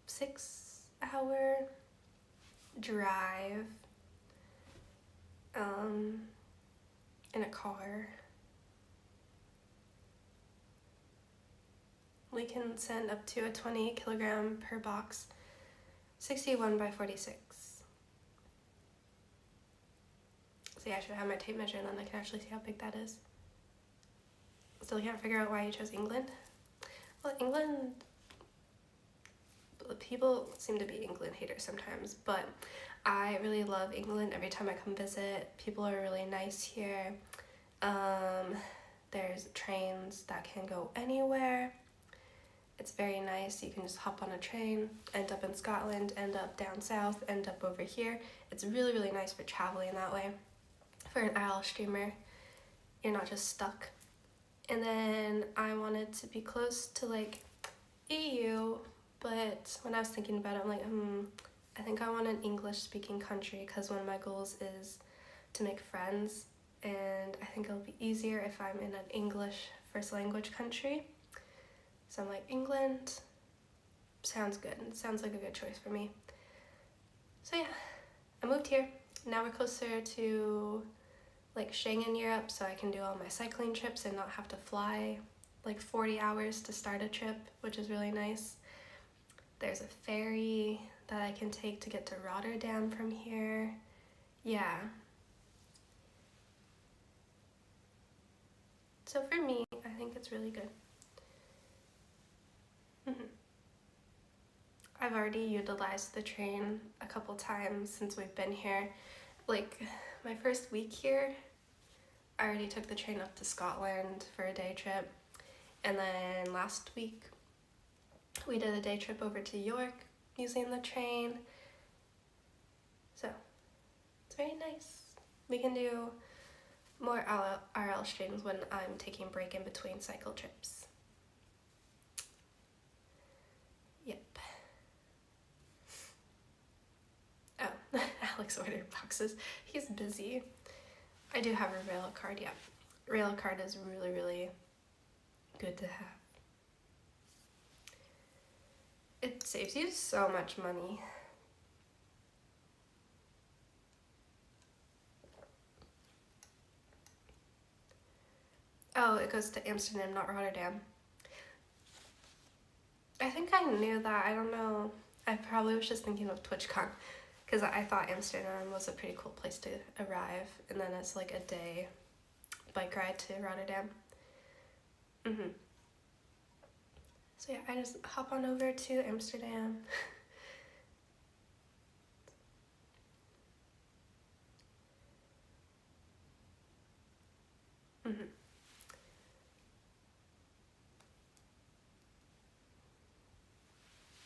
6-hour drive in a car. We can send up to a 20 kilogram per box, 61 by 46. So yeah, I should have my tape measure and then I can actually see how big that is. Still can't figure out why you chose England. Well, England, people seem to be England haters sometimes, but I really love England. Every time I come visit, people are really nice here. There's trains that can go anywhere. It's very nice. You can just hop on a train, end up in Scotland, end up down south, end up over here. It's really, really nice for traveling that way. For an IRL streamer, you're not just stuck. And then I wanted to be close to like EU, but when I was thinking about it, I'm like, I think I want an English speaking country because one of my goals is to make friends, and I think it'll be easier if I'm in an English first language country. So I'm like, England sounds good. It sounds like a good choice for me. So yeah, I moved here. Now we're closer to like Schengen Europe, so I can do all my cycling trips and not have to fly like 40 hours to start a trip, which is really nice. There's a ferry that I can take to get to Rotterdam from here. Yeah. So for me, I think it's really good. I've already utilized the train a couple times since we've been here. Like my first week here, I already took the train up to Scotland for a day trip. And then last week, we did a day trip over to York using the train. So it's very nice. We can do more IRL streams when I'm taking a break in between cycle trips. Yep. Oh, Alex ordered boxes. He's busy. I do have a rail card, yeah. Rail card is really, really good to have. It saves you so much money. Oh, it goes to Amsterdam, not Rotterdam. I think I knew that. I don't know. I probably was just thinking of TwitchCon because I thought Amsterdam was a pretty cool place to arrive, and then it's like a day bike ride to Rotterdam. So yeah, I just hop on over to Amsterdam.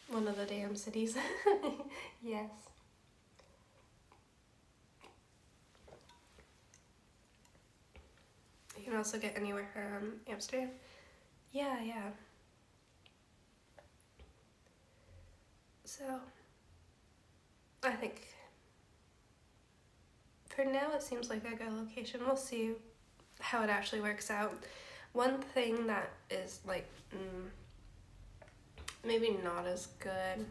One of the damn cities. Yes. You can also get anywhere from Amsterdam. Yeah, yeah. So, I think for now it seems like a good location. We'll see how it actually works out. One thing that is like maybe not as good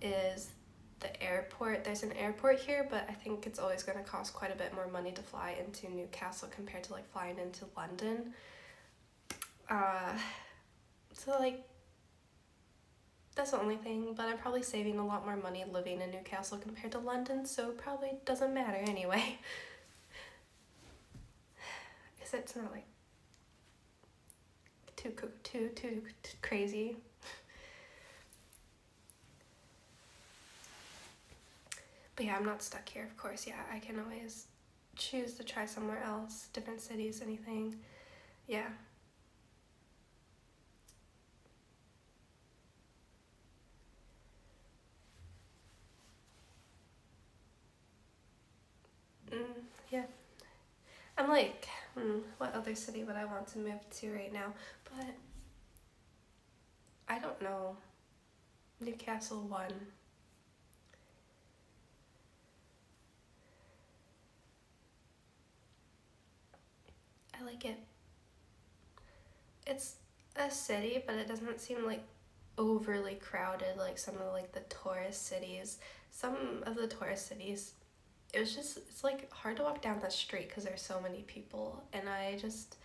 is the airport. There's an airport here, but I think it's always going to cost quite a bit more money to fly into Newcastle compared to like flying into London. So like that's the only thing, but I'm probably saving a lot more money living in Newcastle compared to London, so it probably doesn't matter anyway. Because it's not like too crazy. But yeah, I'm not stuck here, of course. Yeah, I can always choose to try somewhere else, different cities, anything. Yeah. Yeah. I'm like, what other city would I want to move to right now? But I don't know. Newcastle won. I like it. It's a city, but it doesn't seem like overly crowded like some of like the tourist cities. Some of the tourist cities, it's like hard to walk down the street because there's so many people, and I just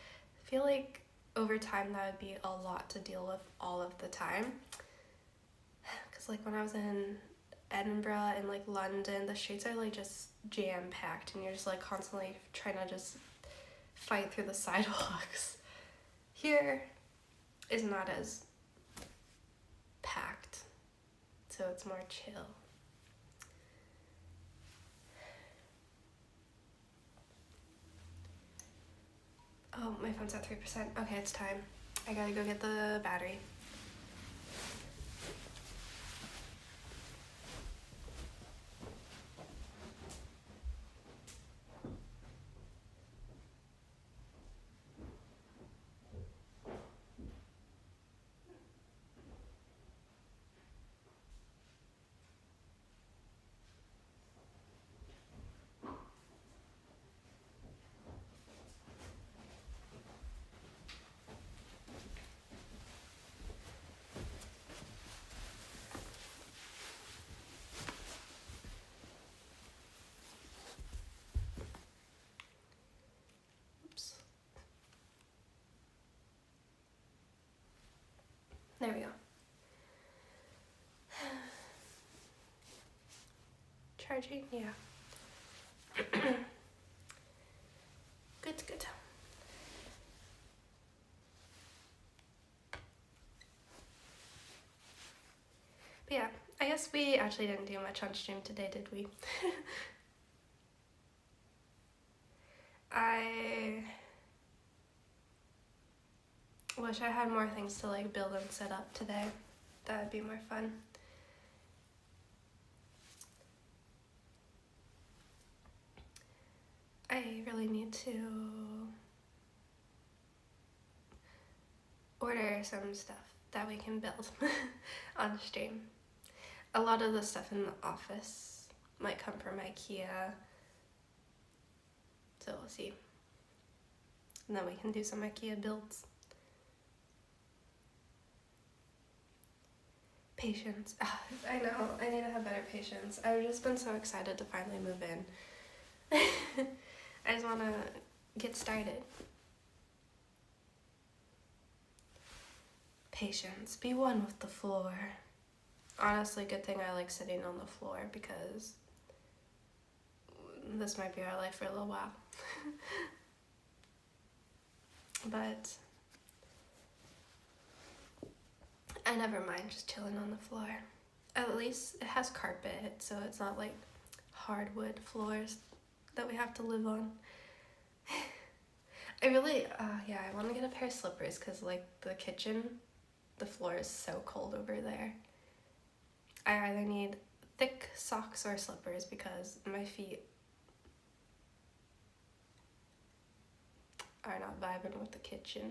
feel like over time that would be a lot to deal with all of the time. Because like when I was in Edinburgh and like London, the streets are like just jam packed, and you're just like constantly trying to just fight through the sidewalks. Here is not as packed, so it's more chill. Oh, my phone's at 3%. Okay, it's time. I gotta go get the battery. Oops. There we go. Charging? Yeah. Good, good. But yeah, I guess we actually didn't do much on stream today, did we? I wish I had more things to like build and set up today. That would be more fun. I really need to order some stuff that we can build on stream. A lot of the stuff in the office might come from IKEA, so we'll see. And then we can do some IKEA builds. Patience. I know, I need to have better patience. I've just been so excited to finally move in. I just want to get started. Patience. Be one with the floor. Honestly, good thing I like sitting on the floor because this might be our life for a little while. But I never mind just chilling on the floor. At least it has carpet, so it's not like hardwood floors that we have to live on. I really, I want to get a pair of slippers because like the kitchen, the floor is so cold over there. I either need thick socks or slippers because my feet are not vibing with the kitchen.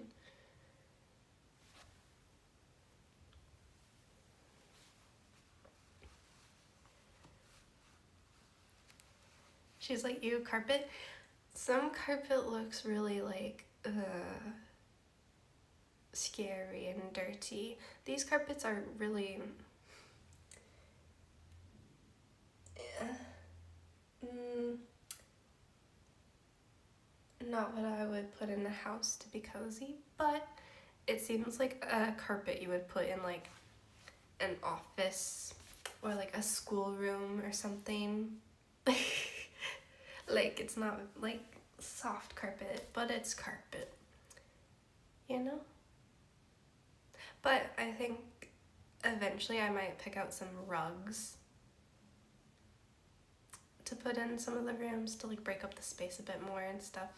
She's like, ew, carpet? Some carpet looks really like, scary and dirty. These carpets are really, not what I would put in the house to be cozy, but it seems like a carpet you would put in like an office or like a schoolroom or something. Like it's not like soft carpet, but it's carpet, you know? But I think eventually I might pick out some rugs to put in some of the rooms to like break up the space a bit more and stuff.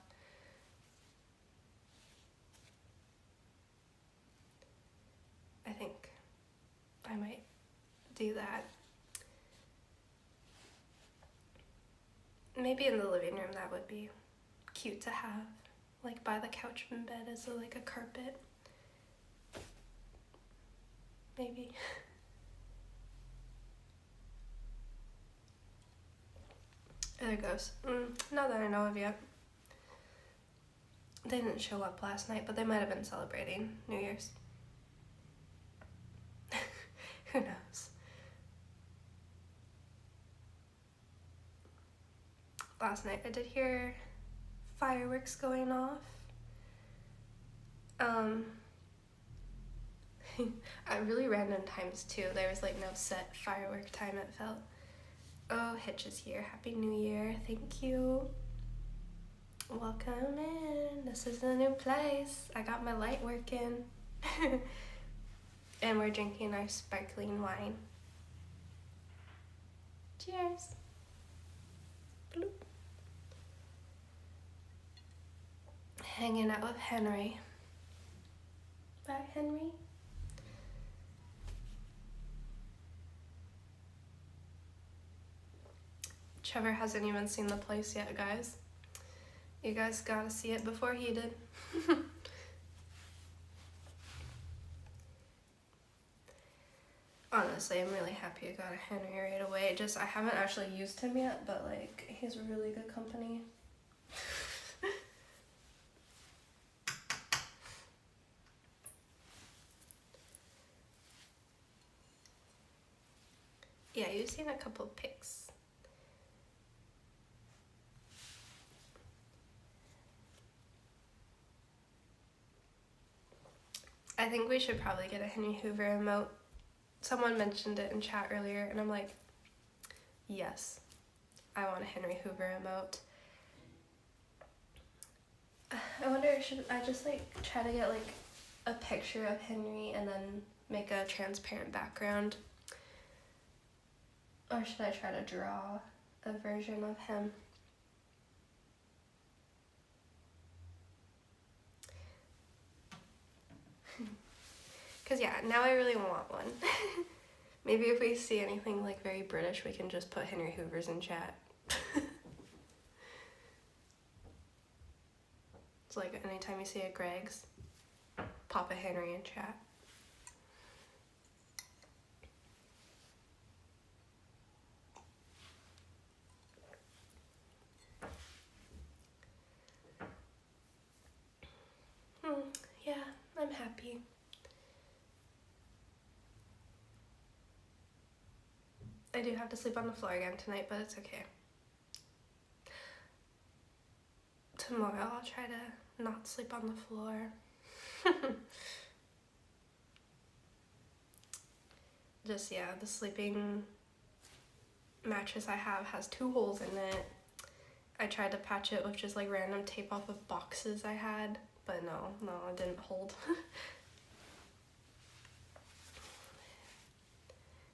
I think I might do that. Maybe in the living room that would be cute to have, like by the couch and bed as like a carpet. Maybe. There it goes. Not that I know of yet. They didn't show up last night, but they might have been celebrating New Year's. Who knows? Last night I did hear fireworks going off. At really random times too. There was like no set firework time, it felt. Oh, Hitch is here. Happy New Year. Thank you. Welcome in. This is a new place. I got my light working. And we're drinking our sparkling wine. Cheers. Bloop. Hanging out with Henry. Bye, Henry. Trevor hasn't even seen the place yet, guys. You guys gotta see it before he did. Honestly, I'm really happy I got a Henry right away. Just, I haven't actually used him yet, but like, he's really good company. Yeah, you've seen a couple pics. I think we should probably get a Henry Hoover emote. Someone mentioned it in chat earlier, and I'm like, yes, I want a Henry Hoover emote. I wonder, should I just like try to get like a picture of Henry and then make a transparent background? Or should I try to draw a version of him? Because yeah, now I really want one. Maybe if we see anything like very British, we can just put Henry Hoover's in chat. It's like anytime you see a Greg's, pop a Henry in chat. Yeah, I'm happy. I do have to sleep on the floor again tonight, but it's okay. Tomorrow I'll try to not sleep on the floor. Just, yeah, the sleeping mattress I have has 2 holes in it. I tried to patch it with just like random tape off of boxes I had, but no, it didn't hold.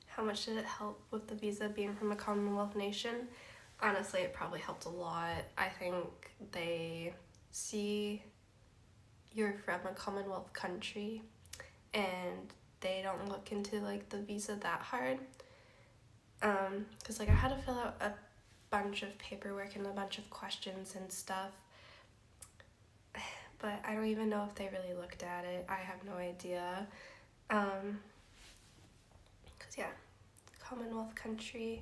How much did it help with the visa being from a Commonwealth nation? Honestly, it probably helped a lot. I think they see you're from a Commonwealth country and they don't look into like the visa that hard. Cause like I had to fill out a bunch of paperwork and a bunch of questions and stuff, but I don't even know if they really looked at it. I have no idea. Cause yeah, Commonwealth country,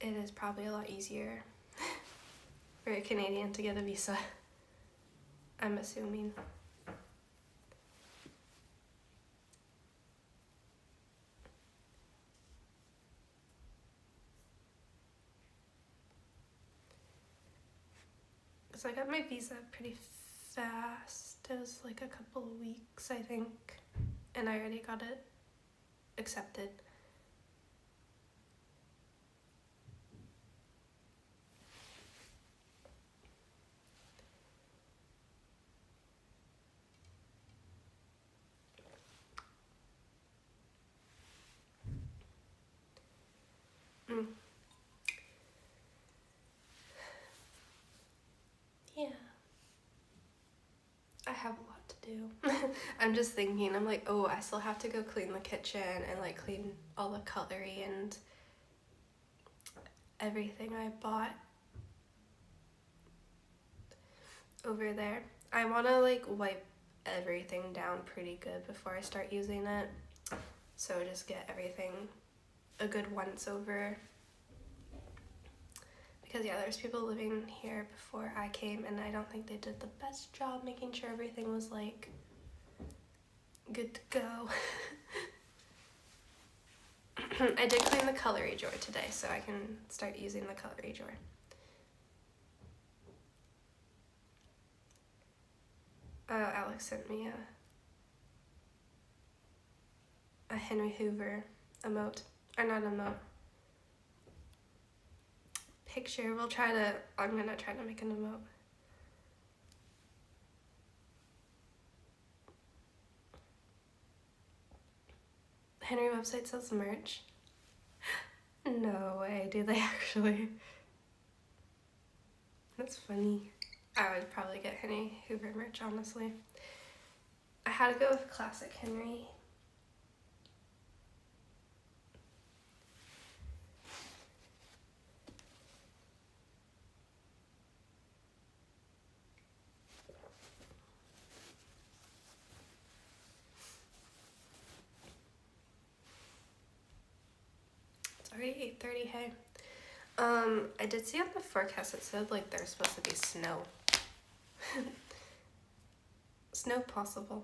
it is probably a lot easier for a Canadian to get a visa, I'm assuming. So I got my visa pretty fast. It was like a couple of weeks, I think, and I already got it accepted. have a lot to do. I'm just thinking, I'm like, oh, I still have to go clean the kitchen and like clean all the cutlery and everything I bought over there. I want to like wipe everything down pretty good before I start using it. So just get everything a good once over. Because yeah, there's people living here before I came and I don't think they did the best job making sure everything was like good to go. I did clean the cutlery drawer today, so I can start using the cutlery drawer. Alex sent me a Henry Hoover emote, or not emote, picture. I'm gonna try to make an emote. Henry website sells merch. No way, do they actually? That's funny. I would probably get Henry Hoover merch, honestly. I had to go with classic Henry. It's already 8:30, hey. I did see on the forecast it said like there's supposed to be snow. Snow possible.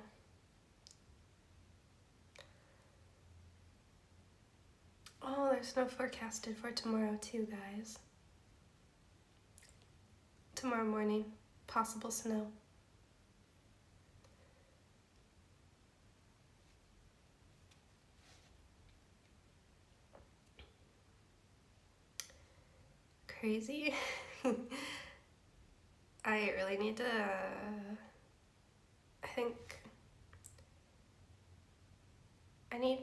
Oh, there's snow forecasted for tomorrow too, guys. Tomorrow morning, possible snow. Crazy. I really need to, I think, I need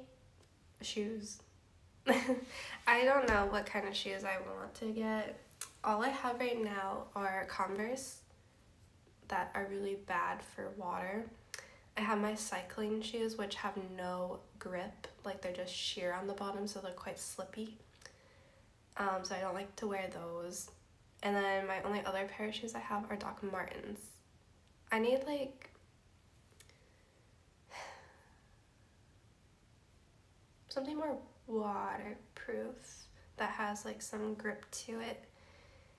shoes. I don't know what kind of shoes I want to get. All I have right now are Converse that are really bad for water. I have my cycling shoes, which have no grip, like they're just sheer on the bottom, so they're quite slippy. So I don't like to wear those. And then my only other pair of shoes I have are Doc Martens. I need like something more waterproof that has like some grip to it,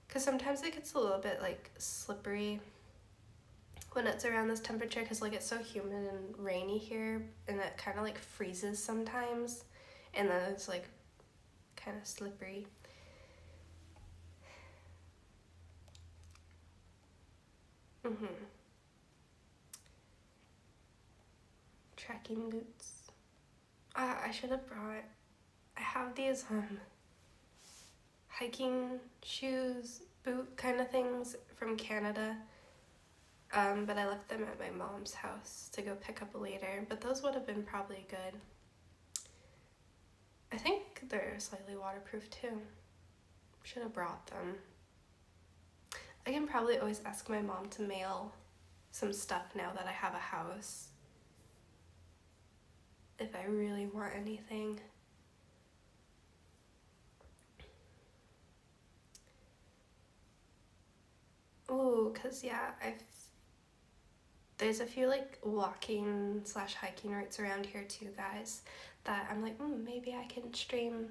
because sometimes it gets a little bit like slippery when it's around this temperature, because like it's so humid and rainy here and it kind of like freezes sometimes, and then it's like kind of slippery. Trekking boots. I should have brought, I have these hiking shoes, boot kind of things from Canada, but I left them at my mom's house to go pick up later, but those would have been probably good. I think they're slightly waterproof too. Should have brought them. I can probably always ask my mom to mail some stuff now that I have a house, if I really want anything. Ooh, cause yeah, there's a few like walking / hiking routes around here too, guys, that I'm like, maybe I can stream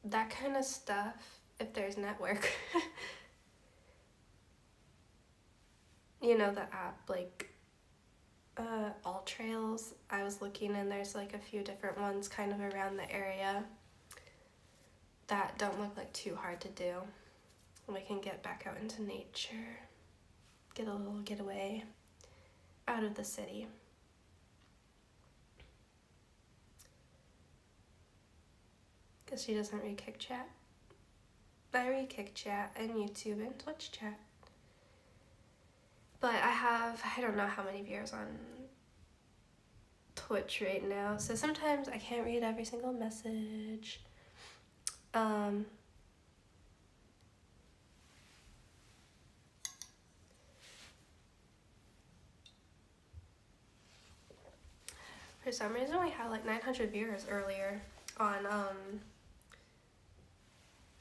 that kind of stuff if there's network. You know the app, like All Trails. I was looking and there's like a few different ones kind of around the area that don't look like too hard to do. We can get back out into nature, get a little getaway out of the city. Because she doesn't read Kick Chat. I read Kick Chat and YouTube and Twitch chat. But I have, I don't know how many viewers on Twitch right now, so sometimes I can't read every single message. For some reason we had like 900 viewers earlier on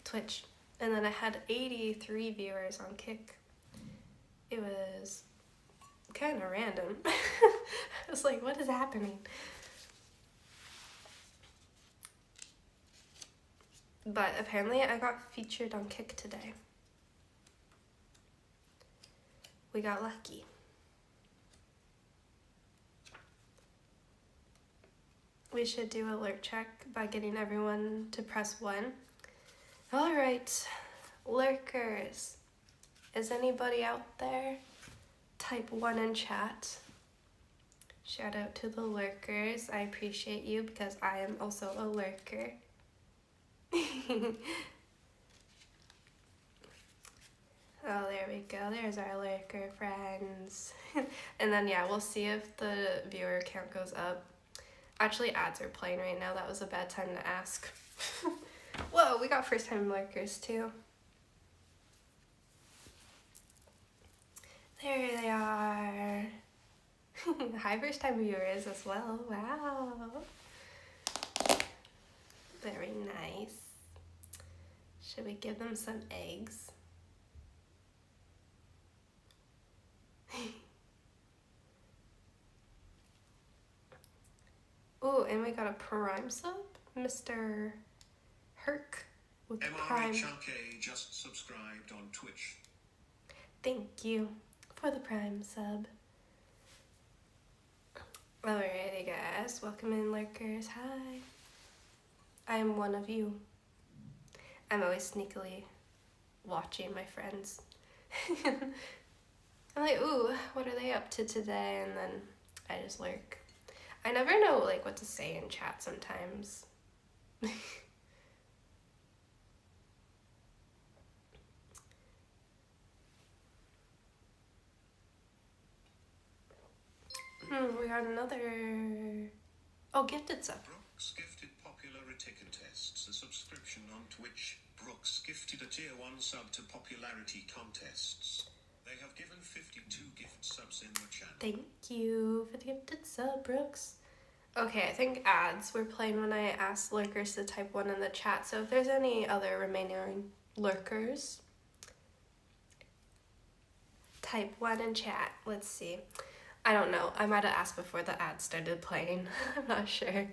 Twitch, and then I had 83 viewers on Kick. It was kind of random. I was like, what is happening? But apparently I got featured on Kick today. We got lucky. We should do alert check by getting everyone to press 1. All right, lurkers. Is anybody out there? Type 1 in chat. Shout out to the lurkers. I appreciate you because I am also a lurker. Oh, there we go. There's our lurker friends. And then, yeah, we'll see if the viewer count goes up. Actually, ads are playing right now. That was a bad time to ask. Whoa, we got first-time lurkers, too. There they are. Hi, first-time viewers as well. Wow. Very nice. Should we give them some eggs? Ooh, and we got a Prime sub, Mr. Herc with Prime. MRHRK just subscribed on Twitch. Thank you for the Prime sub. Alrighty guys, welcome in lurkers, hi. I am one of you. I'm always sneakily watching my friends. I'm like, ooh, what are they up to today? And then I just lurk. I never know like what to say in chat sometimes. We got another... Oh, gifted sub. Brooks gifted popularity contests a subscription on Twitch. Brooks gifted a tier 1 sub to popularity contests. They have given 52 gift subs in the chat. Thank you for the gifted sub, Brooks. Okay, I think ads were playing when I asked lurkers to type 1 in the chat. So if there's any other remaining lurkers, type 1 in chat. Let's see. I don't know. I might have asked before the ad started playing. I'm not sure.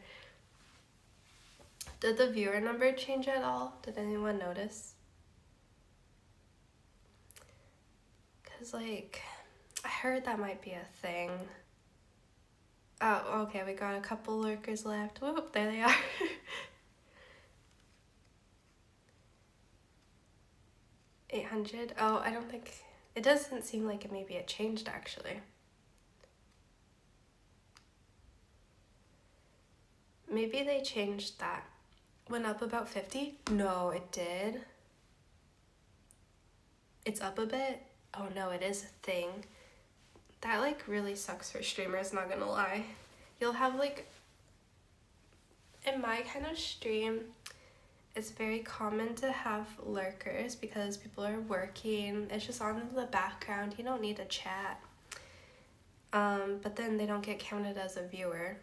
Did the viewer number change at all? Did anyone notice? Because, like, I heard that might be a thing. Oh, okay. We got a couple lurkers left. Whoop, there they are. $800. Oh, I don't think... It doesn't seem like maybe it changed, actually. Maybe they changed that. Went up about 50? No, it did. It's up a bit? Oh no, it is a thing. That like really sucks for streamers, not gonna lie. You'll have like, in my kind of stream, it's very common to have lurkers because people are working. It's just on in the background. You don't need to chat. But then they don't get counted as a viewer.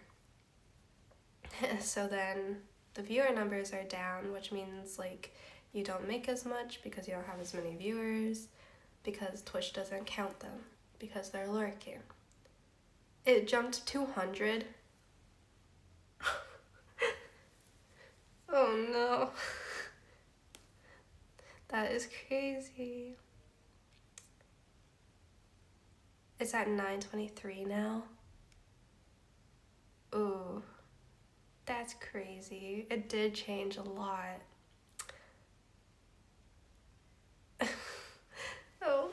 So then the viewer numbers are down, which means like you don't make as much because you don't have as many viewers, because Twitch doesn't count them because they're lurking. It jumped 200. Oh no. That is crazy. It's at 9:23 now. Ooh. That's crazy. It did change a lot. Oh.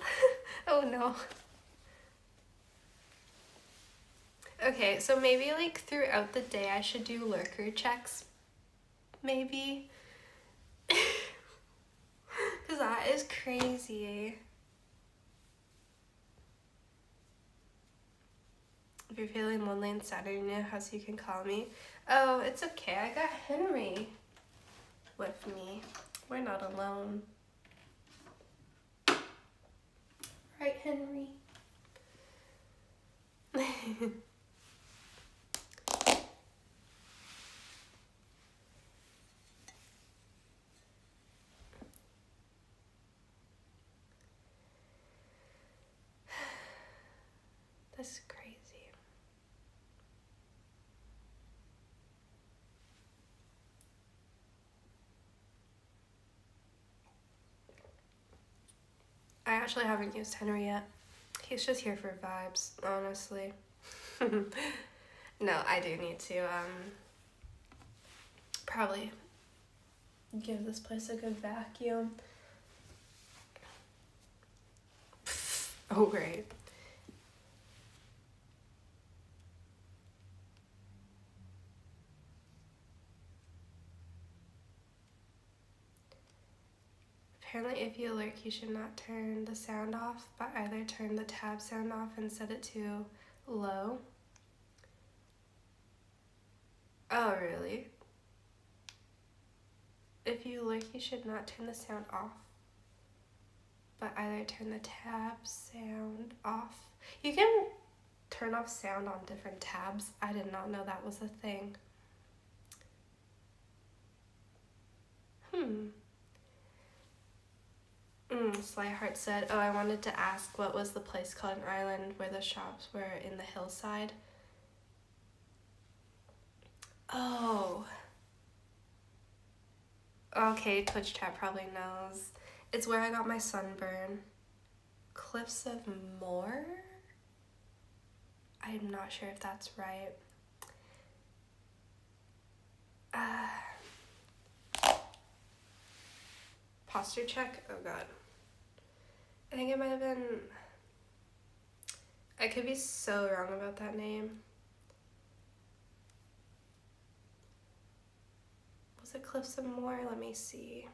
Oh no. Okay, so maybe like throughout the day I should do lurker checks. Maybe. Because that is crazy. If you're feeling lonely and sad in your house, you can call me. Oh, it's okay. I got Henry with me. We're not alone. Right, Henry? That's crazy. I actually haven't used Henry yet. He's just here for vibes, honestly. No, I do need to probably give this place a good vacuum. Oh, great. Apparently, if you lurk, you should not turn the sound off, but either turn the tab sound off and set it to low. Oh, really? If you lurk, you should not turn the sound off, but either turn the tab sound off. You can turn off sound on different tabs. I did not know that was a thing. Slyheart said, oh, I wanted to ask what was the place called in Ireland where the shops were in the hillside? Oh. Okay, Twitch chat probably knows. It's where I got my sunburn. Cliffs of Moher? I'm not sure if that's right. Posture check? Oh god. I think it might have been... I could be so wrong about that name. Was it Cliffs of Moher? Let me see.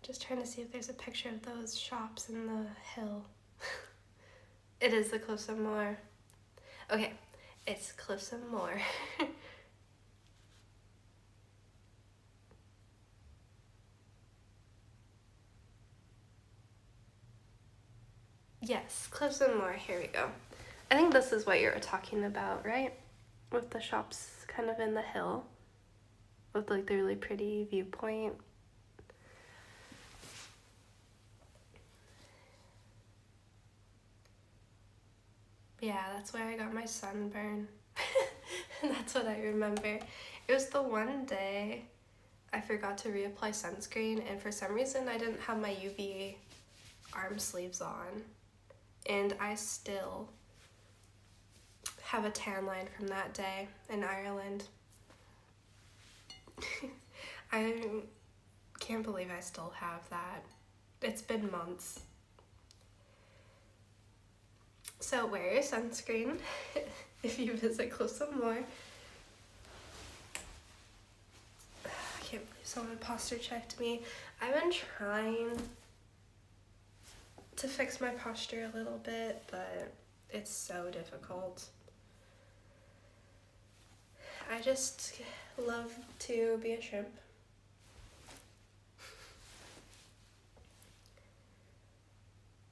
Just trying to see if there's a picture of those shops in the hill. It is the Cliffs of Moher. Okay, it's Cliffs of Moher. Yes, Cliffs of Moher, here we go. I think this is what you're talking about, right? With the shops kind of in the hill. With like the really pretty viewpoint. Yeah, that's where I got my sunburn. That's what I remember. It was the one day I forgot to reapply sunscreen, and for some reason I didn't have my UV arm sleeves on. And I still have a tan line from that day in Ireland. I can't believe I still have that. It's been months. So wear your sunscreen if you visit Cliffs of Moher. I can't believe someone posture checked me. I've been trying to fix my posture a little bit, but it's so difficult. I just love to be a shrimp.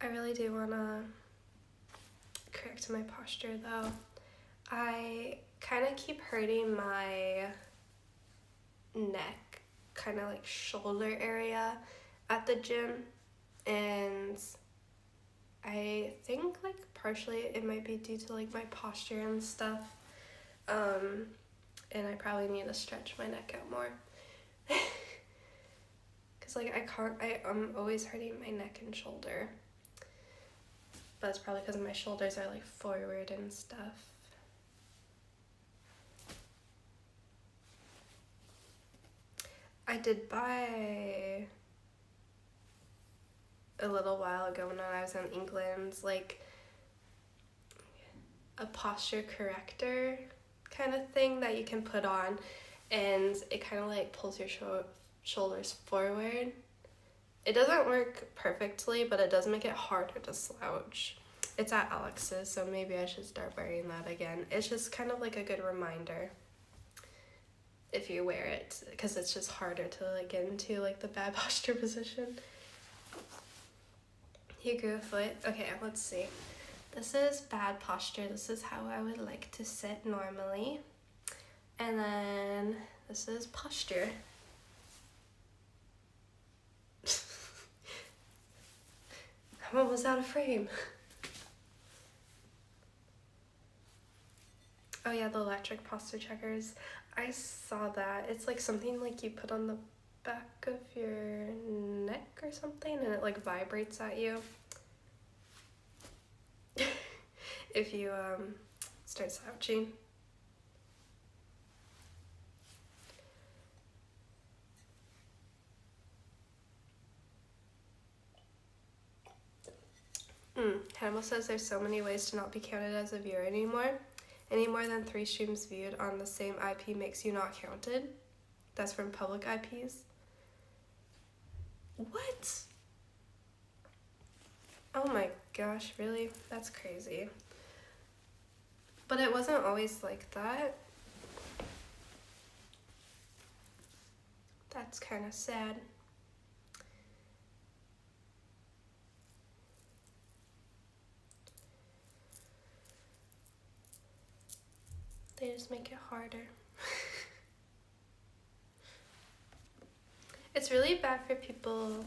I really do want to correct my posture though. I kind of keep hurting my neck, kind of like shoulder area at the gym, and I think like partially it might be due to like my posture and stuff, and I probably need to stretch my neck out more. Cause like I'm always hurting my neck and shoulder, but it's probably because my shoulders are like forward and stuff. I did buy a little while ago when I was in England, like a posture corrector kind of thing that you can put on, and it kind of like pulls your shoulders forward. It doesn't work perfectly, but it does make it harder to slouch. It's at Alex's, so maybe I should start wearing that again. It's just kind of like a good reminder if you wear it, because it's just harder to like get into like the bad posture position. You grew a foot? Okay, let's see. This is bad posture. This is how I would like to sit normally. And then this is posture. I'm almost out of frame. Oh yeah, the electric posture checkers. I saw that. It's like something like you put on the back of your neck or something, and it like vibrates at you if you start slouching. Hannibal says there's so many ways to not be counted as a viewer anymore. Any more than 3 streams viewed on the same IP makes you not counted. That's from public IPs. What? Oh my gosh, really? That's crazy. But it wasn't always like that. That's kind of sad. They just make it harder. It's really bad for people,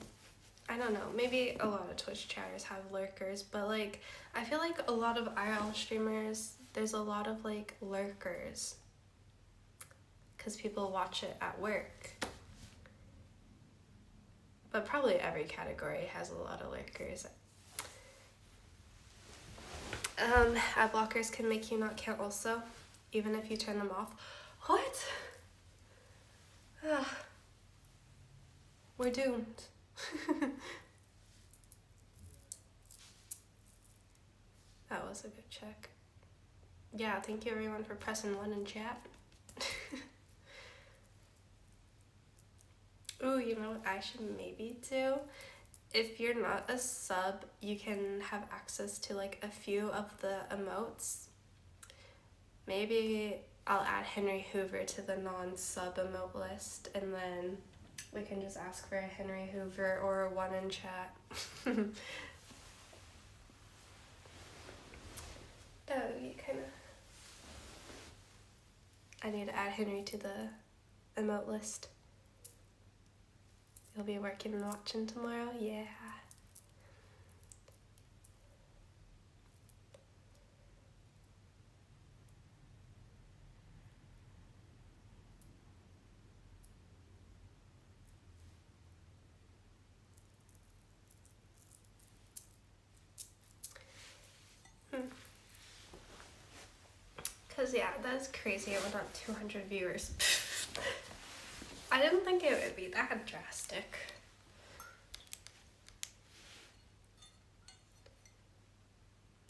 I don't know, maybe a lot of Twitch chatters have lurkers, but like, I feel like a lot of IRL streamers, there's a lot of like lurkers. Because people watch it at work. But probably every category has a lot of lurkers. Ad blockers can make you not count also, even if you turn them off. What? We're doomed. That was a good check. Yeah, thank you everyone for pressing 1 in chat. Ooh, you know what I should maybe do? If you're not a sub, you can have access to like a few of the emotes. Maybe I'll add Henry Hoover to the non-sub emote list, and then we can just ask for a Henry Hoover or a 1 in chat. That would be kind of... I need to add Henry to the emote list. You'll be working and watching tomorrow? Yeah. Cause yeah, that's crazy. It went up 200 viewers. I didn't think it would be that drastic.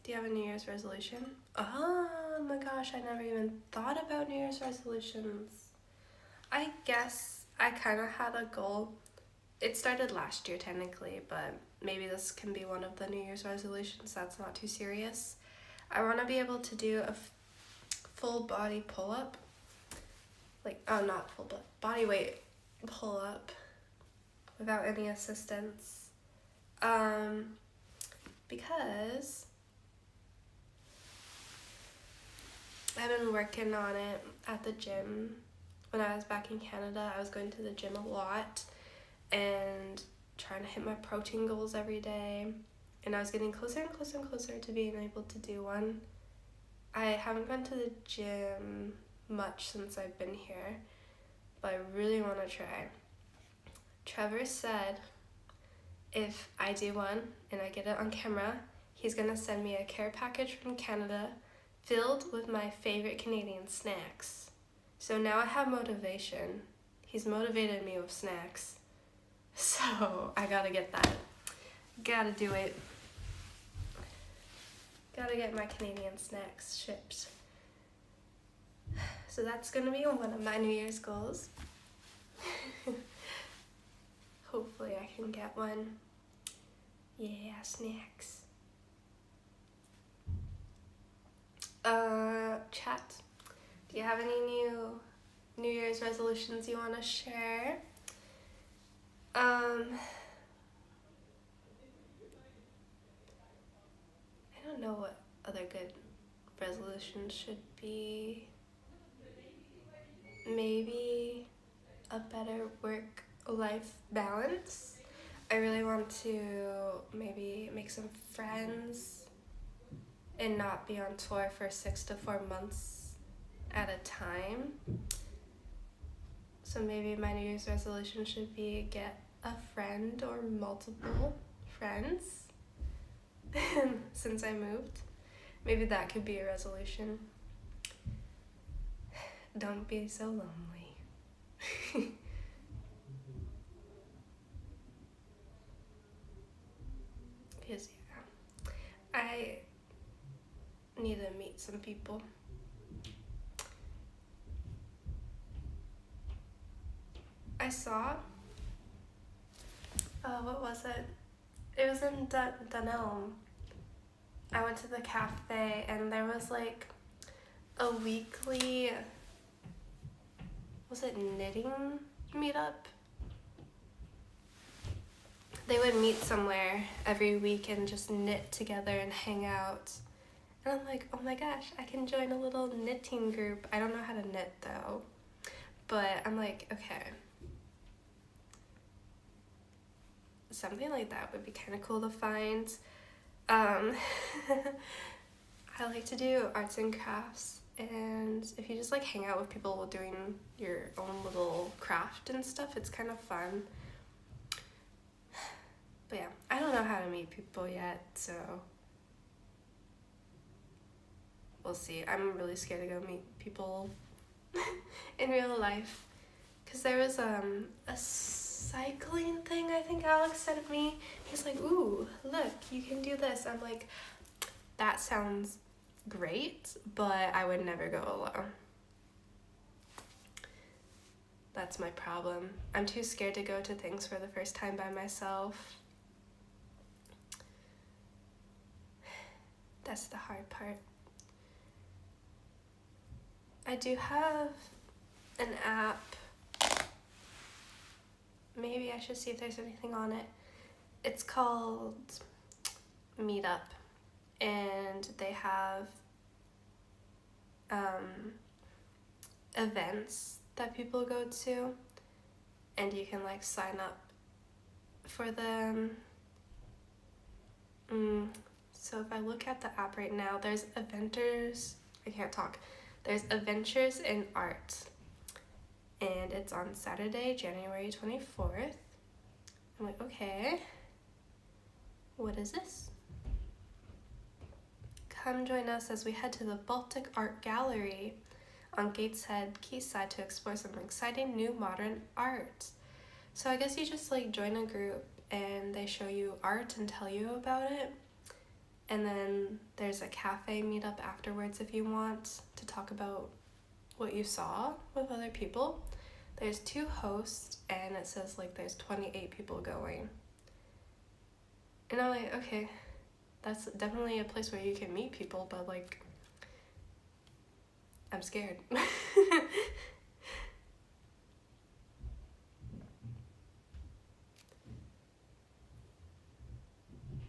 Do you have a New Year's resolution? Oh my gosh, I never even thought about New Year's resolutions. I guess I kind of had a goal. It started last year technically, but maybe this can be one of the New Year's resolutions. That's not too serious. I want to be able to do a full body pull-up. Like, oh, not full body weight pull-up without any assistance. Because I've been working on it at the gym. When I was back in Canada, I was going to the gym a lot and trying to hit my protein goals every day. And I was getting closer and closer and closer to being able to do one. I haven't gone to the gym much since I've been here, but I really want to try. Trevor said if I do one and I get it on camera, he's going to send me a care package from Canada filled with my favorite Canadian snacks. So now I have motivation. He's motivated me with snacks. So I gotta get that. Gotta do it. Gotta get my Canadian snacks shipped. So that's gonna be one of my New Year's goals. Hopefully I can get one. Yeah, snacks. Chat. Do you have any New Year's resolutions you want to share? I don't know other good resolutions should be maybe a better work-life balance. I really want to maybe make some friends and not be on tour for 6 to 4 months at a time. So maybe my New Year's resolution should be get a friend or multiple friends since I moved. Maybe that could be a resolution. Don't be so lonely. Because yeah, I need to meet some people. I saw, what was it? It was in Dunelm. I went to the cafe and there was like a weekly, was it knitting meetup? They would meet somewhere every week and just knit together and hang out. And I'm like, oh my gosh, I can join a little knitting group. I don't know how to knit though, but I'm like, okay. Something like that would be kind of cool to find. I like to do arts and crafts, and if you just like hang out with people doing your own little craft and stuff, it's kind of fun. But yeah, I don't know how to meet people yet, so we'll see. I'm really scared to go meet people in real life, because there was a cycling thing I think Alex sent me. He's like, ooh, look, you can do this. I'm like, that sounds great, but I would never go alone. That's my problem. I'm too scared to go to things for the first time by myself. That's the hard part. I do have an app. Maybe I should see if there's anything on it. It's called Meetup, and they have events that people go to, and you can like sign up for them. So if I look at the app right now, there's There's Adventures in Art, and it's on Saturday, January 24th. I'm like, okay, what is this? Come join us as we head to the Baltic Art Gallery on Gateshead Quayside to explore some exciting new modern art. So I guess you just like join a group and they show you art and tell you about it. And then there's a cafe meetup afterwards if you want to talk about what you saw with other people. There's 2 hosts and it says like there's 28 people going. And I'm like, okay, that's definitely a place where you can meet people, but like, I'm scared.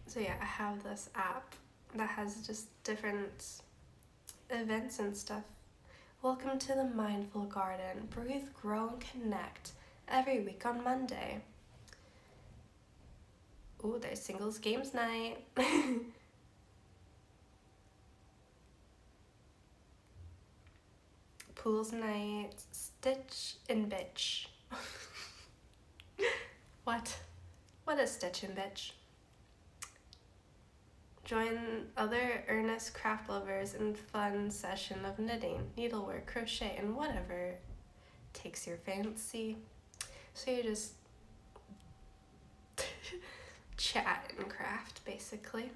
So yeah, I have this app that has just different events and stuff. Welcome to the Mindful Garden. Breathe, grow, and connect every week on Monday. Ooh, there's singles games night. Pools night. Stitch and bitch. What? What is Stitch and bitch? Join other earnest craft lovers in fun session of knitting, needlework, crochet, and whatever takes your fancy. So you just chat and craft, basically.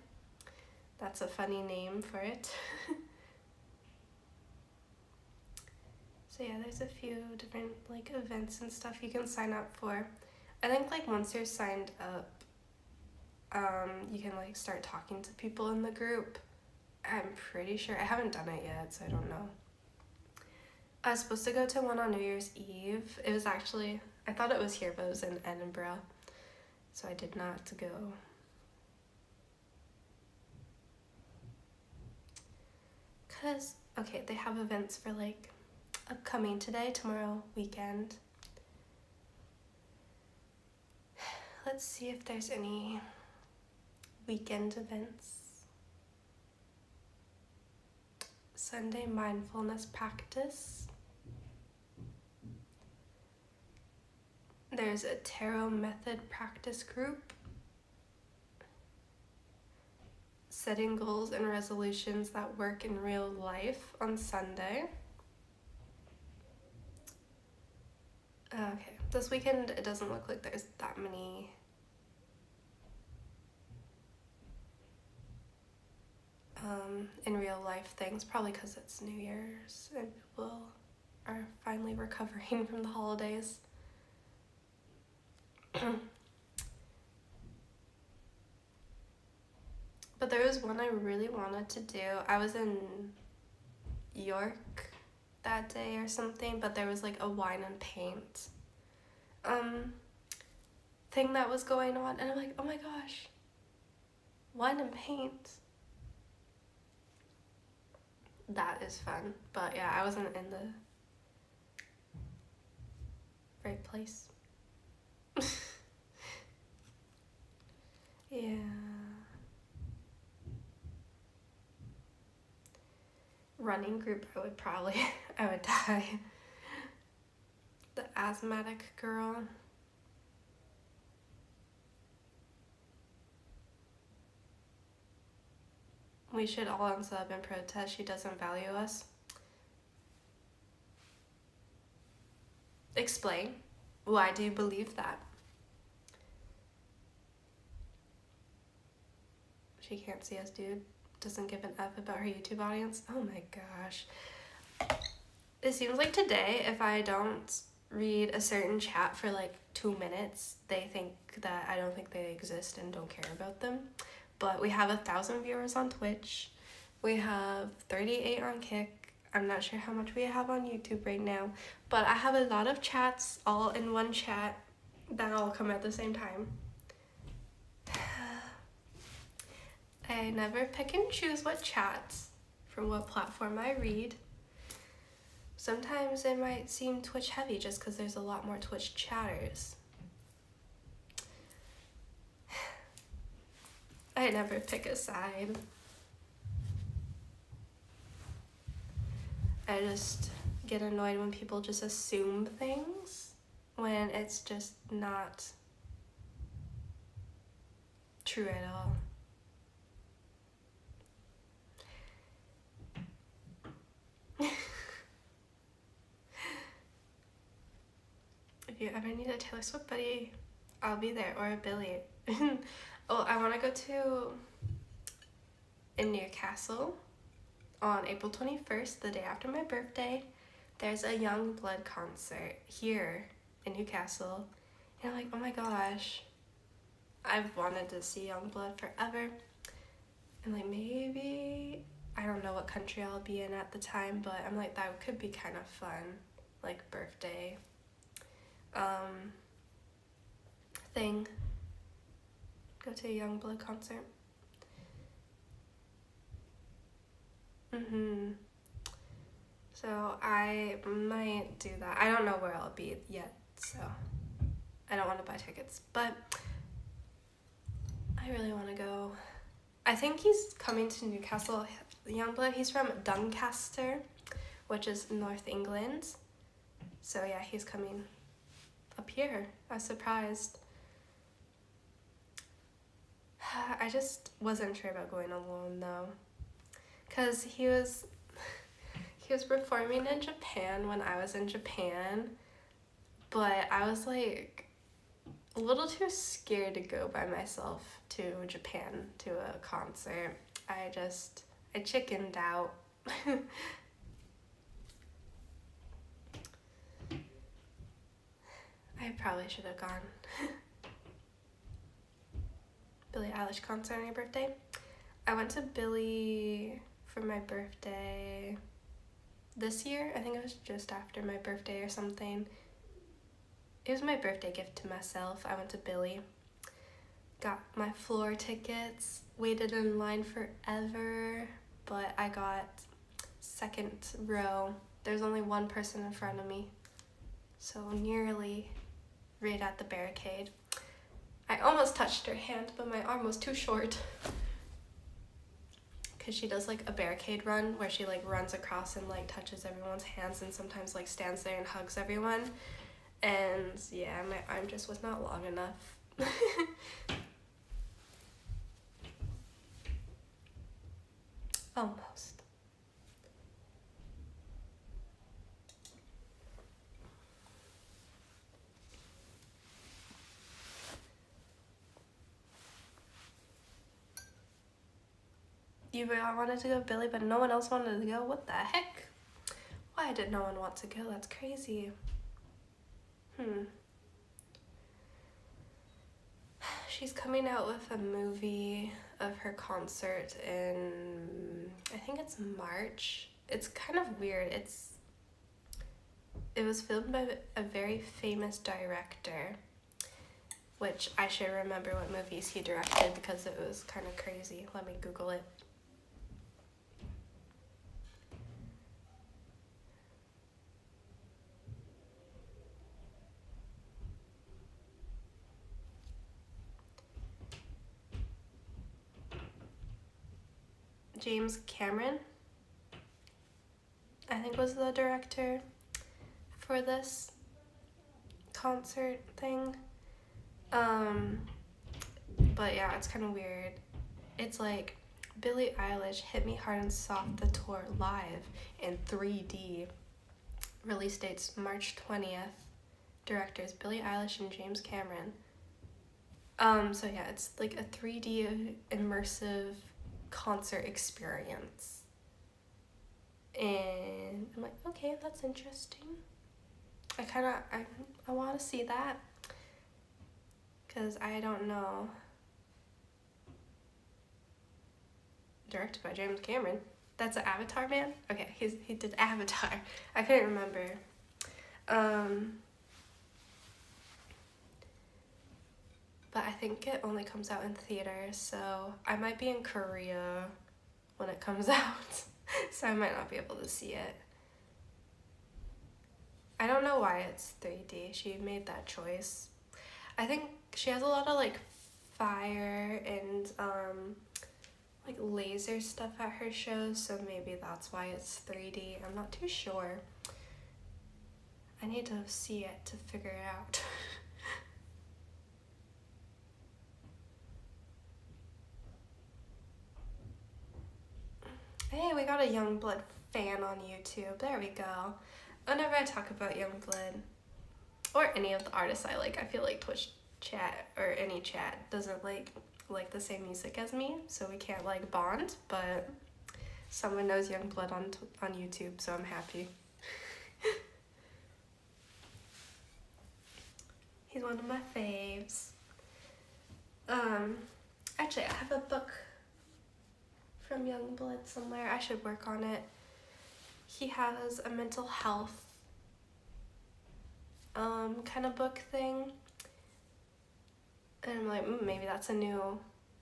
That's a funny name for it. So yeah, there's a few different like events and stuff you can sign up for. I think like once you're signed up, you can like start talking to people in the group. I'm pretty sure. I haven't done it yet, so I don't know. I was supposed to go to one on New Year's Eve. It was actually, I thought it was here, but it was in Edinburgh, so I did not go. Because, okay, they have events for like upcoming today, tomorrow, weekend. Let's see if there's any weekend events. Sunday mindfulness practice. There's a tarot method practice group. Setting goals and resolutions that work in real life on Sunday. Okay, this weekend it doesn't look like there's that many in real life things, probably because it's New Year's and people are finally recovering from the holidays. But there was one I really wanted to do. I was in York that day or something, but there was like a wine and paint thing that was going on, and I'm like, oh my gosh, wine and paint. That is fun. But yeah, I wasn't in the right place. Yeah. Running group, I would die. The asthmatic girl. We should all unsub and protest. She doesn't value us. Explain. Why do you believe that? She can't see us, dude. Doesn't give an F about her YouTube audience. Oh my gosh. It seems like today, if I don't read a certain chat for like 2 minutes, they think that I don't think they exist and don't care about them. But we have 1,000 viewers on Twitch. We have 38 on Kick. I'm not sure how much we have on YouTube right now, but I have a lot of chats all in one chat that all come at the same time. I never pick and choose what chats from what platform I read. Sometimes it might seem Twitch heavy just because there's a lot more Twitch chatters. I never pick a side. I just get annoyed when people just assume things when it's just not true at all. If you ever need a Taylor Swift buddy, I'll be there, or a Billy. Oh, I want to go in Newcastle on April 21st, the day after my birthday. There's a Youngblood concert here in Newcastle. And I'm like, oh my gosh, I've wanted to see Youngblood forever. And like, ing I don't know what country I'll be in at the time, but I'm like, that could be kind of fun, like birthday thing. Go to a Youngblood concert. So I might do that. I don't know where I'll be yet, so I don't want to buy tickets, but I really want to go. I think he's coming to Newcastle, Youngblood. He's from Doncaster, which is North England. So yeah, he's coming up here. I was surprised. I just wasn't sure about going alone though, because he was performing in Japan when I was in Japan, but I was like a little too scared to go by myself to Japan to a concert. I chickened out. I probably should have gone. Billie Eilish concert on your birthday? I went to Billie for my birthday this year. I think it was just after my birthday or something. It was my birthday gift to myself. I went to Billie, got my floor tickets, waited in line forever, but I got second row. There's only one person in front of me, so nearly right at the barricade. I almost touched her hand, but my arm was too short. Because she does like a barricade run where she like runs across and like touches everyone's hands and sometimes like stands there and hugs everyone. And yeah, my arm just was not long enough. Almost. I wanted to go with Billy, but no one else wanted to go. What the heck? Why did no one want to go? That's crazy. She's coming out with a movie of her concert in, I think it's March. It's kind of weird. It was filmed by a very famous director, which I should remember what movies he directed because it was kind of crazy. Let me Google it. James Cameron, I think, was the director for this concert thing. But yeah, it's kind of weird. It's like Billie Eilish Hit Me Hard and Soft the tour live in 3D. Release dates March 20th. Directors Billie Eilish and James Cameron. So yeah, it's like a 3D immersive concert experience. And I'm like, okay, that's interesting. I want to see that. Because I don't know. Directed by James Cameron. That's an Avatar man? Okay, he did Avatar. I couldn't remember. But I think it only comes out in theaters, so I might be in Korea when it comes out. So I might not be able to see it. I don't know why it's 3D. She made that choice. I think she has a lot of like fire and like laser stuff at her shows, so maybe that's why it's 3D. I'm not too sure. I need to see it to figure it out. Hey, we got a Youngblood fan on YouTube. There we go. Whenever I talk about Youngblood, or any of the artists I like, I feel like Twitch chat or any chat doesn't like the same music as me, so we can't like bond, but someone knows Youngblood on YouTube, so I'm happy. He's one of my faves. Actually, I have a book from Youngblood somewhere. I should work on it. He has a mental health kind of book thing. And I'm like, maybe that's a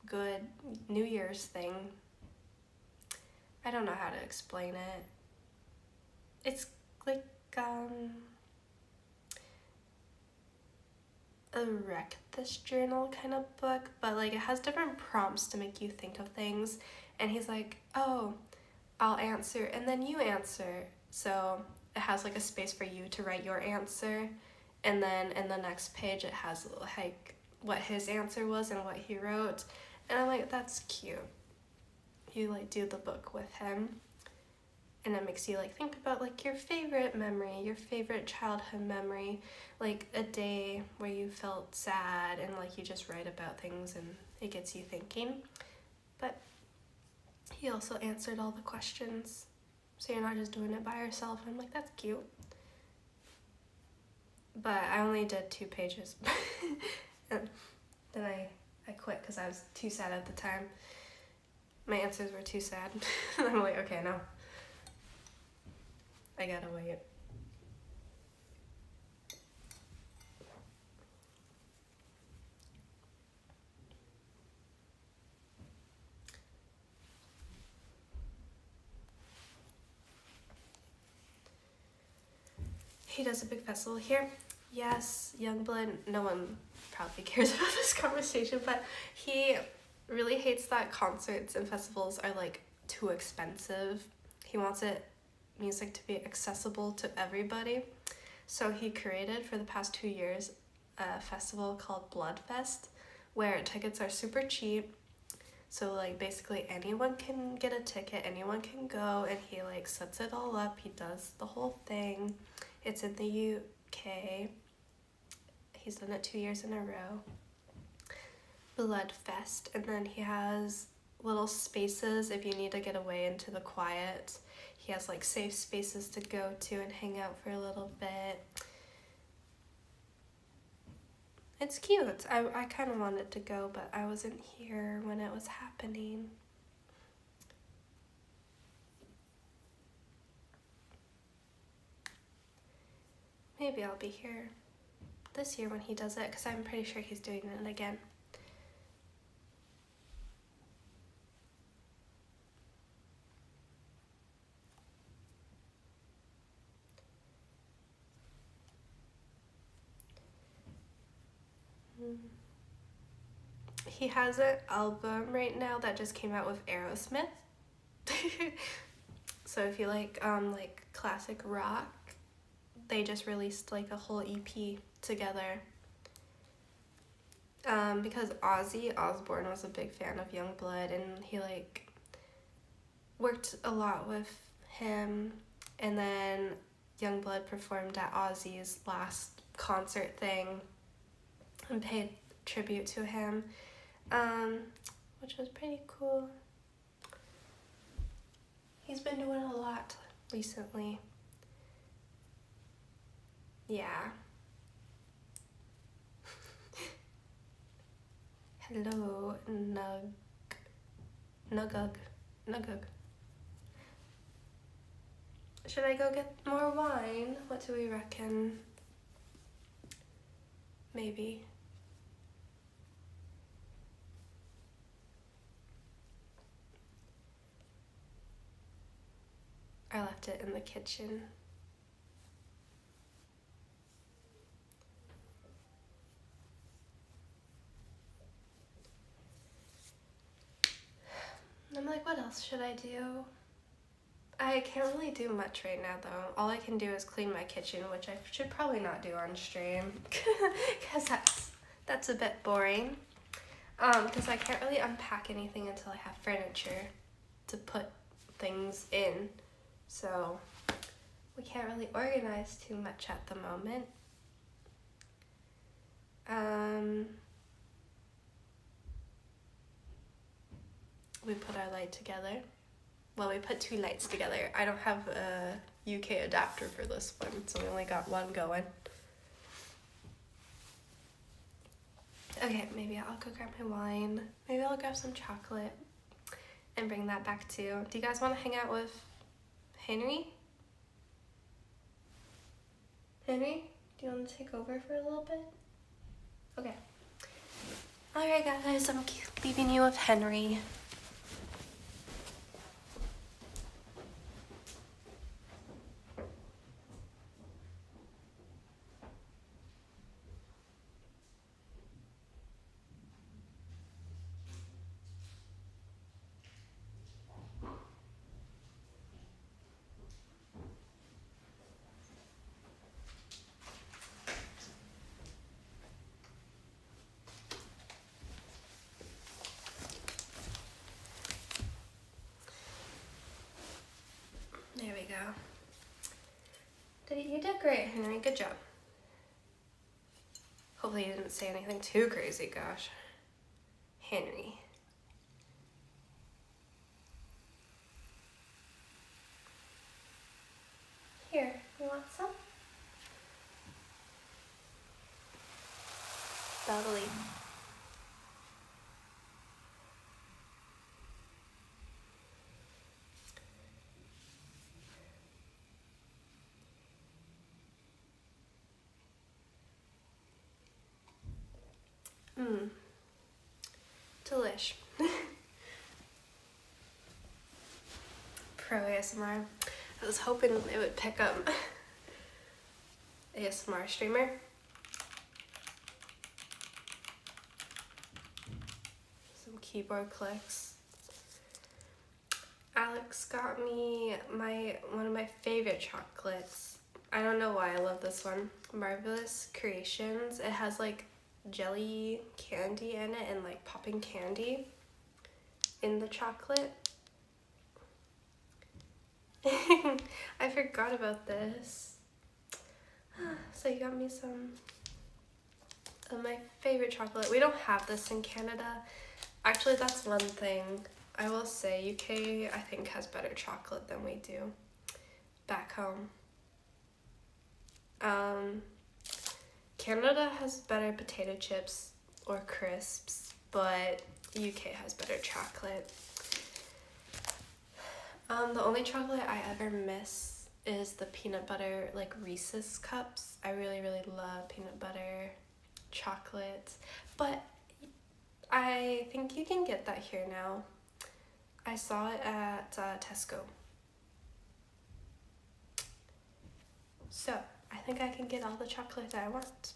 good New Year's thing. I don't know how to explain it. It's like a wreck this journal kind of book, but like it has different prompts to make you think of things. And he's like, oh, I'll answer and then you answer. So it has like a space for you to write your answer. And then in the next page it has like what his answer was and what he wrote. And I'm like, that's cute. You like do the book with him. And it makes you like think about like your favorite memory, your favorite childhood memory, like a day where you felt sad and like you just write about things and it gets you thinking. But he also answered all the questions, so you're not just doing it by yourself. And I'm like, that's cute. But I only did 2 pages. And then I quit because I was too sad at the time. My answers were too sad. And I'm like, okay, no. I gotta wait. he does a big festival here. Yes, Youngblood, no one probably cares about this conversation, but he really hates that concerts and festivals are like too expensive. He wants music to be accessible to everybody. So he created for the past 2 years a festival called Bloodfest, where tickets are super cheap. So like basically anyone can get a ticket, anyone can go, and he like sets it all up. He does the whole thing. It's in the UK. He's done it 2 years in a row. Bloodfest. And then he has little spaces if you need to get away into the quiet. He has like safe spaces to go to and hang out for a little bit. It's cute. I kind of wanted to go, but I wasn't here when it was happening. Maybe I'll be here this year when he does it, because I'm pretty sure he's doing it again. He has an album right now that just came out with Aerosmith. So if you like classic rock, they just released like a whole EP together. Because Ozzy Osbourne was a big fan of Youngblood, and he like worked a lot with him, and then Youngblood performed at Ozzy's last concert thing and paid tribute to him, which was pretty cool. He's been doing a lot recently. Yeah. Hello, Nugug. Should I go get more wine? What do we reckon? Maybe. I left it in the kitchen. I'm like, what else should I do? I can't really do much right now though. All I can do is clean my kitchen, which I should probably not do on stream, because that's a bit boring. Because I can't really unpack anything until I have furniture to put things in. So we can't really organize too much at the moment. We put our light together. Well, we put 2 lights together. I don't have a UK adapter for this one, so we only got one going. Okay, maybe I'll go grab my wine. Maybe I'll grab some chocolate and bring that back too. Do you guys want to hang out with Henry? Henry, do you want to take over for a little bit? Okay. Alright guys, I'm leaving you with Henry. There we go. You did great, Henry. Good job. Hopefully you didn't say anything too crazy, gosh. Henry. Here, you want some? Bubbly. Delish. Pro ASMR. I was hoping it would pick up. ASMR streamer. Some keyboard clicks. Alex got me one of my favorite chocolates. I don't know why I love this one. Marvelous Creations. It has like jelly candy in it and like popping candy in the chocolate. I forgot about this. So you got me some of my favorite chocolate. We don't have this in Canada. Actually, that's one thing I will say. UK, I think, has better chocolate than we do back home. Canada has better potato chips or crisps, but UK has better chocolate. The only chocolate I ever miss is the peanut butter, like Reese's cups. I really, really love peanut butter chocolates, but I think you can get that here now. I saw it at Tesco. So, I think I can get all the chocolate that I want.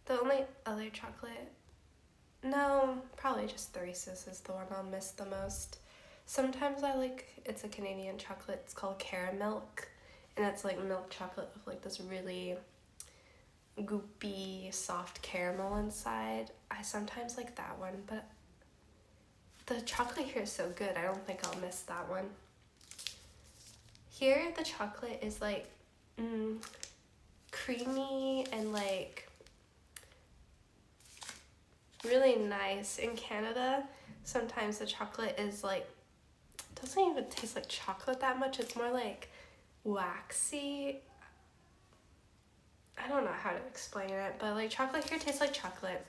The only other chocolate, no, probably just the Reese's is the one I'll miss the most. Sometimes it's a Canadian chocolate, it's called Caramilk, and it's like milk chocolate with like this really goopy, soft caramel inside. I sometimes like that one, but the chocolate here is so good, I don't think I'll miss that one. Here, the chocolate is like creamy and like really nice. In Canada, sometimes the chocolate is like, doesn't even taste like chocolate that much. It's more like waxy. I don't know how to explain it, but like chocolate here tastes like chocolate.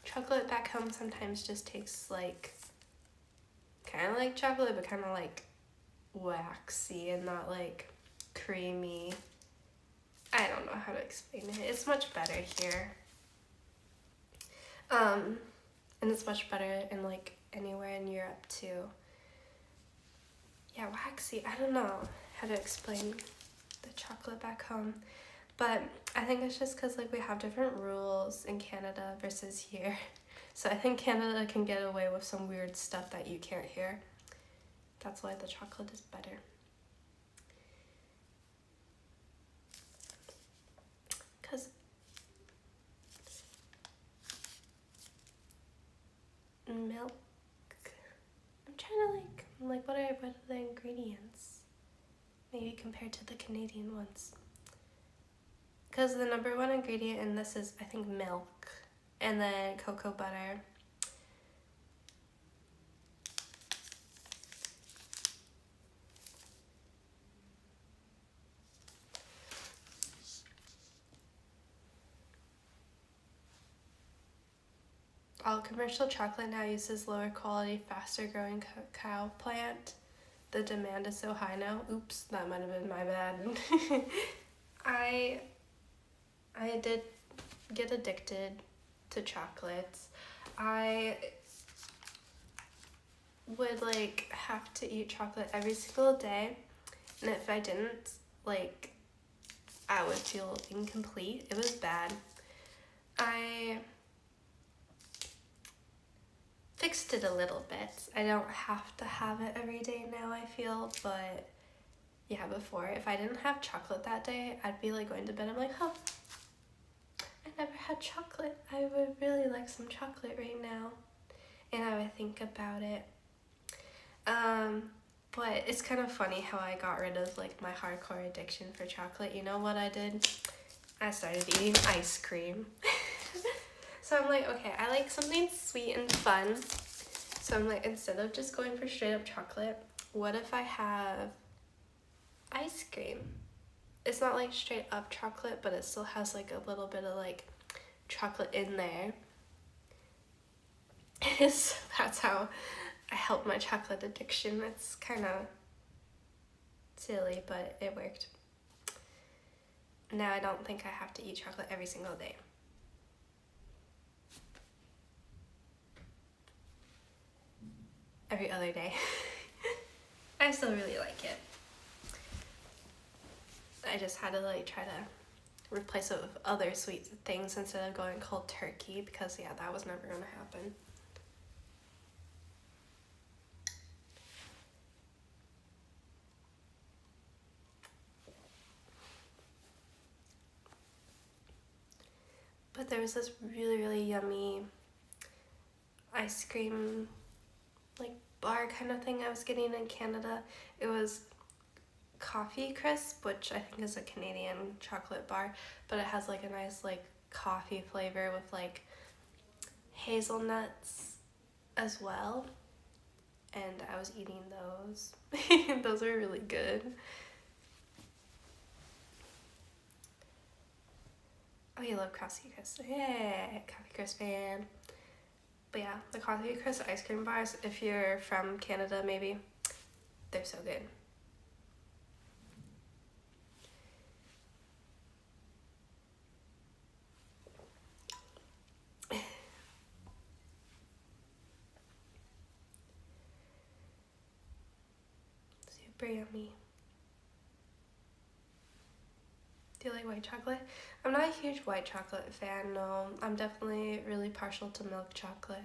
Chocolate back home sometimes just tastes like kind of like chocolate, but kind of like waxy and not like creamy. I don't know how to explain it. It's much better here. And it's much better in like anywhere in Europe too. Yeah, waxy. I don't know how to explain the chocolate back home, but I think it's just because like we have different rules in Canada versus here. So I think Canada can get away with some weird stuff that you can't here. That's why the chocolate is better. Because milk, I'm trying to like what are the ingredients? Maybe compared to the Canadian ones. Because the number one ingredient in this is, I think, milk, and then cocoa butter. All commercial chocolate now uses lower quality, faster growing cacao plant. The demand is so high now. Oops, that might have been my bad. I did get addicted to chocolates. I would like have to eat chocolate every single day, and if I didn't, like, I would feel incomplete. It was bad. I fixed it a little bit. I don't have to have it every day now, I feel, but yeah, before, if I didn't have chocolate that day, I'd be like going to bed, I'm like, oh, I never had chocolate. I would really like some chocolate right now. And I would think about it. But it's kind of funny how I got rid of like my hardcore addiction for chocolate. You know what I did? I started eating ice cream. So I'm like, okay, I like something sweet and fun. So I'm like, instead of just going for straight up chocolate, what if I have ice cream? It's not like straight up chocolate, but it still has like a little bit of like chocolate in there. So that's how I helped my chocolate addiction. It's kind of silly, but it worked. Now I don't think I have to eat chocolate every single day. every other day. I still really like it. I just had to like try to replace it with other sweet things instead of going cold turkey, because yeah, that was never gonna happen. But there was this really, really yummy ice cream like bar kind of thing I was getting in Canada. It was Coffee Crisp, which I think is a Canadian chocolate bar, but it has like a nice like coffee flavor with like hazelnuts as well. And I was eating those. Those are really good. Oh, you love Coffee Crisp. Yeah, Coffee Crisp fan. But yeah, the Coffee Crisp ice cream bars, if you're from Canada maybe, they're so good. Super yummy. Do you like white chocolate? I'm not a huge white chocolate fan, no. I'm definitely really partial to milk chocolate,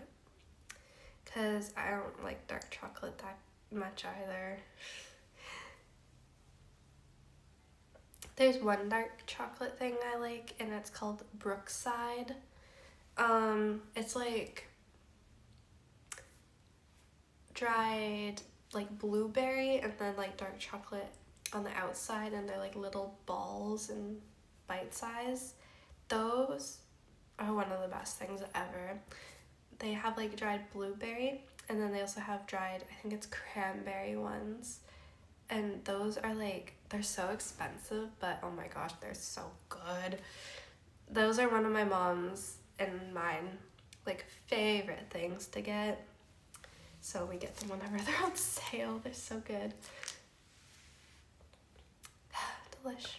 because I don't like dark chocolate that much either. There's one dark chocolate thing I like, and it's called Brookside. It's like dried like blueberry and then like dark chocolate on the outside, and they're like little balls and bite size. Those are one of the best things ever. They have like dried blueberry, and then they also have dried, I think it's cranberry ones, and those are like, they're so expensive, but oh my gosh, they're so good. Those are one of my mom's and mine like favorite things to get, so we get them whenever they're on sale. They're so good. Delish.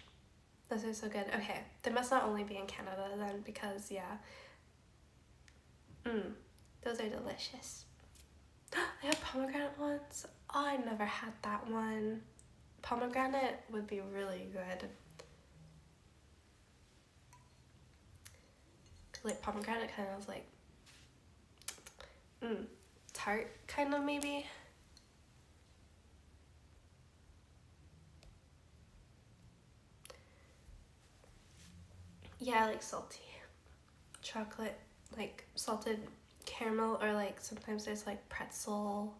Those are so good. Okay, they must not only be in Canada then, because yeah. Those are delicious. They have pomegranate ones. Oh, I never had that one. Pomegranate would be really good. Like pomegranate kind of like tart kind of maybe. Yeah, I like salty chocolate, like salted caramel, or like sometimes there's like pretzel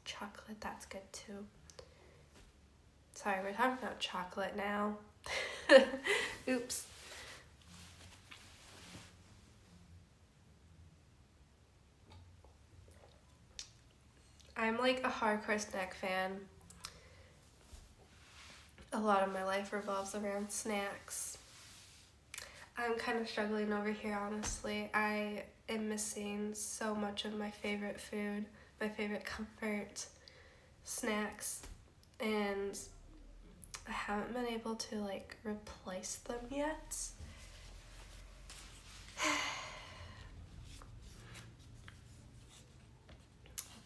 chocolate, that's good too. Sorry, we're talking about chocolate now. Oops. I'm like a hardcore snack fan. A lot of my life revolves around snacks. I'm kind of struggling over here, honestly. I am missing so much of my favorite food, my favorite comfort snacks, and I haven't been able to like replace them yet.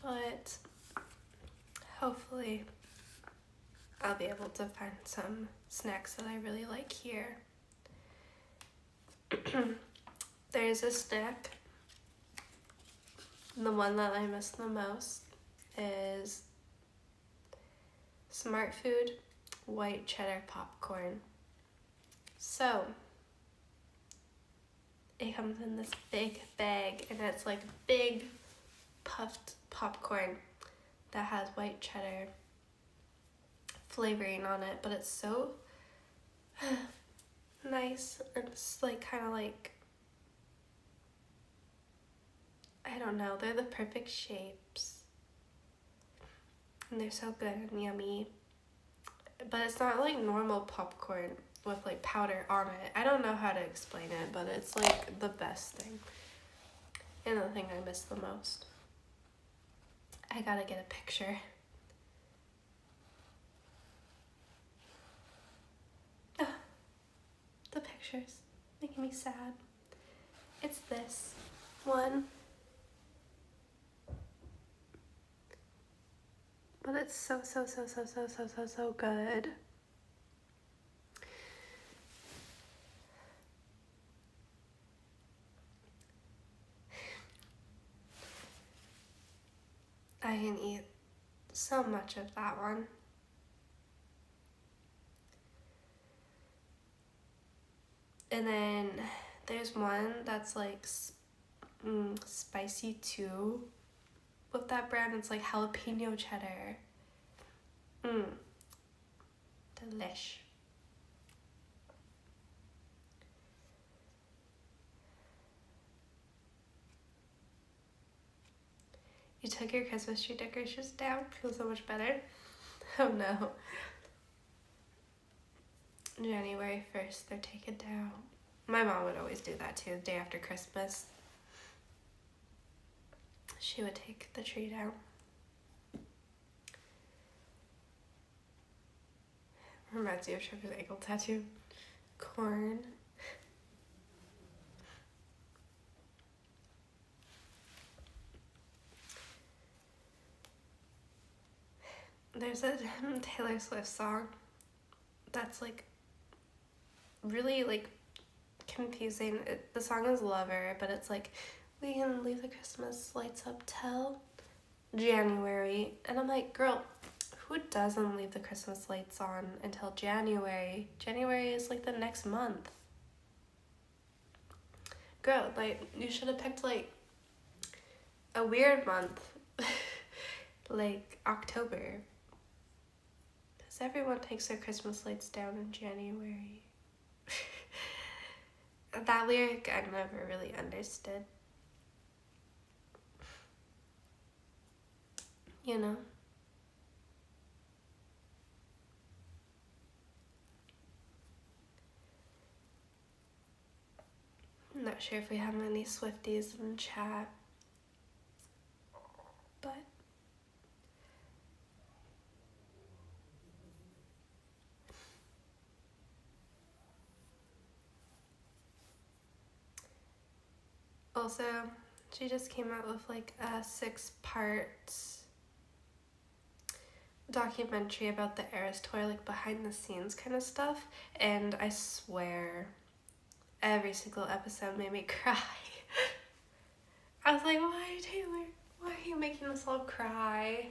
But hopefully I'll be able to find some snacks that I really like here. There's a snack, the one that I miss the most is Smart Food white cheddar popcorn. So it comes in this big bag, and it's like big puffed popcorn that has white cheddar flavoring on it, but it's so nice. It's like kind of like, I don't know, they're the perfect shapes and they're so good and yummy. But it's not like normal popcorn with like powder on it. I don't know how to explain it, but it's like the best thing and the thing I miss the most. I gotta get a picture. The pictures making me sad. It's this one. but it's so good. I can eat so much of that one. And then there's one that's like spicy too. With that brand, it's like jalapeno cheddar. Delish. You took your Christmas tree decorations down? Feels so much better. Oh no. January 1st, they're taken down. My mom would always do that too, the day after Christmas. She would take the tree down. Reminds me of Trevor's ankle tattoo. Corn. There's a Taylor Swift song that's like really like confusing. The song is Lover, but it's like, we can leave the Christmas lights up till January. And I'm like, girl, who doesn't leave the Christmas lights on until January? January is like the next month. Girl, like, you should have picked like a weird month. Like October. Because everyone takes their Christmas lights down in January. That lyric I never really understood. You know? I'm not sure if we have any Swifties in chat. But also, she just came out with like a 6-part documentary about the Eras tour, like behind the scenes kind of stuff, and I swear every single episode made me cry. I was like, why, Taylor? Why are you making us all cry?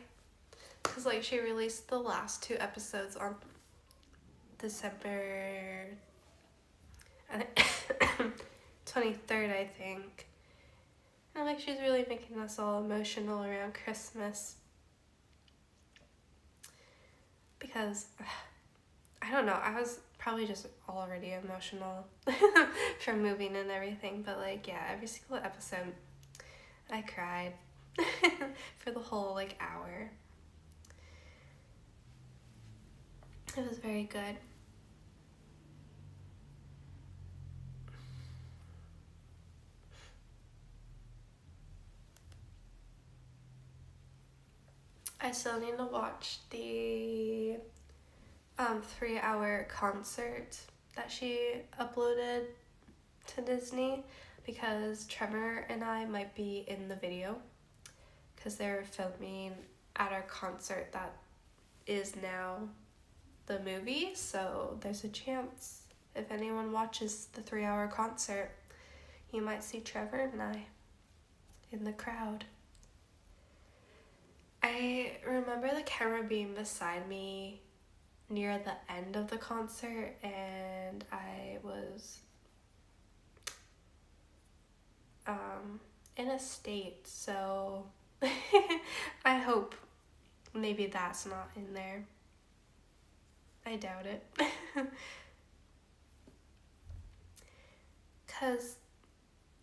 Because like she released the last 2 episodes on December 23rd, I think. And like she's really making us all emotional around Christmas. Because, I don't know, I was probably just already emotional from moving and everything. But like, yeah, every single episode I cried for the whole like hour. It was very good. I still need to watch the 3-hour concert that she uploaded to Disney, because Trevor and I might be in the video because they're filming at our concert that is now the movie. So there's a chance if anyone watches the 3-hour concert, you might see Trevor and I in the crowd. I remember the camera being beside me near the end of the concert, and I was in a state, so I hope maybe that's not in there. I doubt it. Because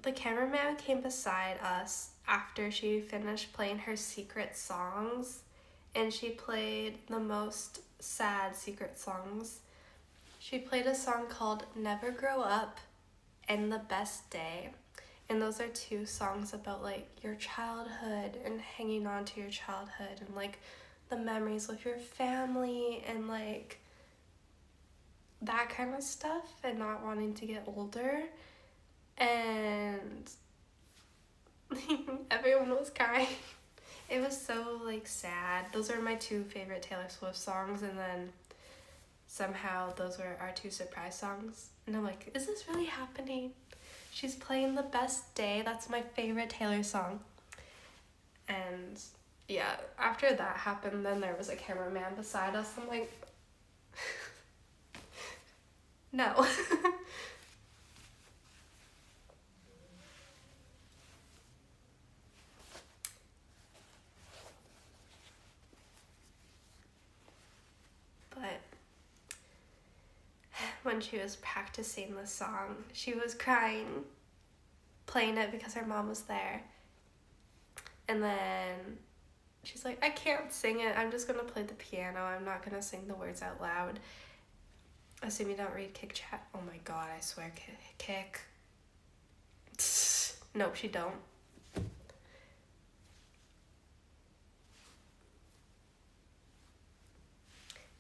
the cameraman came beside us after she finished playing her secret songs, and she played the most sad secret songs. She played a song called Never Grow Up and The Best Day, and those are 2 songs about like your childhood and hanging on to your childhood and like the memories with your family and like that kind of stuff, and not wanting to get older. And everyone was crying It was so like sad. Those are my two favorite Taylor Swift songs, and then somehow those were our two surprise songs. And I'm like, is this really happening? She's playing The Best Day. That's my favorite Taylor song. And yeah, after that happened, then there was a cameraman beside us. I'm like, no. But when she was practicing the song, she was crying, playing it because her mom was there. And then she's like, I can't sing it. I'm just gonna play the piano. I'm not gonna sing the words out loud. Assume you don't read Kick Chat. Oh my god, I swear, Kick. Nope, she don't.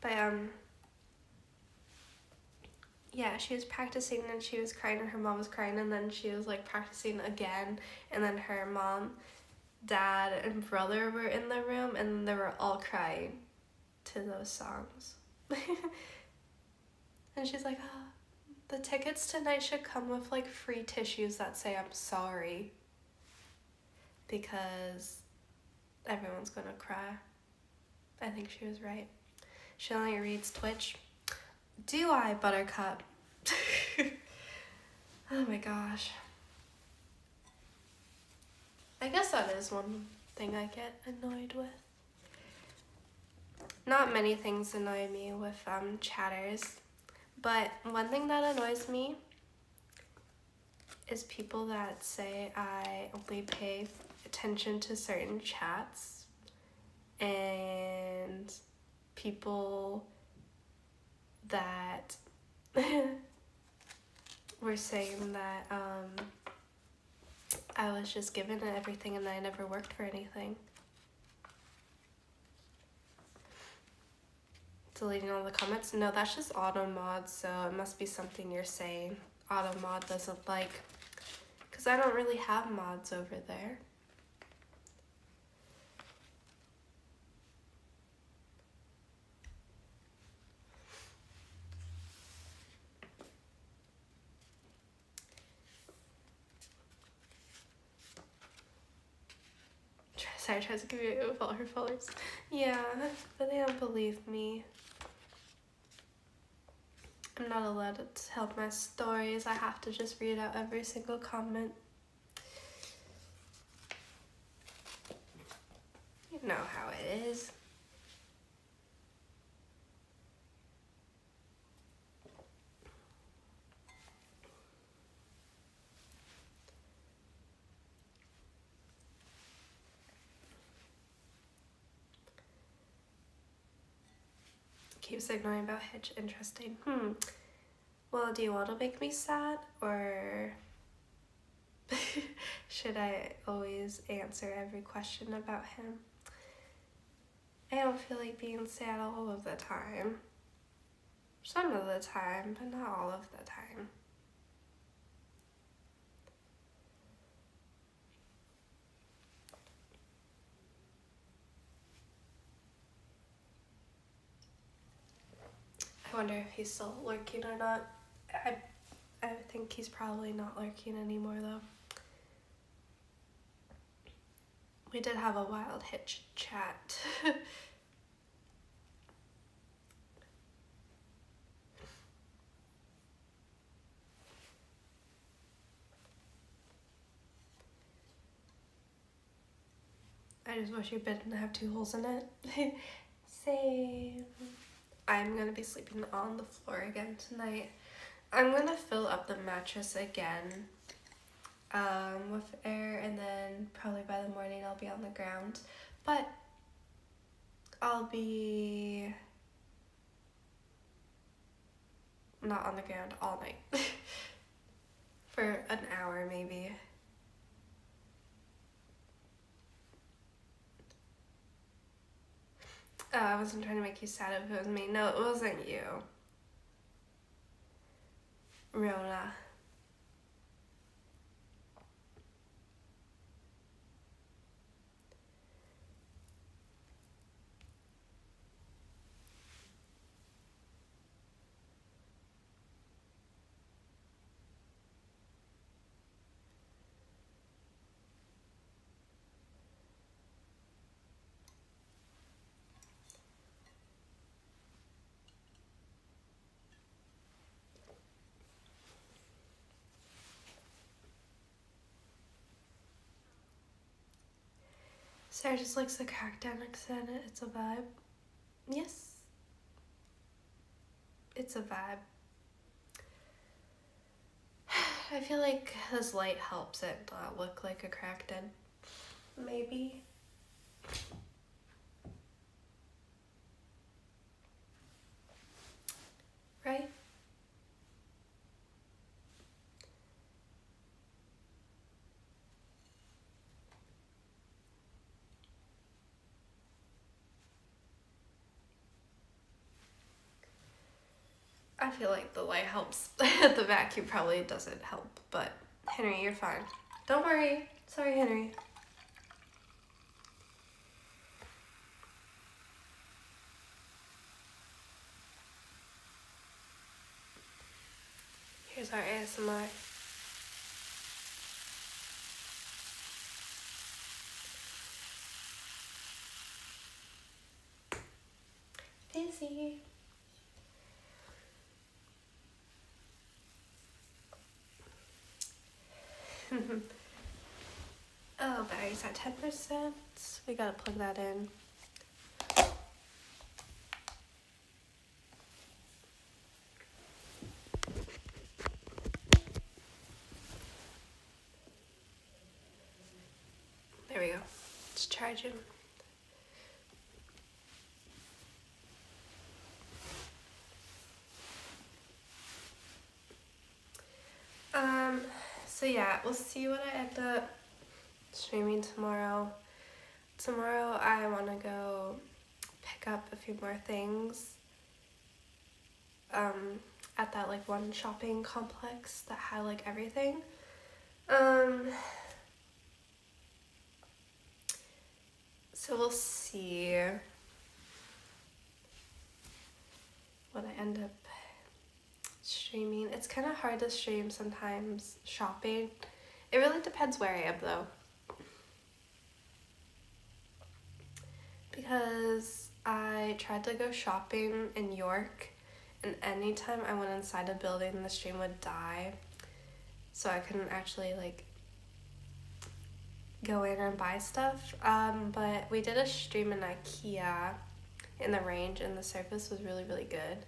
But yeah, she was practicing and she was crying and her mom was crying, and then she was like practicing again, and then her mom, dad, and brother were in the room, and they were all crying to those songs. And she's like, oh, the tickets tonight should come with like free tissues that say I'm sorry, because everyone's gonna cry. I think she was right. She only reads Twitch. Do I, Buttercup? Oh my gosh. I guess that is one thing I get annoyed with. Not many things annoy me with chatters, but one thing that annoys me is people that say I only pay attention to certain chats, and people that were saying that I was just given everything and I never worked for anything. Deleting all the comments? No, that's just auto mod, so it must be something you're saying auto mod doesn't like, because I don't really have mods over there. Sorry, tries to give you all her followers. Yeah, but they don't believe me. I'm not allowed to tell my stories. I have to just read out every single comment. You know how it is. Keeps ignoring about Hitch. Interesting. Well, do you want to make me sad, or should I always answer every question about him? I don't feel like being sad all of the time. Some of the time, but not all of the time. I wonder if he's still lurking or not. I think he's probably not lurking anymore though. We did have a wild Hitch chat. I just wish your bed didn't have 2 holes in it. Same. I'm gonna be sleeping on the floor again tonight. I'm gonna fill up the mattress again with air, and then probably by the morning I'll be on the ground. But I'll be not on the ground all night. For an hour maybe. I wasn't trying to make you sad if it was me. No, it wasn't you. Rona. Sarah just likes the crackdown accent. It's a vibe. Yes. It's a vibe. I feel like this light helps it not look like a crackdown. Maybe. Right? I feel like the light helps. The vacuum probably doesn't help, but Henry, you're fine. Don't worry. Sorry, Henry. Here's our ASMR. Busy. Oh, battery's at 10%. We gotta plug that in. There we go. It's charging. So yeah, we'll see what I end up streaming tomorrow. Tomorrow I want to go pick up a few more things at that like one shopping complex that had like everything. So we'll see what I end up streaming. It's kind of hard to stream sometimes shopping. It really depends where I am though. Because I tried to go shopping in York and anytime I went inside a building the stream would die. So I couldn't actually like go in and buy stuff. But we did a stream in IKEA in the range and the service was really, really good.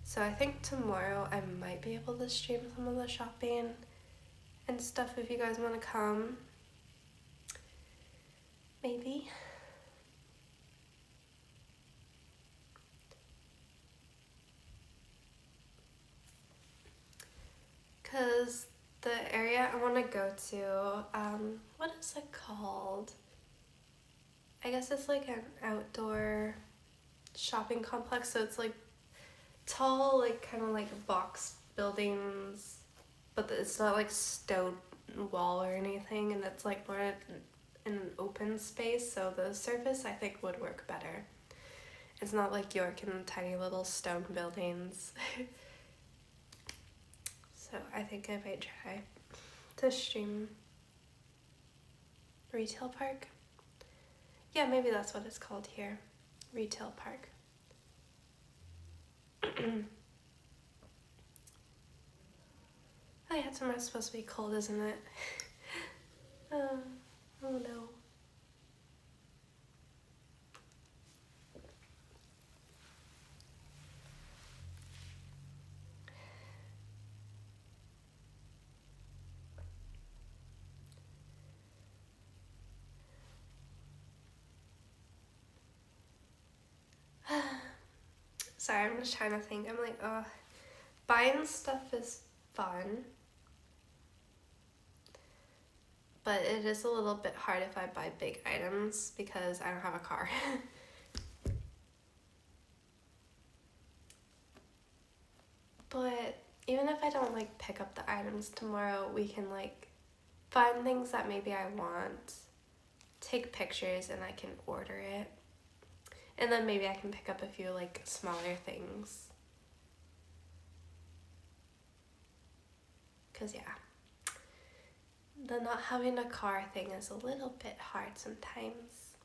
So I think tomorrow I might be able to stream some of the shopping and stuff if you guys want to come. Maybe. Because the area I want to go to, what is it called? I guess it's like an outdoor shopping complex, so it's like tall, like kind of like box buildings, but it's not like stone wall or anything, and it's like more in an open space, so the surface I think would work better. It's not like York and tiny little stone buildings. So I think I might try to stream Retail Park. Yeah, maybe that's what it's called here. Retail Park. Oh yeah, tomorrow's supposed to be cold, isn't it? Oh no. Sorry, I'm just trying to think. I'm like, buying stuff is fun. But it is a little bit hard if I buy big items because I don't have a car. But even if I don't like pick up the items tomorrow, we can like find things that maybe I want, take pictures, and I can order it. And then maybe I can pick up a few like smaller things. Cause yeah, the not having a car thing is a little bit hard sometimes.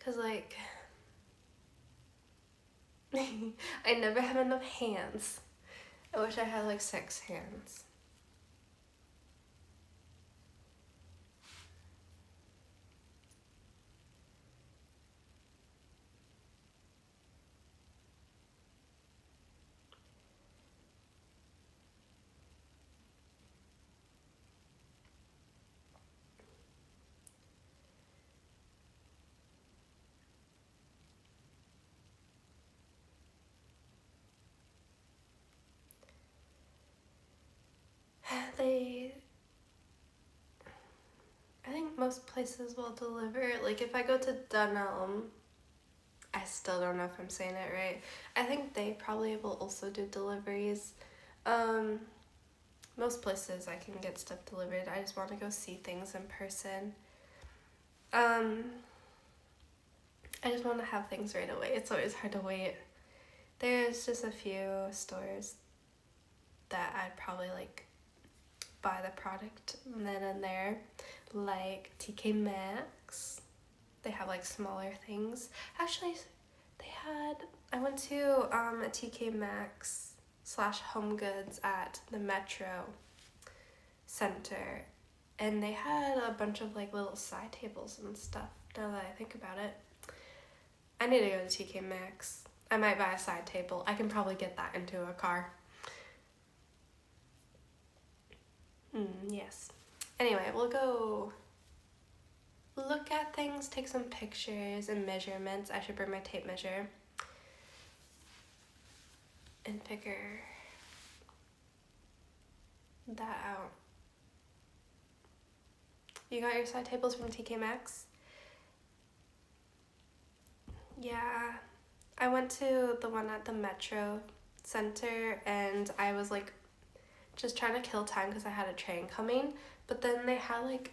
Cause like, I never have enough hands. I wish I had like 6 hands. most places will deliver. Like if I go to Dunelm, I still don't know if I'm saying it right. I think they probably will also do deliveries. Most places I can get stuff delivered. I just want to go see things in person. I just want to have things right away. It's always hard to wait. There's just a few stores that I'd probably like buy the product then and there, like TK Maxx. They have like smaller things. Actually, I went to a TK Maxx / Home Goods at the Metro Center, and they had a bunch of like little side tables and stuff. Now that I think about it, I need to go to TK Maxx. I might buy a side table. I can probably get that into a car. Yes. Anyway, we'll go look at things, take some pictures and measurements. I should bring my tape measure and figure that out. You got your side tables from TK Maxx? Yeah. I went to the one at the Metro Center and I was like just trying to kill time because I had a train coming, but then they had like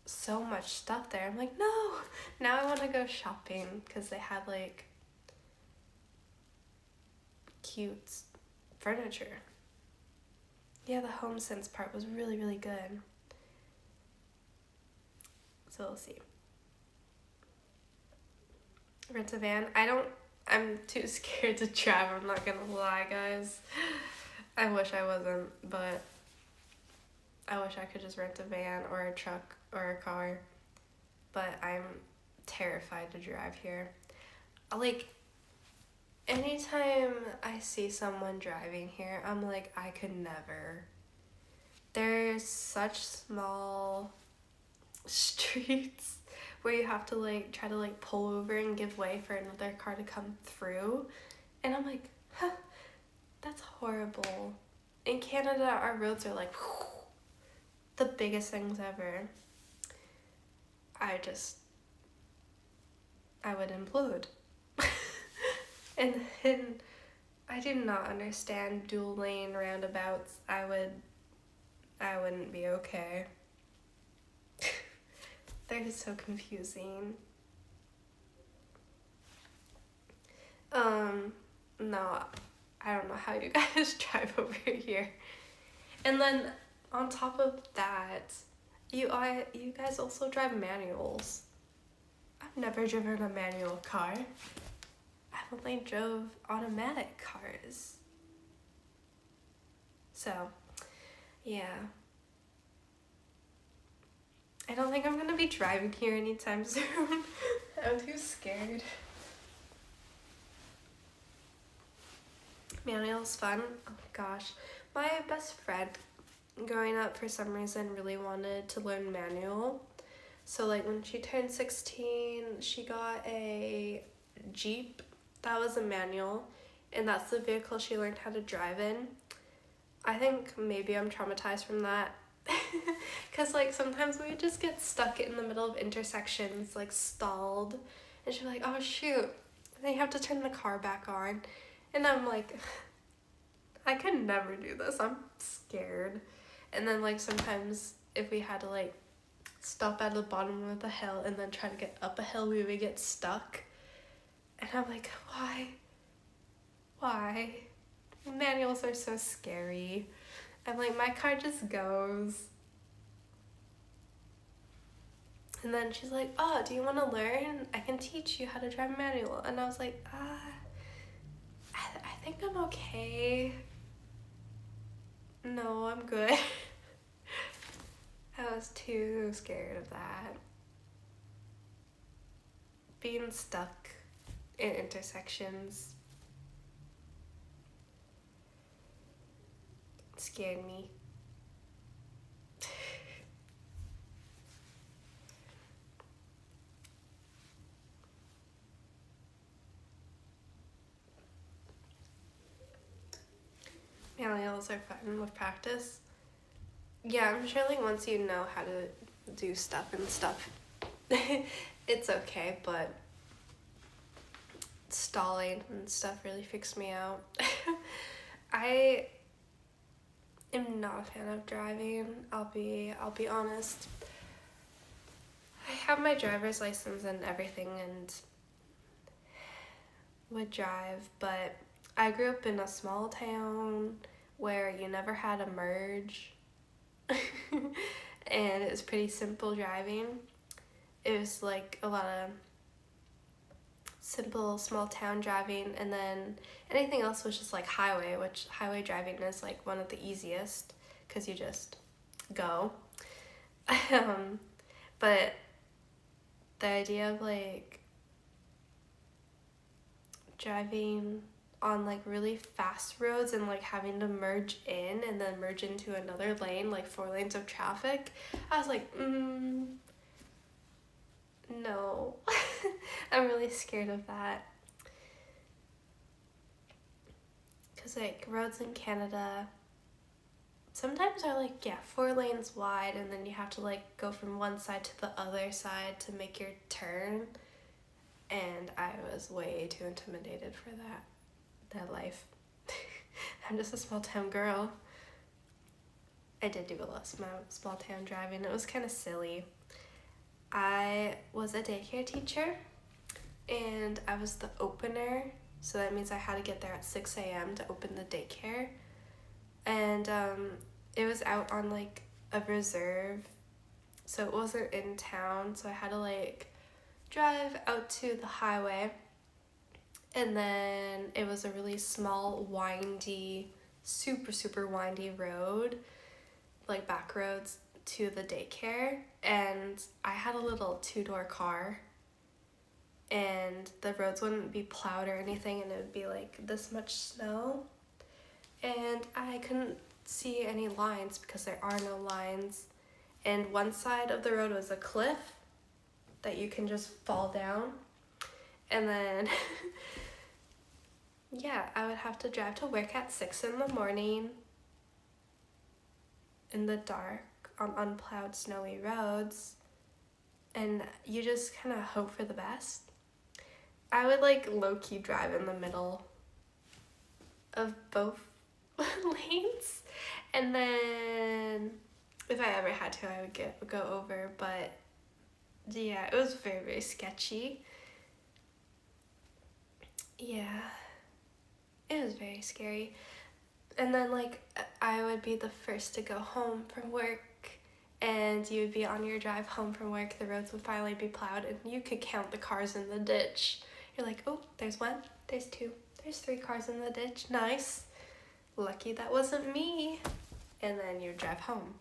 so much stuff there. I'm like, no, now I want to go shopping because they had like cute furniture. Yeah, the HomeSense part was really, really good. So we'll see. Rent a van. I'm too scared to drive, I'm not gonna lie, guys. I wish I wasn't, but I wish I could just rent a van or a truck or a car. But I'm terrified to drive here. Like, anytime I see someone driving here, I'm like, I could never. There's such small streets where you have to like try to like pull over and give way for another car to come through, and I'm like, huh, that's horrible. In Canada, our roads are like the biggest things ever. I would implode. And then I do not understand dual lane roundabouts. I wouldn't be okay. They're just so confusing. No, I don't know how you guys drive over here. And then on top of that, you guys also drive manuals. I've never driven a manual car. I've only drove automatic cars. So, yeah. I don't think I'm gonna be driving here anytime soon. I'm too scared. Manual's fun. Oh gosh. My best friend growing up for some reason really wanted to learn manual. So like when she turned 16, she got a Jeep. That was a manual, and that's the vehicle she learned how to drive in. I think maybe I'm traumatized from that. Because like sometimes we would just get stuck in the middle of intersections, like stalled, and she'd be like, oh shoot, and then you have to turn the car back on, and I'm like, I could never do this, I'm scared. And then like sometimes if we had to like stop at the bottom of the hill and then try to get up a hill, we would get stuck, and I'm like, why? Manuals are so scary. I'm like, my car just goes. And then she's like, oh, do you want to learn? I can teach you how to drive a manual. And I was like, I think I'm okay. No, I'm good. I was too scared of that. Being stuck in intersections scared me. Manuals are fun with practice. Yeah, I'm sure like once you know how to do stuff and stuff. It's okay, but stalling and stuff really freaks me out. I am not a fan of driving. I'll be honest. I have my driver's license and everything and would drive, but I grew up in a small town where you never had a merge. And it was pretty simple driving. It was like a lot of simple small town driving, and then anything else was just like highway, which highway driving is like one of the easiest because you just go. But the idea of like driving on like really fast roads and like having to merge in and then merge into another lane, like 4 lanes of traffic, I was like, no. I'm really scared of that. Because like roads in Canada sometimes are like, 4 lanes wide, and then you have to like go from one side to the other side to make your turn. And I was way too intimidated for that life. I'm just a small town girl. I did do a lot of small town driving. It was kind of silly. I was a daycare teacher and I was the opener, so that means I had to get there at 6 a.m. to open the daycare. And it was out on like a reserve, so it wasn't in town, so I had to like drive out to the highway, and then it was a really small, windy, super windy road, like back roads to the daycare, and I had a little 2-door car, and the roads wouldn't be plowed or anything, and it would be like this much snow, and I couldn't see any lines because there are no lines, and one side of the road was a cliff that you can just fall down, and then I would have to drive to work at 6 in the morning in the dark on unplowed snowy roads, and you just kind of hope for the best. I would like low-key drive in the middle of both lanes, and then if I ever had to, I would go over, but yeah, it was very sketchy. Yeah, it was very scary. And then like I would be the first to go home from work, and you would be on your drive home from work, the roads would finally be plowed, and you could count the cars in the ditch. You're like, oh, there's 1, there's 2, there's 3 cars in the ditch, nice. Lucky that wasn't me. And then you drive home.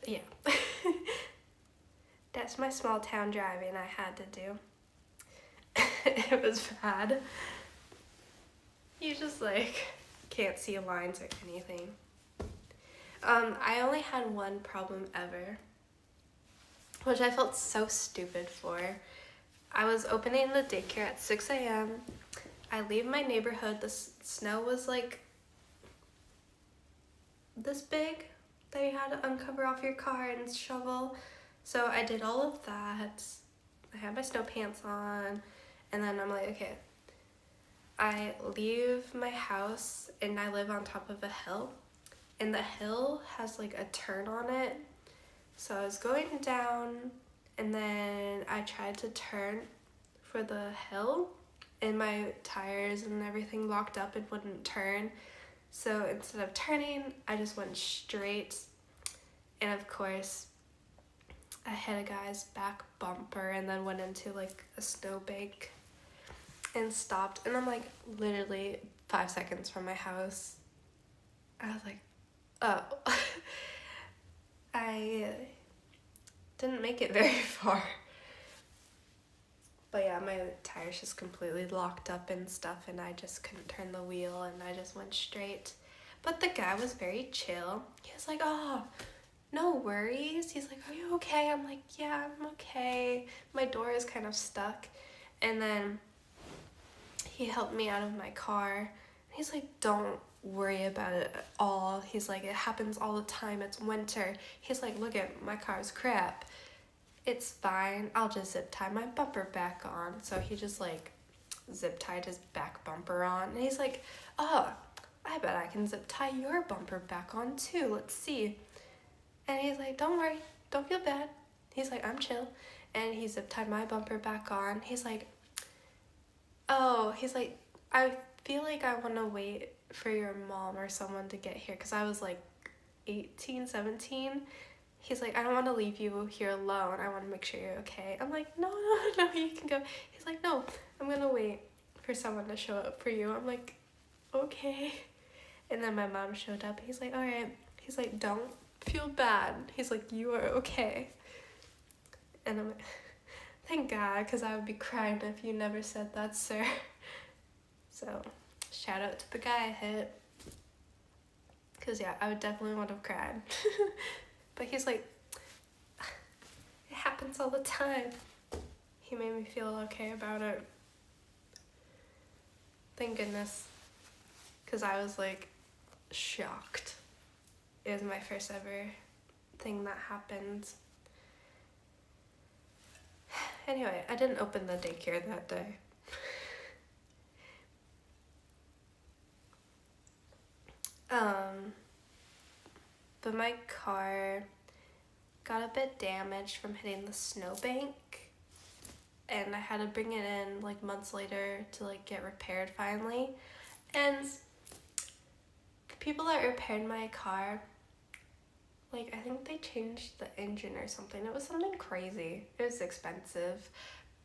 Yeah. That's my small town driving I had to do. It was bad. You just like can't see lines or anything. I only had one problem ever, which I felt so stupid for. I was opening the daycare at 6 a.m. I leave my neighborhood. The snow was like this big that you had to uncover off your car and shovel. So I did all of that. I had my snow pants on, and then I'm like, okay. I leave my house and I live on top of a hill, and the hill has like a turn on it. So I was going down, and then I tried to turn for the hill, and my tires and everything locked up and wouldn't turn. So instead of turning, I just went straight, and of course I hit a guy's back bumper and then went into like a snowbank and stopped, and I'm like literally 5 seconds from my house. I was like, oh. I didn't make it very far. But yeah, my tires just completely locked up and stuff, and I just couldn't turn the wheel, and I just went straight. But the guy was very chill. He was like, oh, no worries. He's like, are you okay? I'm like, yeah, I'm okay. My door is kind of stuck. And then he helped me out of my car. He's like, don't worry about it at all. He's like, it happens all the time. It's winter. He's like, look at my car's crap. It's fine. I'll just zip tie my bumper back on. So he just like zip tied his back bumper on. And he's like, oh, I bet I can zip tie your bumper back on too. Let's see. And he's like, don't worry. Don't feel bad. He's like, I'm chill. And he zip tied my bumper back on. He's like, oh, he's like, I feel like I want to wait for your mom or someone to get here. Because I was like 18, 17. He's like, I don't want to leave you here alone. I want to make sure you're okay. I'm like, no, you can go. He's like, no, I'm going to wait for someone to show up for you. I'm like, okay. And then my mom showed up. He's like, all right. He's like, don't feel bad. He's like, you are okay. And I'm like, thank God, because I would be crying if you never said that, sir. So, shout out to the guy I hit. Because, yeah, I would definitely would have cried. But he's like, it happens all the time. He made me feel okay about it. Thank goodness. Because I was like shocked. It was my first ever thing that happened. Anyway, I didn't open the daycare that day. But my car got a bit damaged from hitting the snowbank, and I had to bring it in like months later to like get repaired finally. And the people that repaired my car, like, I think they changed the engine or something. It was something crazy. It was expensive,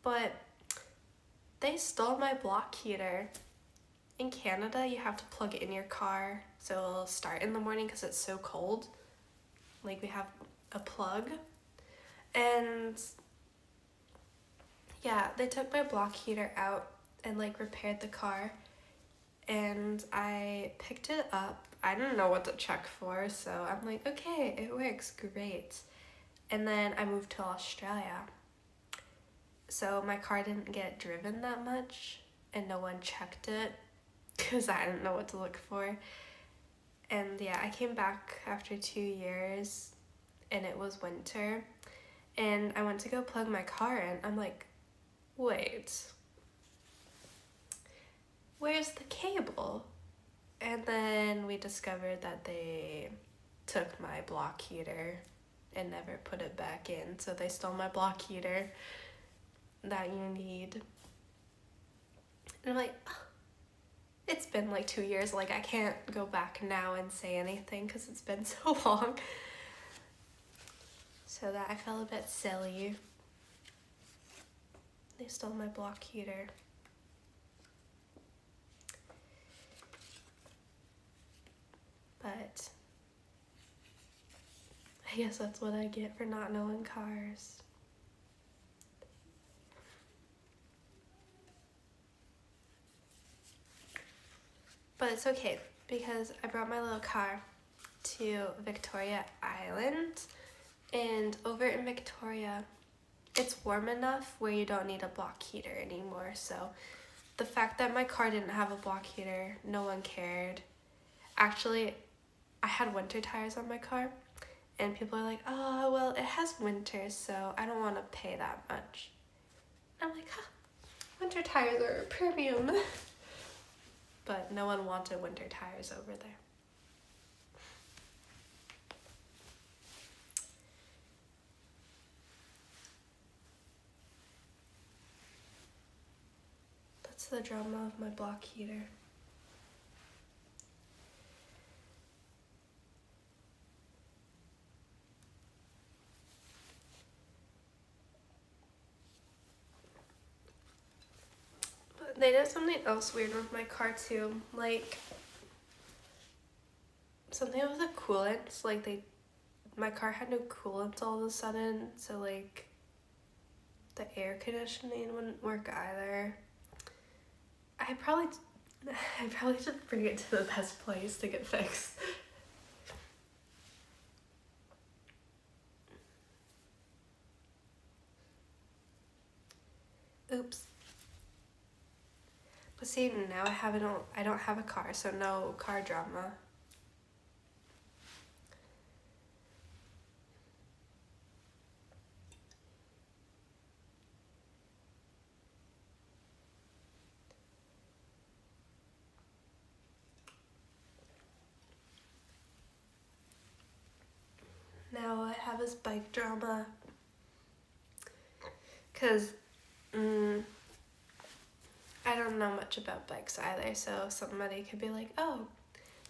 but they stole my block heater. In Canada, you have to plug it in your car so it'll start in the morning because it's so cold. Like, we have a plug. And yeah, they took my block heater out and like repaired the car. And I picked it up. I didn't know what to check for, so I'm like, okay, it works, great. And then I moved to Australia. So my car didn't get driven that much, and no one checked it because I didn't know what to look for. And yeah, I came back after 2 years, and it was winter, and I went to go plug my car in. I'm like, wait, where's the cable? And then we discovered that they took my block heater and never put it back in. So they stole my block heater that you need. And I'm like, oh, it's been like 2 years. Like, I can't go back now and say anything because it's been so long. So that I felt a bit silly. They stole my block heater. But I guess that's what I get for not knowing cars. But it's okay because I brought my little car to Victoria Island, and over in Victoria, it's warm enough where you don't need a block heater anymore. So the fact that my car didn't have a block heater, no one cared. Actually, I had winter tires on my car, and people are like, oh, well, it has winter, so I don't want to pay that much. I'm like, huh, winter tires are a premium. But no one wanted winter tires over there. That's the drama of my block heater. They did something else weird with my car too, like something with the coolant. Like my car had no coolant all of a sudden, so like the air conditioning wouldn't work either. I probably should bring it to the best place to get fixed. Oops. But see, now I don't have a car, so no car drama. Now I have this bike drama. Because I don't know much about bikes either, so somebody could be like, oh,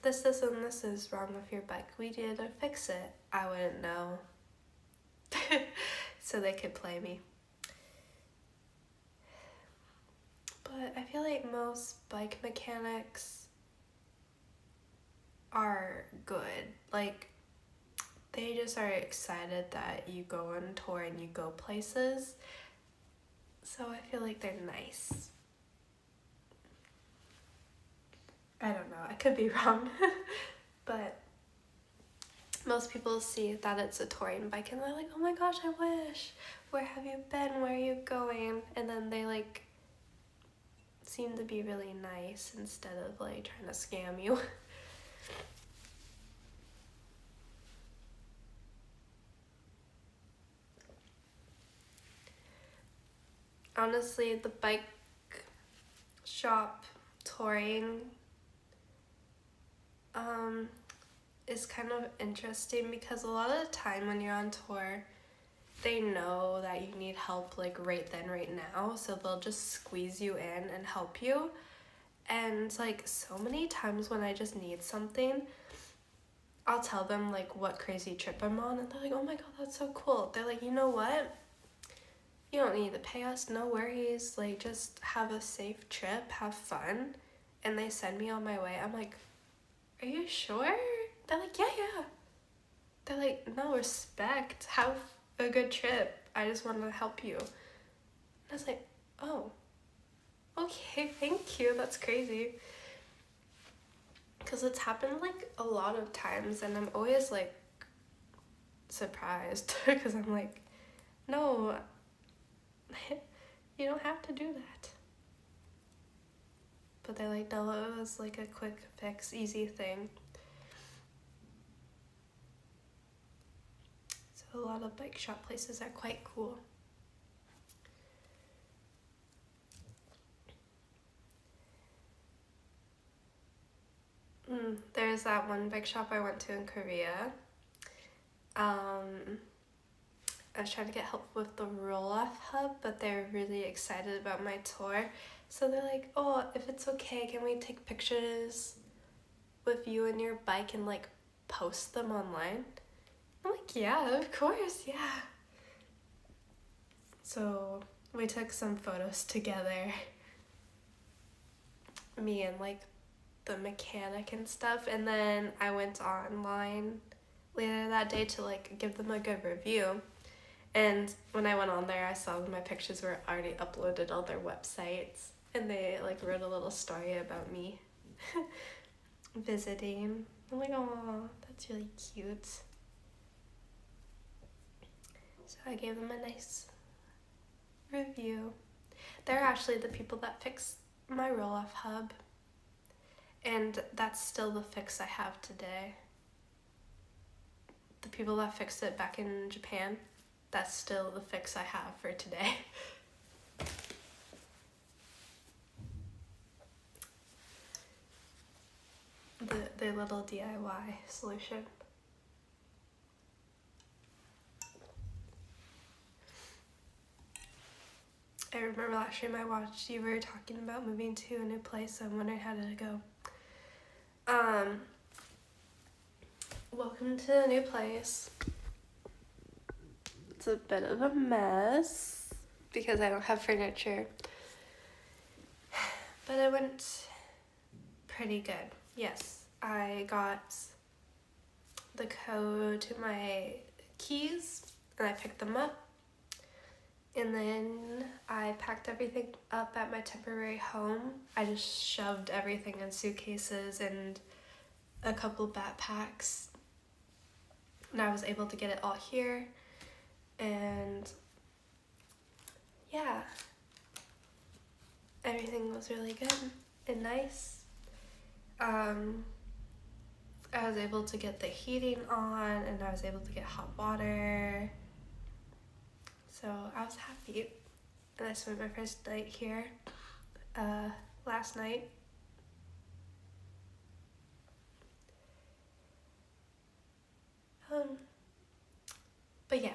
this, and this is wrong with your bike. We need to fix it. I wouldn't know. So they could play me. But I feel like most bike mechanics are good. Like, they just are excited that you go on tour and you go places. So I feel like they're nice. I don't know, I could be wrong. But most people see that it's a touring bike and they're like, oh my gosh, I wish. Where have you been? Where are you going? And then they like seem to be really nice instead of like trying to scam you. Honestly, the bike shop touring is kind of interesting because a lot of the time when you're on tour, they know that you need help like right then, right now, so they'll just squeeze you in and help you. And like so many times when I just need something, I'll tell them like what crazy trip I'm on and they're like, oh my god, that's so cool. They're like, you know what? You don't need to pay us, no worries. Like, just have a safe trip, have fun. And they send me on my way. I'm like, are you sure? They're like, yeah. They're like, no, respect. Have a good trip. I just want to help you. And I was like, oh, okay, thank you. That's crazy. Because it's happened like a lot of times and I'm always like surprised because I'm like, no, you don't have to do that. But they're like, no, it was like a quick fix, easy thing. So a lot of bike shop places are quite cool. There's that one bike shop I went to in Korea. I was trying to get help with the roll-off hub, but they're really excited about my tour. So they're like, oh, if it's okay, can we take pictures with you and your bike and like post them online? I'm like, yeah, of course, yeah. So we took some photos together. Me and like the mechanic and stuff, and then I went online later that day to like give them a good review. And when I went on there, I saw my pictures were already uploaded on their websites, and they like wrote a little story about me visiting. I'm like, oh, that's really cute. So I gave them a nice review. They're actually the people that fixed my roll-off hub, and that's still the fix I have today. The people that fixed it back in Japan, that's still the fix I have for today. The little DIY solution. I remember last stream I watched, you were talking about moving to a new place, so I'm wondering how did it go. Welcome to the new place. It's a bit of a mess because I don't have furniture, but it went pretty good. Yes, I got the code to my keys and I picked them up, and then I packed everything up at my temporary home. I just shoved everything in suitcases and a couple backpacks, and I was able to get it all here. And yeah, everything was really good and nice. I was able to get the heating on, and I was able to get hot water. So I was happy. And I spent my first night here last night. But yeah,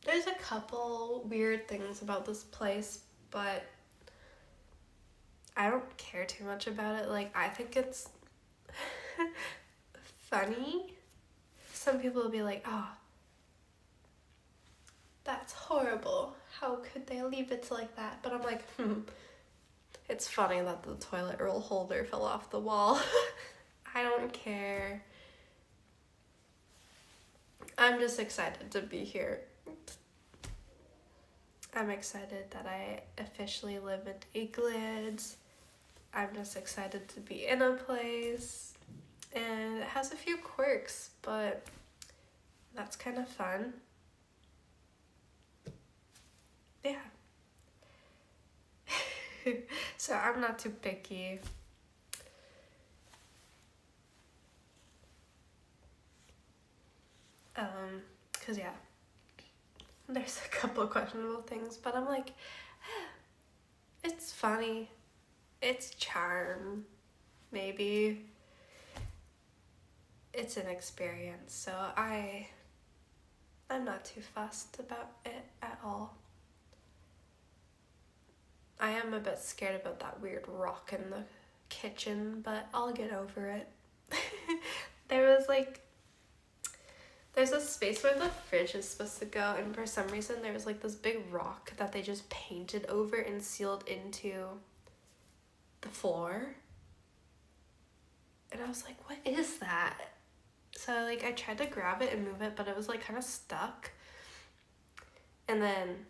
there's a couple weird things about this place, but I don't care too much about it. Like, I think it's funny. Some people will be like, oh, that's horrible. How could they leave it like that? But I'm like, it's funny that the toilet roll holder fell off the wall. I don't care. I'm just excited to be here. I'm excited that I officially live in Eagleeds. I'm just excited to be in a place. And it has a few quirks, but that's kind of fun. Yeah. So I'm not too picky. Cause yeah, there's a couple of questionable things, but I'm like, it's funny. It's charm, maybe. It's an experience, so I'm not too fussed about it at all. I am a bit scared about that weird rock in the kitchen, but I'll get over it. There's a space where the fridge is supposed to go, and for some reason there was like this big rock that they just painted over and sealed into the floor. And I was like, what is that? So like I tried to grab it and move it, but it was like kind of stuck. And then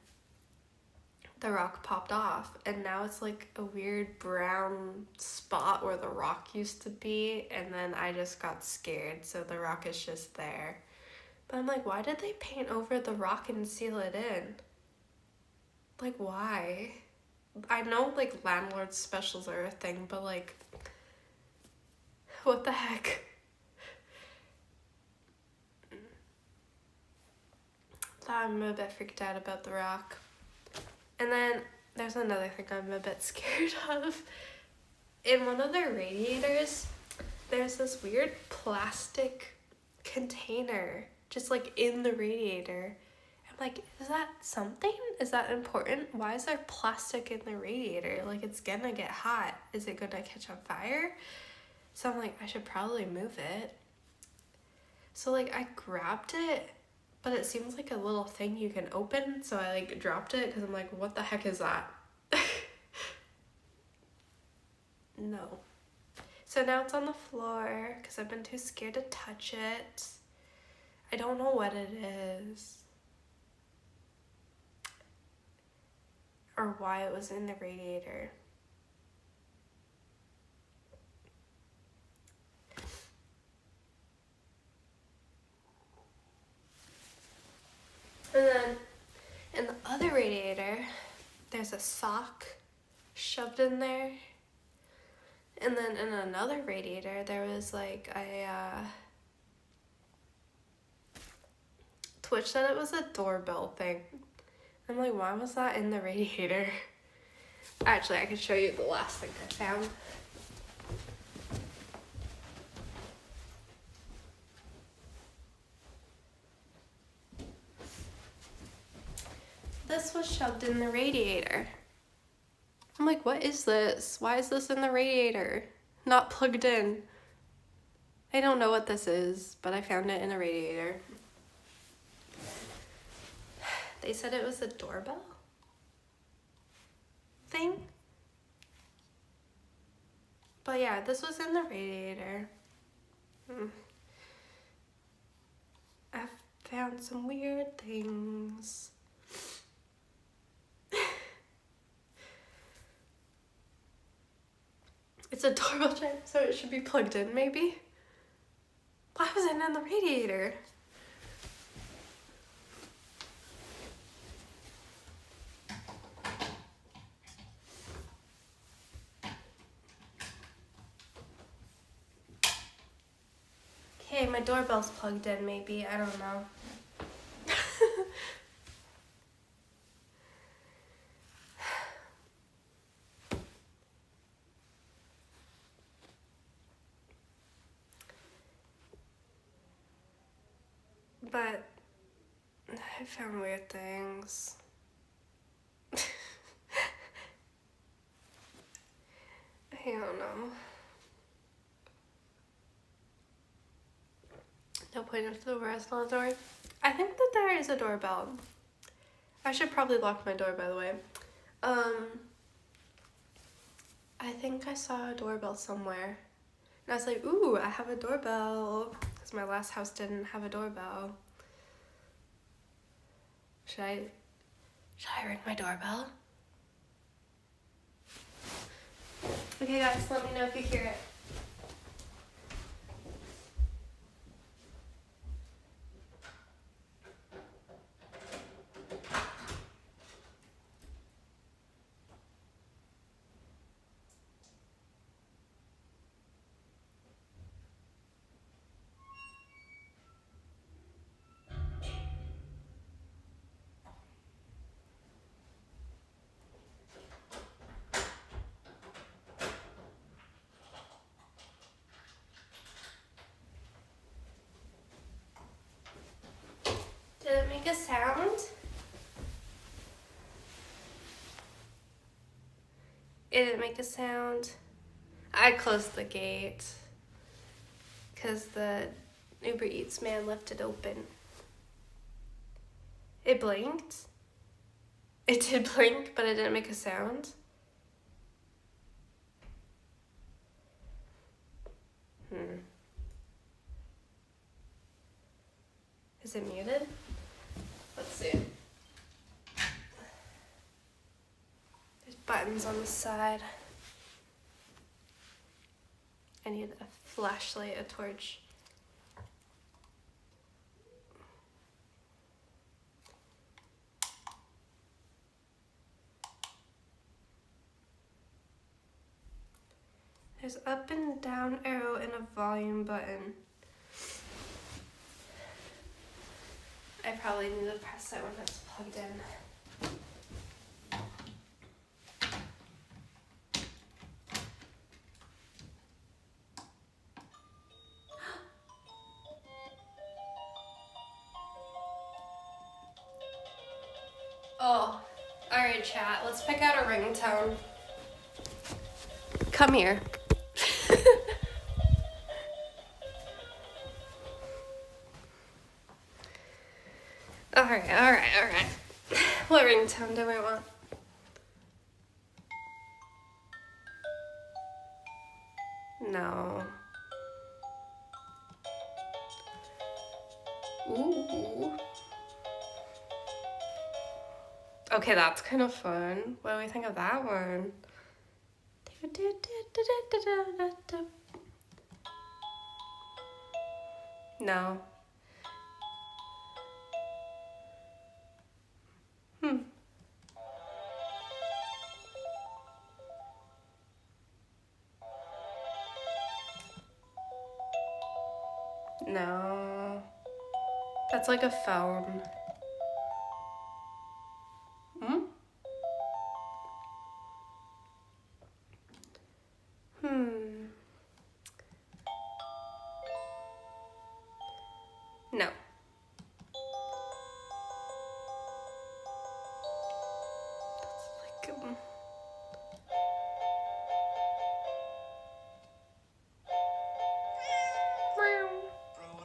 the rock popped off, and now it's like a weird brown spot where the rock used to be, and then I just got scared, so the rock is just there. But I'm like, why did they paint over the rock and seal it in? Like, why? I know, like, landlord specials are a thing, but, like, what the heck? I'm a bit freaked out about the rock. And then there's another thing I'm a bit scared of. In one of their radiators, there's this weird plastic container just like in the radiator. I'm like, is that something? Is that important? Why is there plastic in the radiator? Like, it's gonna get hot. Is it gonna catch on fire? So I'm like, I should probably move it. So like I grabbed it, but it seems like a little thing you can open. So I like dropped it because I'm like, what the heck is that? No. So now it's on the floor because I've been too scared to touch it. I don't know what it is. Or why it was in the radiator. And then in the other radiator, there's a sock shoved in there. And then in another radiator, there was like a Twitch said it was a doorbell thing. I'm like, why was that in the radiator? Actually, I could show you the last thing I found. This was shoved in the radiator. I'm like, what is this? Why is this in the radiator? Not plugged in. I don't know what this is, but I found it in a radiator. They said it was a doorbell thing. But yeah, this was in the radiator. I've found some weird things. It's a doorbell chime, so it should be plugged in maybe? Why was it in the radiator? my doorbell's plugged in, maybe. I don't know. But I found weird things. I don't know. No point if the door is not a door. I think that there is a doorbell. I should probably lock my door, by the way. I think I saw a doorbell somewhere. And I was like, ooh, I have a doorbell. Because my last house didn't have a doorbell. Should I ring my doorbell? Okay guys, let me know if you hear it. Did it make a sound? It didn't make a sound. I closed the gate because the Uber Eats man left it open. It blinked. It did blink, but it didn't make a sound. Is it muted? Let's see. There's buttons on the side. I need a flashlight, a torch. There's up and down arrow and a volume button. I probably need to press it when it's plugged in. Oh, alright chat, let's pick out a ringtone. Come here. Alright. What ringtone do we want? No. Ooh. Okay, that's kind of fun. What do we think of that one? No. No. That's like a phone. No. That's like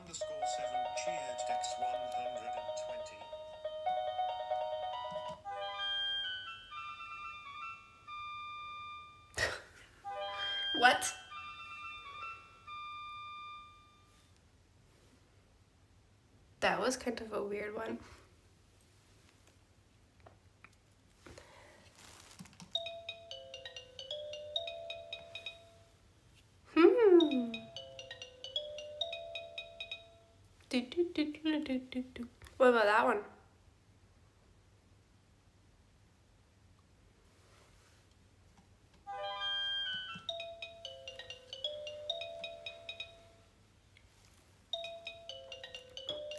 Bro_7 cheered Dex 120. What? That was kind of a weird one. What about that one?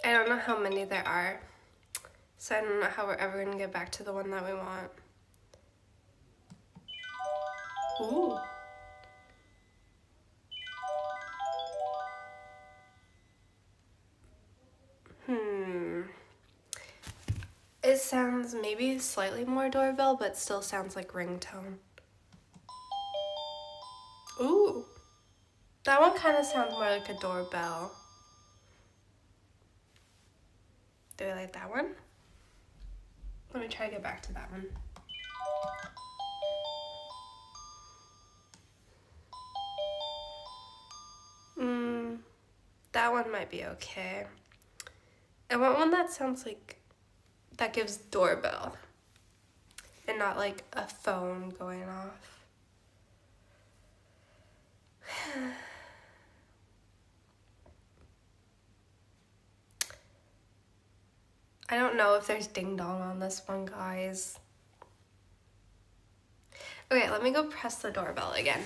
I don't know how many there are, so I don't know how we're ever gonna get back to the one that we want. Ooh. It sounds maybe slightly more doorbell, but still sounds like ringtone. Ooh. That one kind of sounds more like a doorbell. Do I like that one? Let me try to get back to that one. That one might be okay. I want one that sounds like, that gives doorbell and not like a phone going off. I don't know if there's ding dong on this one, guys. Okay, let me go press the doorbell again.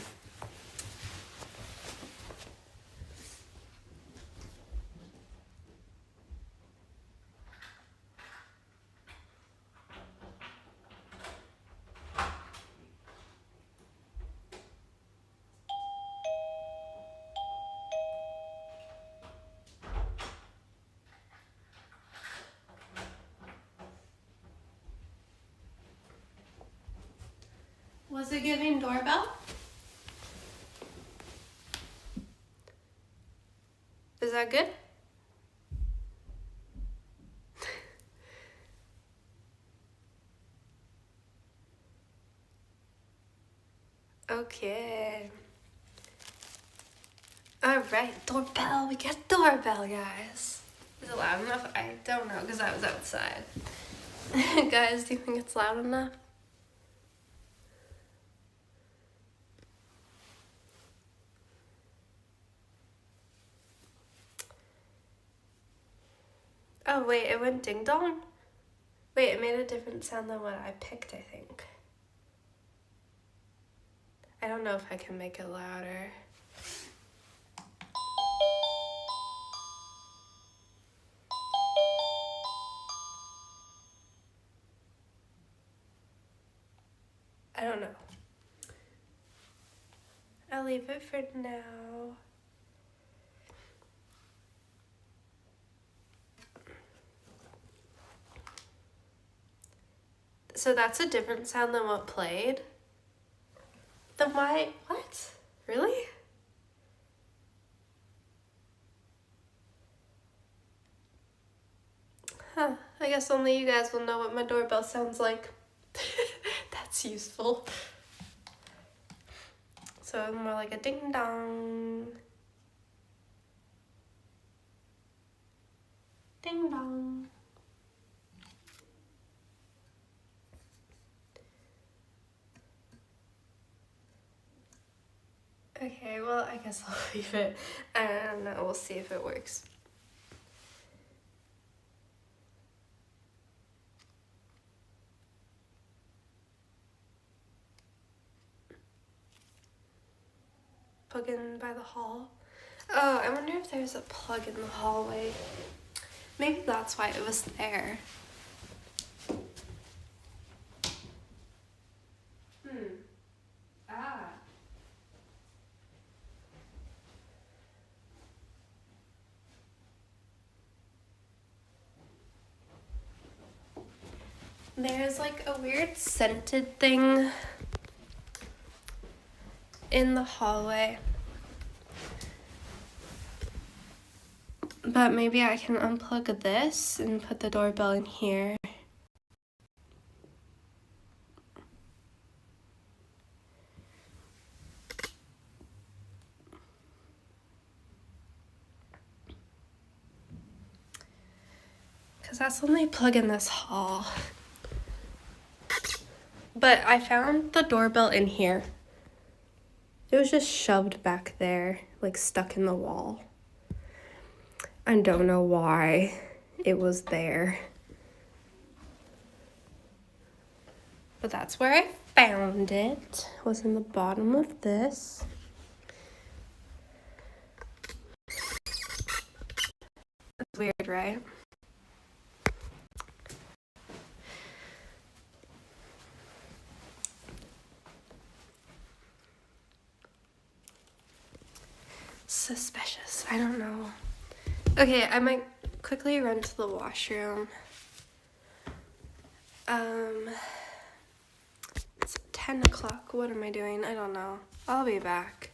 Was it giving doorbell? Is that good? Okay. Alright, doorbell. We got doorbell, guys. Is it loud enough? I don't know, because I was outside. Guys, do you think it's loud enough? Oh, wait, it went ding dong? Wait, it made a different sound than what I picked, I think. I don't know if I can make it louder. I don't know. I'll leave it for now. So that's a different sound than what played? Then why? What? Really? Huh. I guess only you guys will know what my doorbell sounds like. That's useful. So more like a ding dong. Ding dong. Okay, well, I guess I'll leave it. I don't know, we'll see if it works. Plug in by the hall. Oh, I wonder if there's a plug in the hallway. Maybe that's why it was there. There's like a weird scented thing in the hallway. But maybe I can unplug this and put the doorbell in here. Because that's when they plug in this hall. But I found the doorbell in here. It was just shoved back there, like stuck in the wall. I don't know why it was there. But that's where I found it. It was in the bottom of this. weird, right? Suspicious. I don't know. Okay, I might quickly run to the washroom. It's 10 o'clock. What am I doing? I don't know. I'll be back.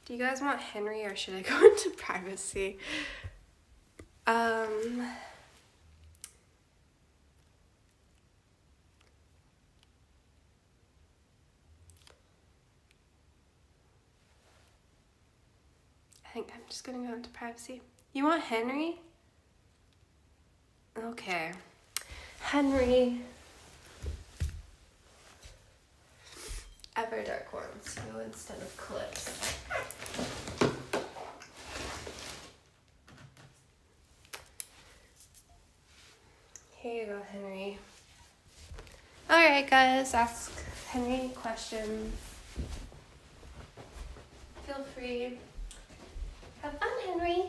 Do you guys want Henry or should I go into privacy? I think I'm just gonna go into privacy. You want Henry? Okay. Henry. Everdark ones, so instead of clips. Here you go, Henry. Alright guys, ask Henry questions. Feel free. Have fun, Henry.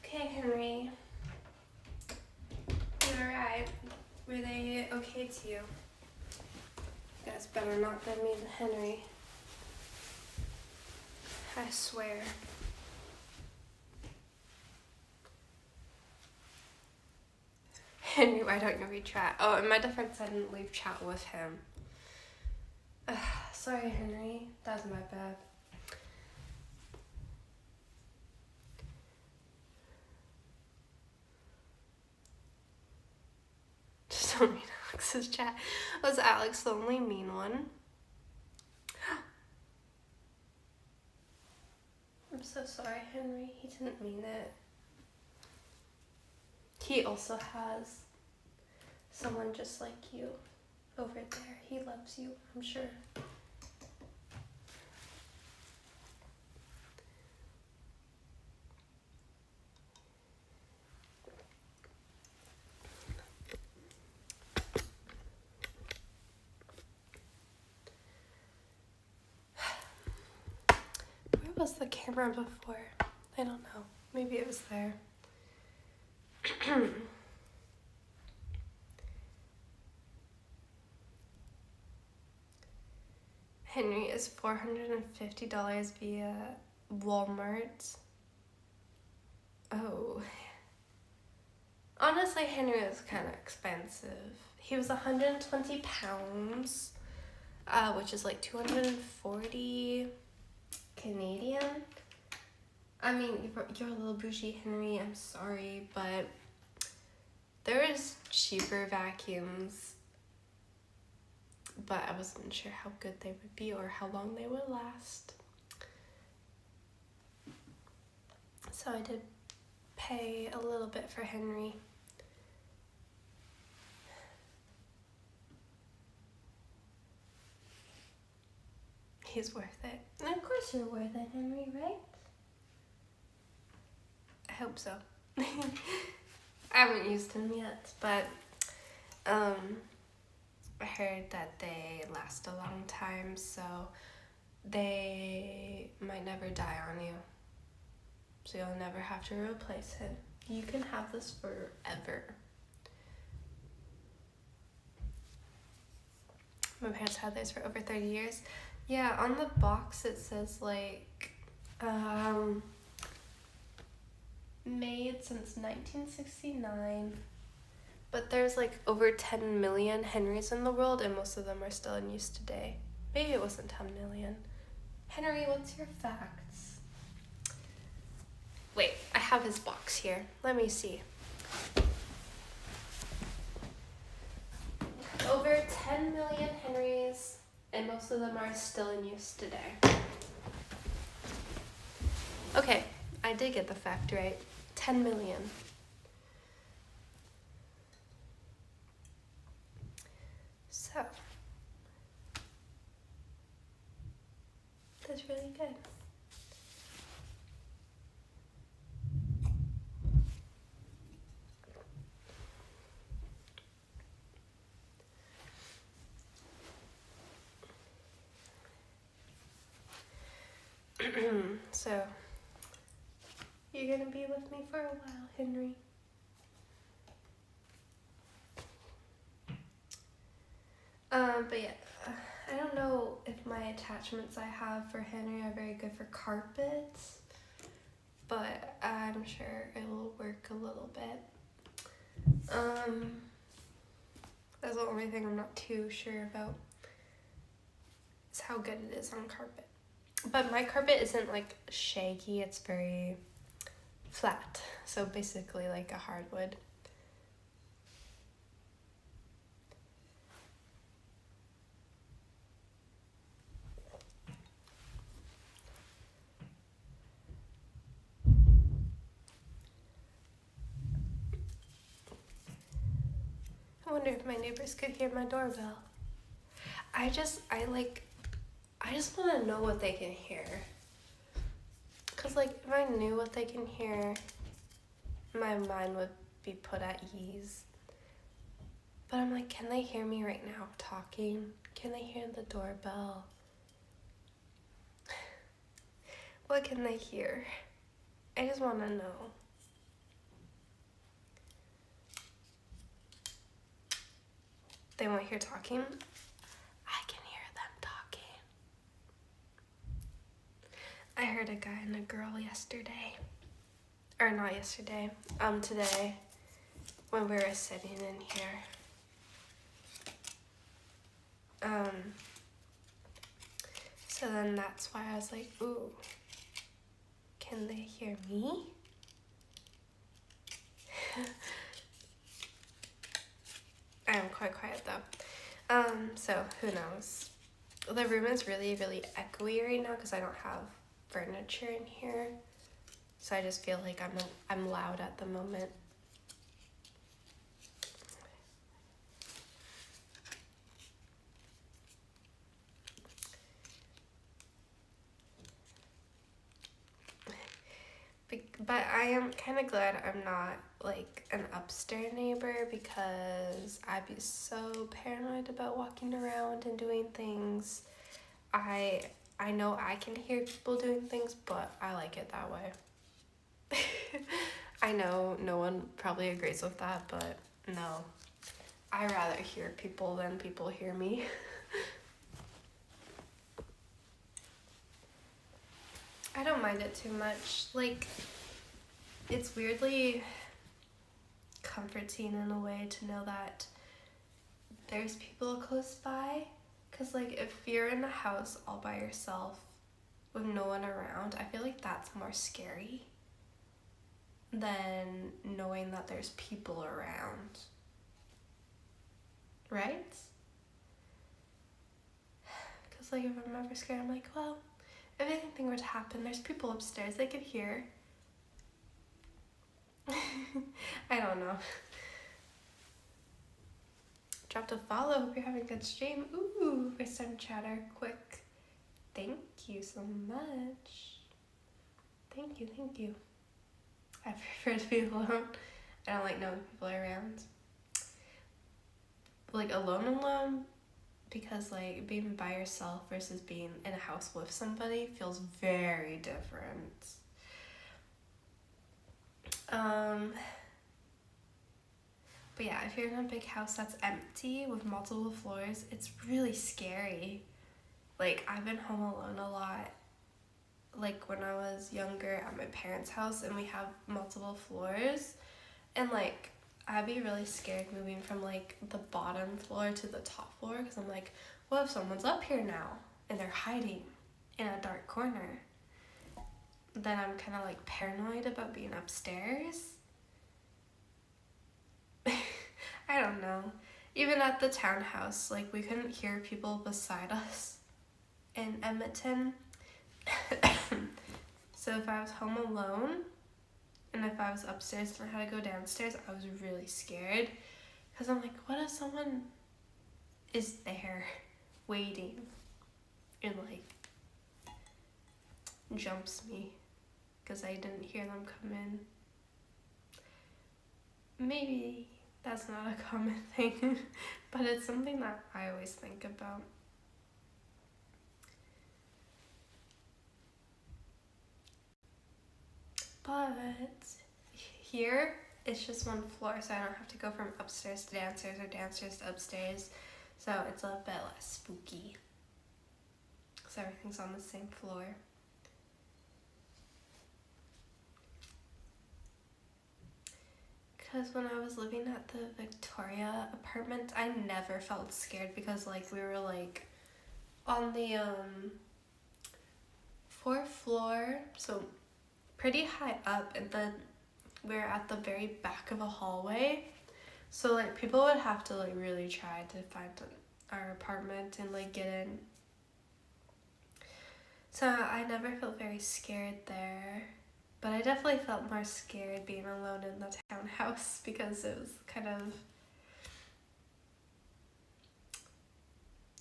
Okay, Henry. You alright? Were they okay to you? You guys better not get me to Henry. I swear. Henry, why don't you read chat? Oh, in my defense, I didn't leave chat with him. Sorry, Henry. That was my bad. Just don't read Alex's chat. Was Alex the only mean one? I'm so sorry, Henry. He didn't mean it. He also has someone just like you over there. He loves you, I'm sure. Where was the camera before? I don't know. Maybe it was there. Henry is $450 via Walmart. Oh. Honestly, Henry was kind of expensive. He was 120 pounds, which is like 240 Canadian. I mean, you're a little bougie, Henry. I'm sorry, but there is cheaper vacuums, but I wasn't sure how good they would be or how long they would last. So I did pay a little bit for Henry. He's worth it. And of course you're worth it, Henry, right? I hope so. I haven't used him yet, but I heard that they last a long time, so they might never die on you. So you'll never have to replace him. You can have this forever. My parents had theirs for over 30 years. Yeah, on the box it says like made since 1969. But there's like over 10 million Henrys in the world, and most of them are still in use today. Maybe it wasn't 10 million. Henry, what's your facts? Wait, I have his box here. Let me see. Over 10 million Henrys, and most of them are still in use today. Okay, I did get the fact right. 10 million. So, that's really good. So, you're gonna be with me for a while, Henry. But yeah, I don't know if my attachments I have for Henry are very good for carpets, but I'm sure it will work a little bit. That's the only thing I'm not too sure about, is how good it is on carpet. But my carpet isn't like shaggy, it's very flat, so basically like a hardwood. I wonder if my neighbors could hear my doorbell. I just want to know what they can hear. Cause like if I knew what they can hear, my mind would be put at ease. But I'm like, can they hear me right now talking? Can they hear the doorbell? What can they hear? I just want to know. They won't hear talking? I can hear them talking. I heard a guy and a girl yesterday. Or not yesterday. Today. When we were sitting in here. So then that's why I was like, ooh. Can they hear me? I am quite quiet though. So who knows? The room is really, really echoey right now because I don't have furniture in here. So I just feel like I'm loud at the moment. But I am kind of glad I'm not like an upstairs neighbor, because I'd be so paranoid about walking around and doing things. I know I can hear people doing things, but I like it that way. I know no one probably agrees with that, but no. I rather hear people than people hear me. I don't mind it too much. Like, it's weirdly comforting in a way to know that there's people close by. Because, like, if you're in a house all by yourself with no one around, I feel like that's more scary than knowing that there's people around. Right? Because, like, if I'm ever scared, I'm like, well, if anything were to happen, there's people upstairs, they could hear. I don't know. Dropped a follow. Hope you're having a good stream. Ooh, first time chatter. Quick. Thank you so much. Thank you, thank you. I prefer to be alone. I don't like knowing people are around. Like alone, because like being by yourself versus being in a house with somebody feels very different. But yeah, if you're in a big house that's empty with multiple floors, it's really scary. Like, I've been home alone a lot. Like, when I was younger at my parents' house and we have multiple floors. And, like, I'd be really scared moving from, like, the bottom floor to the top floor. Because I'm like, what if someone's up here now? And they're hiding in a dark corner? Then I'm kind of, like, paranoid about being upstairs. I don't know. Even at the townhouse, like, we couldn't hear people beside us in Edmonton. So if I was home alone, and if I was upstairs and I had to go downstairs, I was really scared. Because I'm like, what if someone is there waiting and, like, jumps me because I didn't hear them come in? Maybe that's not a common thing, but it's something that I always think about. But here, it's just one floor, so I don't have to go from upstairs to downstairs or downstairs to upstairs. So it's a bit less spooky. So everything's on the same floor. Because when I was living at the Victoria apartment, I never felt scared because, like, we were, like, on the 4th floor, so pretty high up, and then we're at the very back of a hallway. So, like, people would have to, like, really try to find our apartment and, like, get in. So I never felt very scared there. But I definitely felt more scared being alone in the townhouse because it was kind of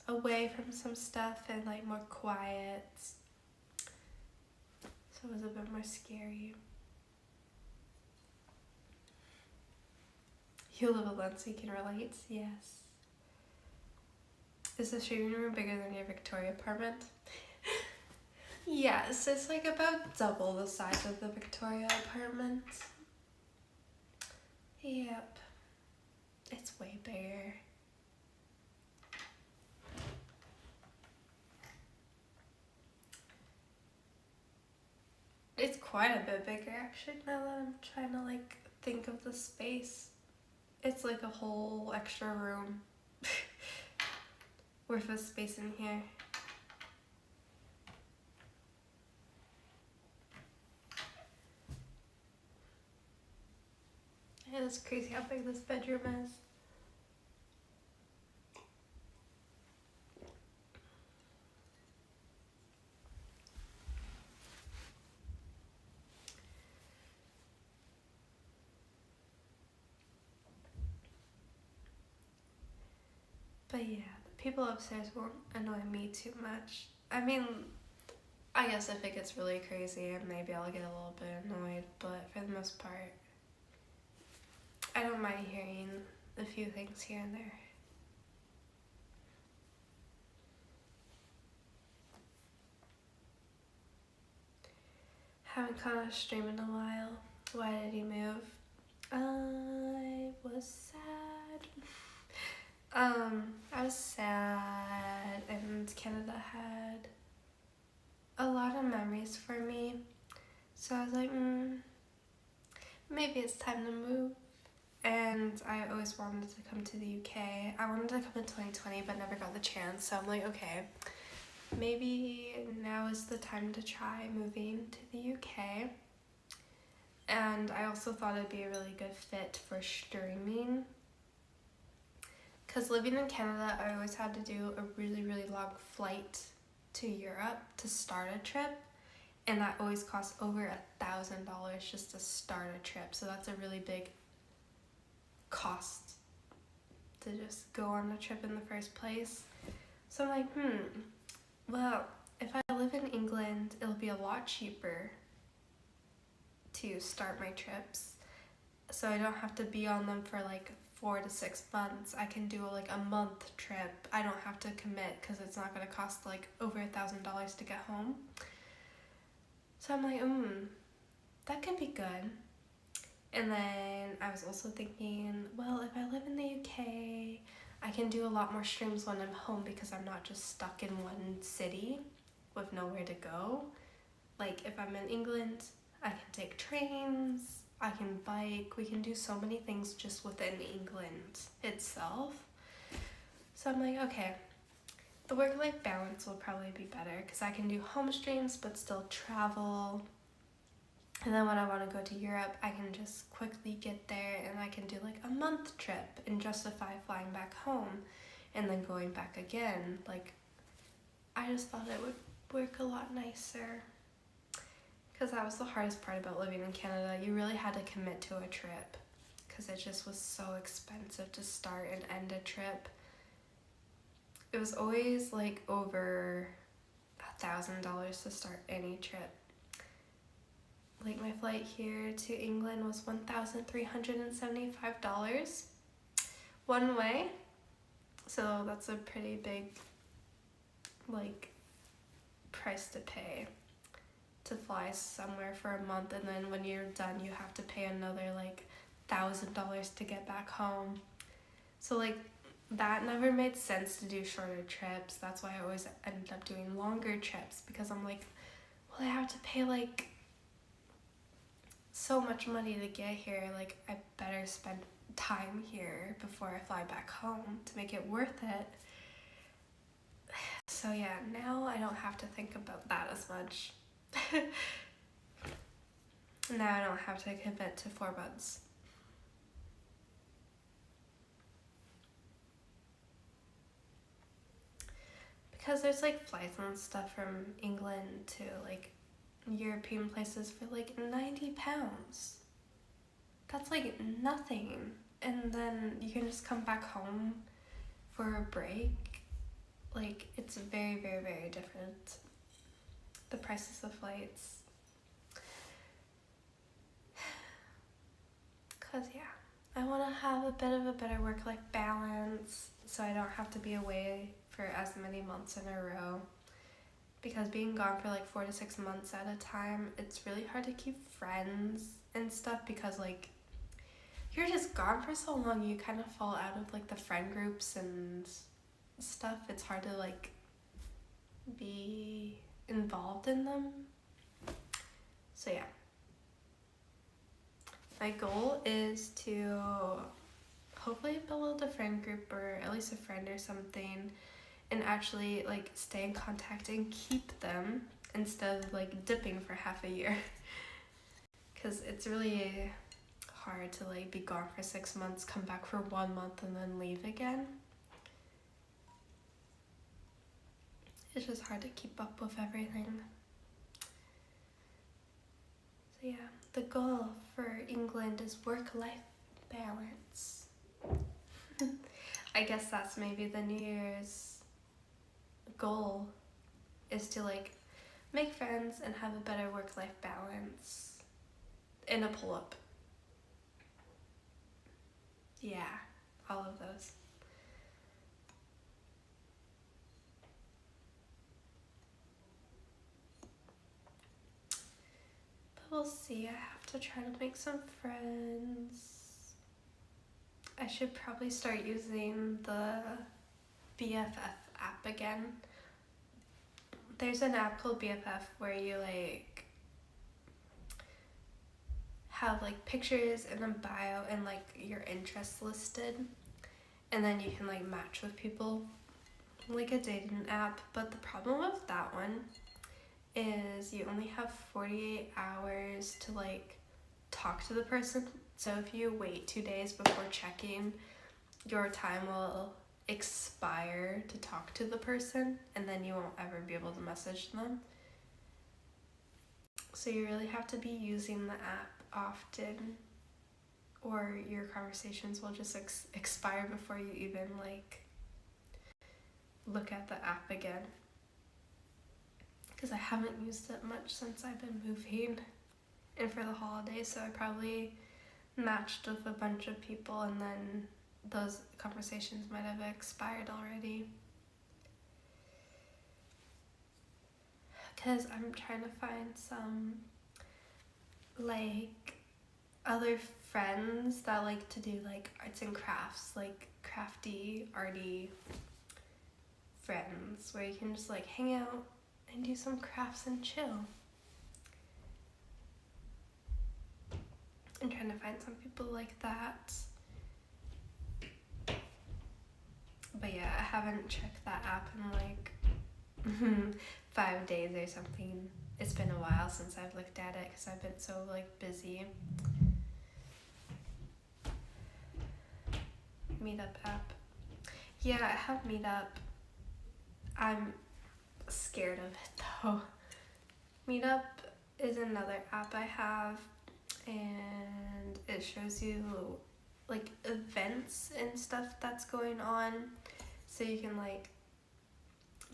away from some stuff and, like, more quiet. So it was a bit more scary. You live alone so you can relate? Yes. Is the streaming room bigger than your Victoria apartment? Yes, it's like about double the size of the Victoria apartment. Yep. It's way bigger. It's quite a bit bigger actually now that I'm trying to, like, think of the space. It's like a whole extra room worth of space in here. Yeah, it's crazy how big this bedroom is. But yeah, the people upstairs won't annoy me too much. I mean, I guess if it gets really crazy, maybe I'll get a little bit annoyed, but for the most part, I don't mind hearing a few things here and there. Haven't caught a stream in a while. Why did he move? I was sad. I was sad, and Canada had a lot of memories for me. So I was like, maybe it's time to move. And I always wanted to come to the UK. I wanted to come in 2020, but never got the chance. So I'm like, okay, maybe now is the time to try moving to the UK. And I also thought it'd be a really good fit for streaming. Because living in Canada, I always had to do a really, really long flight to Europe to start a trip. And that always costs over $1,000 just to start a trip. So that's a really big cost to just go on a trip in the first place. So I'm like, well, if I live in England, it'll be a lot cheaper to start my trips. So I don't have to be on them for like 4 to 6 months. I can do like a month trip. I don't have to commit because it's not going to cost like over $1,000 to get home. So I'm like, that could be good. And then I was also thinking, well, if I live in the UK, I can do a lot more streams when I'm home because I'm not just stuck in one city with nowhere to go. Like if I'm in England, I can take trains, I can bike, we can do so many things just within England itself. So I'm like, okay, the work-life balance will probably be better because I can do home streams but still travel. And then when I want to go to Europe, I can just quickly get there and I can do like a month trip and justify flying back home and then going back again. Like, I just thought it would work a lot nicer. Because that was the hardest part about living in Canada. You really had to commit to a trip because it just was so expensive to start and end a trip. It was always like over $1,000 to start any trip. Like my flight here to England was $1,375 one way. So that's a pretty big like price to pay to fly somewhere for a month, and then when you're done you have to pay another like $1,000 to get back home. So like that never made sense to do shorter trips. That's why I always ended up doing longer trips because I'm like, well, I have to pay like so much money to get here, like I better spend time here before I fly back home to make it worth it. So yeah, now I don't have to think about that as much. Now I don't have to commit to 4 months. Because there's like flights and stuff from England to like European places for like £90. That's like nothing. And then you can just come back home for a break. Like it's very, very, very different. The prices of flights. Cause yeah, I want to have a bit of a better work-life balance so I don't have to be away for as many months in a row. Because being gone for like 4 to 6 months at a time, it's really hard to keep friends and stuff because like you're just gone for so long, you kind of fall out of like the friend groups and stuff. It's hard to like be involved in them. So yeah, my goal is to hopefully build a friend group or at least a friend or something and actually like stay in contact and keep them instead of like dipping for half a year. Because it's really hard to like be gone for 6 months, come back for 1 month and then leave again. It's just hard to keep up with everything. So yeah, the goal for England is work-life balance. I guess that's maybe the New Year's goal, is to like make friends and have a better work-life balance in a pull-up. Yeah, all of those. But we'll see. I have to try to make some friends. I should probably start using the BFF app again. There's an app called BFF where you like have like pictures and a bio and like your interests listed, and then you can like match with people, like a dating app. But the problem with that one is you only have 48 hours to like talk to the person. So if you wait 2 days before checking, your time will expire to talk to the person, and then you won't ever be able to message them. So you really have to be using the app often, or your conversations will just expire before you even like look at the app again. Because I haven't used it much since I've been moving and for the holidays, so I probably matched with a bunch of people and then those conversations might have expired already. Because I'm trying to find some like other friends that like to do like arts and crafts, like crafty, arty friends where you can just like hang out and do some crafts and chill. I'm trying to find some people like that. But yeah, I haven't checked that app in like 5 days or something. It's been a while since I've looked at it because I've been so like busy. Meetup app. Yeah, I have Meetup. I'm scared of it though. Meetup is another app I have, and it shows you like events and stuff that's going on, so you can like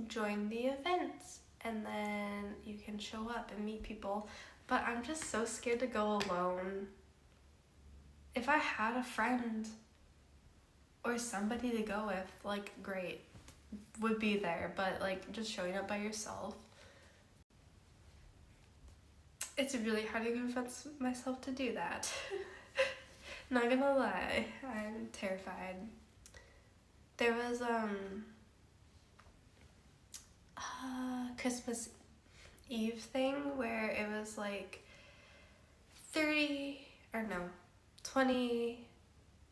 join the events and then you can show up and meet people. But I'm just so scared to go alone. If I had a friend or somebody to go with, like great, would be there, but like just showing up by yourself, it's really hard to convince myself to do that. Not gonna lie, I'm terrified. There was a Christmas Eve thing where it was like 20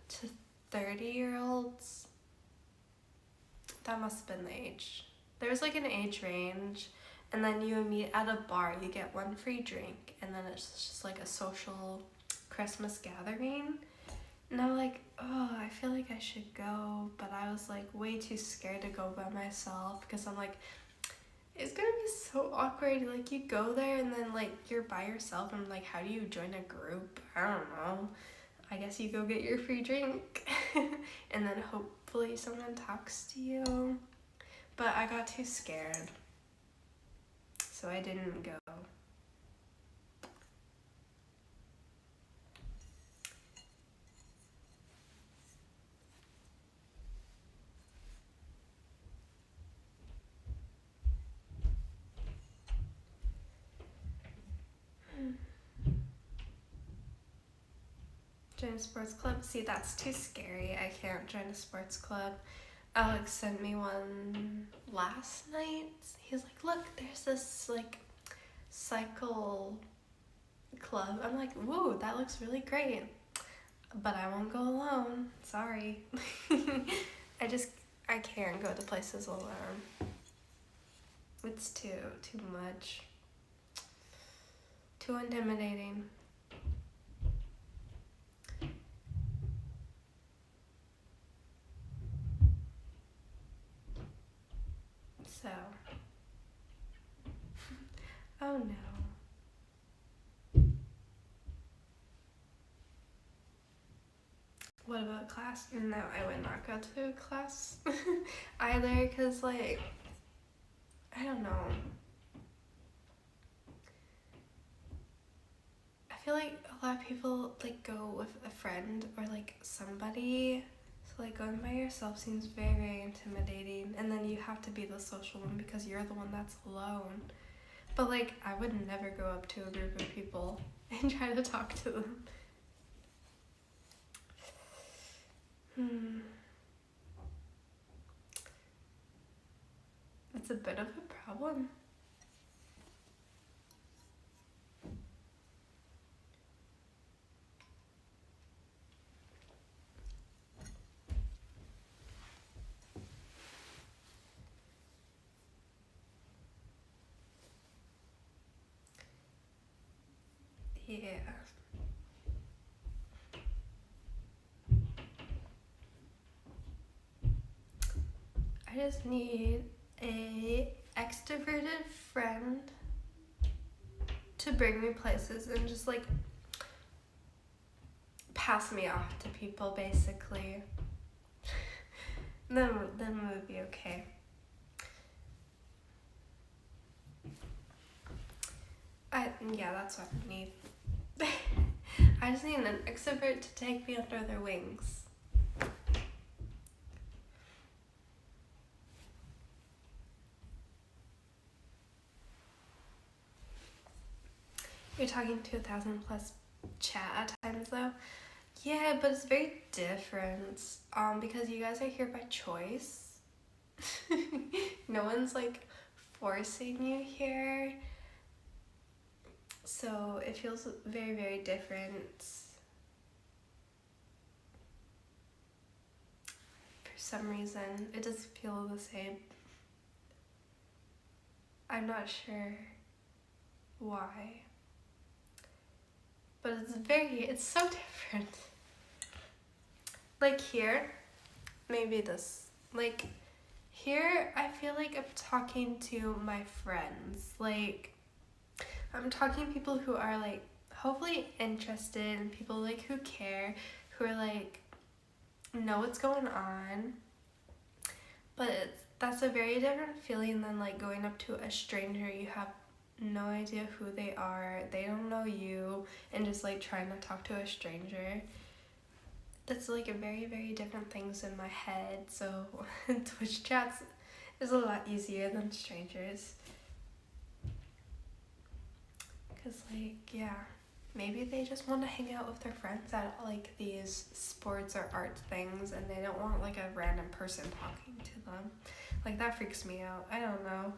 to 30-year-olds. That must have been the age. There was like an age range, and then you would meet at a bar, you get one free drink, and then it's just like a social Christmas gathering. And I'm like, oh, I feel like I should go, but I was like way too scared to go by myself because I'm like, it's gonna be so awkward. Like you go there and then like you're by yourself and like, how do you join a group? I don't know. I guess you go get your free drink and then hopefully someone talks to you. But I got too scared, so I didn't go. Join a sports club? See, that's too scary. I can't join a sports club. Alex sent me one last night. He's like, look, there's this like cycle club. I'm like, whoa, that looks really great. But I won't go alone. Sorry. I can't go to places alone. It's too much. Too intimidating. So, oh no. What about class? No, I would not go to class either, because like, I don't know. I feel like a lot of people like go with a friend or like somebody. So like going by yourself seems very, very intimidating, and then you have to be the social one because you're the one that's alone. But like I would never go up to a group of people and try to talk to them. It's a bit of a problem. Yeah. I just need a extroverted friend to bring me places and just like pass me off to people, basically. Then it would be okay. Yeah, that's what I need. I just need an extrovert to take me under their wings. You're talking to 1,000 plus chat at times though. Yeah, but it's very different. Because you guys are here by choice. No one's like forcing you here. So it feels very, very different. For some reason, it doesn't feel the same. I'm not sure why. But it's so different. Like here, maybe this. Like here, I feel like I'm talking to my friends. Like I'm talking to people who are like hopefully interested and people like who care, who are like know what's going on. But that's a very different feeling than like going up to a stranger. You have no idea who they are, they don't know you, and just like trying to talk to a stranger. That's like a very, very different things in my head. So Twitch chats is a lot easier than strangers. Cause like, yeah, maybe they just want to hang out with their friends at like these sports or art things and they don't want like a random person talking to them. Like that freaks me out. I don't know.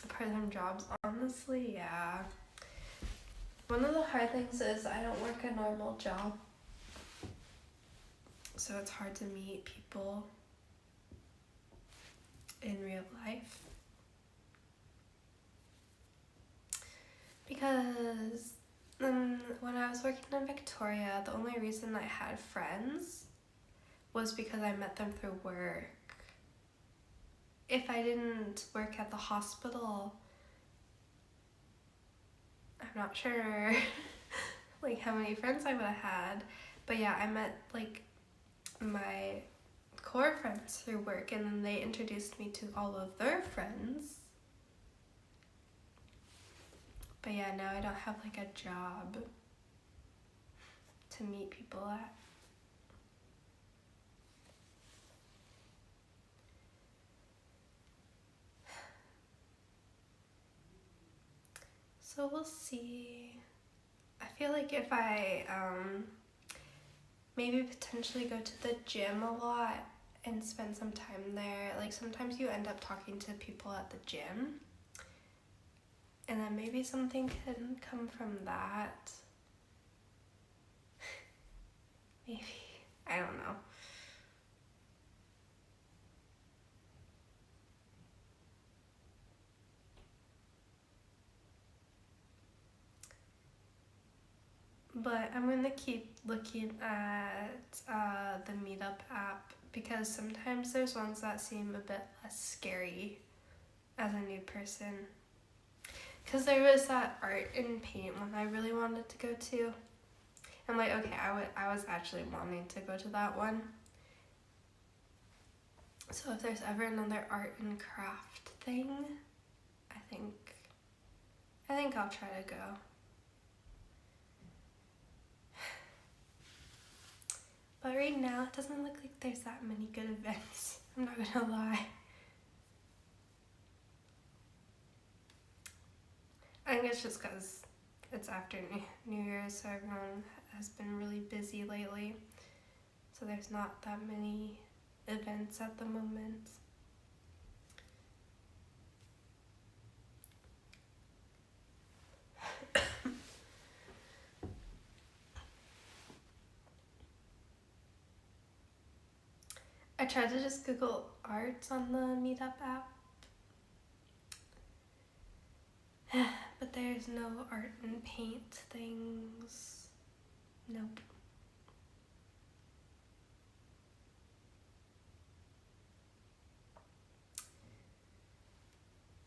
Part-time jobs, honestly, yeah. One of the hard things is I don't work a normal job. So it's hard to meet people in real life. Because when I was working in Victoria, the only reason I had friends was because I met them through work. If I didn't work at the hospital, I'm not sure like how many friends I would have had. But yeah, I met like my core friends through work and then they introduced me to all of their friends. But yeah, now I don't have like a job to meet people at. So we'll see. I feel like if I maybe potentially go to the gym a lot and spend some time there. Like sometimes you end up talking to people at the gym. And then maybe something can come from that. Maybe. I don't know. But I'm gonna keep looking at the Meetup app because sometimes there's ones that seem a bit less scary as a new person. Because there was that art and paint one I really wanted to go to. I'm like, okay, I was actually wanting to go to that one. So if there's ever another art and craft thing, I think I'll try to go. But right now, it doesn't look like there's that many good events. I'm not gonna lie. I think it's just because it's after New Year's, so everyone has been really busy lately. So there's not that many events at the moment. I tried to just Google art on the Meetup app. But there's no art and paint things. Nope.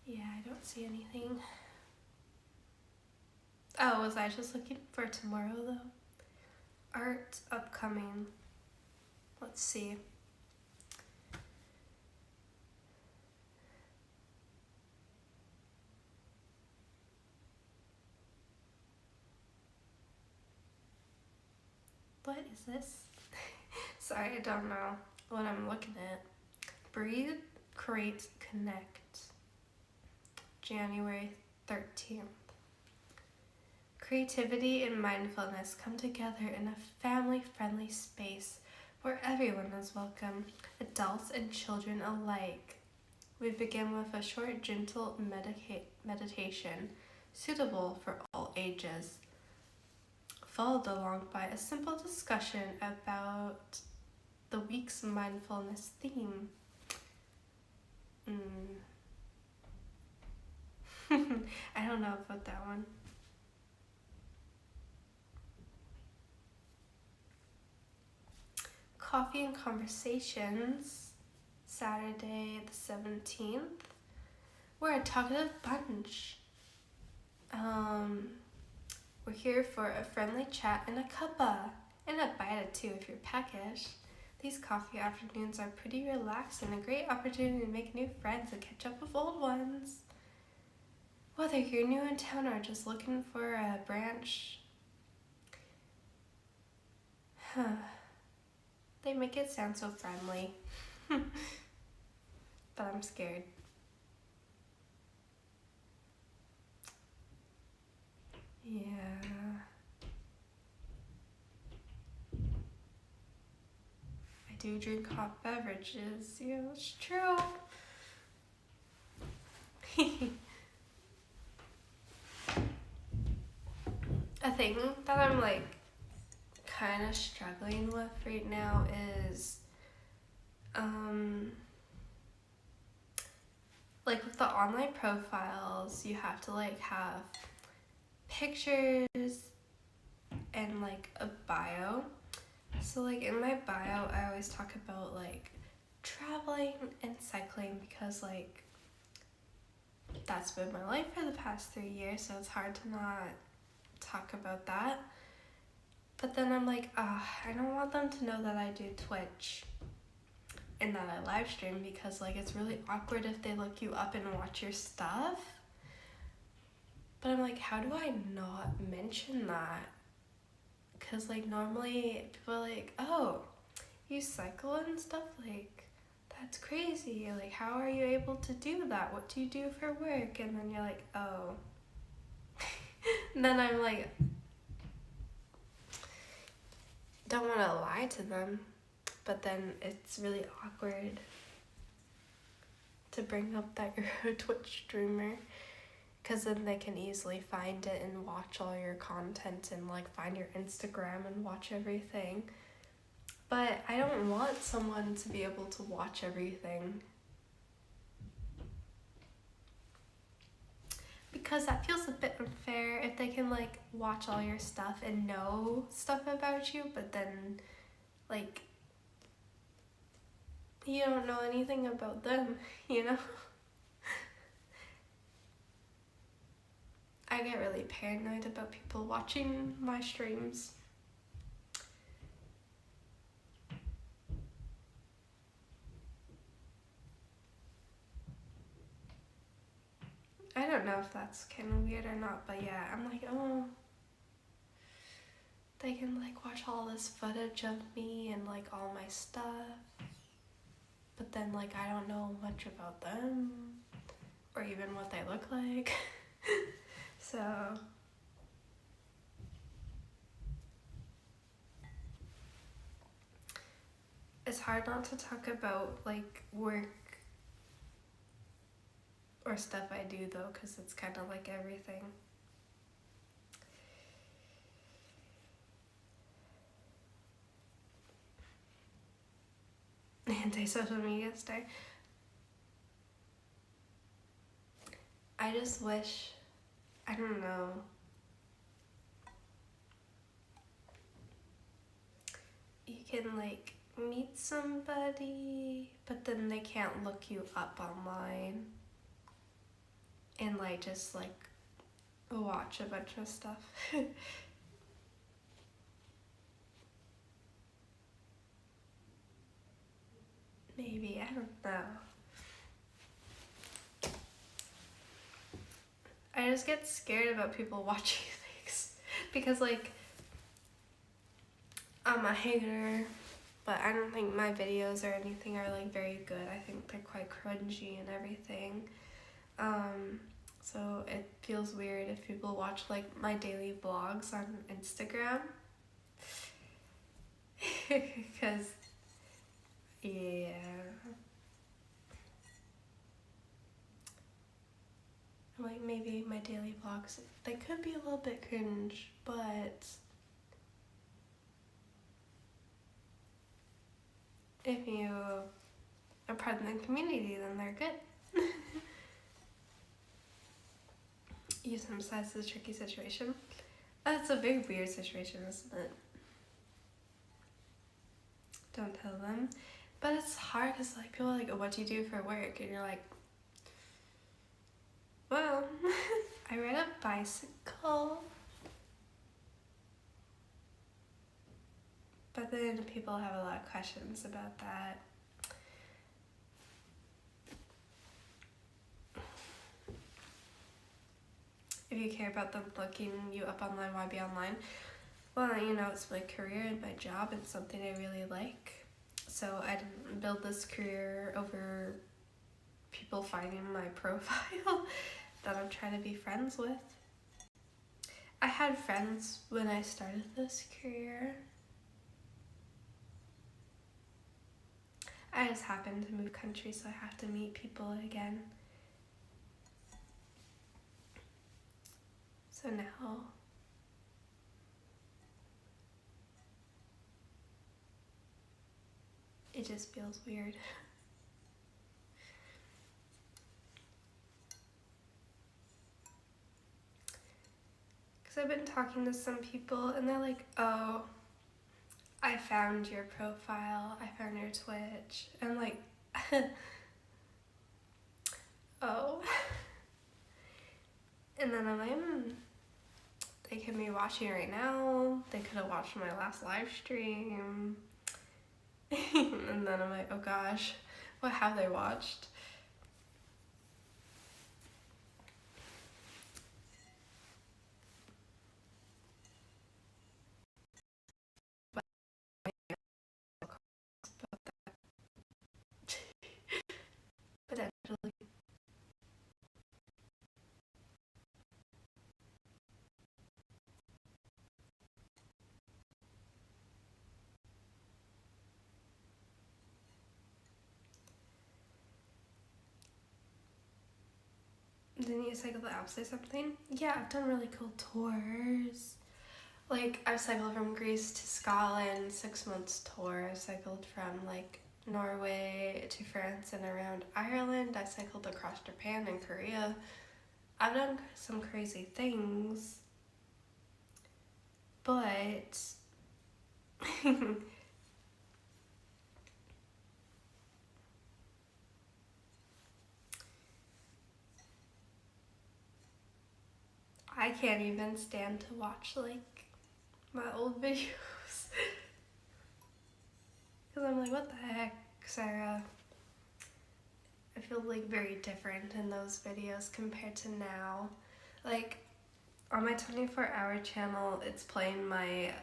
Yeah, I don't see anything. Oh, was I just looking for tomorrow though? Art upcoming. Let's see. What is this? Sorry, I don't know what I'm looking at. Breathe, Create, Connect. January 13th. Creativity and mindfulness come together in a family-friendly space where everyone is welcome, adults and children alike. We begin with a short, gentle meditation suitable for all ages, followed along by a simple discussion about the week's mindfulness theme. I don't know about that one. Coffee and Conversations, Saturday the 17th. We're a talkative bunch. We're here for a friendly chat and a cuppa, and a bite or two if you're peckish. These coffee afternoons are pretty relaxed and a great opportunity to make new friends and catch up with old ones. Whether you're new in town or just looking for a branch, they make it sound so friendly, but I'm scared. Yeah. I do drink hot beverages. Yeah, it's true. A thing that I'm like kind of struggling with right now is like with the online profiles, you have to like have pictures and like a bio. So like in my bio, I always talk about like traveling and cycling because like that's been my life for the past 3 years, so it's hard to not talk about that. But then I'm like, I don't want them to know that I do Twitch and that I live stream because like it's really awkward if they look you up and watch your stuff. But I'm like, how do I not mention that? Because like normally people are like, oh, you cycle and stuff, like that's crazy, like how are you able to do that, what do you do for work? And then you're like, oh. And then I'm like, don't want to lie to them, but then it's really awkward to bring up that you're a Twitch streamer, because then they can easily find it and watch all your content and like find your Instagram and watch everything. But I don't want someone to be able to watch everything, because that feels a bit unfair if they can like watch all your stuff and know stuff about you, but then like you don't know anything about them, you know? I get really paranoid about people watching my streams. I don't know if that's kind of weird or not, but yeah, I'm like, oh, they can like watch all this footage of me and like all my stuff, but then like I don't know much about them or even what they look like. So it's hard not to talk about like work or stuff I do though, because it's kind of like everything. Anti-social media star. I just wish, I don't know, you can like meet somebody, but then they can't look you up online and like just like watch a bunch of stuff. Maybe, I don't know. I just get scared about people watching things because like I'm a hater, but I don't think my videos or anything are like very good. I think they're quite cringy and everything. So it feels weird if people watch like my daily vlogs on Instagram. Because, yeah. Like maybe my daily vlogs, they could be a little bit cringe, but if you are part of the community, then they're good. You sympathize with a tricky situation. That's a very weird situation, isn't it? Don't tell them. But it's hard because like people are like, oh, what do you do for work? And you're like, well, I ride a bicycle. But then people have a lot of questions about that. If you care about them looking you up online, why be online? Well, you know, it's my career and my job and something I really like. So I didn't build this career over people finding my profile that I'm trying to be friends with. I had friends when I started this career. I just happened to move country, so I have to meet people again. So now it just feels weird. Because I've been talking to some people and they're like, oh, I found your profile, I found your Twitch. And I'm like, oh. And then I'm like, they could be watching right now. They could have watched my last live stream. And then I'm like, oh gosh, what have they watched? Potentially. Didn't you cycle the Alps or something? Yeah, I've done really cool tours. Like, I've cycled from Greece to Scotland, 6 months tour. I cycled from like Norway to France and around Ireland. I cycled across Japan and Korea. I've done some crazy things, but I can't even stand to watch like my old videos. Because I'm like, what the heck, Sarah? I feel like very different in those videos compared to now. Like, on my 24-hour channel, it's playing my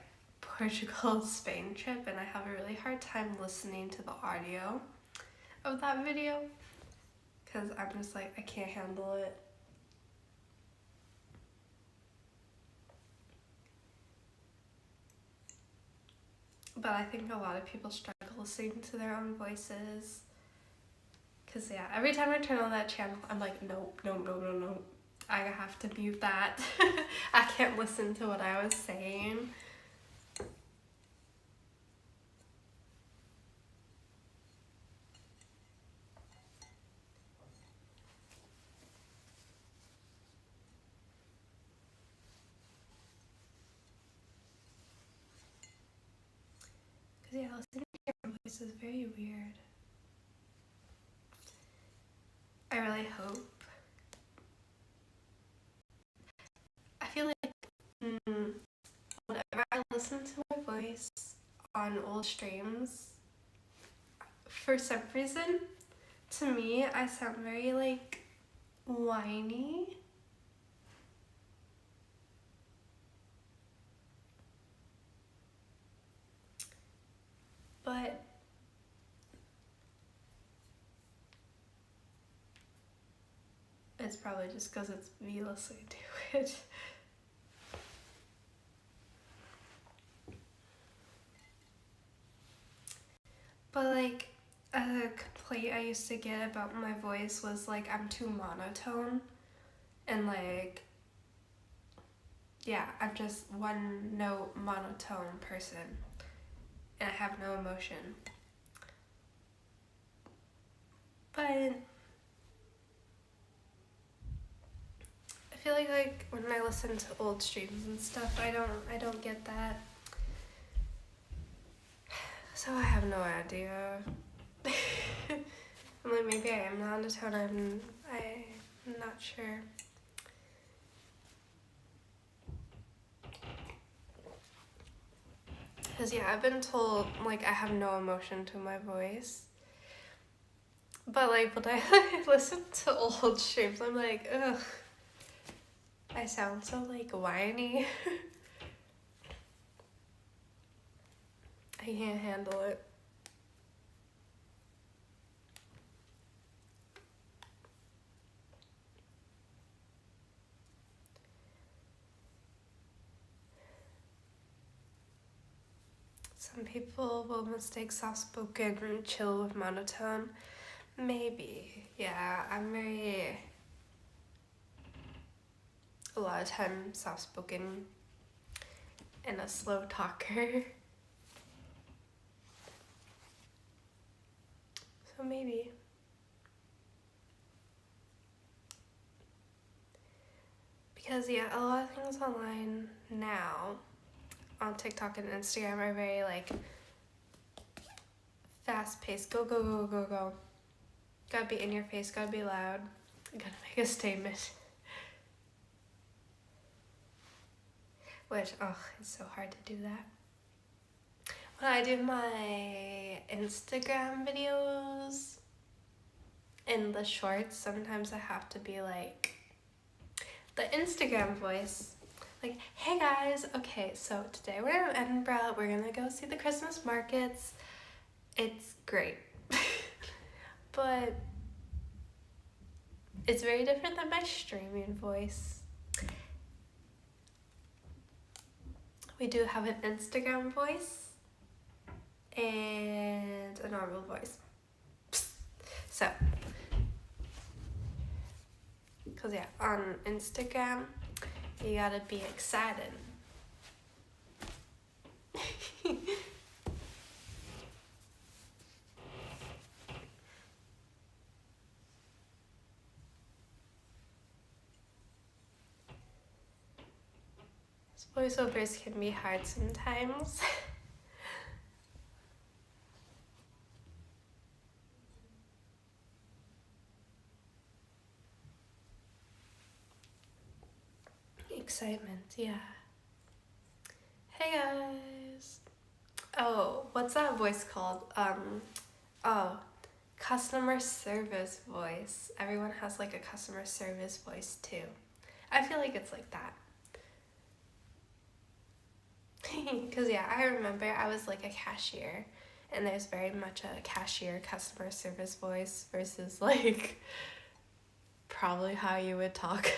Portugal-Spain trip, and I have a really hard time listening to the audio of that video. Because I'm just like, I can't handle it. But I think a lot of people struggle listening to their own voices. Because, yeah, every time I turn on that channel, I'm like, nope, nope, nope, nope, nope. I have to mute that. I can't listen to what I was saying. Because, yeah, listening to your own voice is very weird. I really hope listen to my voice on old streams, for some reason, to me, I sound very, like, whiny. But it's probably just because it's me listening to it. But, like, a complaint I used to get about my voice was, like, I'm too monotone. And, like, yeah, I'm just one note monotone person. And I have no emotion. But I feel like when I listen to old streams and stuff, I don't get that. So I have no idea. I'm like, maybe I am monotone, I'm not sure. Because, yeah, I've been told, like, I have no emotion to my voice. But, like, when I listen to old streams, I'm like, ugh. I sound so, like, whiny. I can't handle it. Some people will mistake soft-spoken and chill with monotone. Maybe. Yeah, I'm very... a lot of time soft-spoken and a slow talker. So maybe. Because, yeah, a lot of things online now on TikTok and Instagram are very, like, fast-paced. Go, go, go, go, go. Gotta be in your face, gotta be loud. Gotta make a statement. Which, oh, it's so hard to do that. When I do my Instagram videos in the shorts, sometimes I have to be like, the Instagram voice. Like, hey guys, okay, so today we're in Edinburgh, we're gonna go see the Christmas markets. It's great. But it's very different than my streaming voice. We do have an Instagram voice and a normal voice. So, because yeah, on Instagram, you gotta be excited. Voiceovers can be hard sometimes. Excitement, yeah. Hey guys. Oh, what's that voice called? Oh, customer service voice. Everyone has like a customer service voice too. I feel like it's like that. Because yeah, I remember I was like a cashier, and there's very much a cashier customer service voice versus like probably how you would talk.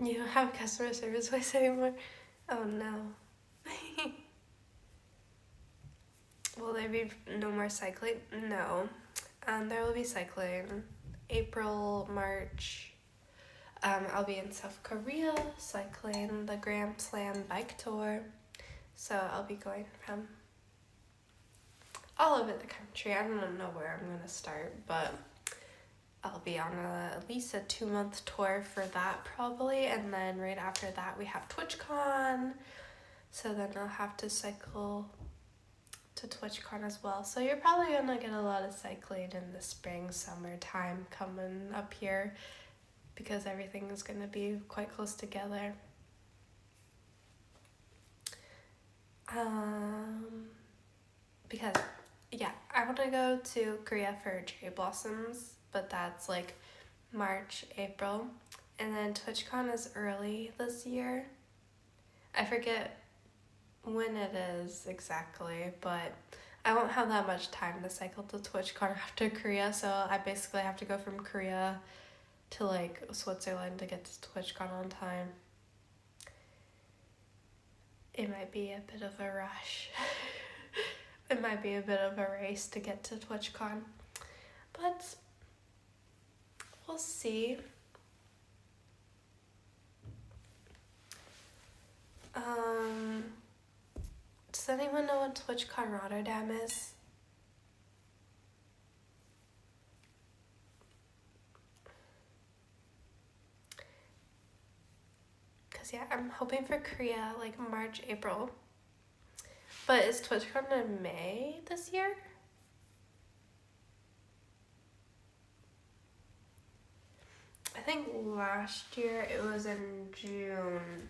You don't have a customer service voice anymore? Oh no. Will there be no more cycling? No. There will be cycling. April, March. I'll be in South Korea cycling the Grand Slam bike tour. So I'll be going from all over the country. I don't know where I'm gonna start, but I'll be on at least a 2-month tour for that probably, and then right after that we have TwitchCon, so then I'll have to cycle to TwitchCon as well. So you're probably gonna get a lot of cycling in the spring, summertime coming up here because everything is gonna be quite close together. Because yeah, I want to go to Korea for cherry blossoms, but that's like March, April, and then TwitchCon is early this year. I forget when it is exactly, but I won't have that much time to cycle to TwitchCon after Korea, so I basically have to go from Korea to like Switzerland to get to TwitchCon on time. It might be a bit of a rush. It might be a bit of a race to get to TwitchCon, but we'll see. Does anyone know what TwitchCon Rotterdam is? Because yeah, I'm hoping for Korea like March, April. But is TwitchCon in May this year? I think last year it was in June.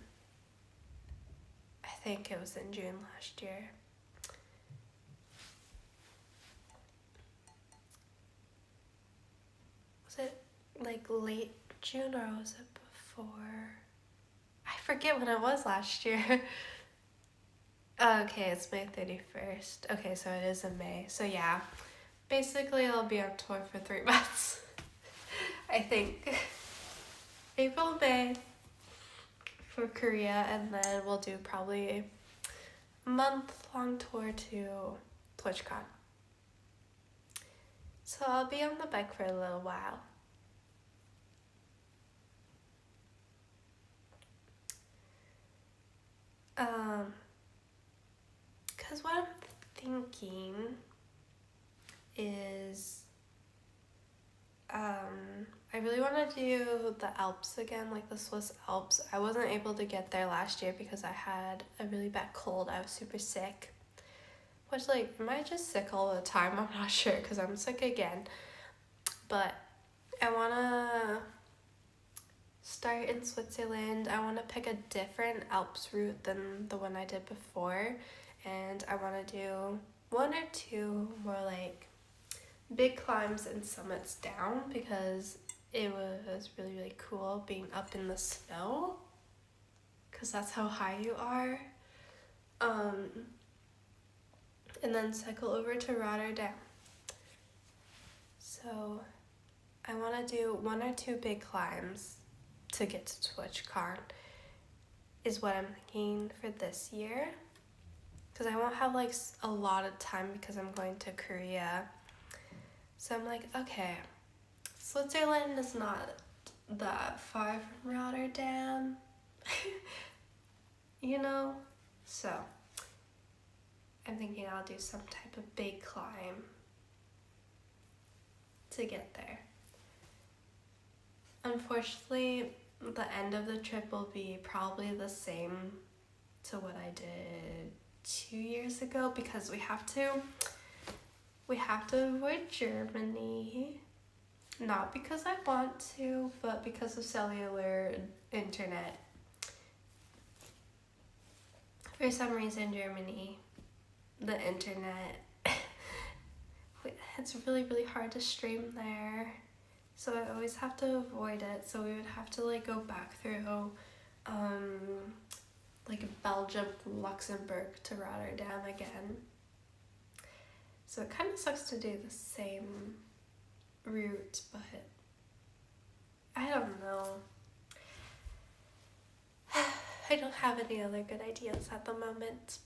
I think it was in June last year. Was it like late June or was it before? I forget when it was last year. Okay, it's May 31st. Okay, so it is in May. So yeah, basically I'll be on tour for 3 months. I think April, May for Korea, and then we'll do probably a month-long tour to TwitchCon. So I'll be on the bike for a little while. Because what I'm thinking is, I really want to do the Alps again, like the Swiss Alps. I wasn't able to get there last year because I had a really bad cold. I was super sick. Which, like, am I just sick all the time? I'm not sure because I'm sick again. But I want to start in Switzerland. I want to pick a different Alps route than the one I did before. And I want to do 1 or 2 more, like, big climbs and summits down because it was really, really cool being up in the snow because that's how high you are. And then cycle over to Rotterdam. So I want to do 1 or 2 big climbs to get to TwitchCon is what I'm thinking for this year. Because I won't have like a lot of time because I'm going to Korea. So I'm like, okay, Switzerland is not that far from Rotterdam, you know? So I'm thinking I'll do some type of big climb to get there. Unfortunately, the end of the trip will be probably the same to what I did 2 years ago because we have to avoid Germany. Not because I want to, but because of cellular internet. For some reason, Germany, the internet, it's really, really hard to stream there. So I always have to avoid it. So we would have to like go back through like Belgium, Luxembourg to Rotterdam again. So it kind of sucks to do the same route, but I don't know. I don't have any other good ideas at the moment.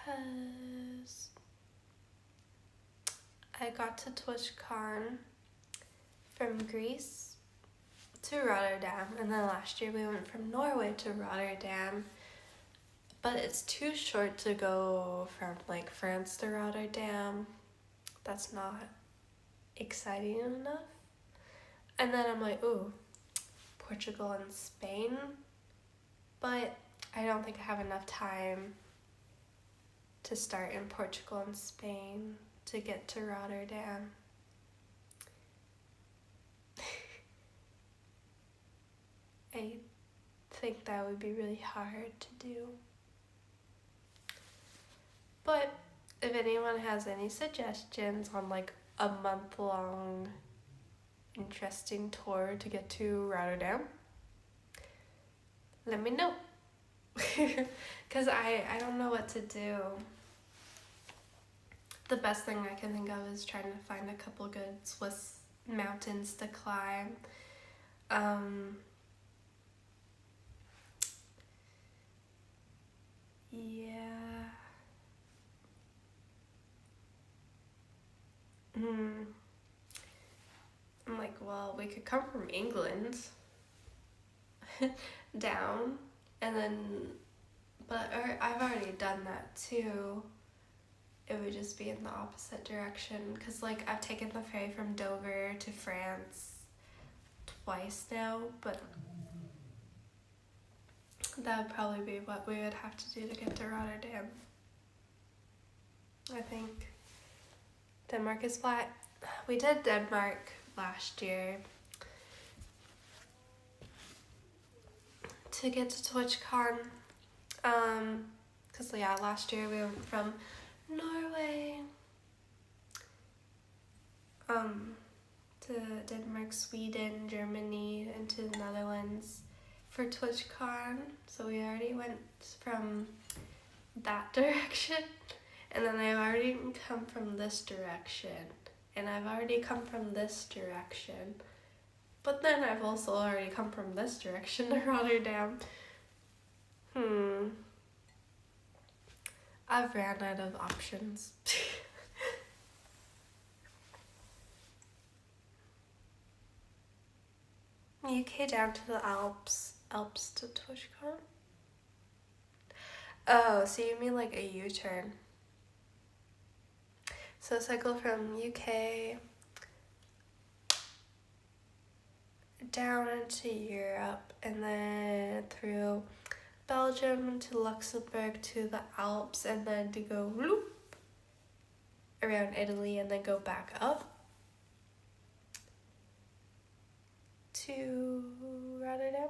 Cause I got to TwitchCon from Greece to Rotterdam, and then last year we went from Norway to Rotterdam, but it's too short to go from like France to Rotterdam. That's not exciting enough. And then I'm like, ooh, Portugal and Spain. But I don't think I have enough time to start in Portugal and Spain to get to Rotterdam. I think that would be really hard to do. But if anyone has any suggestions on like a month-long interesting tour to get to Rotterdam, let me know. Because I don't know what to do. The best thing I can think of is trying to find a couple good Swiss mountains to climb. Yeah. I'm like, well, we could come from England down, and then, but I've already done that too. It would just be in the opposite direction, because like I've taken the ferry from Dover to France twice now, but that would probably be what we would have to do to get to Rotterdam. I think Denmark is flat. We did Denmark last year to get to TwitchCon. Cause yeah, last year we went from Norway to Denmark, Sweden, Germany, and to the Netherlands for TwitchCon. So we already went from that direction, and then I've already come from this direction, and I've already come from this direction, but then I've also already come from this direction to Rotterdam. I've ran out of options. UK down to the Alps to TwitchCon? Oh, so you mean like a U-turn. So cycle from UK down into Europe, and then through Belgium to Luxembourg to the Alps, and then to go whoop around Italy, and then go back up to Rotterdam.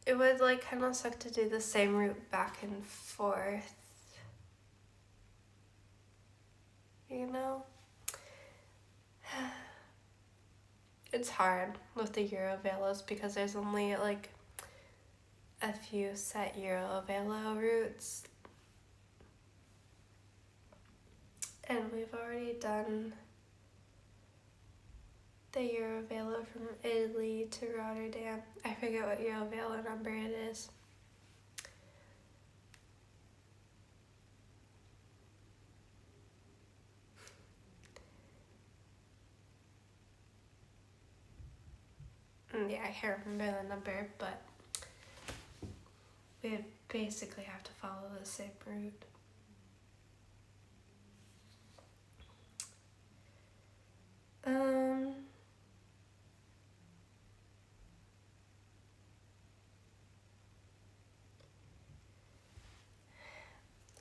It would like kind of suck to do the same route back and forth, you know? It's hard with the Eurovelos because there's only like a few set Eurovelo routes, and we've already done the Eurovelo from Italy to Rotterdam. I forget what Eurovelo number it is. Yeah, I can't remember the number, but we basically have to follow the same route.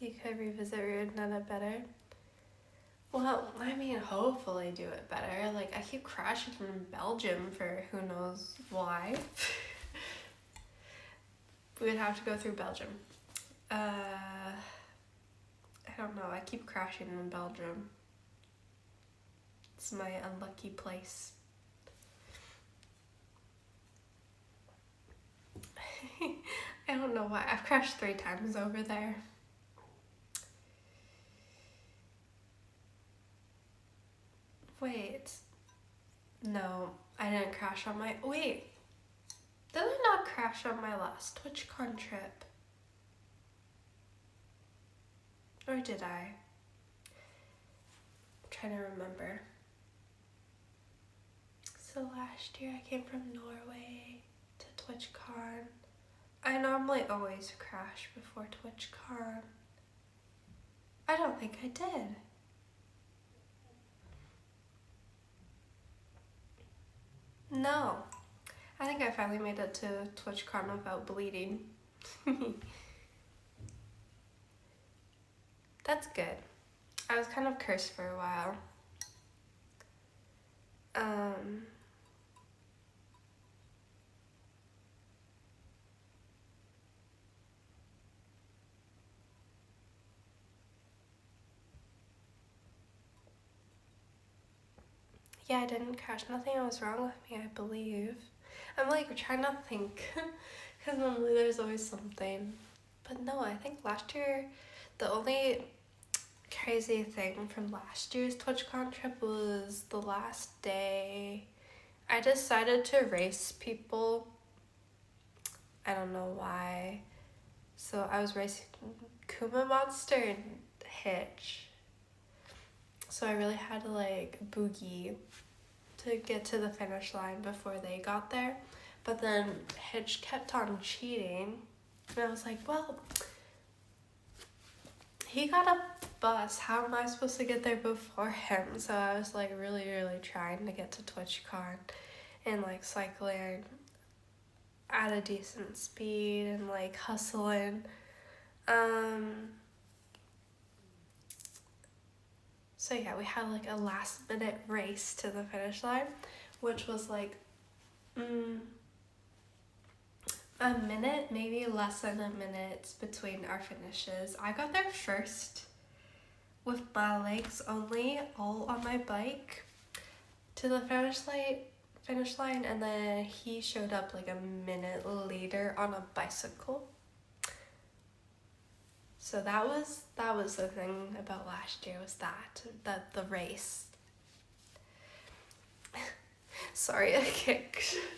You could revisit Route None better. Well, I mean, hopefully do it better. Like, I keep crashing from Belgium for who knows why. We would have to go through Belgium. I don't know. I keep crashing in Belgium. It's my unlucky place. I don't know why. I've crashed 3 times over there. Wait. No, I didn't crash on my... Wait. Did I not crash on my last TwitchCon trip? Or did I? I'm trying to remember. So last year I came from Norway to TwitchCon. I normally always crash before TwitchCon. I don't think I did. No. I think I finally made it to TwitchCon without bleeding. That's good. I was kind of cursed for a while. Yeah, I didn't crash. Nothing was wrong with me, I believe. I'm like trying to think, because normally there's always something. But no, I think last year, the only crazy thing from last year's TwitchCon trip was the last day. I decided to race people. I don't know why. So I was racing Kuma Monster and Hitch. So I really had to like boogie to get to the finish line before they got there. But then Hitch kept on cheating. And I was like, well, he got a bus. How am I supposed to get there before him? So I was like really trying to get to TwitchCon and like cycling at a decent speed and like hustling. So yeah, we had like a last minute race to the finish line, which was like a minute, maybe less than a minute between our finishes. I got there first with my legs only, all on my bike to the finish line, and then he showed up like a minute later on a bicycle. So that was the thing about last year, was that the race. Sorry,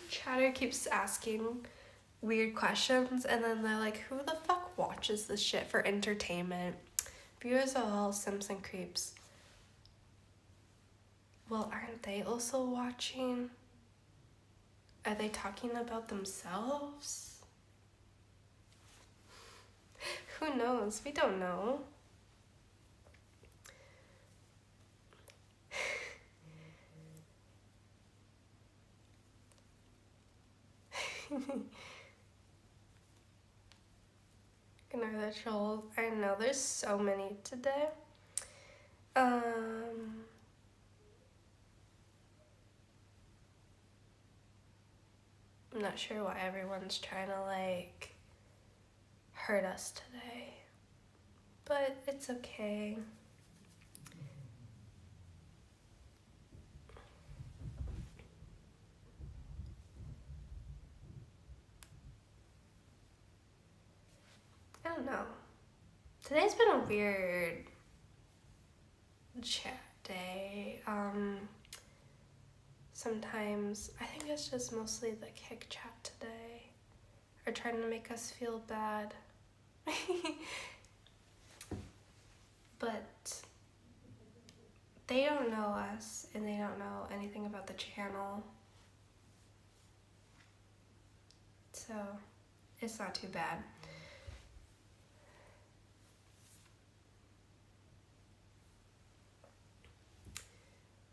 chatter keeps asking weird questions, and then they're like, who the fuck watches this shit for entertainment? Viewers are all Simpson creeps. Well, aren't they also watching? Are they talking about themselves? Who knows? We don't know. Another troll. I know, there's so many today. I'm not sure why everyone's trying to like hurt us today, but it's okay. I don't know. Today's been a weird chat day. Sometimes I think it's just mostly the kick chat today are trying to make us feel bad. But they don't know us and they don't know anything about the channel. So it's not too bad.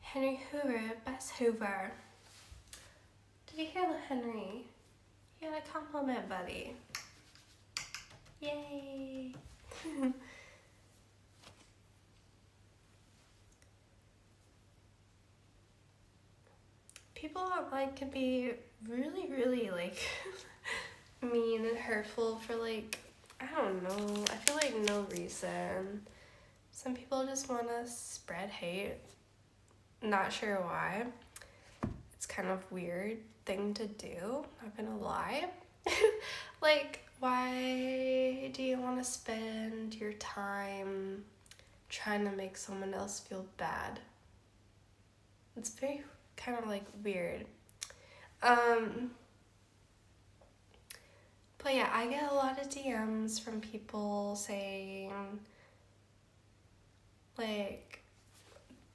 Henry Hoover, best Hoover. Did you hear the Henry? You got a compliment, buddy. Yay! People online can be really like mean and hurtful for like, I don't know, I feel like no reason. Some people just want to spread hate. Not sure why. It's kind of weird thing to do, not gonna lie. Like, why do you want to spend your time trying to make someone else feel bad? It's very kind of like weird. But yeah, I get a lot of DMs from people saying like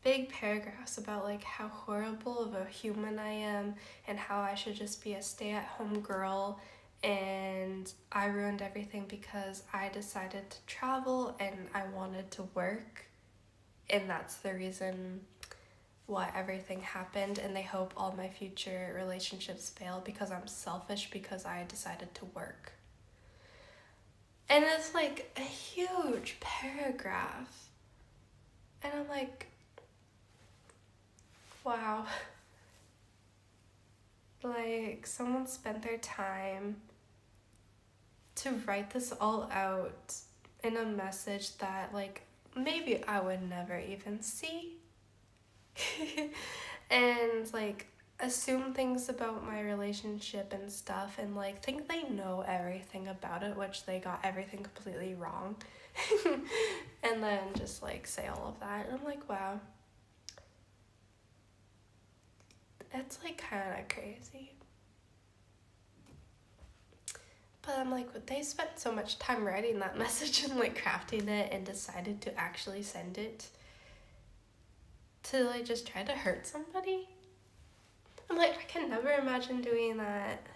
big paragraphs about like how horrible of a human I am and how I should just be a stay-at-home girl, and I ruined everything because I decided to travel and I wanted to work, and that's the reason why everything happened, and they hope all my future relationships fail because I'm selfish because I decided to work. And it's like a huge paragraph. And I'm like, wow. Like, someone spent their time to write this all out in a message that, like, maybe I would never even see. And, like, assume things about my relationship and stuff, and, like, think they know everything about it, which they got everything completely wrong. And then just, like, say all of that. And I'm like, wow. It's, like, kind of crazy. But I'm like, they spent so much time writing that message and, like, crafting it and decided to actually send it to, like, just try to hurt somebody? I'm like, I can never imagine doing that.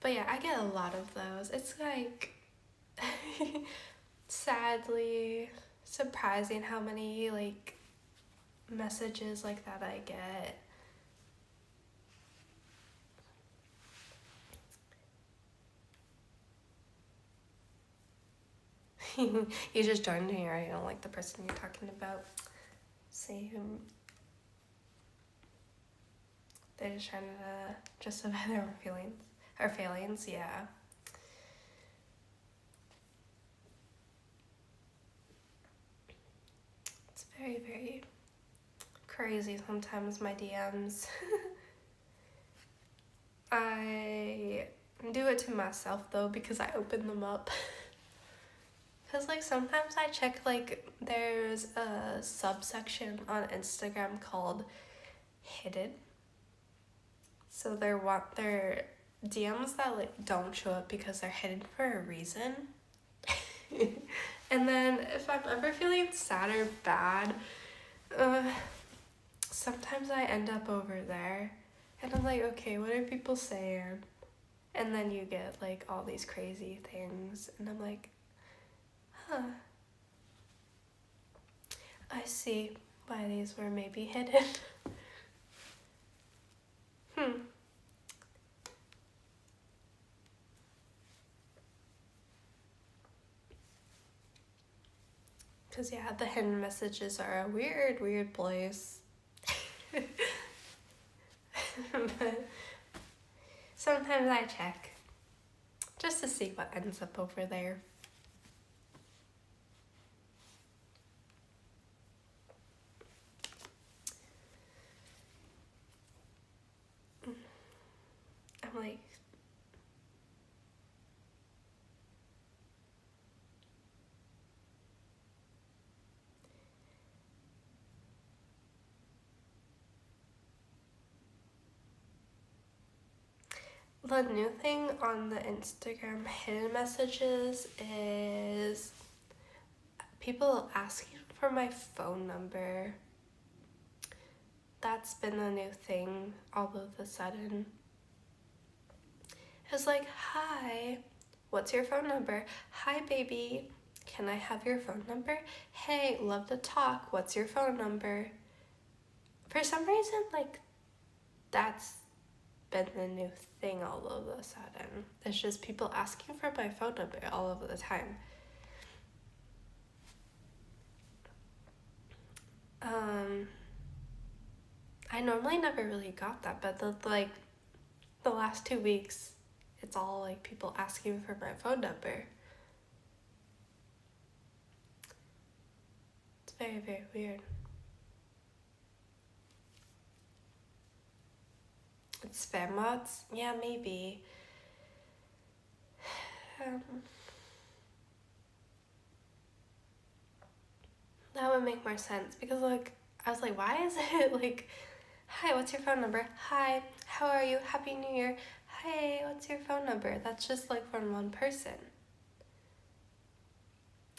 But yeah, I get a lot of those. It's like, sadly surprising how many, like, messages like that I get. You just joined here. I don't like the person you're talking about. Same. They're just trying to justify their own feelings. Or failings, yeah. It's very, very crazy sometimes, my DMs. I do it to myself, though, because I open them up. Because, like, sometimes I check, like, there's a subsection on Instagram called Hidden. So they're DMs that, like, don't show up because they're hidden for a reason. And then if I'm ever feeling sad or bad, sometimes I end up over there. And I'm like, okay, what are people saying? And then you get, like, all these crazy things. And I'm like, huh. I see why these were maybe hidden. Because, yeah, the hidden messages are a weird, weird place. But sometimes I check just to see what ends up over there. I'm like, the new thing on the Instagram hidden messages is people asking for my phone number. That's been the new thing all of a sudden. It's like, hi, what's your phone number? Hi, baby, can I have your phone number? Hey, love to talk, what's your phone number? For some reason, like, that's been the new thing all of a sudden. It's just people asking for my phone number all of the time. I normally never really got that, but the last 2 weeks, it's all like people asking for my phone number. It's very, very weird. It's spam bots? Yeah, maybe. That would make more sense because, like, I was like, why is it like, hi, what's your phone number? Hi, how are you? Happy New Year. Hey, what's your phone number? That's just like from one person.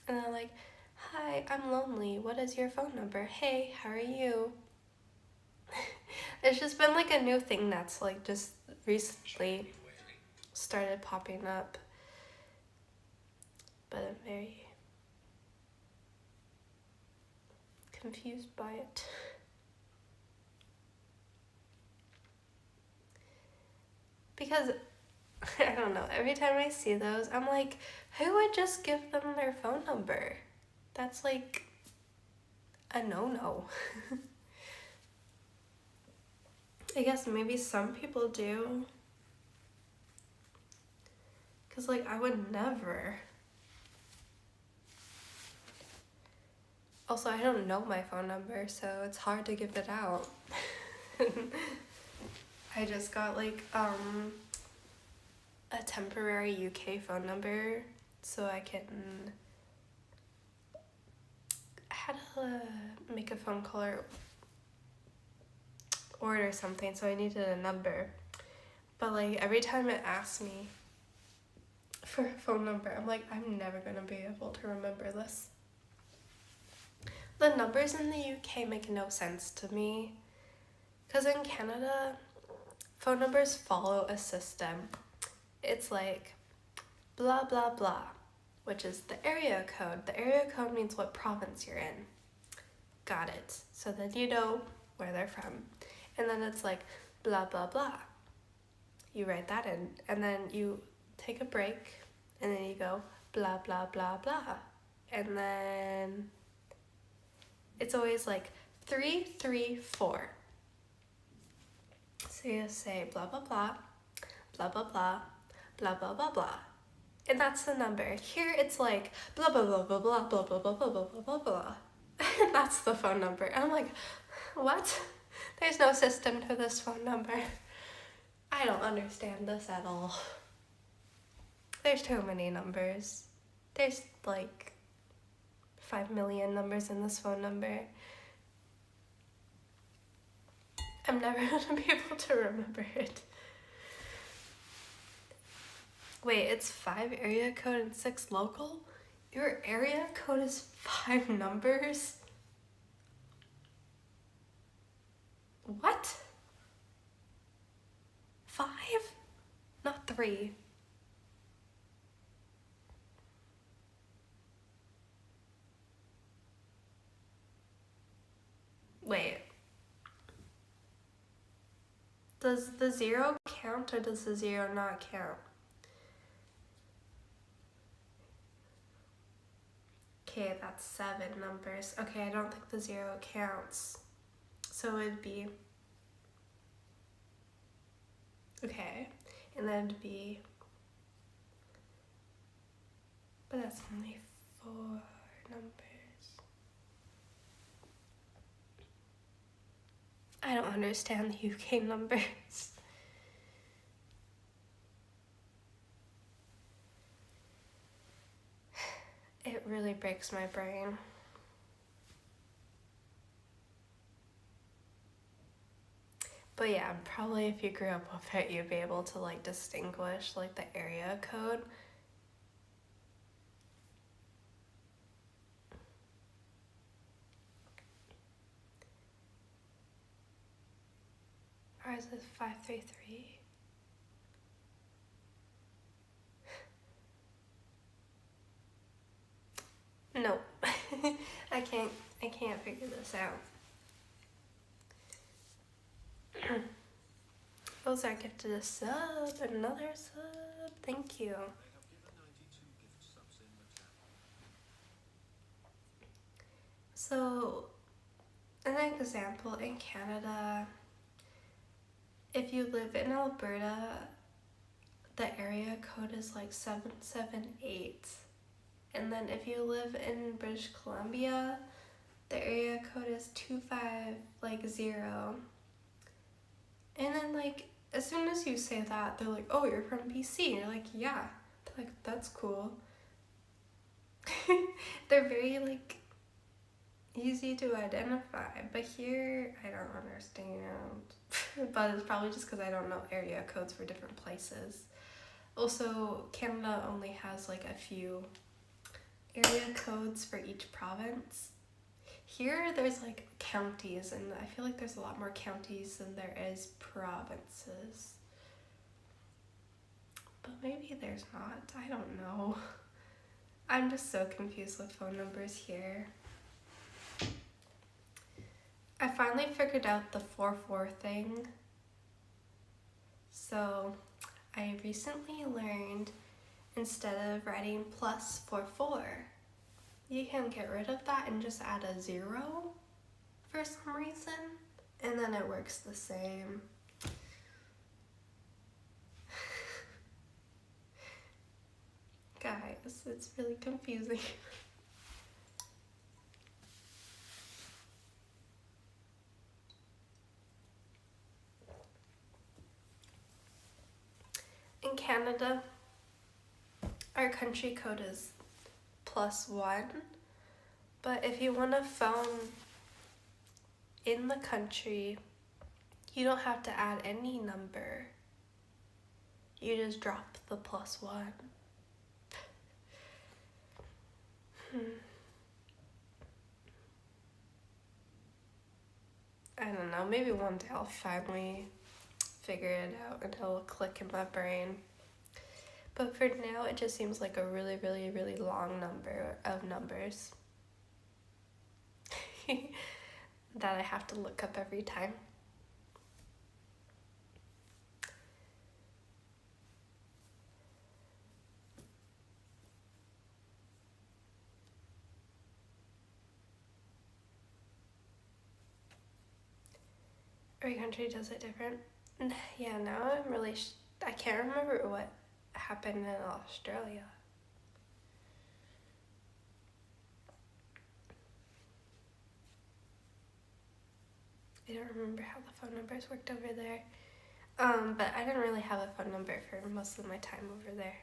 And they're like, hi, I'm lonely. What is your phone number? Hey, how are you? It's just been like a new thing that's like just recently started popping up. But I'm very confused by it. Because, I don't know, every time I see those, I'm like, who would just give them their phone number? That's like a no-no. I guess maybe some people do. Because, like, I would never. Also, I don't know my phone number, so it's hard to give it out. I just got, like, a temporary UK phone number so I can... I had to make a phone call or order something, so I needed a number. But, like, every time it asks me for a phone number, I'm like, I'm never gonna be able to remember this. The numbers in the UK make no sense to me. Because in Canada, phone numbers follow a system. It's like blah blah blah, which is the area code. The area code means what province you're in. Got it. So then you know where they're from. And then it's like blah blah blah. You write that in, and then you take a break, and then you go blah blah blah blah. And then it's always like 334. So you say blah blah blah, blah blah blah, blah blah blah blah. And that's the number. Here it's like blah blah blah blah blah blah blah blah blah blah blah blah blah. And that's the phone number. And I'm like, what? There's no system to this phone number. I don't understand this at all. There's too many numbers. There's like 5 million numbers in this phone number. I'm never gonna be able to remember it. Wait, it's 5 area code and 6 local? Your area code is 5 numbers? What? 5? Not 3. Wait. Does the 0 count or does the 0 not count? Okay, that's 7 numbers. Okay, I don't think the 0 counts. So it'd be... Okay, and then it'd be... But that's only 4 numbers. I don't understand the UK numbers. It really breaks my brain. But yeah, probably if you grew up with it, you'd be able to like distinguish like the area code. Ours is 533. No, I can't figure this out. Ozark gifted a sub, another sub. Thank you. So, an example in Canada, if you live in Alberta, the area code is like 778. And then if you live in British Columbia, the area code is 250. And then like, as soon as you say that, they're like, oh, you're from BC. And you're like, yeah. They're like, that's cool. They're very like easy to identify. But here, I don't understand. But it's probably just because I don't know area codes for different places. Also, Canada only has like a few area codes for each province. Here there's like counties, and I feel like there's a lot more counties than there is provinces. But maybe there's not, I don't know. I'm just so confused with phone numbers here. I finally figured out the 4-4 thing. So I recently learned instead of writing +44, you can get rid of that and just add a 0 for some reason, and then it works the same. Guys, it's really confusing. In Canada, our country code is +1, but if you want a phone in the country, you don't have to add any number. You just drop the +1. I don't know, maybe one day I'll finally figure it out and it'll click in my brain. But for now, it just seems like a really, really, really long number of numbers that I have to look up every time. Every country does it different. Yeah, now I'm really, I can't remember what happened in Australia. I don't remember how the phone numbers worked over there. But I didn't really have a phone number for most of my time over there.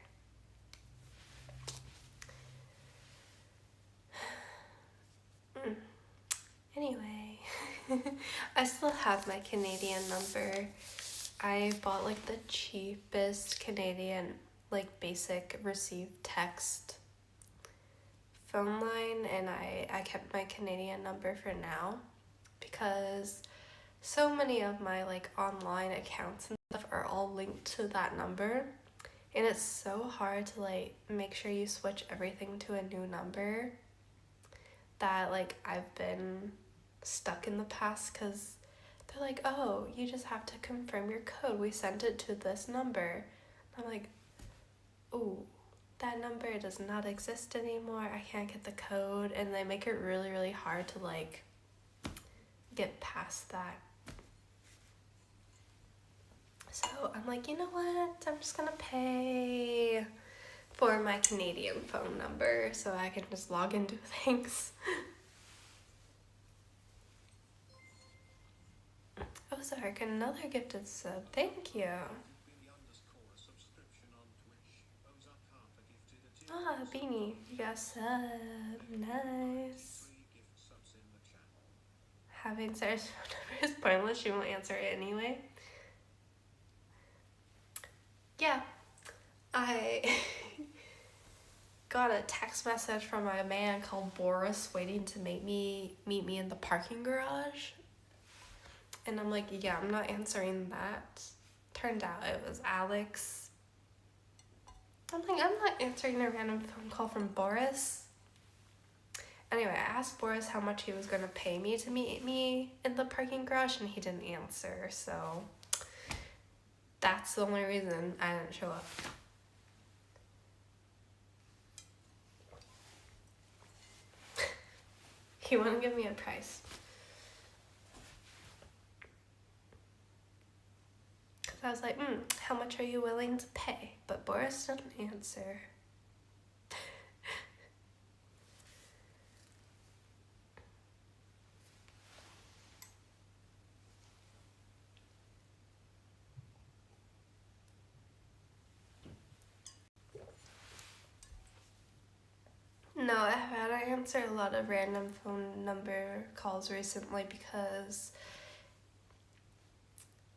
Anyway, I still have my Canadian number. I bought like the cheapest Canadian, like basic receive text phone line, and I kept my Canadian number for now because so many of my like online accounts and stuff are all linked to that number, and it's so hard to like make sure you switch everything to a new number that like I've been stuck in the past because they're like, oh, you just have to confirm your code. We sent it to this number. I'm like, ooh, that number does not exist anymore. I can't get the code. And they make it really, really hard to like get past that. So I'm like, you know what? I'm just gonna pay for my Canadian phone number so I can just log into things. Oh, Zark, another gifted sub. Thank you. Ah, Beanie, you got a sub. Nice. Having Sarah's phone number is pointless. She won't answer it anyway. Yeah, I got a text message from a man called Boris waiting to meet me in the parking garage. And I'm like, yeah, I'm not answering that. Turned out it was Alex. I'm like, I'm not answering a random phone call from Boris. Anyway, I asked Boris how much he was gonna pay me to meet me in the parking garage, and he didn't answer, so that's the only reason I didn't show up. He wouldn't give me a price. Cause I was like, how much are you willing to pay? But Boris didn't answer. No, I've had to answer a lot of random phone number calls recently because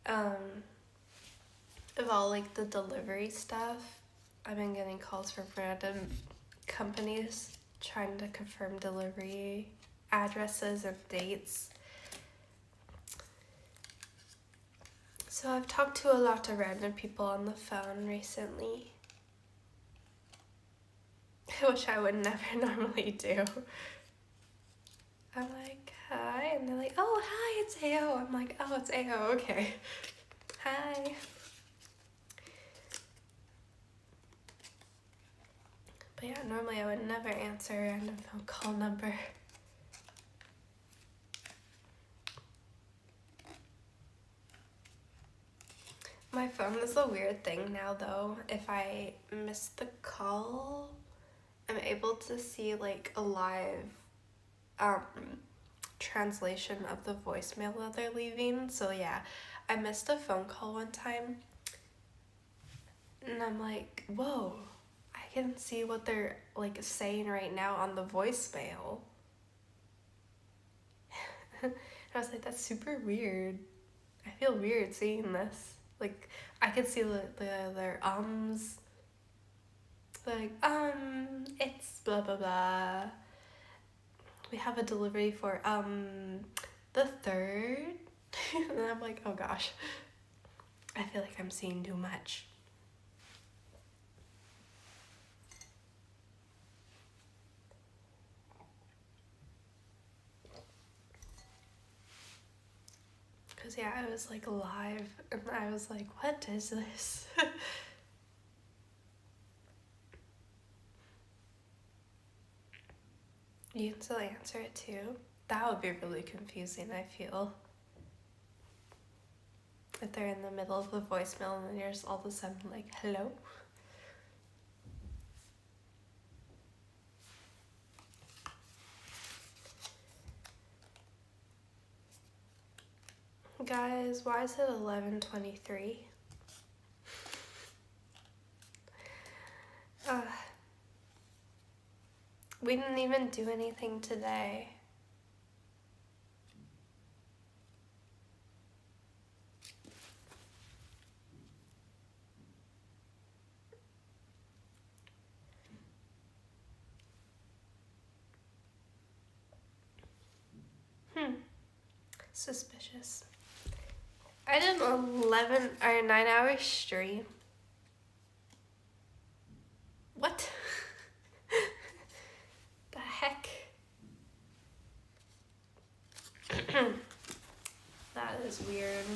of all like the delivery stuff. I've been getting calls from random companies trying to confirm delivery addresses and dates. So I've talked to a lot of random people on the phone recently, which I would never normally do. I'm like, hi, and they're like, oh, hi, it's AO. I'm like, oh, it's AO, okay. Hi. But yeah, normally I would never answer a random phone call number. My phone is a weird thing now though. If I miss the call, I'm able to see like a live translation of the voicemail that they're leaving. So yeah, I missed a phone call one time and I'm like, whoa, I can see what they're like saying right now on the voicemail. I was like, that's super weird. I feel weird seeing this. Like, I could see their ums. Like, it's blah blah blah. We have a delivery for the 3rd. And I'm like, oh gosh. I feel like I'm seeing too much. Cause yeah, I was like live and I was like, what is this? You can still answer it too. That would be really confusing, I feel. If they're in the middle of the voicemail and then you're just all of a sudden like, hello? Guys, why is it 11:23? We didn't even do anything today. Suspicious. I did 11 or 9 hour stream. What? The heck? That is weird.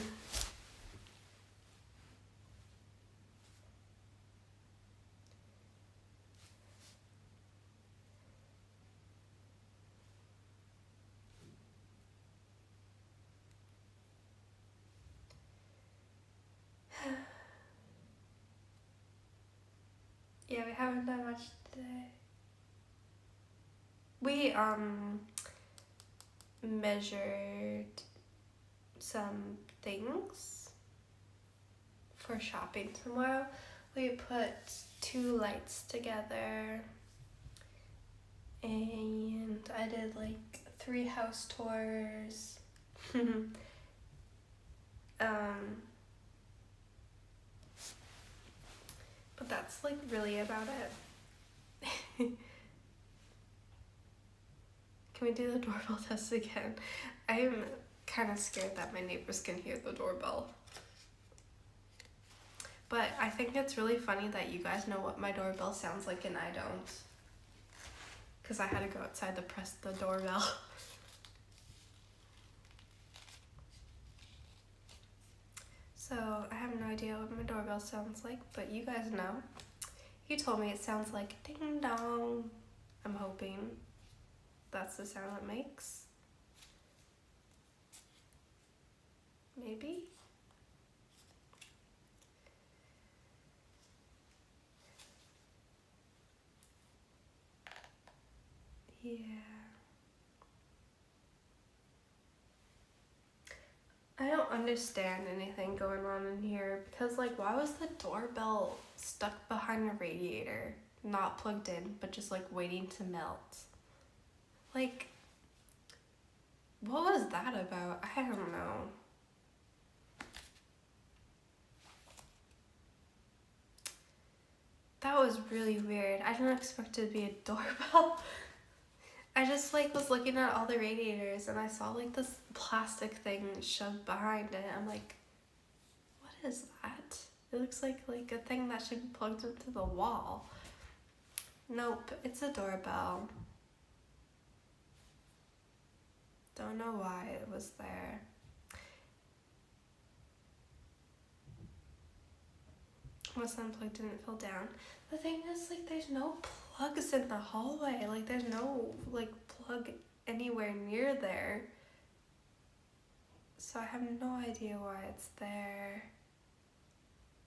Yeah, we haven't done much today. We measured some things for shopping tomorrow. We put 2 lights together and I did like 3 house tours. But that's like really about it. Can we do the doorbell test again? I'm kind of scared that my neighbors can hear the doorbell. But I think it's really funny that you guys know what my doorbell sounds like and I don't. Because I had to go outside to press the doorbell. So I have no idea what my doorbell sounds like, but you guys know. You told me it sounds like ding dong. I'm hoping that's the sound it makes. Maybe? Yeah. I don't understand anything going on in here because like why was the doorbell stuck behind a radiator, not plugged in, but just like waiting to melt? Like, what was that about? I don't know. That was really weird. I didn't expect it to be a doorbell. I just like was looking at all the radiators and I saw like this plastic thing shoved behind it. I'm like, what is that? It looks like a thing that should be plugged into the wall. Nope, it's a doorbell. Don't know why it was there. Was unplugged, didn't fall down. The thing is, like, there's no plugs in the hallway. Like, there's no, like, plug anywhere near there. So I have no idea why it's there.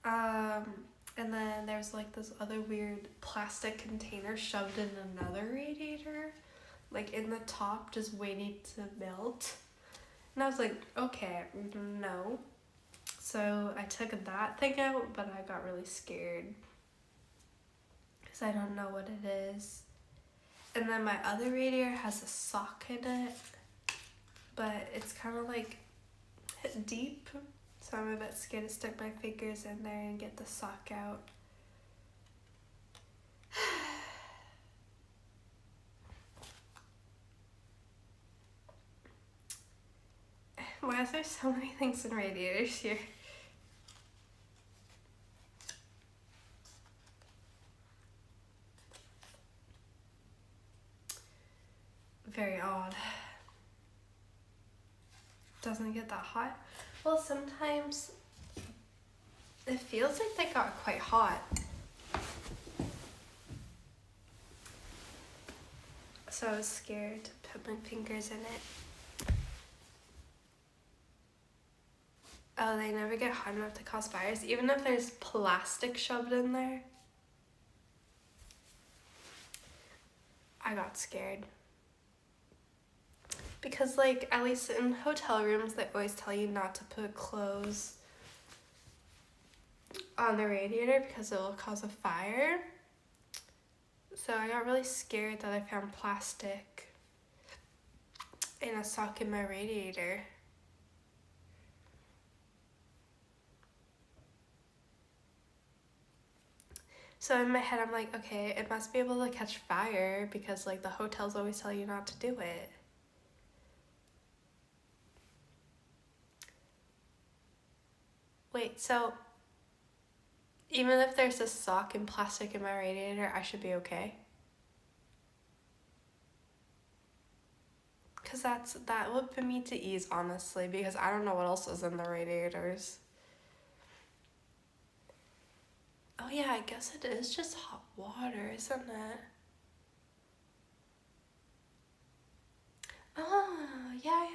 And then there's, like, this other weird plastic container shoved in another radiator. Like, in the top, just waiting to melt. And I was like, okay, no. So I took that thing out, but I got really scared because I don't know what it is. And then my other radiator has a sock in it, but it's kind of like deep, so I'm a bit scared to stick my fingers in there and get the sock out. Why is there so many things in radiators here? Very odd. Doesn't get that hot. Well, sometimes it feels like they got quite hot. So I was scared to put my fingers in it. Oh, they never get hot enough to cause fires, even if there's plastic shoved in there. I got scared. Because, like, at least in hotel rooms, they always tell you not to put clothes on the radiator because it will cause a fire. So I got really scared that I found plastic in a sock in my radiator. So in my head, I'm like, okay, it must be able to catch fire because, like, the hotels always tell you not to do it. Wait, so even if there's a sock and plastic in my radiator, I should be okay? Because that would put me to ease, honestly, because I don't know what else is in the radiators. Oh yeah, I guess it is just hot water, isn't it? Oh, yeah.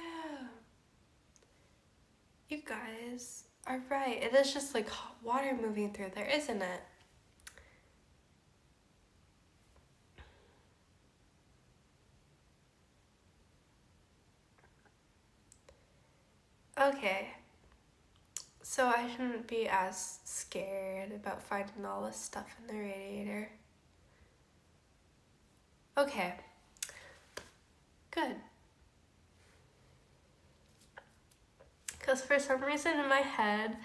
You guys are right. It is just like hot water moving through there, isn't it? Okay. So I shouldn't be as scared about finding all this stuff in the radiator. Okay. Good. Because for some reason in my head,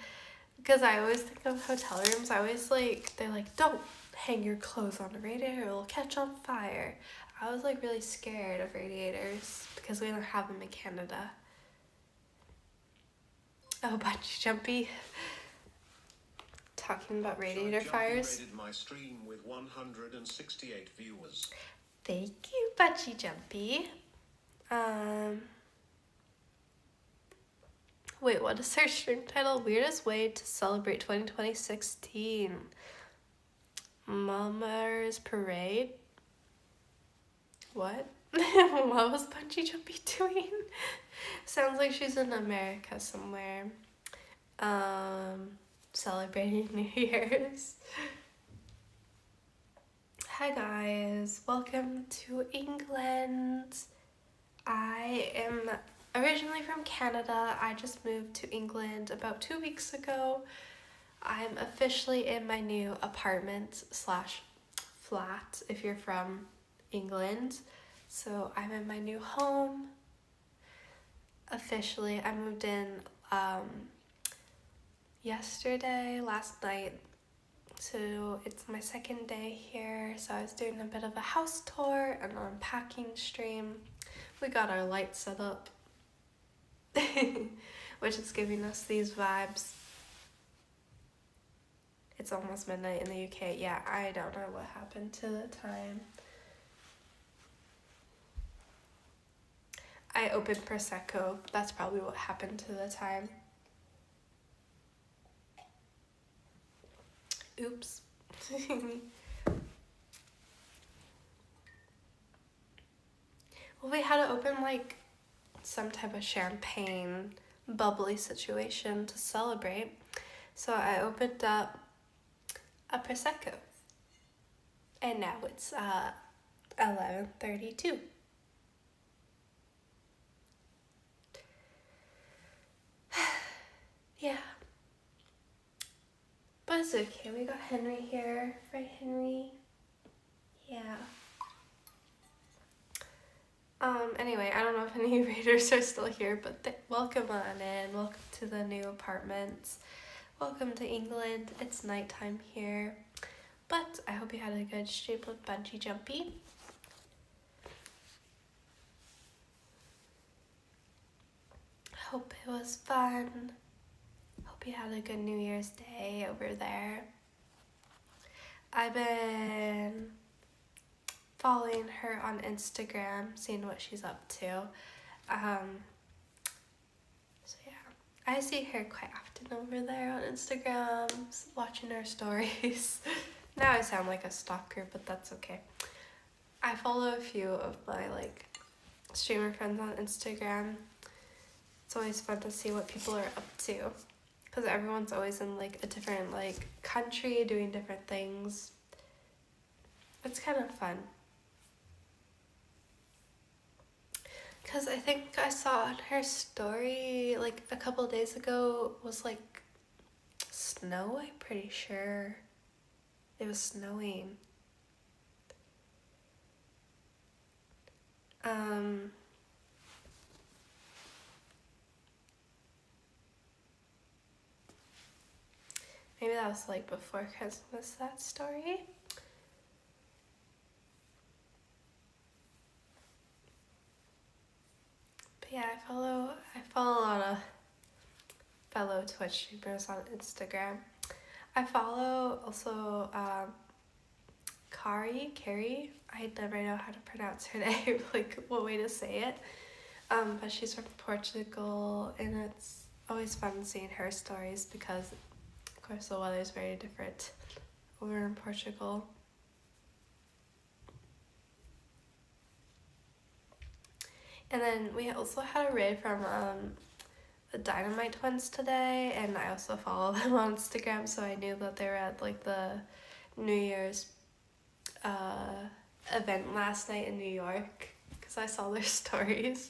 because I always think of hotel rooms, I always they're like, don't hang your clothes on the radiator, it'll catch on fire. I was like really scared of radiators because we don't have them in Canada. Oh, bungee jumpy. Talking about radiator fires. Rated my stream with 168 viewers. Thank you, Bungee Jumpy. Wait, what is their stream title? Weirdest way to celebrate 2016. Mama's Parade? What? What was Bungee Jumpy doing? Sounds like she's in America somewhere. Celebrating New Year's. Hi guys, welcome to England. I am originally from Canada. I just moved to England about 2 weeks ago. I'm officially in my new apartment slash flat if you're from England. So I'm in my new home. Officially, I moved in yesterday, last night. So it's my second day here, so I was doing a bit of a house tour and unpacking stream. We got our lights set up, which is giving us these vibes. It's almost midnight in the UK. Yeah, I don't know what happened to the time. I opened Prosecco. That's probably what happened to the time. Oops. Well, we had to open like some type of champagne bubbly situation to celebrate. So I opened up a Prosecco. And now it's 11:32. Yeah. But it's okay, we got Henry here. Right, Henry? Yeah. Anyway, I don't know if any raiders are still here, but welcome on in. Welcome to the new apartments. Welcome to England. It's nighttime here. But I hope you had a good stream with Bungee Jumpy. Hope it was fun. Hope you had a good New Year's Day over there. I've been following her on Instagram, seeing what she's up to. So yeah, I see her quite often over there on Instagram, watching her stories. Now I sound like a stalker, but that's okay. I follow a few of my streamer friends on Instagram. It's always fun to see what people are up to, because everyone's always in a different country doing different things. It's kind of fun. Because I think I saw on her story a couple days ago was snow, I'm pretty sure. It was snowing. Maybe that was before Christmas, that story. But yeah, I follow a lot of fellow Twitch streamers on Instagram. I follow also Carrie. I never know how to pronounce her name, what way to say it. But she's from Portugal, and it's always fun seeing her stories because, of course, the weather's very different over in Portugal. And then we also had a raid from the Dynamite Twins today, and I also follow them on Instagram, so I knew that they were at the New Year's event last night in New York because I saw their stories.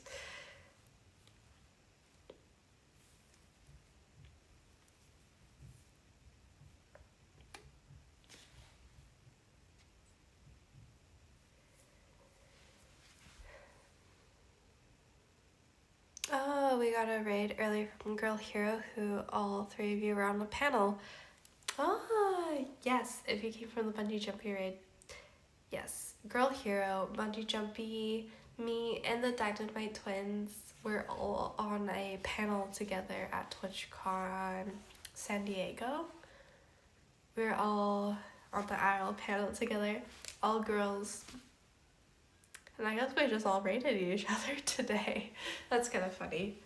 Oh, we got a raid earlier from Girl Hero, who all three of you were on the panel. Oh, yes, if you came from the Bungee Jumpy raid. Yes, Girl Hero, Bungee Jumpy, me, and the Dynamite Twins were all on a panel together at TwitchCon San Diego. We were all on the IRL panel together, all girls. And I guess we just all rated each other today. That's kind of funny.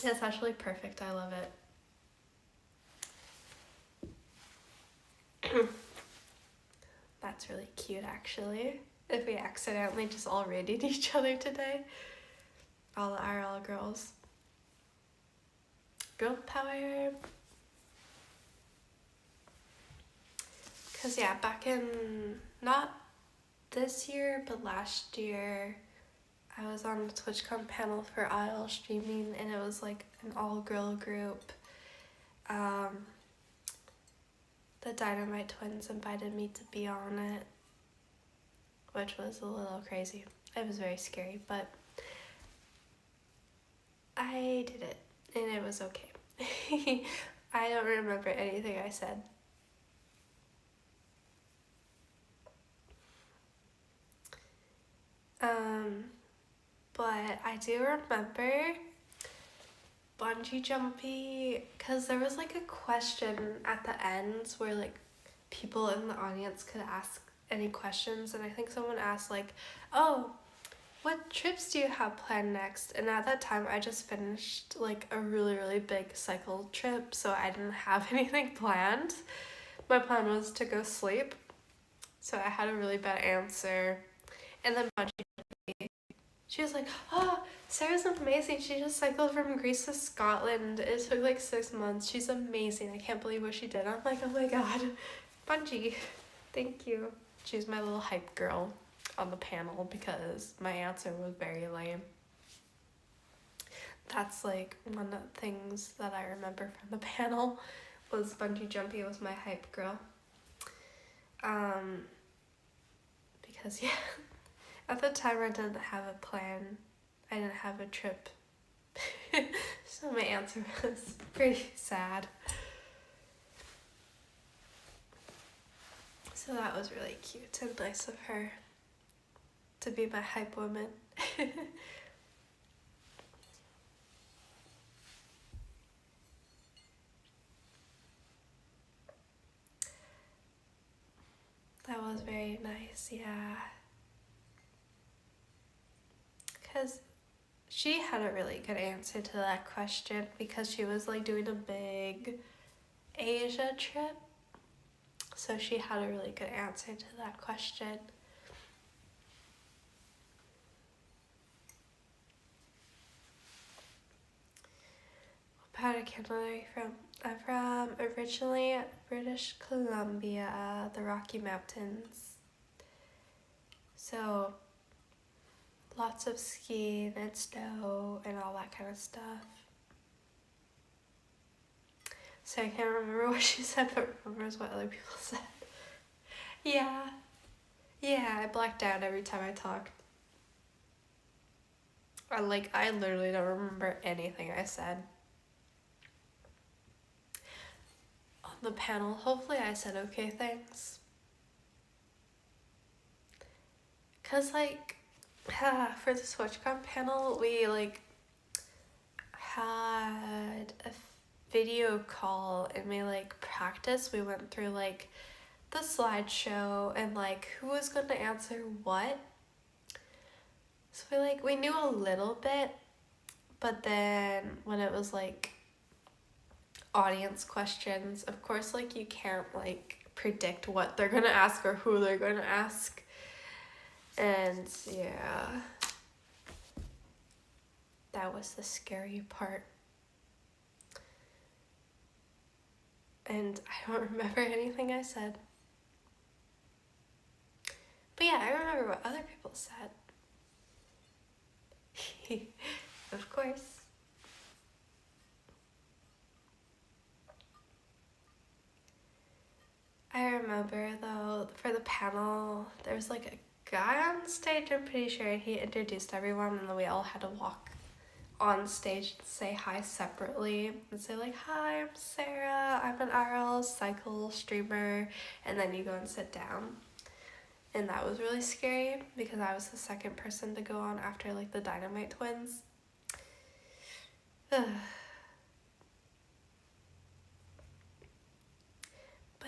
It's actually perfect. I love it. That's really cute, actually. If we accidentally just all rated each other today. All the IRL girls. Girl power. Because, yeah, back in, not this year, but last year, I was on the TwitchCon panel for IRL streaming, and it was an all-girl group. The Dynamite Twins invited me to be on it, which was a little crazy. It was very scary, but I did it, and it was okay. I don't remember anything I said, I do remember bungee jumping, because there was like a question at the end where like people in the audience could ask any questions, and I think someone asked like, oh, what trips do you have planned next? And at that time I just finished like a really big cycle trip, so I didn't have anything planned. My plan was to go sleep, so I had a really bad answer. And then bungee, she was like, oh, Sarah's amazing. She just cycled from Greece to Scotland. It took like 6 months. She's amazing. I can't believe what she did. I'm like, oh my god, Bungee, thank you. She's my little hype girl on the panel because my answer was very lame. That's like one of the things that I remember from the panel was bungee jumping was my hype girl. Because yeah, at the time I didn't have a plan. I didn't have a trip. So my answer was pretty sad. So that was really cute and nice of her to be my hype woman. That was very nice, yeah. Because she had a really good answer to that question because she was like doing a big Asia trip. So she had a really good answer to that question. What part of Canada are you from? I'm from originally British Columbia, the Rocky Mountains. So lots of skiing and snow and all that kind of stuff. So I can't remember what she said, but remembers what other people said. Yeah, I blacked out every time I talk. I literally don't remember anything I said. On the panel, hopefully I said okay things. Cause like, for the SwitchCon panel, we like had a video call and we like practiced. We went through like the slideshow and like who was going to answer what. So we knew a little bit, but then when it was like audience questions, of course like you can't like predict what they're gonna ask or who they're gonna ask. And yeah, that was the scary part. And I don't remember anything I said. But yeah, I remember what other people said. Of course. I remember though, for the panel, there was like a guy on stage, I'm pretty sure, and he introduced everyone and then we all had to walk on stage and say hi separately and say like, hi, I'm Sarah, I'm an IRL cycle streamer, and then you go and sit down. And that was really scary because I was the second person to go on after like the Dynamite twins. But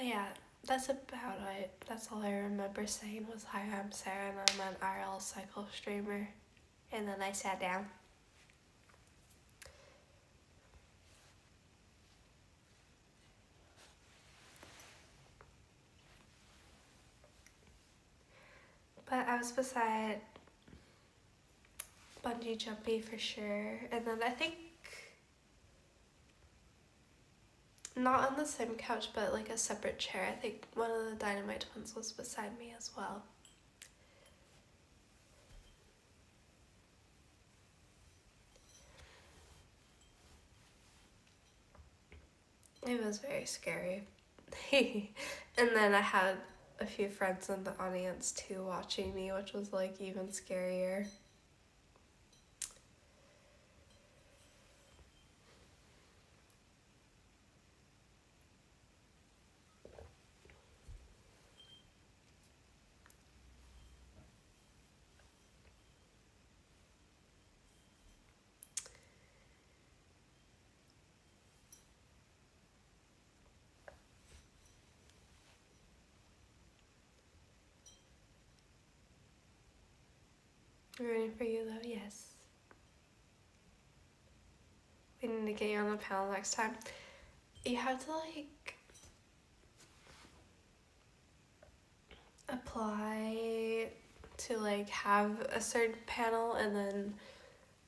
yeah, that's about it. That's all I remember saying was, hi, I'm Sarah and I'm an IRL cycle streamer. And then I sat down. But I was beside bungee jumping for sure. And then I think, not on the same couch, but like a separate chair. I think one of the Dynamite twins was beside me as well. It was very scary. And then I had a few friends in the audience too watching me, which was like even scarier. Rooting for you though, yes. We need to get you on the panel next time. You have to like apply to like have a certain panel, and then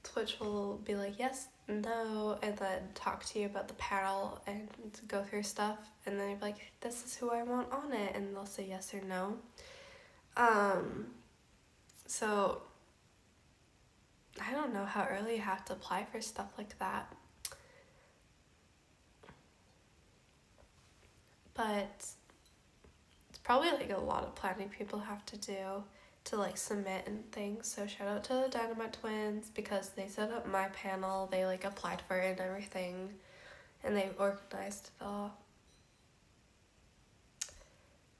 Twitch will be like yes, no, and then talk to you about the panel and go through stuff, and then you're like, this is who I want on it, and they'll say yes or no. So I don't know how early you have to apply for stuff like that. But it's probably like a lot of planning people have to do to like submit and things. So shout out to the Dynamite Twins because they set up my panel. They like applied for it and everything, and they organized it all.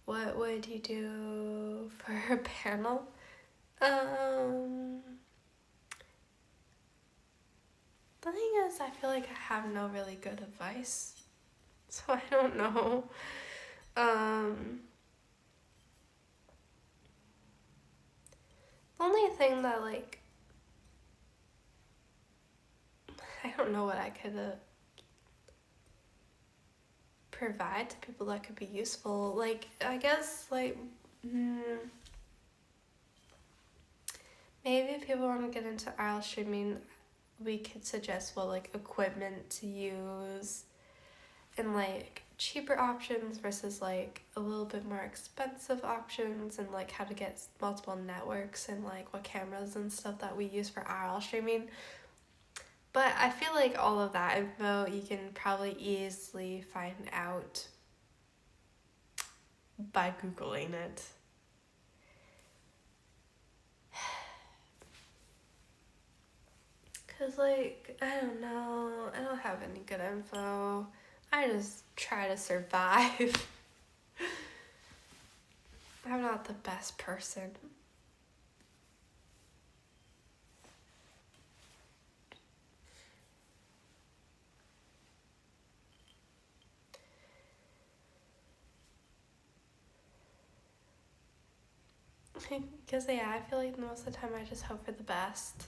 What would you do for a panel? The thing is, I feel like I have no really good advice, so I don't know. The only thing that like, I don't know what I could provide to people that could be useful. Like, I guess like, maybe if people want to get into IRL streaming, we could suggest what like equipment to use and like cheaper options versus like a little bit more expensive options, and like how to get multiple networks and like what cameras and stuff that we use for IRL streaming. But I feel like all of that info you can probably easily find out by Googling it. Cause like, I don't know, I don't have any good info. I just try to survive. I'm not the best person. Because yeah, I feel like most of the time I just hope for the best.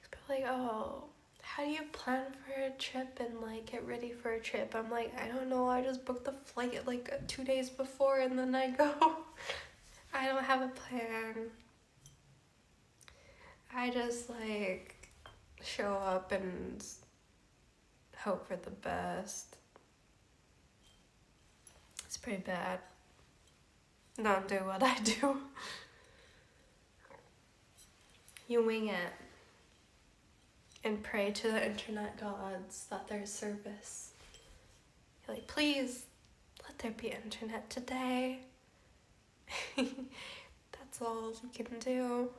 People are like, oh, how do you plan for a trip and like get ready for a trip? I'm like, I don't know, I just booked the flight like 2 days before and then I go. I don't have a plan. I just like show up and hope for the best. It's pretty bad. Don't do what I do. You wing it and pray to the internet gods that there's service. You're like, please let there be internet today. That's all you can do.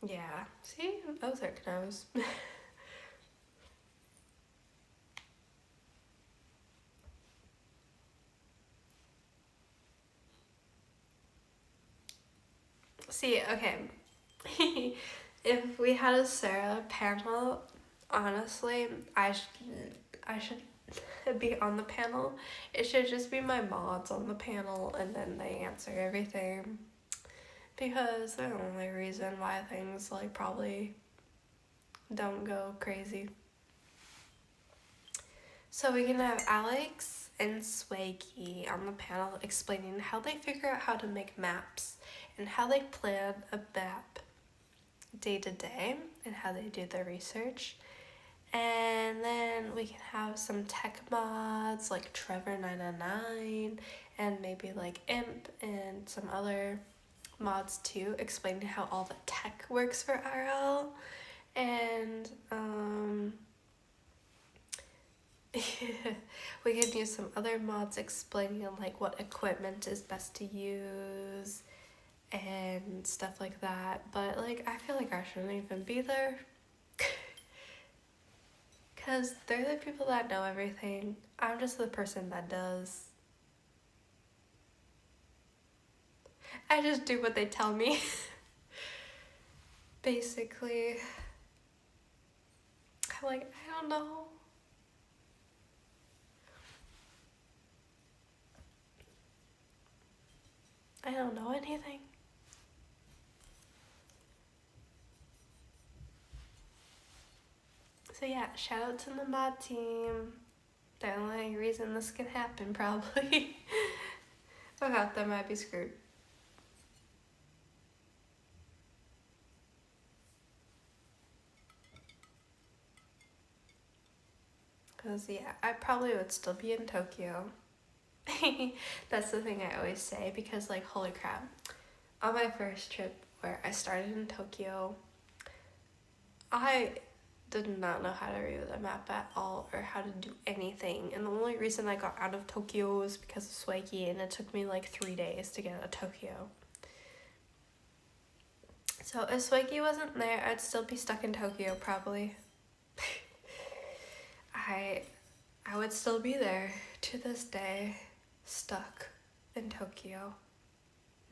Yeah, see, Ozark knows. See, okay. If we had a Sarah panel, honestly, I should be on the panel. It should just be my mods on the panel and then they answer everything. Because they're the only reason why things like probably don't go crazy. So we can have Alex and Swaggy on the panel explaining how they figure out how to make maps and how they plan a map day to day and how they do their research. And then we can have some tech mods like Trevor999 and maybe like Imp and some other mods too, explaining how all the tech works for IRL. And we can use some other mods explaining like what equipment is best to use and stuff like that. But like, I feel like I shouldn't even be there because they're the people that know everything. I'm just the person that does. I just do what they tell me. Basically. I'm like, I don't know. I don't know anything. So yeah, shout out to the mod team. The only reason this can happen, probably. Without them, I'd be screwed. Because, yeah, I probably would still be in Tokyo. That's the thing I always say, because, like, holy crap. On my first trip where I started in Tokyo, I did not know how to read the map at all or how to do anything. And the only reason I got out of Tokyo was because of Swaggy, and it took me like 3 days to get out of Tokyo. So if Swaggy wasn't there, I'd still be stuck in Tokyo, probably. I would still be there to this day, stuck in Tokyo,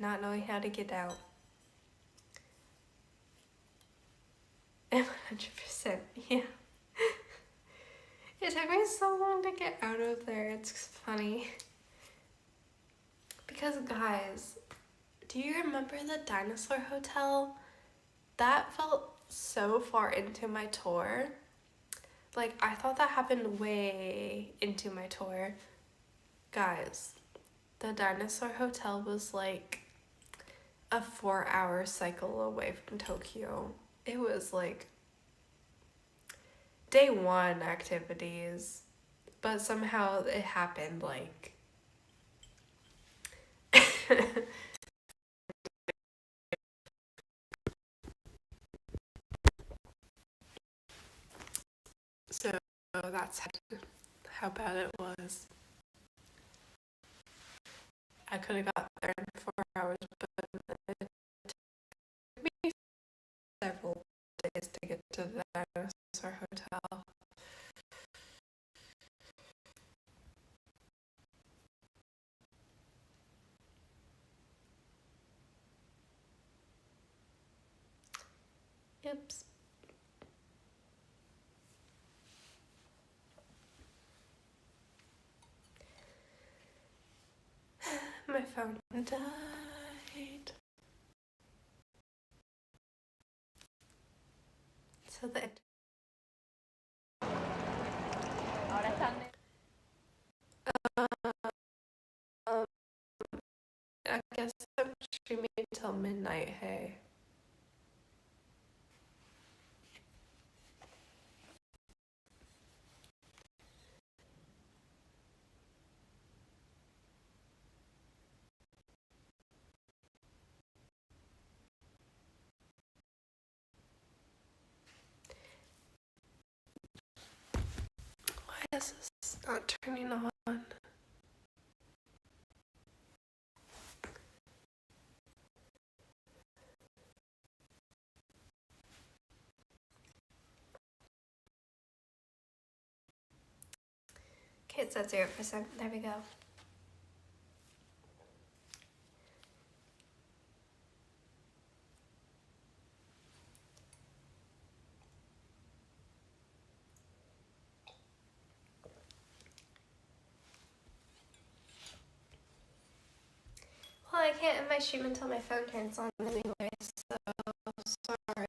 not knowing how to get out. 100%, yeah. It took me so long to get out of there, it's funny. Because guys, do you remember the dinosaur hotel? That felt so far into my tour. Like, I thought that happened way into my tour. Guys, the dinosaur hotel was like a 4-hour cycle away from Tokyo. It was like day 1 activities, but somehow it happened like so that's how bad it was. I could have got there in 4 hours, but it took me several days to get to the dinosaur hotel. Oops. My phone died. So that I guess I'm streaming until midnight, hey. Why is this not turning on? Okay, it's at 0%. There we go. Well, I can't end my stream until my phone turns on anyway, so sorry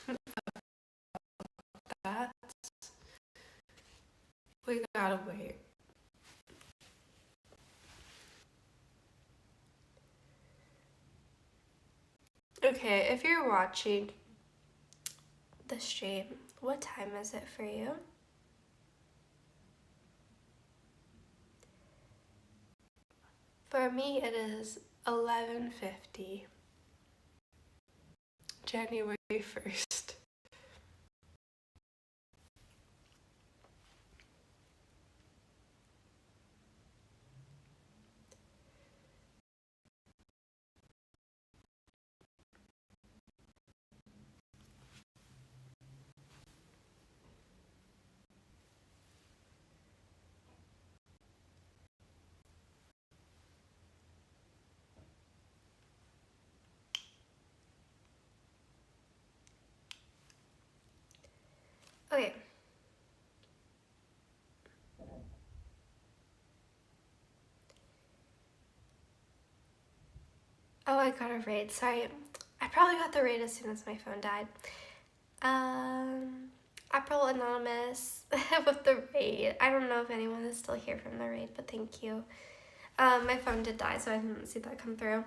about that. We gotta wait. Okay, if you're watching the stream, what time is it for you? For me, it is 11:50, January 1st. Okay. Oh, I got a raid. Sorry. I probably got the raid as soon as my phone died. April Anonymous with the raid. I don't know if anyone is still here from the raid, but thank you. My phone did die, so I didn't see that come through.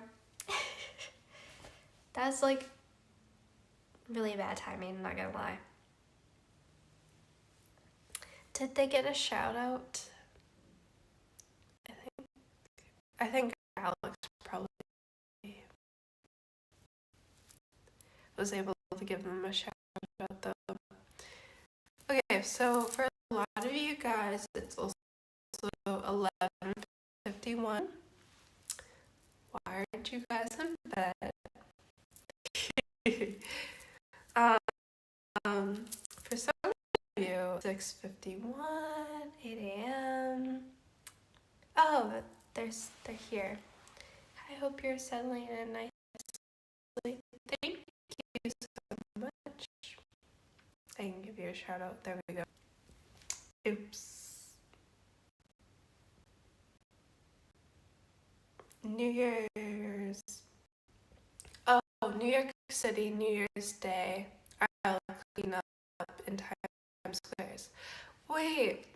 That was like really bad timing, not gonna lie. Did they get a shout out? I think Alex probably was able to give them a shout out though. Okay, so for a lot of you guys, it's also 11:51. Why aren't you guys in bed? For some of you, 6:51, 8 a.m. Oh, they're here. I hope you're settling in nicely. Thank you so much. I can give you a shout out. There we go. Oops. New Year's. Oh, New York City, New Year's Day. I'll clean up in Times Squares. Wait.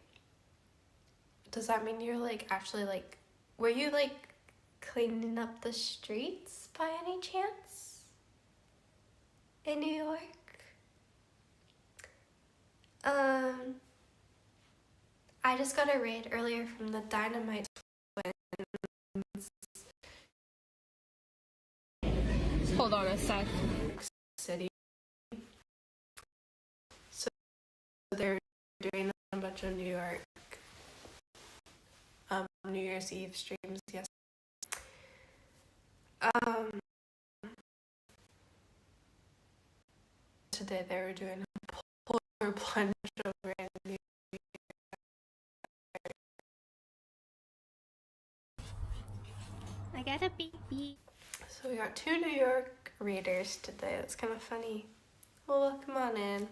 Does that mean you're like actually like, were you like cleaning up the streets by any chance? In New York? I just got a raid earlier from the Dynamite Twins. Hold on a sec. City. So they're doing a bunch of New York New Year's Eve streams, yes. Today they were doing a polar plunge over in New York. I got a baby. So we got 2 New York raiders today. That's kind of funny. Well, come on in.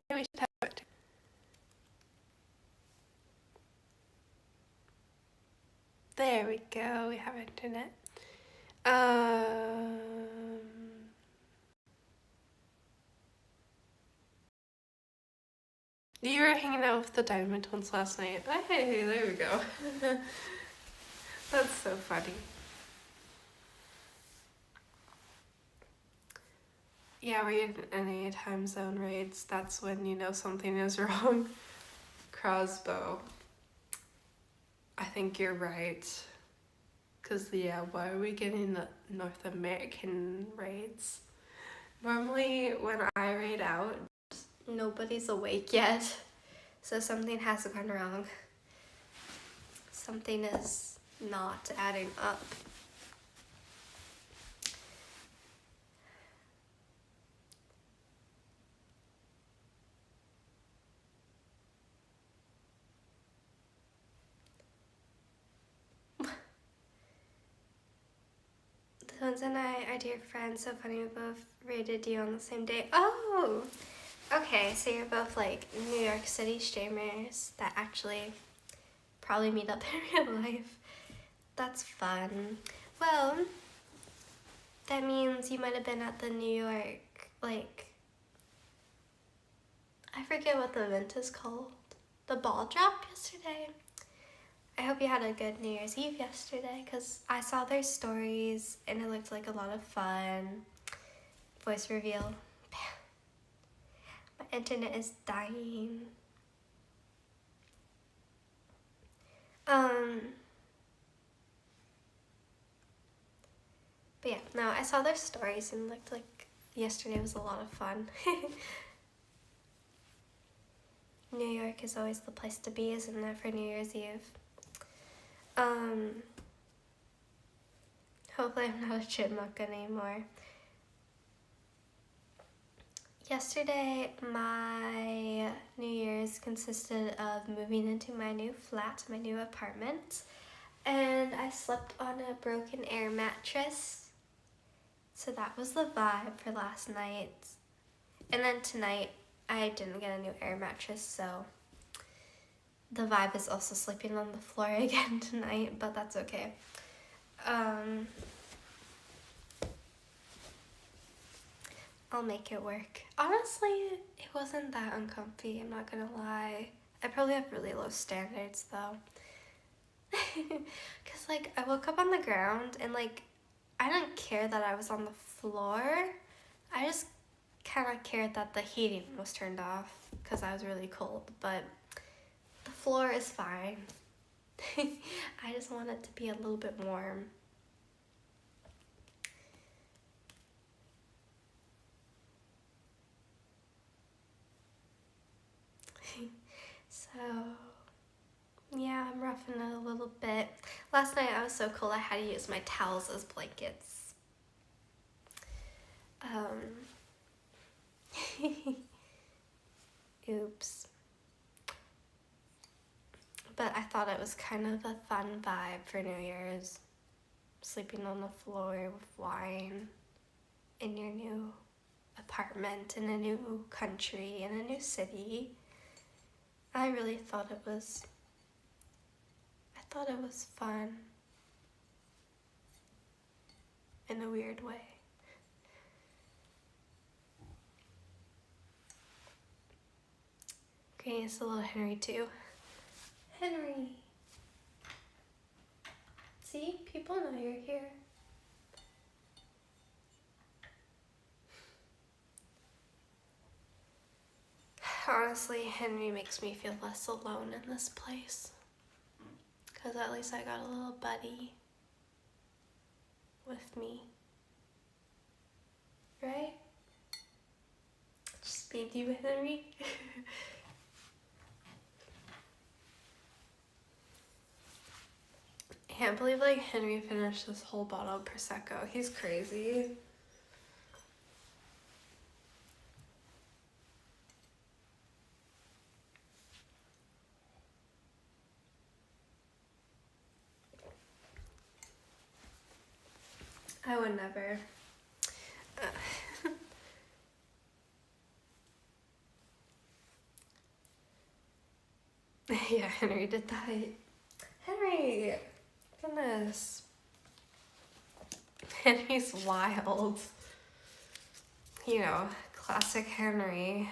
Maybe we should have it. There we go. We have internet. You were hanging out with the Dynamite Twins last night. Hey, there we go. That's so funny. Yeah, we're in any time zone raids. That's when you know something is wrong. Crossbow. I think you're right. Because, yeah, why are we getting the North American raids? Normally, when I raid out, nobody's awake yet. So something has gone wrong. Something is not adding up. The Twins and I are dear friends. So funny, we both rated you on the same day. Oh! Okay, so you're both like New York City streamers that actually probably meet up in real life. That's fun. Well, that means you might have been at the New York, like, I forget what the event is called. The ball drop yesterday. I hope you had a good New Year's Eve yesterday because I saw their stories and it looked like a lot of fun. Voice reveal. My internet is dying. But yeah, no, I saw their stories and it looked like yesterday was a lot of fun. New York is always the place to be, isn't it, for New Year's Eve? Hopefully I'm not a chipmunk anymore. Yesterday, my New Year's consisted of moving into my new flat, my new apartment, and I slept on a broken air mattress. So that was the vibe for last night. And then tonight, I didn't get a new air mattress, so the vibe is also sleeping on the floor again tonight, but that's okay. I'll make it work. Honestly, it wasn't that uncomfy, I'm not gonna lie. I probably have really low standards though. Cause like, I woke up on the ground and like, I didn't care that I was on the floor. I just kind of cared that the heating was turned off because I was really cold, but the floor is fine. I just want it to be a little bit warm. So, yeah, I'm roughing it a little bit. Last night I was so cold I had to use my towels as blankets. Oops. But I thought it was kind of a fun vibe for New Year's. Sleeping on the floor with wine in your new apartment in a new country, in a new city. I really thought it was fun in a weird way. Okay, it's a little Henry too. Henry! See, people know you're here. Honestly, Henry makes me feel less alone in this place. Because at least I got a little buddy with me. Right? Just made you, Henry. I can't believe like Henry finished this whole bottle of Prosecco. He's crazy. I would never. Yeah, Henry did that. Henry! Goodness. Henry's wild. You know, classic Henry.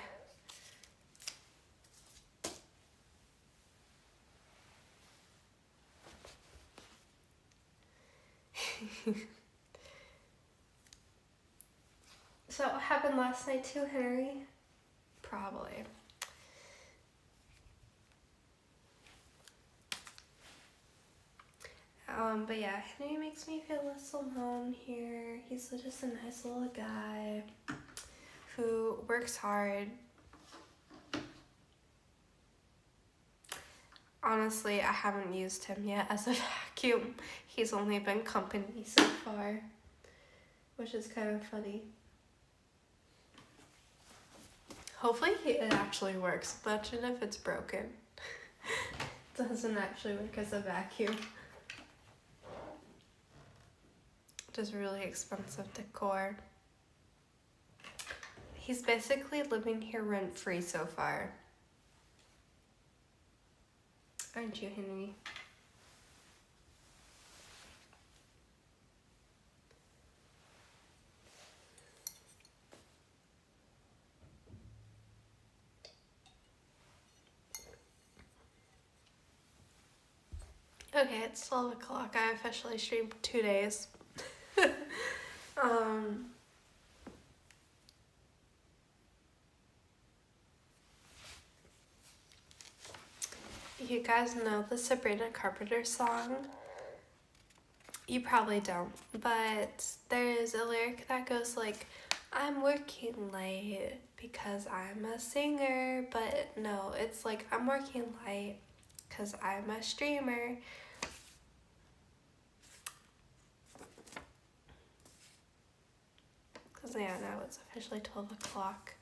So what happened last night too, Henry? Probably. But yeah, Henry makes me feel less alone here. He's just a nice little guy who works hard. Honestly, I haven't used him yet as a vacuum. He's only been company so far, which is kind of funny. Hopefully it actually works. Imagine if it's broken. It doesn't actually work as a vacuum. Just really expensive decor. He's basically living here rent-free so far. Aren't you, Henry? Okay, it's 12 o'clock. I officially streamed 2 days. You guys know the Sabrina Carpenter song? You probably don't, but there's a lyric that goes like, I'm working late because I'm a singer, but no, it's like, I'm working late because I'm a streamer. Because yeah, now it's officially 12 o'clock.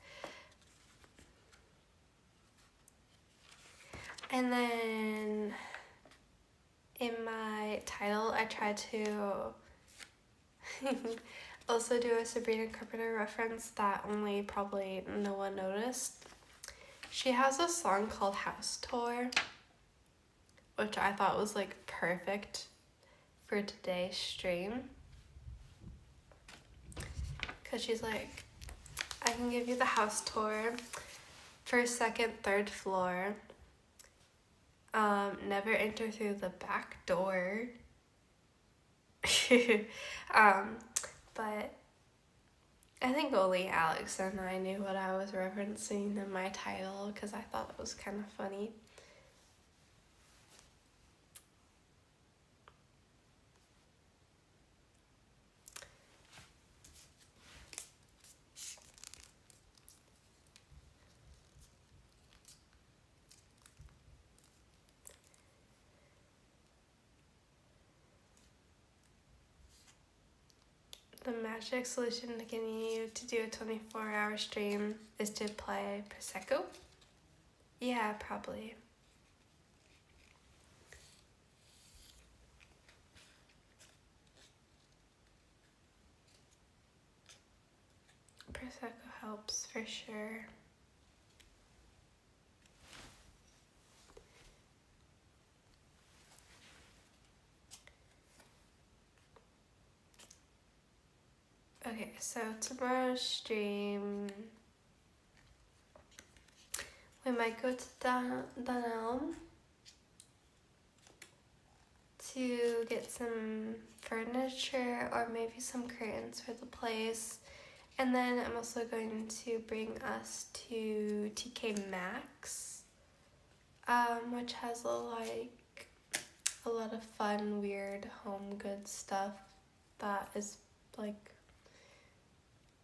And then in my title, I tried to also do a Sabrina Carpenter reference that only probably no one noticed. She has a song called House Tour, which I thought was like perfect for today's stream. Cause she's like, I can give you the house tour, first, second, third floor. Never enter through the back door. But I think only Alex and I knew what I was referencing in my title because I thought it was kind of funny. The magic solution to getting you to do a 24-hour stream is to play Prosecco? Yeah, probably. Prosecco helps for sure. Okay, so tomorrow's stream, we might go to Dunelm to get some furniture or maybe some curtains for the place. And then I'm also going to bring us to TK Maxx, which has a lot of fun, weird home goods stuff that is like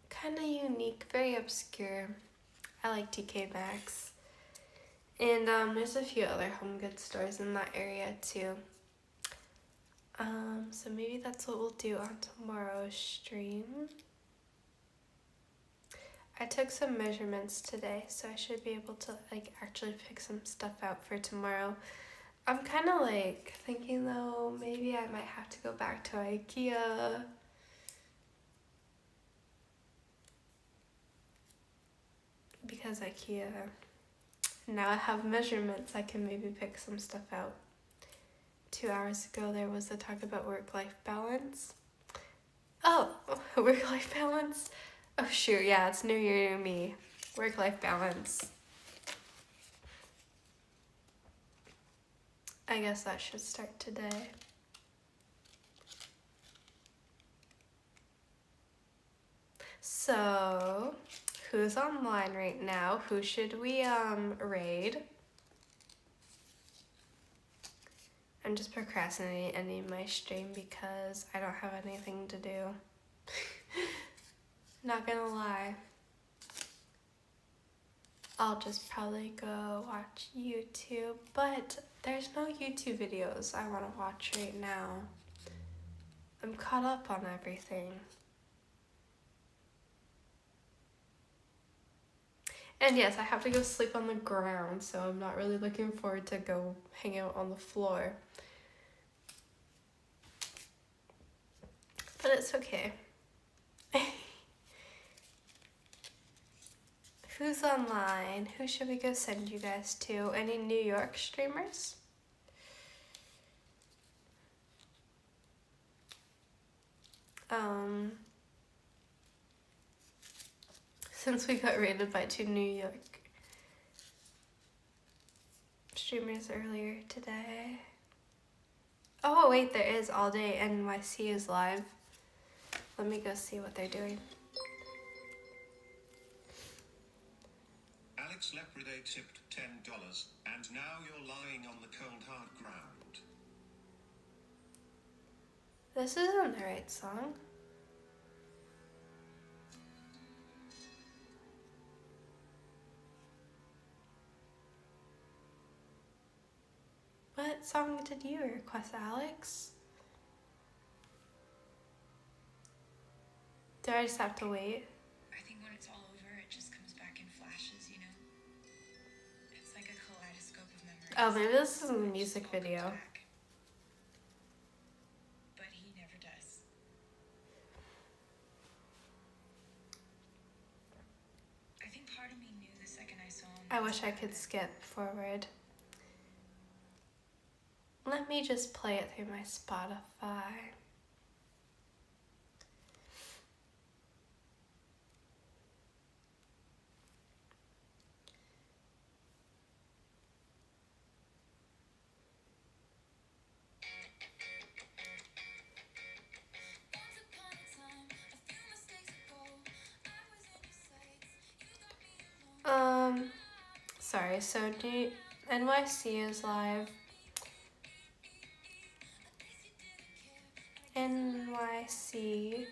kind of unique, very obscure. I like TK Maxx. And there's a few other home goods stores in that area too. So maybe that's what we'll do on tomorrow's stream. I took some measurements today, so I should be able to like actually pick some stuff out for tomorrow. I'm kind of like thinking though, maybe I might have to go back to IKEA. Because IKEA, now I have measurements, I can maybe pick some stuff out. 2 hours ago there was a talk about work-life balance. Oh, work-life balance? Oh shoot, yeah, it's New Year to me. Work-life balance. I guess that should start today. So, who's online right now? Who should we raid? I'm just procrastinating ending my stream because I don't have anything to do. Not gonna lie. I'll just probably go watch YouTube, but there's no YouTube videos I want to watch right now. I'm caught up on everything. And yes, I have to go sleep on the ground, so I'm not really looking forward to go hang out on the floor. But it's okay. Who's online? Who should we go send you guys to? Any New York streamers? Since we got raided by 2 New York streamers earlier today. Oh wait, there is All Day NYC is live. Let me go see what they're doing. Alex Lepreday tipped $10, and now you're lying on the cold hard ground. This isn't the right song. What song did you request, Alex? Do I just have to wait? I think when it's all over, it just comes back in flashes, you know? It's like a kaleidoscope of memories. Oh, maybe this is a music video. But he never does. part of me knew the second I saw him. I wish I could skip forward. Let me just play it through my Spotify. Sorry, so NYC is live. NYC.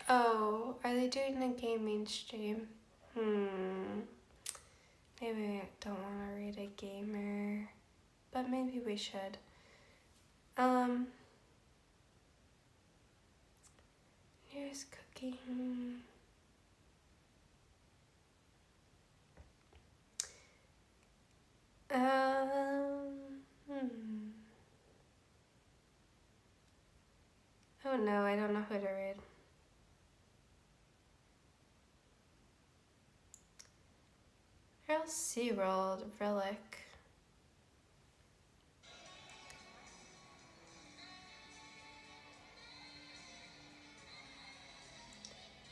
Oh, are they doing a gaming stream? Maybe I don't want to read a gamer, but maybe we should. Here's cooking. Oh no, I don't know who to read. Real SeaWorld, Relic.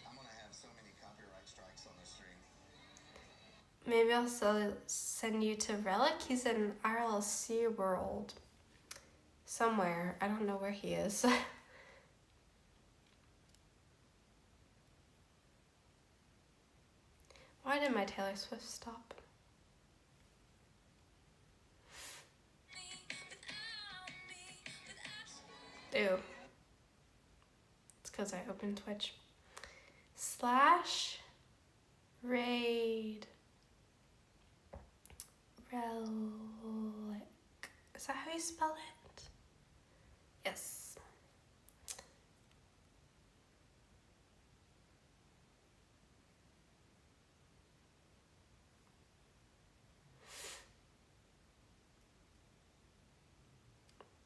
I'm gonna have so many copyright strikes on this stream. Maybe I'll send you to Relic. He's in RL SeaWorld. Somewhere. I don't know where he is. Why did my Taylor Swift stop? Ew. It's because I opened Twitch. / raid relic. Is that how you spell it? Yes.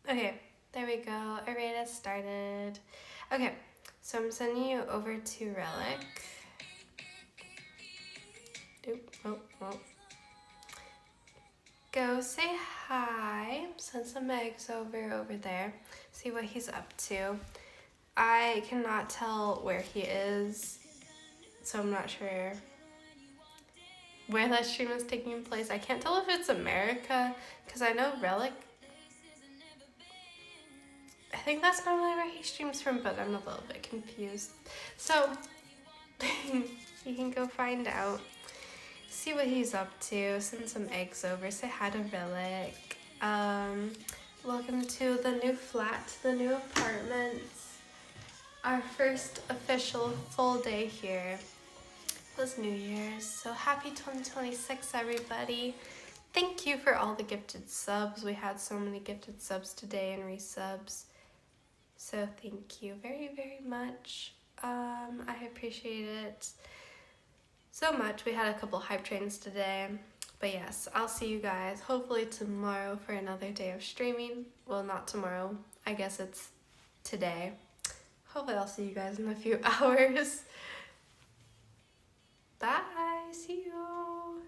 Okay, there we go. Array has started. Okay, so I'm sending you over to Relic. Oh. Go say hi. Send some eggs over there. See what he's up to. I cannot tell where he is, so I'm not sure where that stream is taking place. I can't tell if it's America, because I know Relic. I think that's normally where he streams from, but I'm a little bit confused. So, you can go find out. See what he's up to. Send some eggs over. Say hi to Relic. Welcome to the new flat, the new apartment. Our first official full day here. It was New Year's, so happy 2026, everybody. Thank you for all the gifted subs. We had so many gifted subs today and resubs. So thank you very, very much. I appreciate it so much. We had a couple hype trains today. But yes, I'll see you guys hopefully tomorrow for another day of streaming. Well, not tomorrow. I guess it's today. Hopefully I'll see you guys in a few hours. Bye. See you.